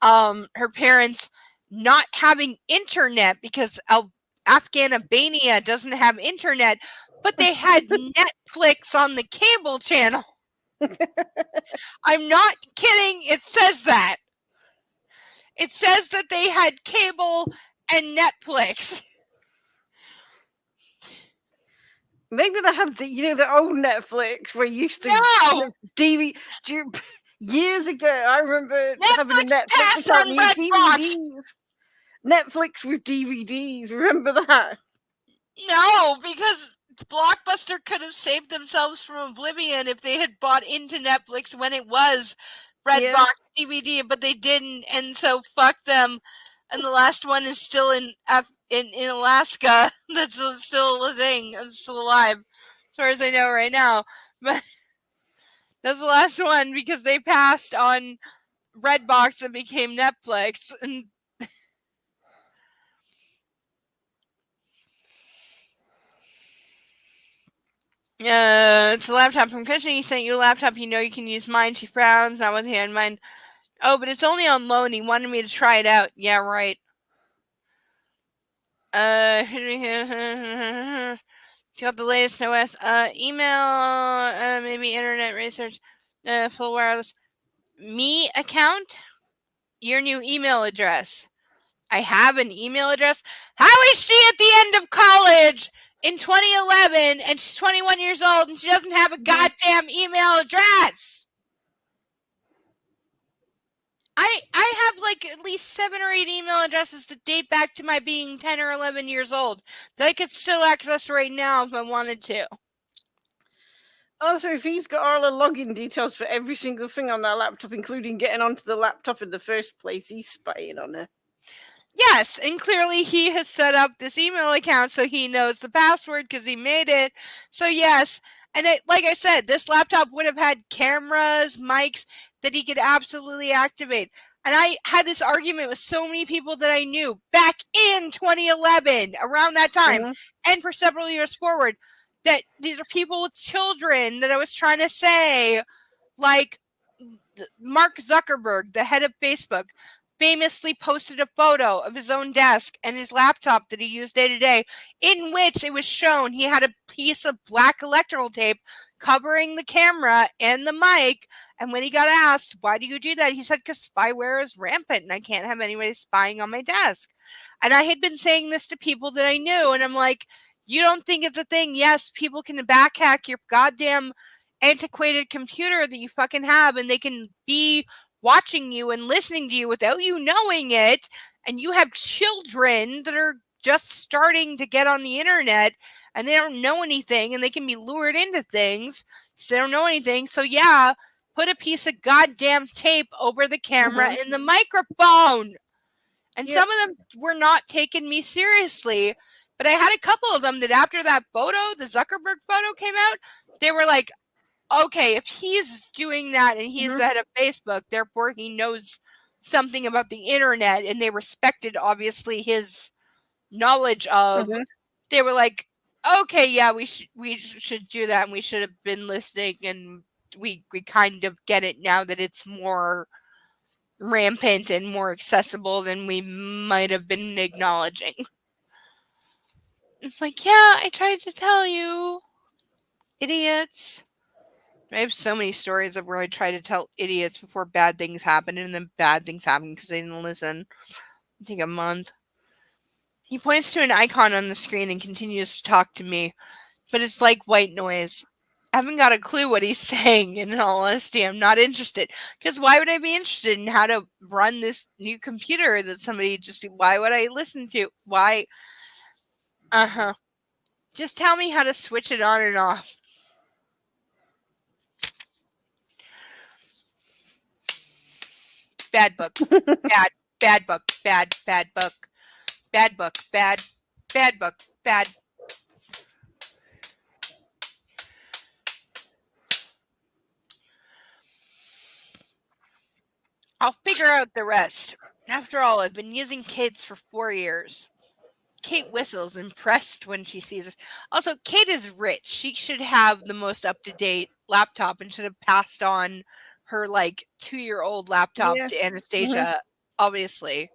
her parents not having internet because Afghanistan doesn't have internet, but they had Netflix on the cable channel. I'm not kidding. It says that. It says that they had cable and Netflix. Maybe they had the old Netflix where you used to DVD. Years ago, I remember having a Netflix without DVDs. Netflix with DVDs. Remember that? No, because Blockbuster could have saved themselves from oblivion if they had bought into Netflix when it was Redbox DVD, but they didn't, and so fuck them. And the last one is still in Alaska. That's still a thing. It's still alive, as far as I know right now. But that's the last one because they passed on Redbox and became Netflix. And it's a laptop from Cushing. He sent you a laptop. You know you can use mine. She frowns. Not with hand mine. Oh, but it's only on loan. He wanted me to try it out. Yeah, right. Got the latest OS. Email, maybe internet research, full wireless. Me account? Your new email address. I have an email address. How is she at the end of college in 2011 and she's 21 years old and she doesn't have a goddamn email address? I have like at least 7 or 8 email addresses that date back to my being 10 or 11 years old that I could still access right now if I wanted to. Also, if he's got all the login details for every single thing on that laptop, including getting onto the laptop in the first place, he's spying on her. Yes, and clearly he has set up this email account so he knows the password because he made it. So yes, and like I said, this laptop would have had cameras, mics that he could absolutely activate. And I had this argument with so many people that I knew back in 2011, around that time, and for several years forward, that these are people with children that I was trying to say, like Mark Zuckerberg, the head of Facebook, famously posted a photo of his own desk and his laptop that he used day to day, in which it was shown he had a piece of black electrical tape covering the camera and the mic. And when he got asked, why do you do that? He said, because spyware is rampant and I can't have anybody spying on my desk. And I had been saying this to people that I knew. And I'm like, you don't think it's a thing? Yes, people can backhack your goddamn antiquated computer that you fucking have, and they can be watching you and listening to you without you knowing it. And you have children that are just starting to get on the internet and they don't know anything and they can be lured into things. because they don't know anything. So yeah, put a piece of goddamn tape over the camera and the microphone. And some of them were not taking me seriously. But I had a couple of them that after that photo, the Zuckerberg photo came out, they were like, okay, if he's doing that and he's the head of Facebook, therefore he knows something about the internet, and they respected, obviously, his knowledge of, they were like, okay, yeah, we should do that, and we should have been listening, and we kind of get it now that it's more rampant and more accessible than we might have been acknowledging. It's like, yeah, I tried to tell you, idiots. I have so many stories of where I try to tell idiots before bad things happen, and then bad things happen because they didn't listen. It'll take a month. He points to an icon on the screen and continues to talk to me, but it's like white noise. I haven't got a clue what he's saying, and in all honesty, I'm not interested. Because why would I be interested in how to run this new computer that somebody why would I listen to? Why? Just tell me how to switch it on and off. Bad book. Bad book. Bad book. Bad book. Bad book. Bad. I'll figure out the rest. After all, I've been using Kate's for 4 years. Kate whistles, impressed when she sees it. Also, Kate is rich. She should have the most up-to-date laptop and should have passed on her, 2-year-old laptop to Anastasia, obviously.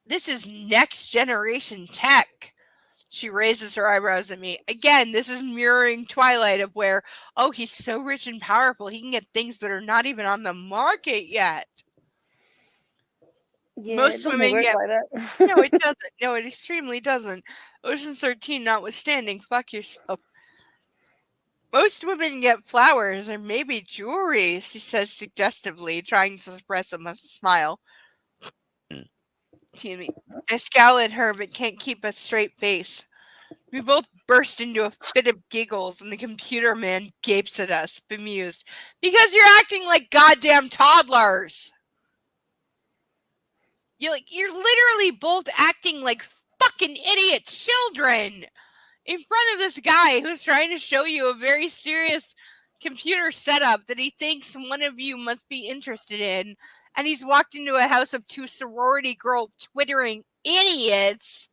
This is next generation tech. She raises her eyebrows at me. Again, this is mirroring Twilight of where, oh, he's so rich and powerful, he can get things that are not even on the market yet. Yeah, Most women get like that. No, it doesn't. No, it extremely doesn't. Ocean's 13 notwithstanding, fuck yourself. Most women get flowers or maybe jewelry, she says suggestively, trying to suppress a smile. Excuse me. I scowl at her but can't keep a straight face. We both burst into a fit of giggles, and the computer man gapes at us, bemused. Because you're acting like goddamn toddlers! You're literally both acting like fucking idiot children in front of this guy who's trying to show you a very serious computer setup that he thinks one of you must be interested in. And he's walked into a house of 2 sorority girl twittering idiots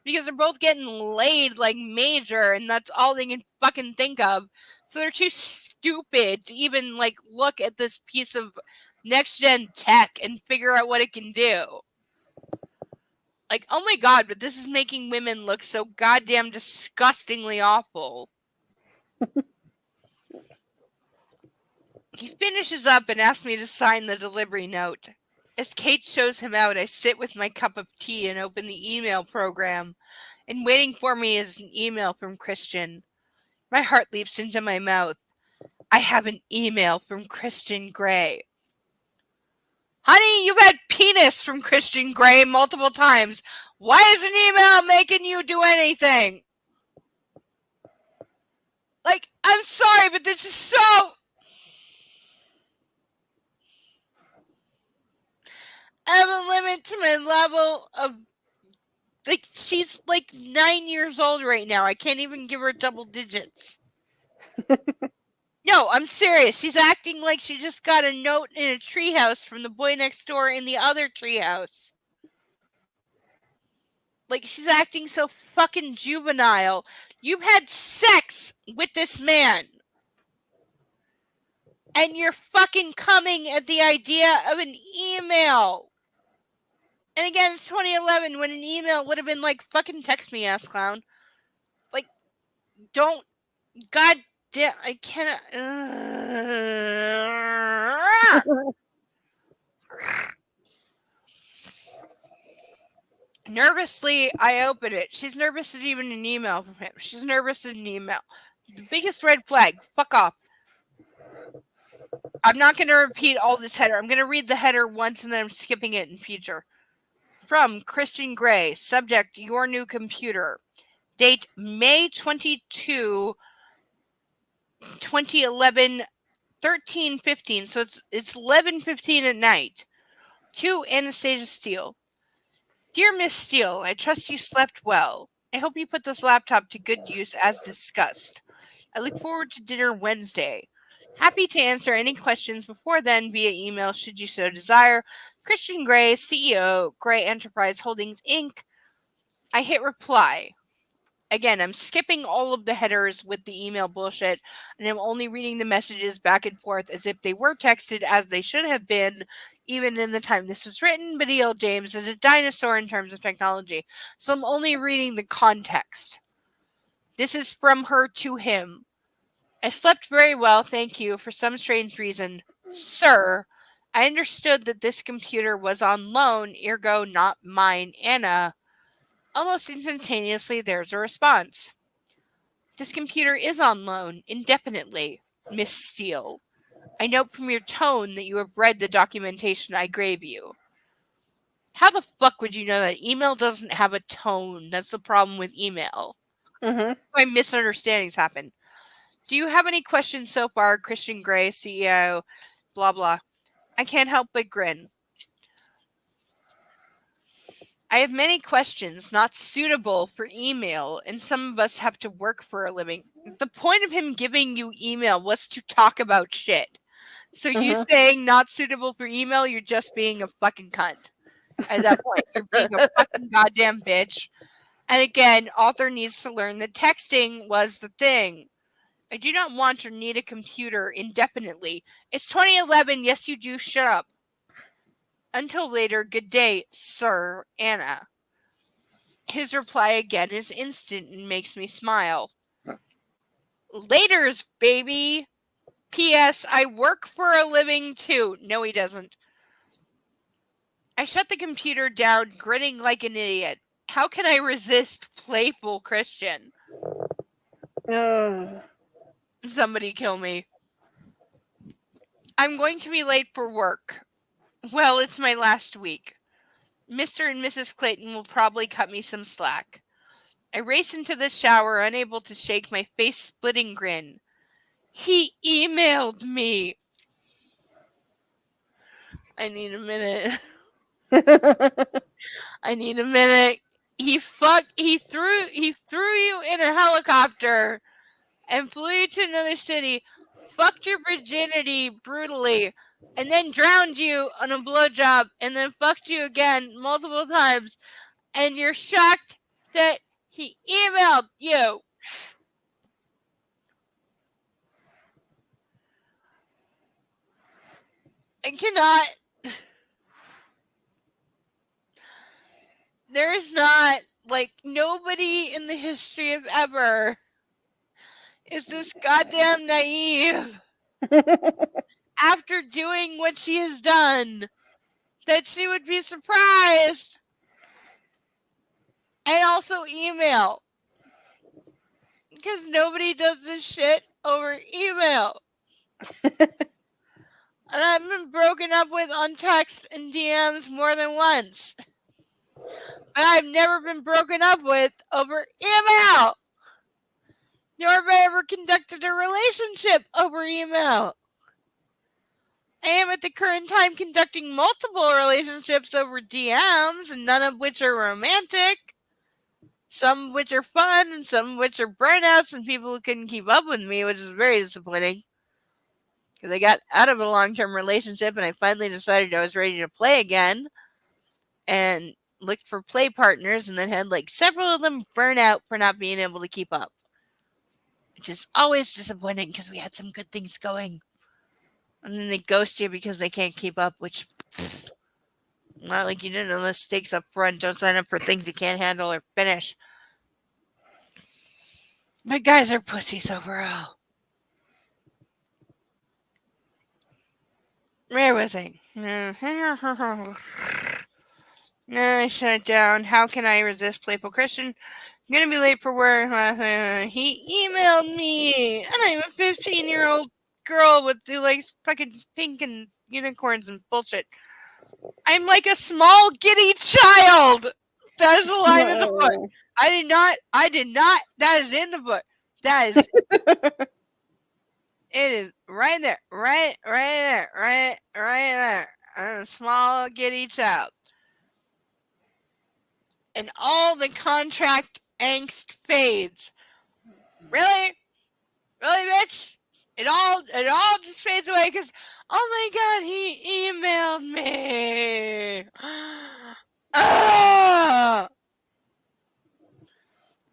because they're both getting laid like major, and that's all they can fucking think of. So they're too stupid to even look at this piece of next gen tech and figure out what it can do. Oh my god, but this is making women look so goddamn disgustingly awful. He finishes up and asks me to sign the delivery note. As Kate shows him out, I sit with my cup of tea and open the email program. And waiting for me is an email from Christian. My heart leaps into my mouth. I have an email from Christian Grey. Honey, you've had penis from Christian Grey multiple times. Why is an email making you do anything? I'm sorry, but this is so... I have a limit to my level of... she's 9 years old right now. I can't even give her double digits. No, I'm serious. She's acting like she just got a note in a treehouse from the boy next door in the other treehouse. She's acting so fucking juvenile. You've had sex with this man. And you're fucking coming at the idea of an email. And again, it's 2011 when an email would have been fucking text me, ass clown. Don't... God damn, I cannot... Nervously, I open it. She's nervous at even an email from him. She's nervous at an email. The biggest red flag. Fuck off. I'm not going to repeat all this header. I'm going to read the header once and then I'm skipping it in future. From Christian Grey. Subject, your new computer. Date, May 22, 2011, 13:15. So it's 11:15 at night. To Anastasia Steele. Dear Miss Steele, I trust you slept well. I hope you put this laptop to good use as discussed. I look forward to dinner Wednesday. Happy to answer any questions before then via email should you so desire. Christian Gray, CEO, Gray Enterprise Holdings, Inc. I hit reply. Again, I'm skipping all of the headers with the email bullshit, and I'm only reading the messages back and forth as if they were texted as they should have been, even in the time this was written. But E.L. James is a dinosaur in terms of technology, so I'm only reading the context. This is from her to him. I slept very well, thank you. For some strange reason, sir, I understood that this computer was on loan, ergo not mine, Anna. Almost instantaneously, there's a response. This computer is on loan, indefinitely, Miss Steele. I note from your tone that you have read the documentation I gave you. How the fuck would you know that? Email doesn't have a tone. That's the problem with email. Why misunderstandings happen. Do you have any questions so far, Christian Gray, CEO, blah, blah? I can't help but grin. I have many questions not suitable for email, and some of us have to work for a living. The point of him giving you email was to talk about shit. So you saying not suitable for email, you're just being a fucking cunt. At that point, you're being a fucking goddamn bitch. And again, author needs to learn that texting was the thing. I do not want or need a computer indefinitely. It's 2011. Yes, you do. Shut up. Until later, good day, sir, Anna. His reply again is instant and makes me smile. Laters, baby. P.S. I work for a living too. No, he doesn't. I shut the computer down, grinning like an idiot. How can I resist playful Christian? Somebody kill me. I'm going to be late for work. Well, it's my last week. Mr. and Mrs. Clayton will probably cut me some slack. I race into the shower, unable to shake my face-splitting grin. He emailed me. I need a minute. I need a minute. He threw you in a helicopter and flew you to another city, fucked your virginity brutally, and then drowned you on a blowjob, and then fucked you again multiple times, and you're shocked that he emailed you. I cannot. There is not, nobody in the history of ever is this goddamn naive after doing what she has done that she would be surprised and also email. Because nobody does this shit over email. And I've been broken up with on text and DMs more than once. But I've never been broken up with over email. Nor have I ever conducted a relationship over email. I am at the current time conducting multiple relationships over DMs, and none of which are romantic. Some of which are fun, and some of which are burnouts, and people who couldn't keep up with me, which is very disappointing. Because I got out of a long-term relationship, and I finally decided I was ready to play again. And looked for play partners, and then had several of them burn out for not being able to keep up. Which is always disappointing, because we had some good things going. And then they ghost you because they can't keep up, which... Not like you did unless stakes up front. Don't sign up for things you can't handle or finish. But guys are pussies overall. Where was I? I shut it down. How can I resist playful Christian? I'm gonna be late for work. He emailed me, and I'm a 15-year-old girl who likes fucking pink and unicorns and bullshit. I'm like a small giddy child. That is the line in the book. I did not. That is in the book. That is. It is right there, right there, right there. I'm a small giddy child. And all the contract angst fades. Really? Really, bitch? It all just fades away because, oh my god, he emailed me. Ah!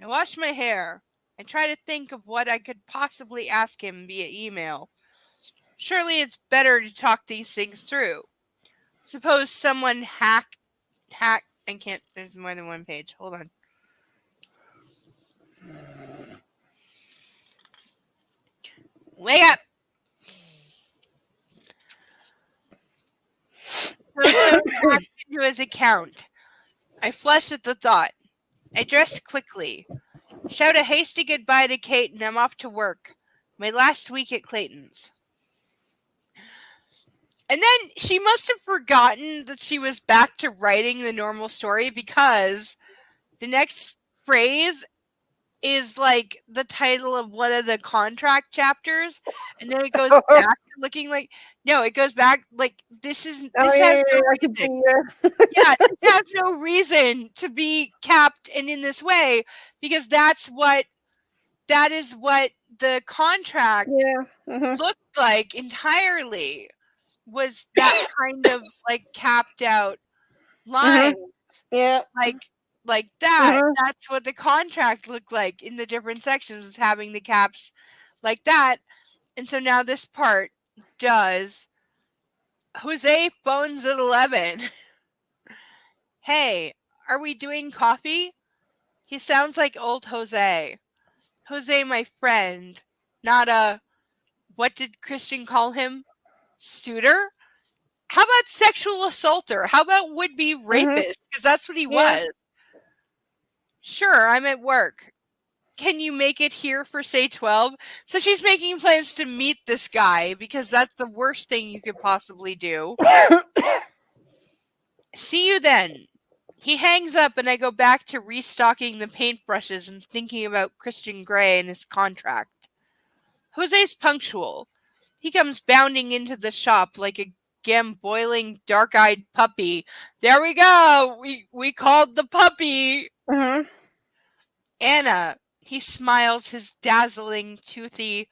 I wash my hair and try to think of what I could possibly ask him via email. Surely it's better to talk these things through. Suppose someone hack, I can't, there's more than one page. Hold on. Wake up! So hacked into his account. I flush at the thought. I dress quickly. Shout a hasty goodbye to Kate and I'm off to work. My last week at Clayton's. And then she must have forgotten that she was back to writing the normal story because the next phrase is like the title of one of the contract chapters, and then it goes back to looking like it goes back like this is this has no reason. Yeah, this has no reason to be capped and in this way because that is what the contract looked like entirely. Was that kind of like capped out lines. Yeah. Like that. That's what the contract looked like in the different sections, was having the caps like that. And so now this part does. Jose phones at 11. Hey, are we doing coffee? He sounds like old Jose. Jose, my friend. Not a, what did Christian call him? Suitor? How about sexual assaulter? How about would-be rapist? Because that's what he was. Sure, I'm at work. Can you make it here for, say, 12? So she's making plans to meet this guy because that's the worst thing you could possibly do. See you then. He hangs up and I go back to restocking the paintbrushes and thinking about Christian Grey and his contract. Jose's punctual. He comes bounding into the shop like a gamboiling, dark-eyed puppy. There we go! We called the puppy! Anna. He smiles his dazzling, toothy,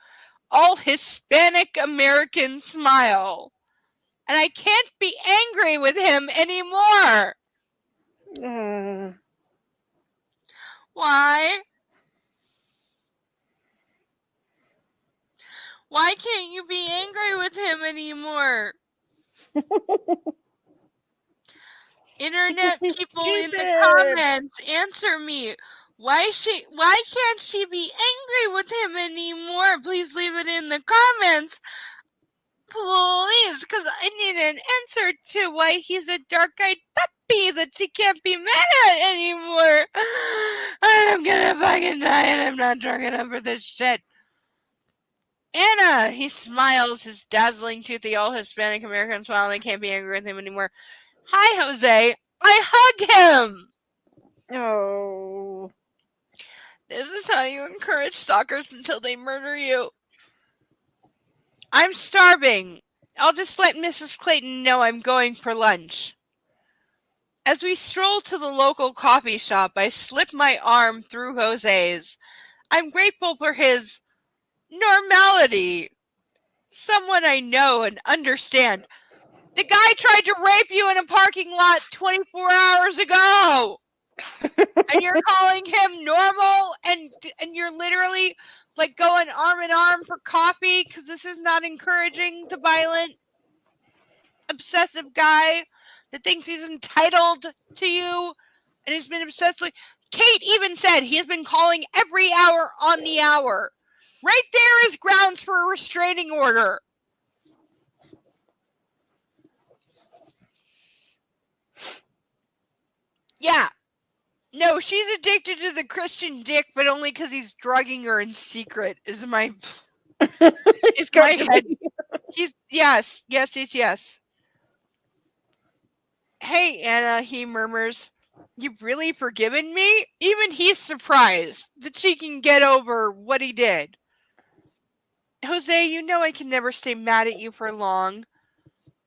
all Hispanic American smile. And I can't be angry with him anymore. Why? Why can't you be angry with him anymore? Internet people in the comments, answer me. Why can't she be angry with him anymore? Please leave it in the comments. Please, because I need an answer to why he's a dark-eyed puppy that she can't be mad at anymore. I'm gonna fucking die and I'm not drunk enough for this shit. Anna, he smiles his dazzling, toothy, all Hispanic American smile, and I can't be angry with him anymore. Hi, Jose. I hug him. Oh. This is how you encourage stalkers until they murder you. I'm starving. I'll just let Mrs. Clayton know I'm going for lunch. As we stroll to the local coffee shop, I slip my arm through Jose's. I'm grateful for his normality. Someone I know and understand. The guy tried to rape you in a parking lot 24 hours ago. And you're calling him normal and you're literally like going arm in arm for coffee because this is not encouraging the violent, obsessive guy that thinks he's entitled to you and has been obsessively. Kate even said he has been calling every hour on the hour. Right there is grounds for a restraining order. Yeah. No, she's addicted to the Christian dick, but only because he's drugging her in secret. Is my it's my head. He's yes. Hey, Anna, he murmurs. You've really forgiven me? Even he's surprised that she can get over what he did. Jose, you know I can never stay mad at you for long.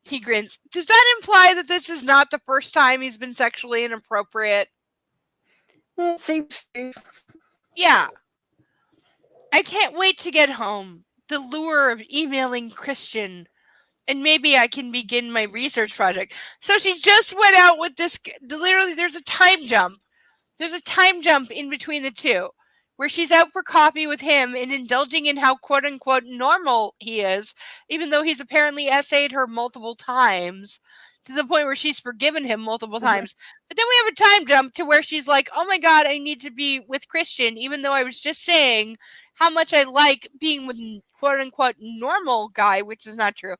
He grins. Does that imply that this is not the first time he's been sexually inappropriate? It seems to. Yeah. I can't wait to get home. The lure of emailing Christian. And maybe I can begin my research project. So she just went out with this. Literally, there's a time jump. There's a time jump in between the two, where she's out for coffee with him and indulging in how quote unquote normal he is, even though he's apparently essayed her multiple times to the point where she's forgiven him multiple times. But then we have a time jump to where she's like, oh my God, I need to be with Christian, even though I was just saying how much I like being with quote unquote normal guy, which is not true.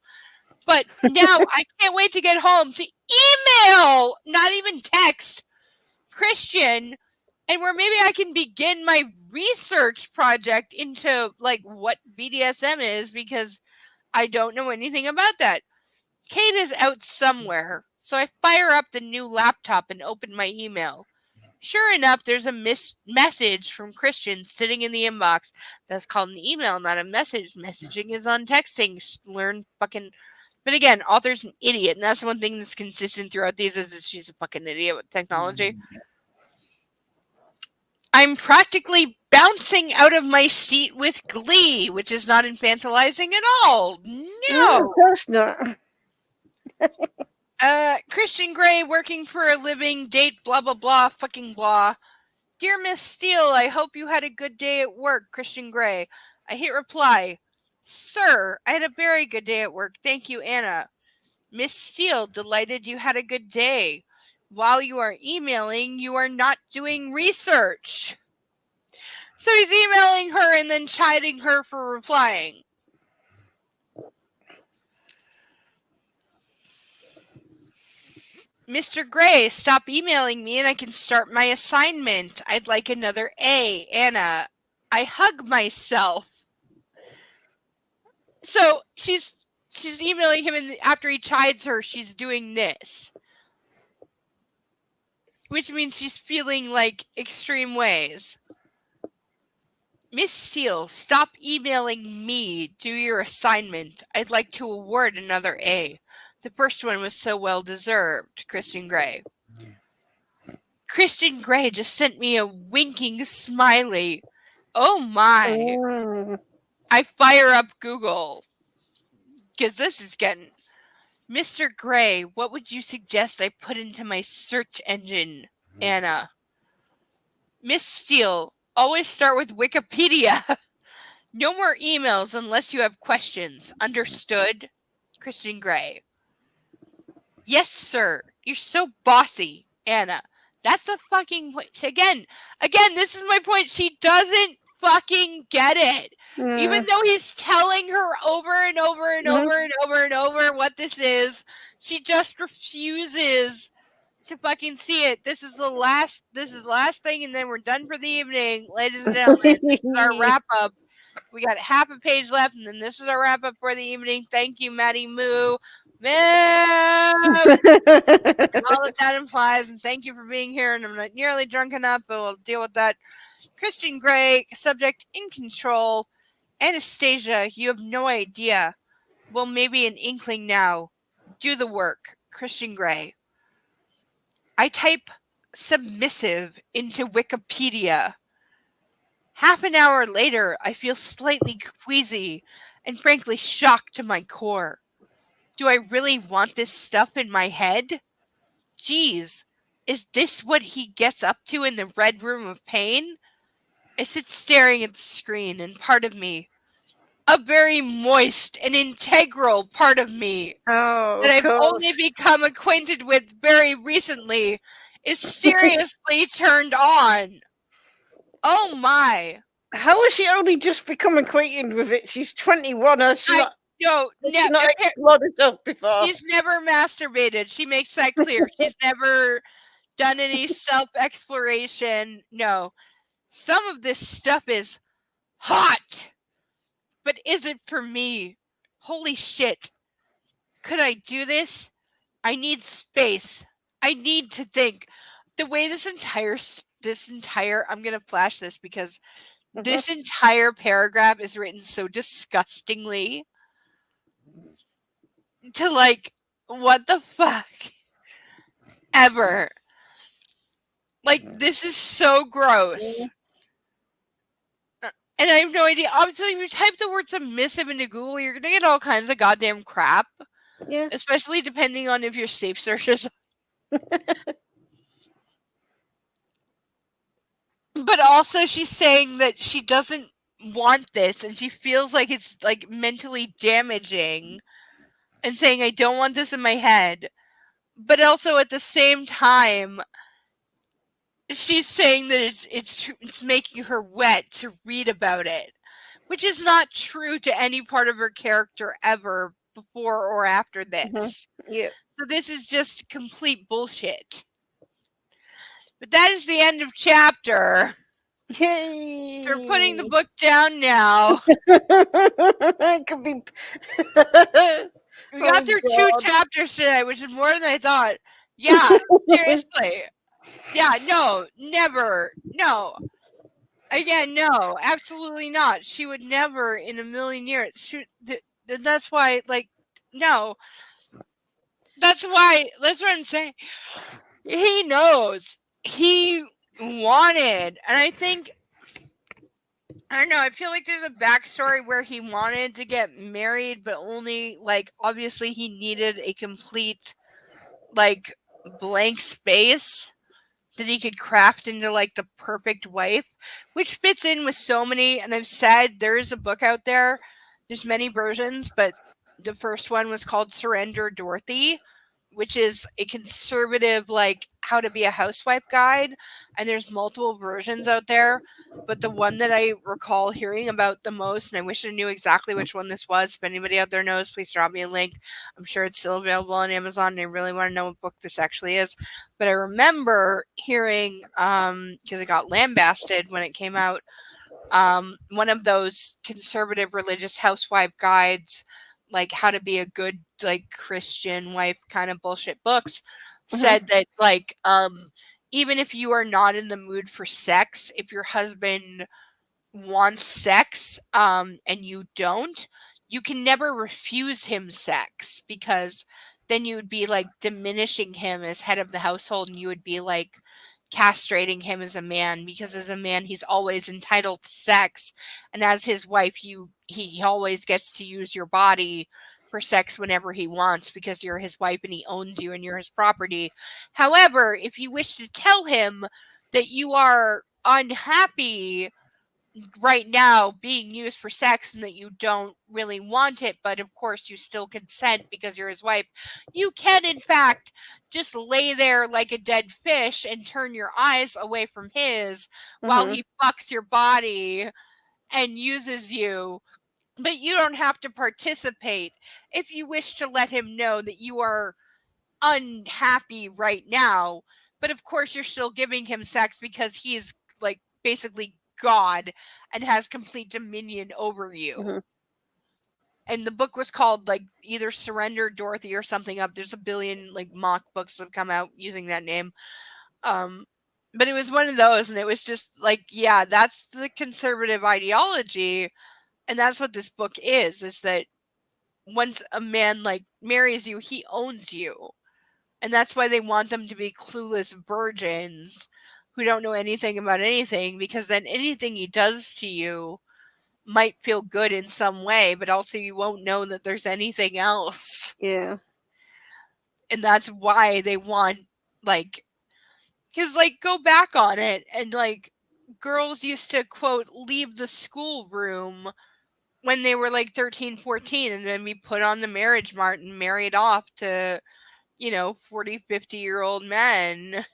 But now I can't wait to get home to email, not even text, Christian, and where maybe I can begin my research project into like what BDSM is, because I don't know anything about that. Kate is out somewhere, so I fire up the new laptop and open my email. Sure enough, there's a message from Christian sitting in the inbox. That's called an email, not a message. Messaging is on texting. Learn fucking... But again, author's an idiot, and that's one thing that's consistent throughout these is that she's a fucking idiot with technology. I'm practically bouncing out of my seat with glee, which is not infantilizing at all. No, of course not. Christian Grey, working for a living, date, blah, blah, blah, fucking blah. Dear Miss Steele, I hope you had a good day at work, Christian Grey. I hit reply. Sir, I had a very good day at work. Thank you, Anna. Miss Steele, delighted you had a good day. While you are emailing, you are not doing research. So he's emailing her and then chiding her for replying. Mr. Gray, stop emailing me and I can start my assignment. I'd like another A. Anna, I hug myself. So she's emailing him, and after he chides her, she's doing this. Which means she's feeling like extreme ways. Miss Steele, stop emailing me. Do your assignment. I'd like to award another A. The first one was so well deserved. Christian Grey. Christian Grey just sent me a winking smiley. Oh my. I fire up Google. Because this is getting... Mr. Gray, what would you suggest I put into my search engine? Anna. Miss Steele, always start with Wikipedia. No more emails unless you have questions. Understood? Christian Grey. Yes, sir. You're so bossy. Anna. That's the fucking point. Again, this is my point. She doesn't fucking get it. Even though he's telling her over and over and over and over and over what this is, she just refuses to fucking see it. This is the last thing, and then we're done for the evening, ladies and gentlemen. This is our wrap up. We got half a page left, and then this is our wrap up for the evening. Thank you, Maddie Moo. Moo! All that implies, and thank you for being here. And I'm not nearly drunk enough, but we'll deal with that. Christian Grey, subject in control. Anastasia, you have no idea. Well, maybe an inkling now. Do the work. Christian Grey. I type submissive into Wikipedia. Half an hour later, I feel slightly queasy and frankly shocked to my core. Do I really want this stuff in my head? Geez, is this what he gets up to in the Red Room of Pain? I sit staring at the screen, and part of me, a very moist and integral part of me that I've only become acquainted with very recently, is seriously turned on. Oh my. How has she only just become acquainted with it? She's 21. Has she not explored herself before? She's never masturbated. She makes that clear. She's never done any self-exploration. No. Some of this stuff is hot. But is it for me? Holy shit. Could I do this? I need space. I need to think. The way this entire I'm going to flash this because This entire paragraph is written so disgustingly to like, what the fuck ever. Like, this is so gross. And I have no idea. Obviously, if you type the word submissive into Google, you're gonna get all kinds of goddamn crap. Yeah. Especially depending on if your safe searches. But also, she's saying that she doesn't want this, and she feels like it's like mentally damaging, and saying, "I don't want this in my head." But also, at the same time, she's saying that it's making her wet to read about it, which is not true to any part of her character ever before or after this. Yeah. So this is just complete bullshit. But that is the end of chapter. Yay! So we're putting the book down now. It could be. We got through 2 chapters today, which is more than I thought. Yeah, seriously. Yeah, no, never. No. Again, no, absolutely not. She would never in a million years. That's why, like, no. That's what I'm saying. He knows. He wanted, and I think, I don't know, I feel like there's a backstory where he wanted to get married, but only, like, obviously he needed a complete, like, blank space that he could craft into, like, the perfect wife, which fits in with so many, and I've said there is a book out there, there's many versions, but the first one was called Surrender Dorothy, which is a conservative, like, how to be a housewife guide, and there's multiple versions out there, but the one that I recall hearing about the most, and I wish I knew exactly which one this was, if anybody out there knows, please drop me a link. I'm sure it's still available on Amazon, and I really want to know what book this actually is, but I remember hearing, because it got lambasted when it came out, one of those conservative religious housewife guides, like how to be a good, like, Christian wife kind of bullshit books, said that, like, even if you are not in the mood for sex, if your husband wants sex, and you don't, you can never refuse him sex, because then you would be, like, diminishing him as head of the household, and you would be, like, castrating him as a man, because as a man he's always entitled to sex, and as his wife he always gets to use your body for sex whenever he wants, because you're his wife and he owns you and you're his property. However, if you wish to tell him that you are unhappy right now being used for sex and that you don't really want it, but of course you still consent because you're his wife, you can in fact just lay there like a dead fish and turn your eyes away from his while he fucks your body and uses you, but you don't have to participate if you wish to let him know that you are unhappy right now, but of course you're still giving him sex because he's, like, basically God and has complete dominion over you. And the book was called, like, either Surrender Dorothy or something up. There's a billion, like, mock books that have come out using that name. But it was one of those, and it was just like, yeah, that's the conservative ideology, and that's what this book is that once a man, like, marries you, he owns you. And that's why they want them to be clueless virgins who don't know anything about anything, because then anything he does to you might feel good in some way, but also you won't know that there's anything else. Yeah. And that's why they want, like, because, like, go back on it, and, like, girls used to, quote, leave the schoolroom when they were, like, 13, 14, and then be put on the marriage mart and married off to, 40, 50-year-old men.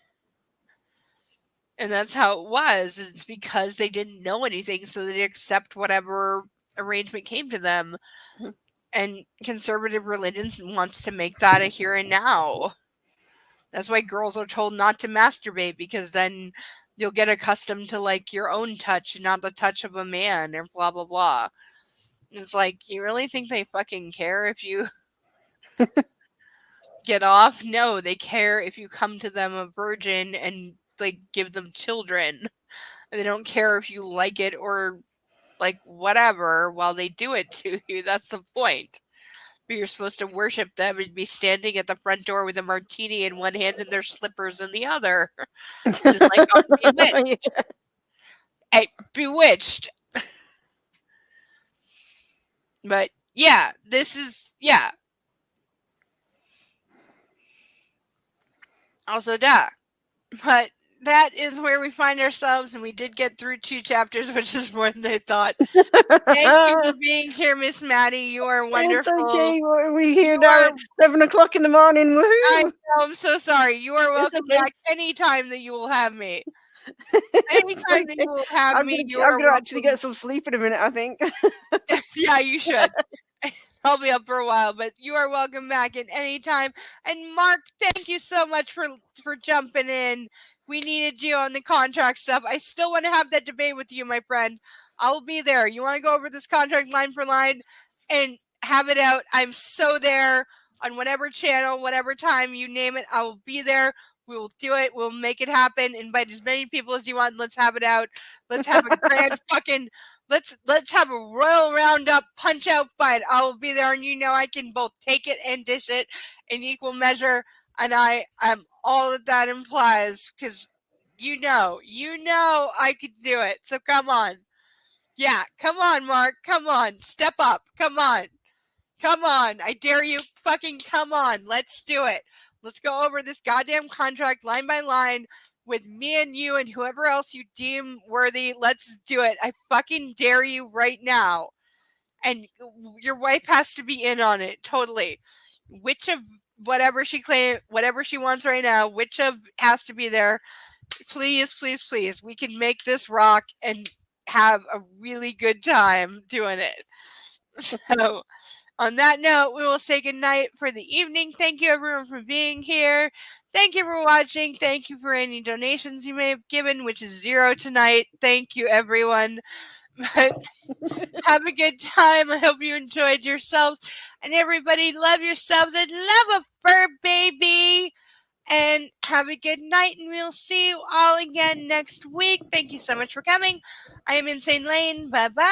And that's how it was. It's because they didn't know anything, so they accept whatever arrangement came to them. And conservative religion wants to make that a here and now. That's why girls are told not to masturbate, because then you'll get accustomed to, like, your own touch and not the touch of a man, or blah, blah, blah. And it's like, you really think they fucking care if you get off? No, they care if you come to them a virgin and, like, give them children. and they don't care if you like it or like whatever while they do it to you. That's the point. But you're supposed to worship them and be standing at the front door with a martini in one hand and their slippers in the other. Just like on Bewitched. Hey, Bewitched. But yeah, this is also duh. But that is where we find ourselves, and we did get through 2 chapters, which is more than I thought. Thank you for being here, Miss Maddie. You are wonderful. It's okay. We're here now. It's 7:00 in the morning. Woohoo! I know, I'm so sorry. You are welcome back anytime that you will have me. Anytime that you will have me, you are I'm gonna actually get some sleep in a minute, I think. Yeah, you should. I'll be up for a while, but you are welcome back at any time. And Mark, thank you so much for jumping in. We needed you on the contract stuff. I still want to have that debate with you, my friend. I'll be there. You want to go over this contract line for line and have it out? I'm so there on whatever channel, whatever time, you name it. I will be there. We will do it. We'll make it happen. Invite as many people as you want. Let's have it out. Let's have a grand fucking... Let's have a royal roundup punch out fight. I will be there, and you know I can both take it and dish it in equal measure. And I am all that implies, because you know I could do it. So come on. Yeah, come on, Mark. Come on. Step up. Come on. Come on. I dare you. Fucking come on. Let's do it. Let's go over this goddamn contract line by line with me and you and whoever else you deem worthy. Let's do it. I fucking dare you right now. And your wife has to be in on it. Totally. Which of whatever she wants right now, which of has to be there. Please, please, please. We can make this rock and have a really good time doing it. So on that note, we will say goodnight for the evening. Thank you, everyone, for being here. Thank you for watching. Thank you for any donations you may have given, which is 0 tonight. Thank you, everyone. But have a good time. I hope you enjoyed yourselves. And everybody, love yourselves and love a fur baby. And have a good night. And we'll see you all again next week. Thank you so much for coming. I am Insane Lane. Bye-bye.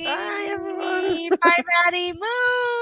Bye, everyone. Bye, Maddie. Moo.